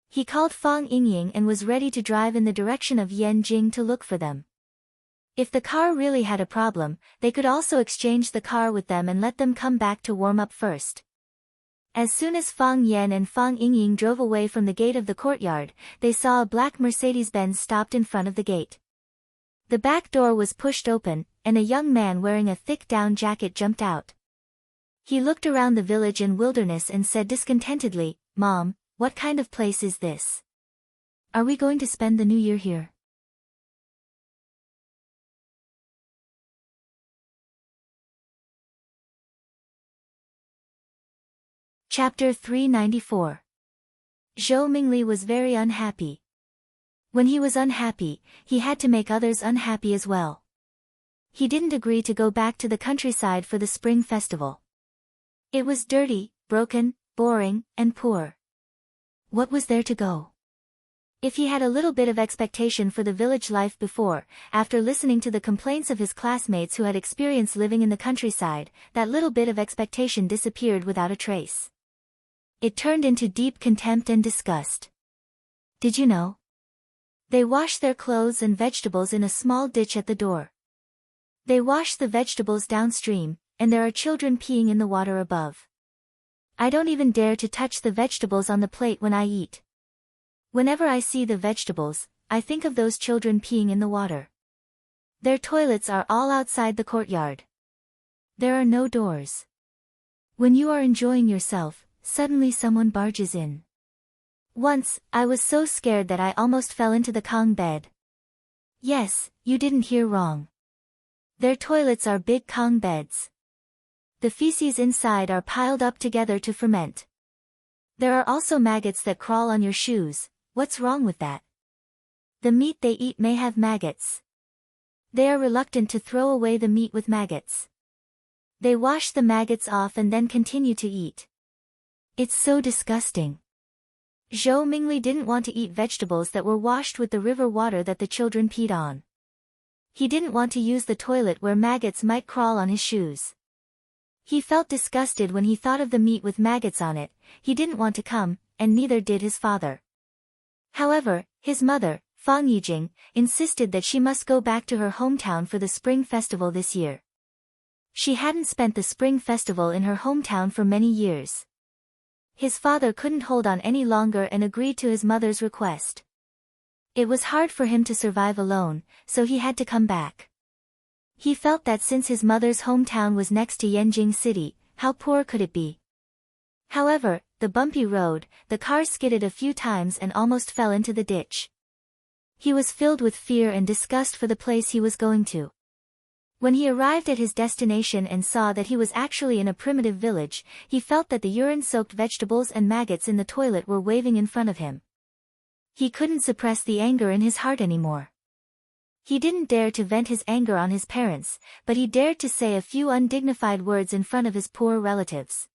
He called Fang Yingying and was ready to drive in the direction of Yanjing to look for them. If the car really had a problem, they could also exchange the car with them and let them come back to warm up first. As soon as Fang Yan and Fang Yingying drove away from the gate of the courtyard, they saw a black Mercedes-Benz stopped in front of the gate. The back door was pushed open, and a young man wearing a thick down jacket jumped out. He looked around the village and wilderness and said discontentedly, "Mom, what kind of place is this? Are we going to spend the new year here?" Chapter 394. Zhou Mingli was very unhappy. When he was unhappy, he had to make others unhappy as well. He didn't agree to go back to the countryside for the spring festival. It was dirty, broken, boring, and poor. What was there to go? If he had a little bit of expectation for the village life before, after listening to the complaints of his classmates who had experienced living in the countryside, that little bit of expectation disappeared without a trace. It turned into deep contempt and disgust. Did you know? They wash their clothes and vegetables in a small ditch at the door. They wash the vegetables downstream, and there are children peeing in the water above. I don't even dare to touch the vegetables on the plate when I eat. Whenever I see the vegetables, I think of those children peeing in the water. Their toilets are all outside the courtyard. There are no doors. When you are enjoying yourself, suddenly someone barges in. Once, I was so scared that I almost fell into the Kong bed. Yes, you didn't hear wrong. Their toilets are big Kong beds. The feces inside are piled up together to ferment. There are also maggots that crawl on your shoes. What's wrong with that? The meat they eat may have maggots. They are reluctant to throw away the meat with maggots. They wash the maggots off and then continue to eat. It's so disgusting. Zhou Mingli didn't want to eat vegetables that were washed with the river water that the children peed on. He didn't want to use the toilet where maggots might crawl on his shoes. He felt disgusted when he thought of the meat with maggots on it. He didn't want to come, and neither did his father. However, his mother, Fang Yijing, insisted that she must go back to her hometown for the spring festival this year. She hadn't spent the spring festival in her hometown for many years. His father couldn't hold on any longer and agreed to his mother's request. It was hard for him to survive alone, so he had to come back. He felt that since his mother's hometown was next to Yanjing City, how poor could it be? However, the bumpy road, the car skidded a few times and almost fell into the ditch. He was filled with fear and disgust for the place he was going to. When he arrived at his destination and saw that he was actually in a primitive village, he felt that the urine-soaked vegetables and maggots in the toilet were waving in front of him. He couldn't suppress the anger in his heart anymore. He didn't dare to vent his anger on his parents, but he dared to say a few undignified words in front of his poor relatives.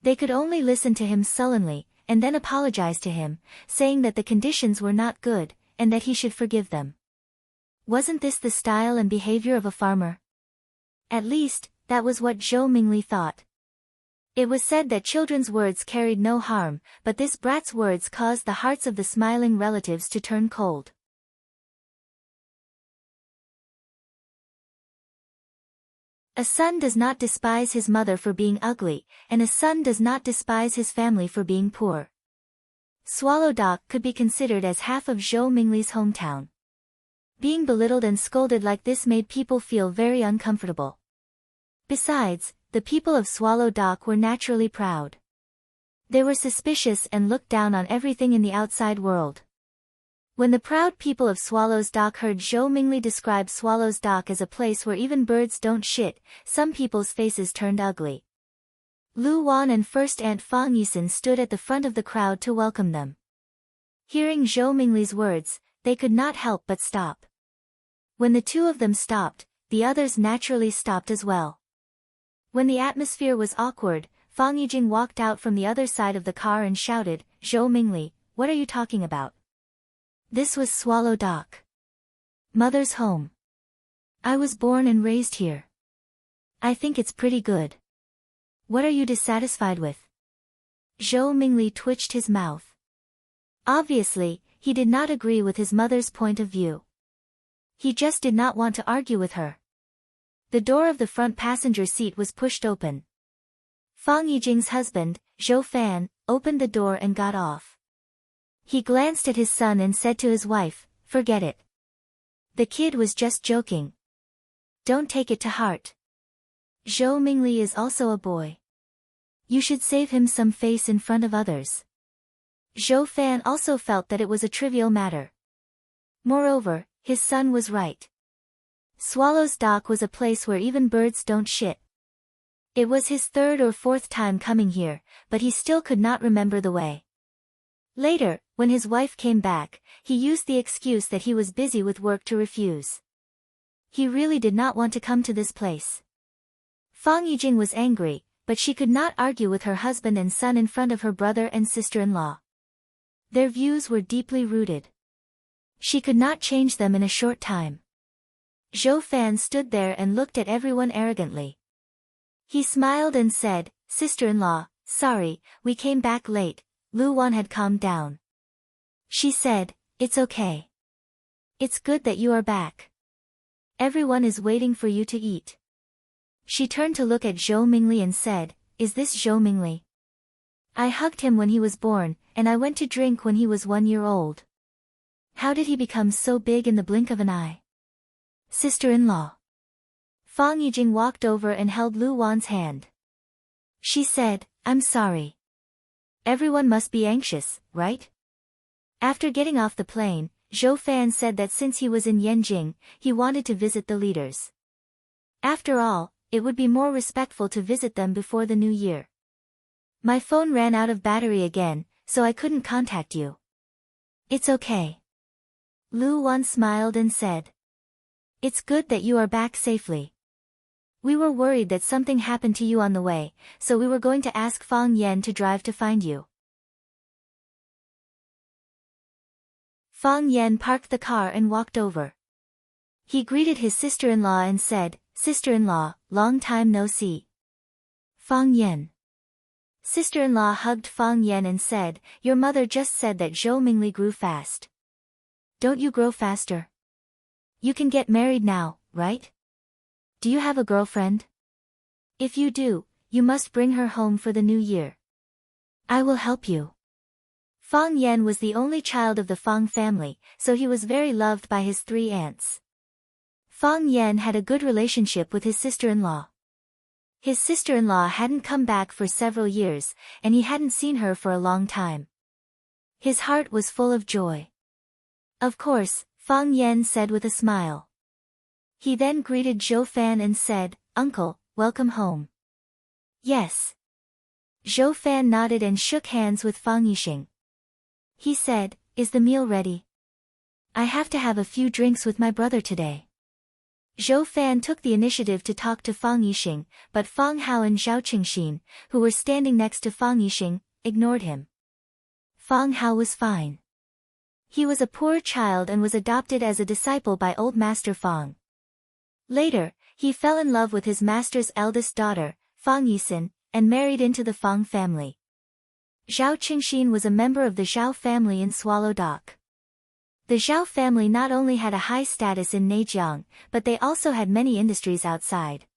They could only listen to him sullenly, and then apologize to him, saying that the conditions were not good, and that he should forgive them. Wasn't this the style and behavior of a farmer? At least, that was what Zhou Mingli thought. It was said that children's words carried no harm, but this brat's words caused the hearts of the smiling relatives to turn cold. A son does not despise his mother for being ugly, and a son does not despise his family for being poor. Swallow Dock could be considered as half of Zhou Mingli's hometown. Being belittled and scolded like this made people feel very uncomfortable. Besides, the people of Swallow Dock were naturally proud. They were suspicious and looked down on everything in the outside world. When the proud people of Swallow's Dock heard Zhou Mingli describe Swallow's Dock as a place where even birds don't shit, some people's faces turned ugly. Lu Wan and First Aunt Fang Yisen stood at the front of the crowd to welcome them. Hearing Zhou Mingli's words, they could not help but stop. When the two of them stopped, the others naturally stopped as well. When the atmosphere was awkward, Fang Yijing walked out from the other side of the car and shouted, "Zhou Mingli, what are you talking about? This was Swallow Dock. Mother's home. I was born and raised here. I think it's pretty good. What are you dissatisfied with?" Zhou Mingli twitched his mouth. Obviously, he did not agree with his mother's point of view. He just did not want to argue with her. The door of the front passenger seat was pushed open. Fang Yijing's husband, Zhou Fan, opened the door and got off. He glanced at his son and said to his wife, "Forget it. The kid was just joking. Don't take it to heart. Zhou Mingli is also a boy. You should save him some face in front of others." Zhou Fan also felt that it was a trivial matter. Moreover, his son was right. Swallow's Dock was a place where even birds don't shit. It was his third or fourth time coming here, but he still could not remember the way. Later, when his wife came back, he used the excuse that he was busy with work to refuse. He really did not want to come to this place. Fang Yijing was angry, but she could not argue with her husband and son in front of her brother and sister-in-law. Their views were deeply rooted. She could not change them in a short time. Zhou Fan stood there and looked at everyone arrogantly. He smiled and said, "Sister-in-law, sorry, we came back late." Lu Wan had calmed down. She said, "It's okay. It's good that you are back. Everyone is waiting for you to eat." She turned to look at Zhou Mingli and said, "Is this Zhou Mingli? I hugged him when he was born, and I went to drink when he was 1 year old. How did he become so big in the blink of an eye?" "Sister-in-law." Fang Yijing walked over and held Lu Wan's hand. She said, "I'm sorry. Everyone must be anxious, right?" After getting off the plane, Zhou Fan said that since he was in Yanjing, he wanted to visit the leaders. After all, it would be more respectful to visit them before the new year. "My phone ran out of battery again, so I couldn't contact you." "It's okay." Lu Wan smiled and said, "It's good that you are back safely. We were worried that something happened to you on the way, so we were going to ask Fang Yan to drive to find you." Fang Yan parked the car and walked over. He greeted his sister-in-law and said, "Sister-in-law, long time no see." "Fang Yan." Sister-in-law hugged Fang Yan and said, "Your mother just said that Zhou Mingli grew fast. Don't you grow faster? You can get married now, right? Do you have a girlfriend? If you do, you must bring her home for the new year. I will help you." Fang Yan was the only child of the Fang family, so he was very loved by his 3 aunts. Fang Yan had a good relationship with his sister-in-law. His sister-in-law hadn't come back for several years, and he hadn't seen her for a long time. His heart was full of joy. "Of course," Fang Yan said with a smile. He then greeted Zhou Fan and said, "Uncle, welcome home." "Yes." Zhou Fan nodded and shook hands with Fang Yixing. He said, "Is the meal ready? I have to have a few drinks with my brother today." Zhou Fan took the initiative to talk to Fang Yixing, but Fang Hao and Zhao Qingxin, who were standing next to Fang Yixing, ignored him. Fang Hao was fine. He was a poor child and was adopted as a disciple by old Master Fang. Later, he fell in love with his master's eldest daughter, Fang Yisin, and married into the Fang family. Zhao Qingxin was a member of the Zhao family in Swallow Dock. The Zhao family not only had a high status in Neijiang, but they also had many industries outside.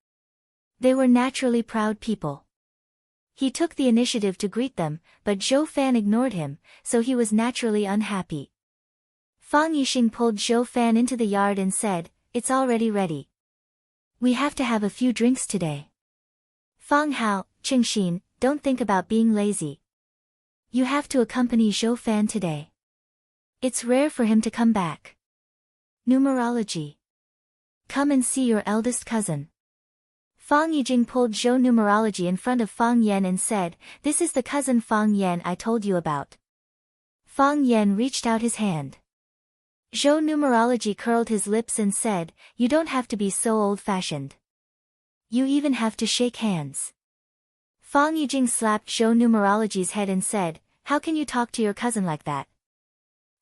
They were naturally proud people. He took the initiative to greet them, but Zhou Fan ignored him, so he was naturally unhappy. Fang Yixing pulled Zhou Fan into the yard and said, "It's already ready. We have to have a few drinks today. Fang Hao, Qingxin, don't think about being lazy. You have to accompany Zhou Fan today. It's rare for him to come back. Numerology. Come and see your eldest cousin." Fang Yijing pulled Zhou Numerology in front of Fang Yan and said, "This is the cousin Fang Yan I told you about." Fang Yan reached out his hand. Zhou Numerology curled his lips and said, "You don't have to be so old-fashioned. You even have to shake hands." Fang Yijing slapped Zhou Numerology's head and said, "How can you talk to your cousin like that?"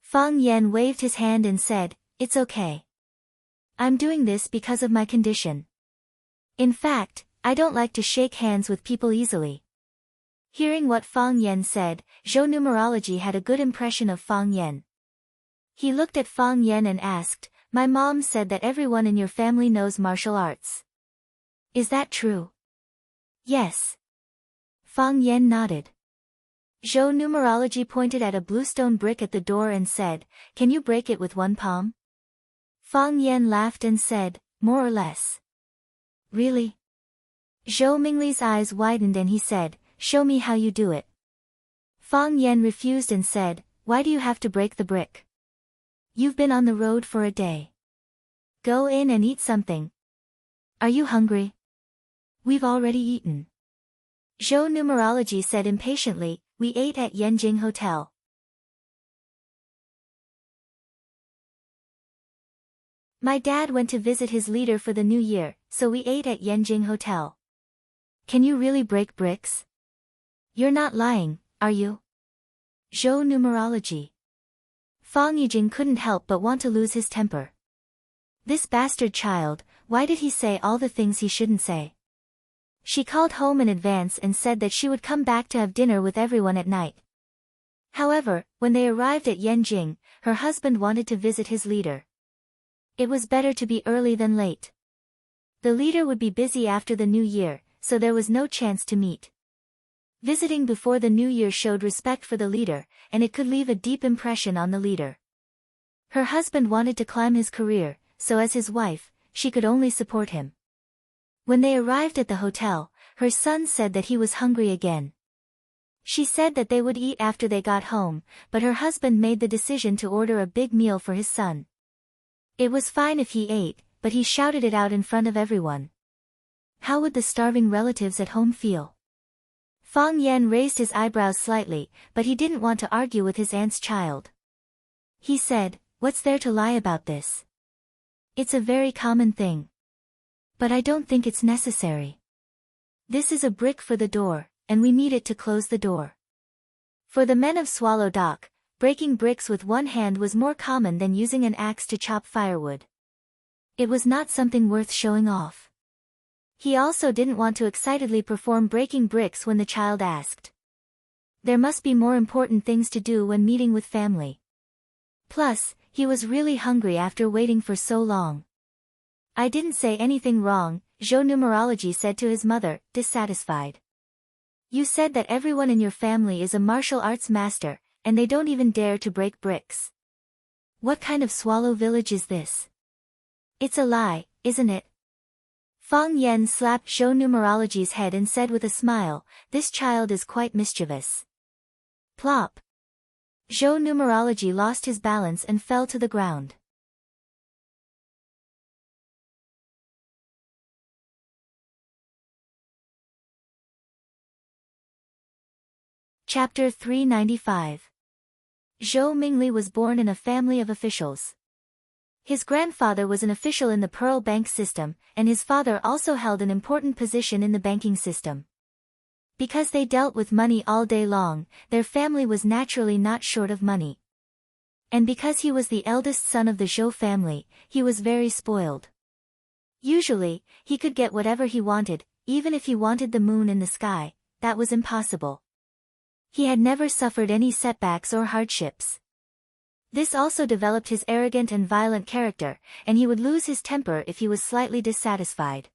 Fang Yan waved his hand and said, "It's okay. I'm doing this because of my condition. In fact, I don't like to shake hands with people easily." Hearing what Fang Yan said, Zhou Numerology had a good impression of Fang Yan. He looked at Fang Yan and asked, "My mom said that everyone in your family knows martial arts. Is that true?" "Yes." Fang Yan nodded. Zhou Numerology pointed at a bluestone brick at the door and said, "Can you break it with one palm?" Fang Yan laughed and said, "More or less." "Really?" Zhou Mingli's eyes widened and he said, "Show me how you do it." Fang Yan refused and said, "Why do you have to break the brick? You've been on the road for a day. Go in and eat something. Are you hungry?" "We've already eaten." Zhou Numerology said impatiently, "We ate at Yanjing Hotel." My dad went to visit his leader for the new year, so we ate at Yanjing Hotel. Can you really break bricks? You're not lying, are you? Zhou Numerology. Fang Yijing couldn't help but want to lose his temper. This bastard child, why did he say all the things he shouldn't say? She called home in advance and said that she would come back to have dinner with everyone at night. However, when they arrived at Yanjing, her husband wanted to visit his leader. It was better to be early than late. The leader would be busy after the new year, so there was no chance to meet. Visiting before the new year showed respect for the leader, and it could leave a deep impression on the leader. Her husband wanted to climb his career, so as his wife, she could only support him. When they arrived at the hotel, her son said that he was hungry again. She said that they would eat after they got home, but her husband made the decision to order a big meal for his son. It was fine if he ate, but he shouted it out in front of everyone. How would the starving relatives at home feel? Fang Yan raised his eyebrows slightly, but he didn't want to argue with his aunt's child. He said, "What's there to lie about this? It's a very common thing. But I don't think it's necessary. This is a brick for the door, and we need it to close the door." For the men of Swallow Dock, breaking bricks with one hand was more common than using an axe to chop firewood. It was not something worth showing off. He also didn't want to excitedly perform breaking bricks when the child asked. There must be more important things to do when meeting with family. Plus, he was really hungry after waiting for so long. "I didn't say anything wrong," Zhou Numerology said to his mother, dissatisfied. "You said that everyone in your family is a martial arts master, and they don't even dare to break bricks. What kind of swallow village is this? It's a lie, isn't it?" Fang Yan slapped Zhou Numerology's head and said with a smile, "This child is quite mischievous." Plop. Zhou Numerology lost his balance and fell to the ground. Chapter 395. Zhou Mingli was born in a family of officials. His grandfather was an official in the Pearl Bank system, and his father also held an important position in the banking system. Because they dealt with money all day long, their family was naturally not short of money. And because he was the eldest son of the Zhou family, he was very spoiled. Usually, he could get whatever he wanted, even if he wanted the moon in the sky, that was impossible. He had never suffered any setbacks or hardships. This also developed his arrogant and violent character, and he would lose his temper if he was slightly dissatisfied.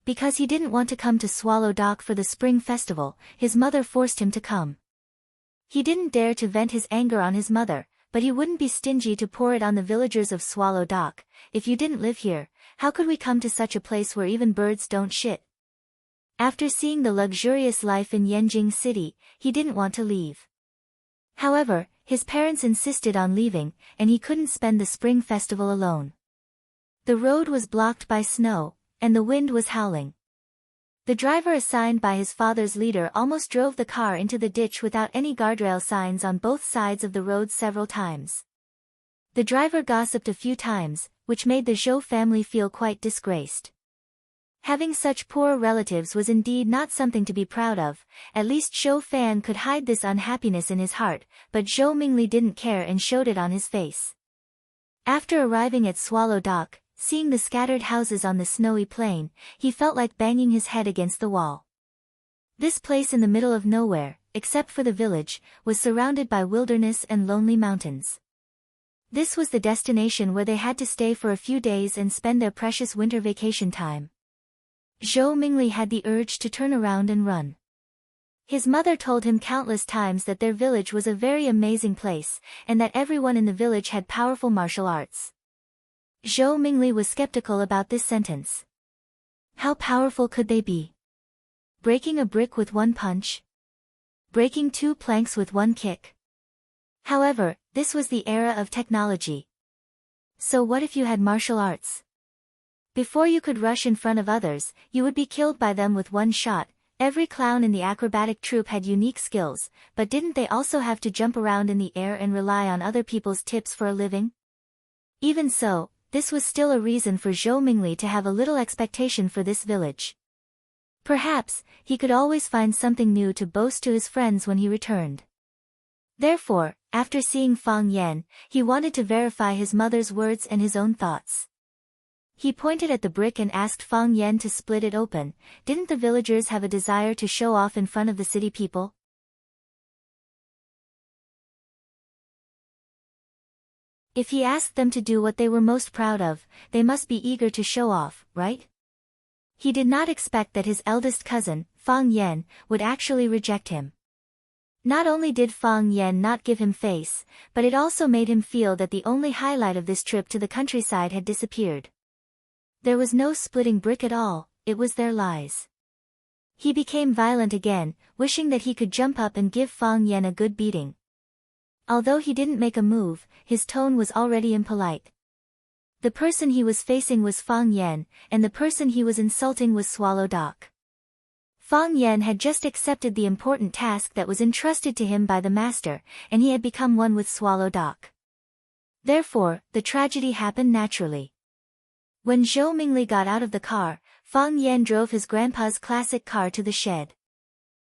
Because he didn't want to come to Swallow Dock for the spring festival, his mother forced him to come. He didn't dare to vent his anger on his mother, but he wouldn't be stingy to pour it on the villagers of Swallow Dock. "If you didn't live here, how could we come to such a place where even birds don't shit?" After seeing the luxurious life in Yanjing City, he didn't want to leave. However, his parents insisted on leaving, and he couldn't spend the spring festival alone. The road was blocked by snow, and the wind was howling. The driver assigned by his father's leader almost drove the car into the ditch without any guardrail signs on both sides of the road several times. The driver gossiped a few times, which made the Zhou family feel quite disgraced. Having such poor relatives was indeed not something to be proud of. At least Zhou Fan could hide this unhappiness in his heart, but Zhou Mingli didn't care and showed it on his face. After arriving at Swallow Dock, seeing the scattered houses on the snowy plain, he felt like banging his head against the wall. This place in the middle of nowhere, except for the village, was surrounded by wilderness and lonely mountains. This was the destination where they had to stay for a few days and spend their precious winter vacation time. Zhou Mingli had the urge to turn around and run. His mother told him countless times that their village was a very amazing place, and that everyone in the village had powerful martial arts. Zhou Mingli was skeptical about this sentence. How powerful could they be? Breaking a brick with one punch? Breaking 2 planks with one kick? However, this was the era of technology. So what if you had martial arts? Before you could rush in front of others, you would be killed by them with one shot. Every clown in the acrobatic troupe had unique skills, but didn't they also have to jump around in the air and rely on other people's tips for a living? Even so, this was still a reason for Zhou Mingli to have a little expectation for this village. Perhaps, he could always find something new to boast to his friends when he returned. Therefore, after seeing Fang Yan, he wanted to verify his mother's words and his own thoughts. He pointed at the brick and asked Fang Yan to split it open. Didn't the villagers have a desire to show off in front of the city people? If he asked them to do what they were most proud of, they must be eager to show off, right? He did not expect that his eldest cousin, Fang Yan, would actually reject him. Not only did Fang Yan not give him face, but it also made him feel that the only highlight of this trip to the countryside had disappeared. There was no splitting brick at all, it was their lies. He became violent again, wishing that he could jump up and give Fang Yan a good beating. Although he didn't make a move, his tone was already impolite. The person he was facing was Fang Yan, and the person he was insulting was Swallow Dock. Fang Yan had just accepted the important task that was entrusted to him by the master, and he had become one with Swallow Dock. Therefore, the tragedy happened naturally. When Zhou Mingli got out of the car, Fang Yan drove his grandpa's classic car to the shed.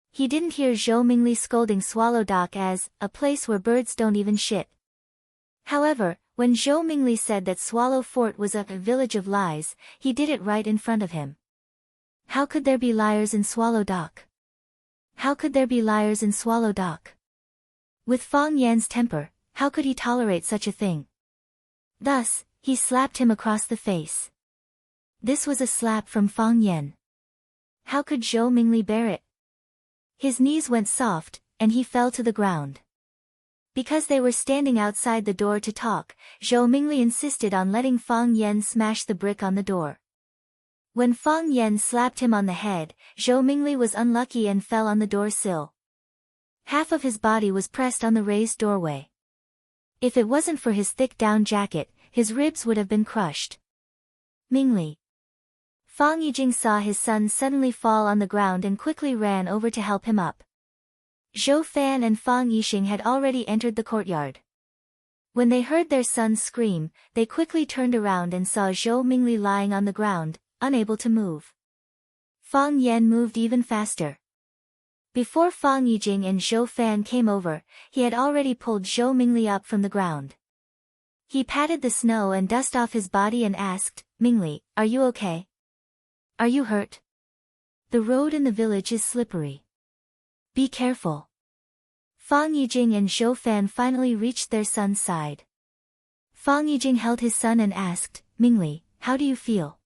He didn't hear Zhou Mingli scolding Swallow Dock as a place where birds don't even shit. However, when Zhou Mingli said that Swallow Fort was a village of lies, he did it right in front of him. How could there be liars in Swallow Dock? How could there be liars in Swallow Dock? With Fang Yan's temper, how could he tolerate such a thing? Thus, he slapped him across the face. This was a slap from Fang Yan. How could Zhou Mingli bear it? His knees went soft, and he fell to the ground. Because they were standing outside the door to talk, Zhou Mingli insisted on letting Fang Yan smash the brick on the door. When Fang Yan slapped him on the head, Zhou Mingli was unlucky and fell on the door sill. Half of his body was pressed on the raised doorway. If it wasn't for his thick down jacket, his ribs would have been crushed. Mingli. Fang Yijing saw his son suddenly fall on the ground and quickly ran over to help him up. Zhou Fan and Fang Yixing had already entered the courtyard. When they heard their son scream, they quickly turned around and saw Zhou Mingli lying on the ground, unable to move. Fang Yan moved even faster. Before Fang Yijing and Zhou Fan came over, he had already pulled Zhou Mingli up from the ground. He patted the snow and dust off his body and asked, "Mingli, are you okay? Are you hurt? The road in the village is slippery. Be careful." Fang Yijing and Zhou Fan finally reached their son's side. Fang Yijing held his son and asked, "Mingli, how do you feel?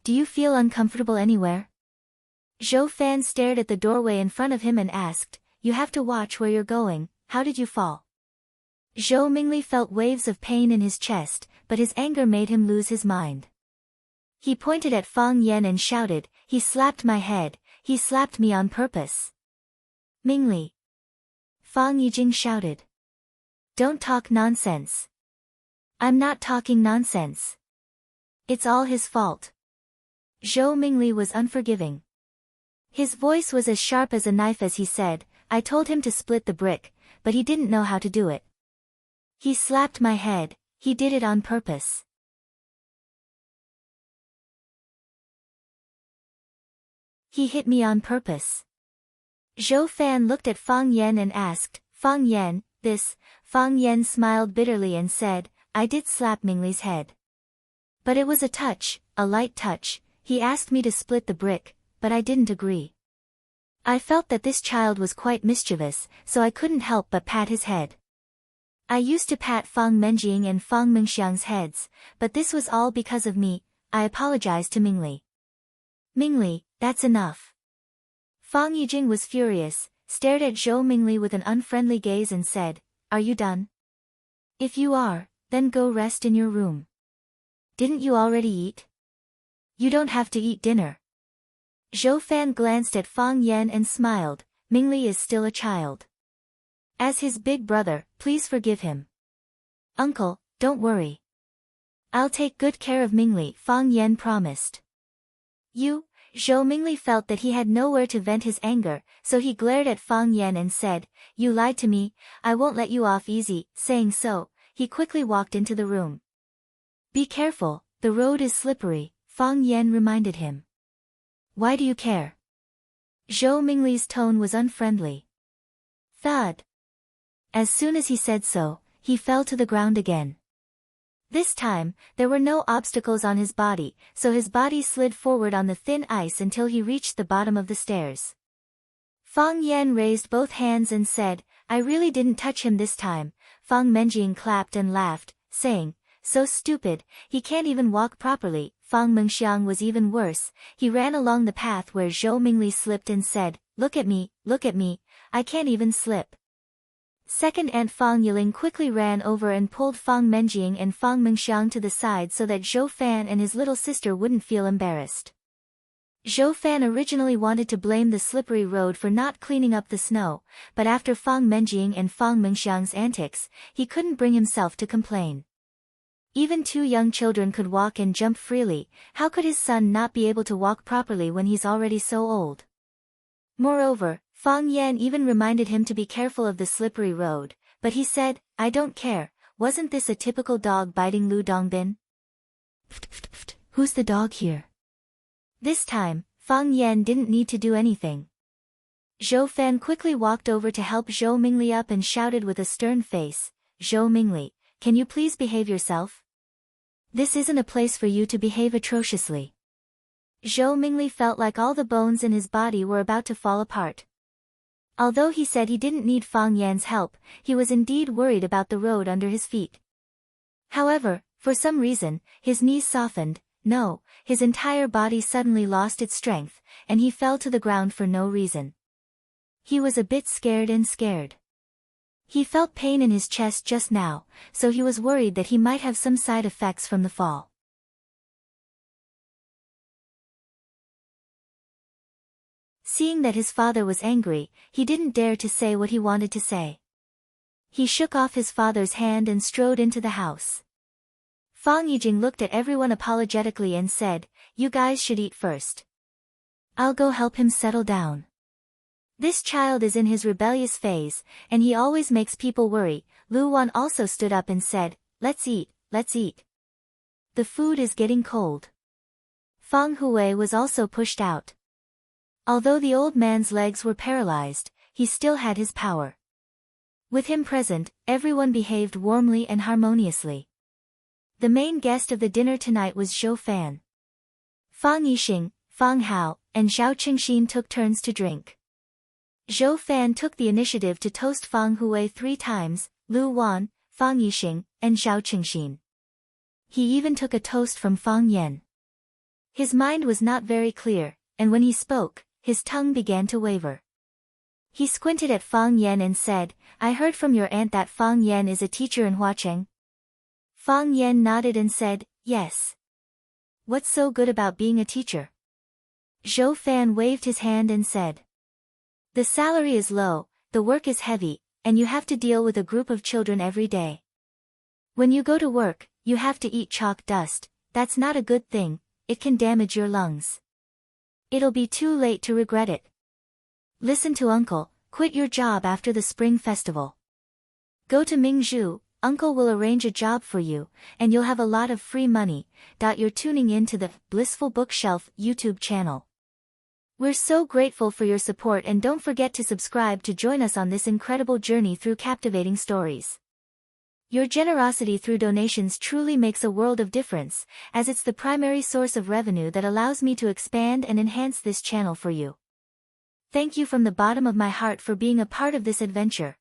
Do you feel uncomfortable anywhere?" Zhou Fan stared at the doorway in front of him and asked, "You have to watch where you're going, how did you fall?" Zhou Mingli felt waves of pain in his chest, but his anger made him lose his mind. He pointed at Fang Yan and shouted, "He slapped my head, he slapped me on purpose." "Mingli!" Fang Yijing shouted. "Don't talk nonsense." "I'm not talking nonsense. It's all his fault." Zhou Mingli was unforgiving. His voice was as sharp as a knife as he said, "I told him to split the brick, but he didn't know how to do it. He slapped my head, he did it on purpose." "He hit me on purpose." Zhou Fan looked at Fang Yan and asked, "Fang Yan, this?" Fang Yan smiled bitterly and said, "I did slap Mingli's head. But it was a touch, a light touch. He asked me to split the brick, but I didn't agree. I felt that this child was quite mischievous, so I couldn't help but pat his head. I used to pat Fang Menjing and Fang Mingxiang's heads, but this was all because of me. I apologized to Mingli." "Mingli, that's enough." Fang Yijing was furious, stared at Zhou Mingli with an unfriendly gaze and said, "Are you done? If you are, then go rest in your room. Didn't you already eat? You don't have to eat dinner." Zhou Fan glanced at Fang Yan and smiled. Mingli is still a child. As his big brother, please forgive him. Uncle, don't worry. I'll take good care of Mingli, Fang Yan promised. Zhou Mingli felt that he had nowhere to vent his anger, so he glared at Fang Yan and said, "You lied to me, I won't let you off easy." Saying so, he quickly walked into the room. "Be careful, the road is slippery," Fang Yan reminded him. "Why do you care?" Zhou Mingli's tone was unfriendly. Thud. As soon as he said so, he fell to the ground again. This time, there were no obstacles on his body, so his body slid forward on the thin ice until he reached the bottom of the stairs. Fang Yan raised both hands and said, "I really didn't touch him this time." Fang Menjiang clapped and laughed, saying, "So stupid, he can't even walk properly." Fang Mengxiang was even worse. He ran along the path where Zhou Mingli slipped and said, look at me, I can't even slip." Second Aunt Fang Yiling quickly ran over and pulled Fang Menjiang and Fang Mengxiang to the side so that Zhou Fan and his little sister wouldn't feel embarrassed. Zhou Fan originally wanted to blame the slippery road for not cleaning up the snow, but after Fang Menjiang and Fang Mengxiang's antics, he couldn't bring himself to complain. Even two young children could walk and jump freely, how could his son not be able to walk properly when he's already so old? Moreover, Fang Yan even reminded him to be careful of the slippery road, but he said, "I don't care, wasn't this a typical dog biting Lu Dongbin?" "Who's the dog here?" This time, Fang Yan didn't need to do anything. Zhou Fan quickly walked over to help Zhou Mingli up and shouted with a stern face, "Zhou Mingli, can you please behave yourself? This isn't a place for you to behave atrociously." Zhou Mingli felt like all the bones in his body were about to fall apart. Although he said he didn't need Fang Yan's help, he was indeed worried about the road under his feet. However, for some reason, his knees softened, his entire body suddenly lost its strength, and he fell to the ground for no reason. He was a bit scared. He felt pain in his chest just now, so he was worried that he might have some side effects from the fall. Seeing that his father was angry, he didn't dare to say what he wanted to say. He shook off his father's hand and strode into the house. Fang Yijing looked at everyone apologetically and said, "You guys should eat first. I'll go help him settle down. This child is in his rebellious phase, and he always makes people worry." Lu Wan also stood up and said, let's eat. The food is getting cold." Fang Hui was also pushed out. Although the old man's legs were paralyzed, he still had his power. With him present, everyone behaved warmly and harmoniously. The main guest of the dinner tonight was Zhou Fan. Fang Yixing, Fang Hao, and Zhao Qingxin took turns to drink. Zhou Fan took the initiative to toast Fang Hui 3 times, Lu Wan, Fang Yixing, and Zhao Qingxin. He even took a toast from Fang Yan. His mind was not very clear, and when he spoke, his tongue began to waver. He squinted at Fang Yan and said, "I heard from your aunt that Fang Yan is a teacher in Huacheng." Fang Yan nodded and said, "Yes. What's so good about being a teacher?" Zhou Fan waved his hand and said, "The salary is low, the work is heavy, and you have to deal with a group of children every day. When you go to work, you have to eat chalk dust. That's not a good thing, it can damage your lungs. It'll be too late to regret it. Listen to Uncle, quit your job after the Spring Festival. Go to Mingzhu, Uncle will arrange a job for you, and you'll have a lot of free money." You're tuning in to the Blissful Bookshelf YouTube channel. We're so grateful for your support, and don't forget to subscribe to join us on this incredible journey through captivating stories. Your generosity through donations truly makes a world of difference, as it's the primary source of revenue that allows me to expand and enhance this channel for you. Thank you from the bottom of my heart for being a part of this adventure.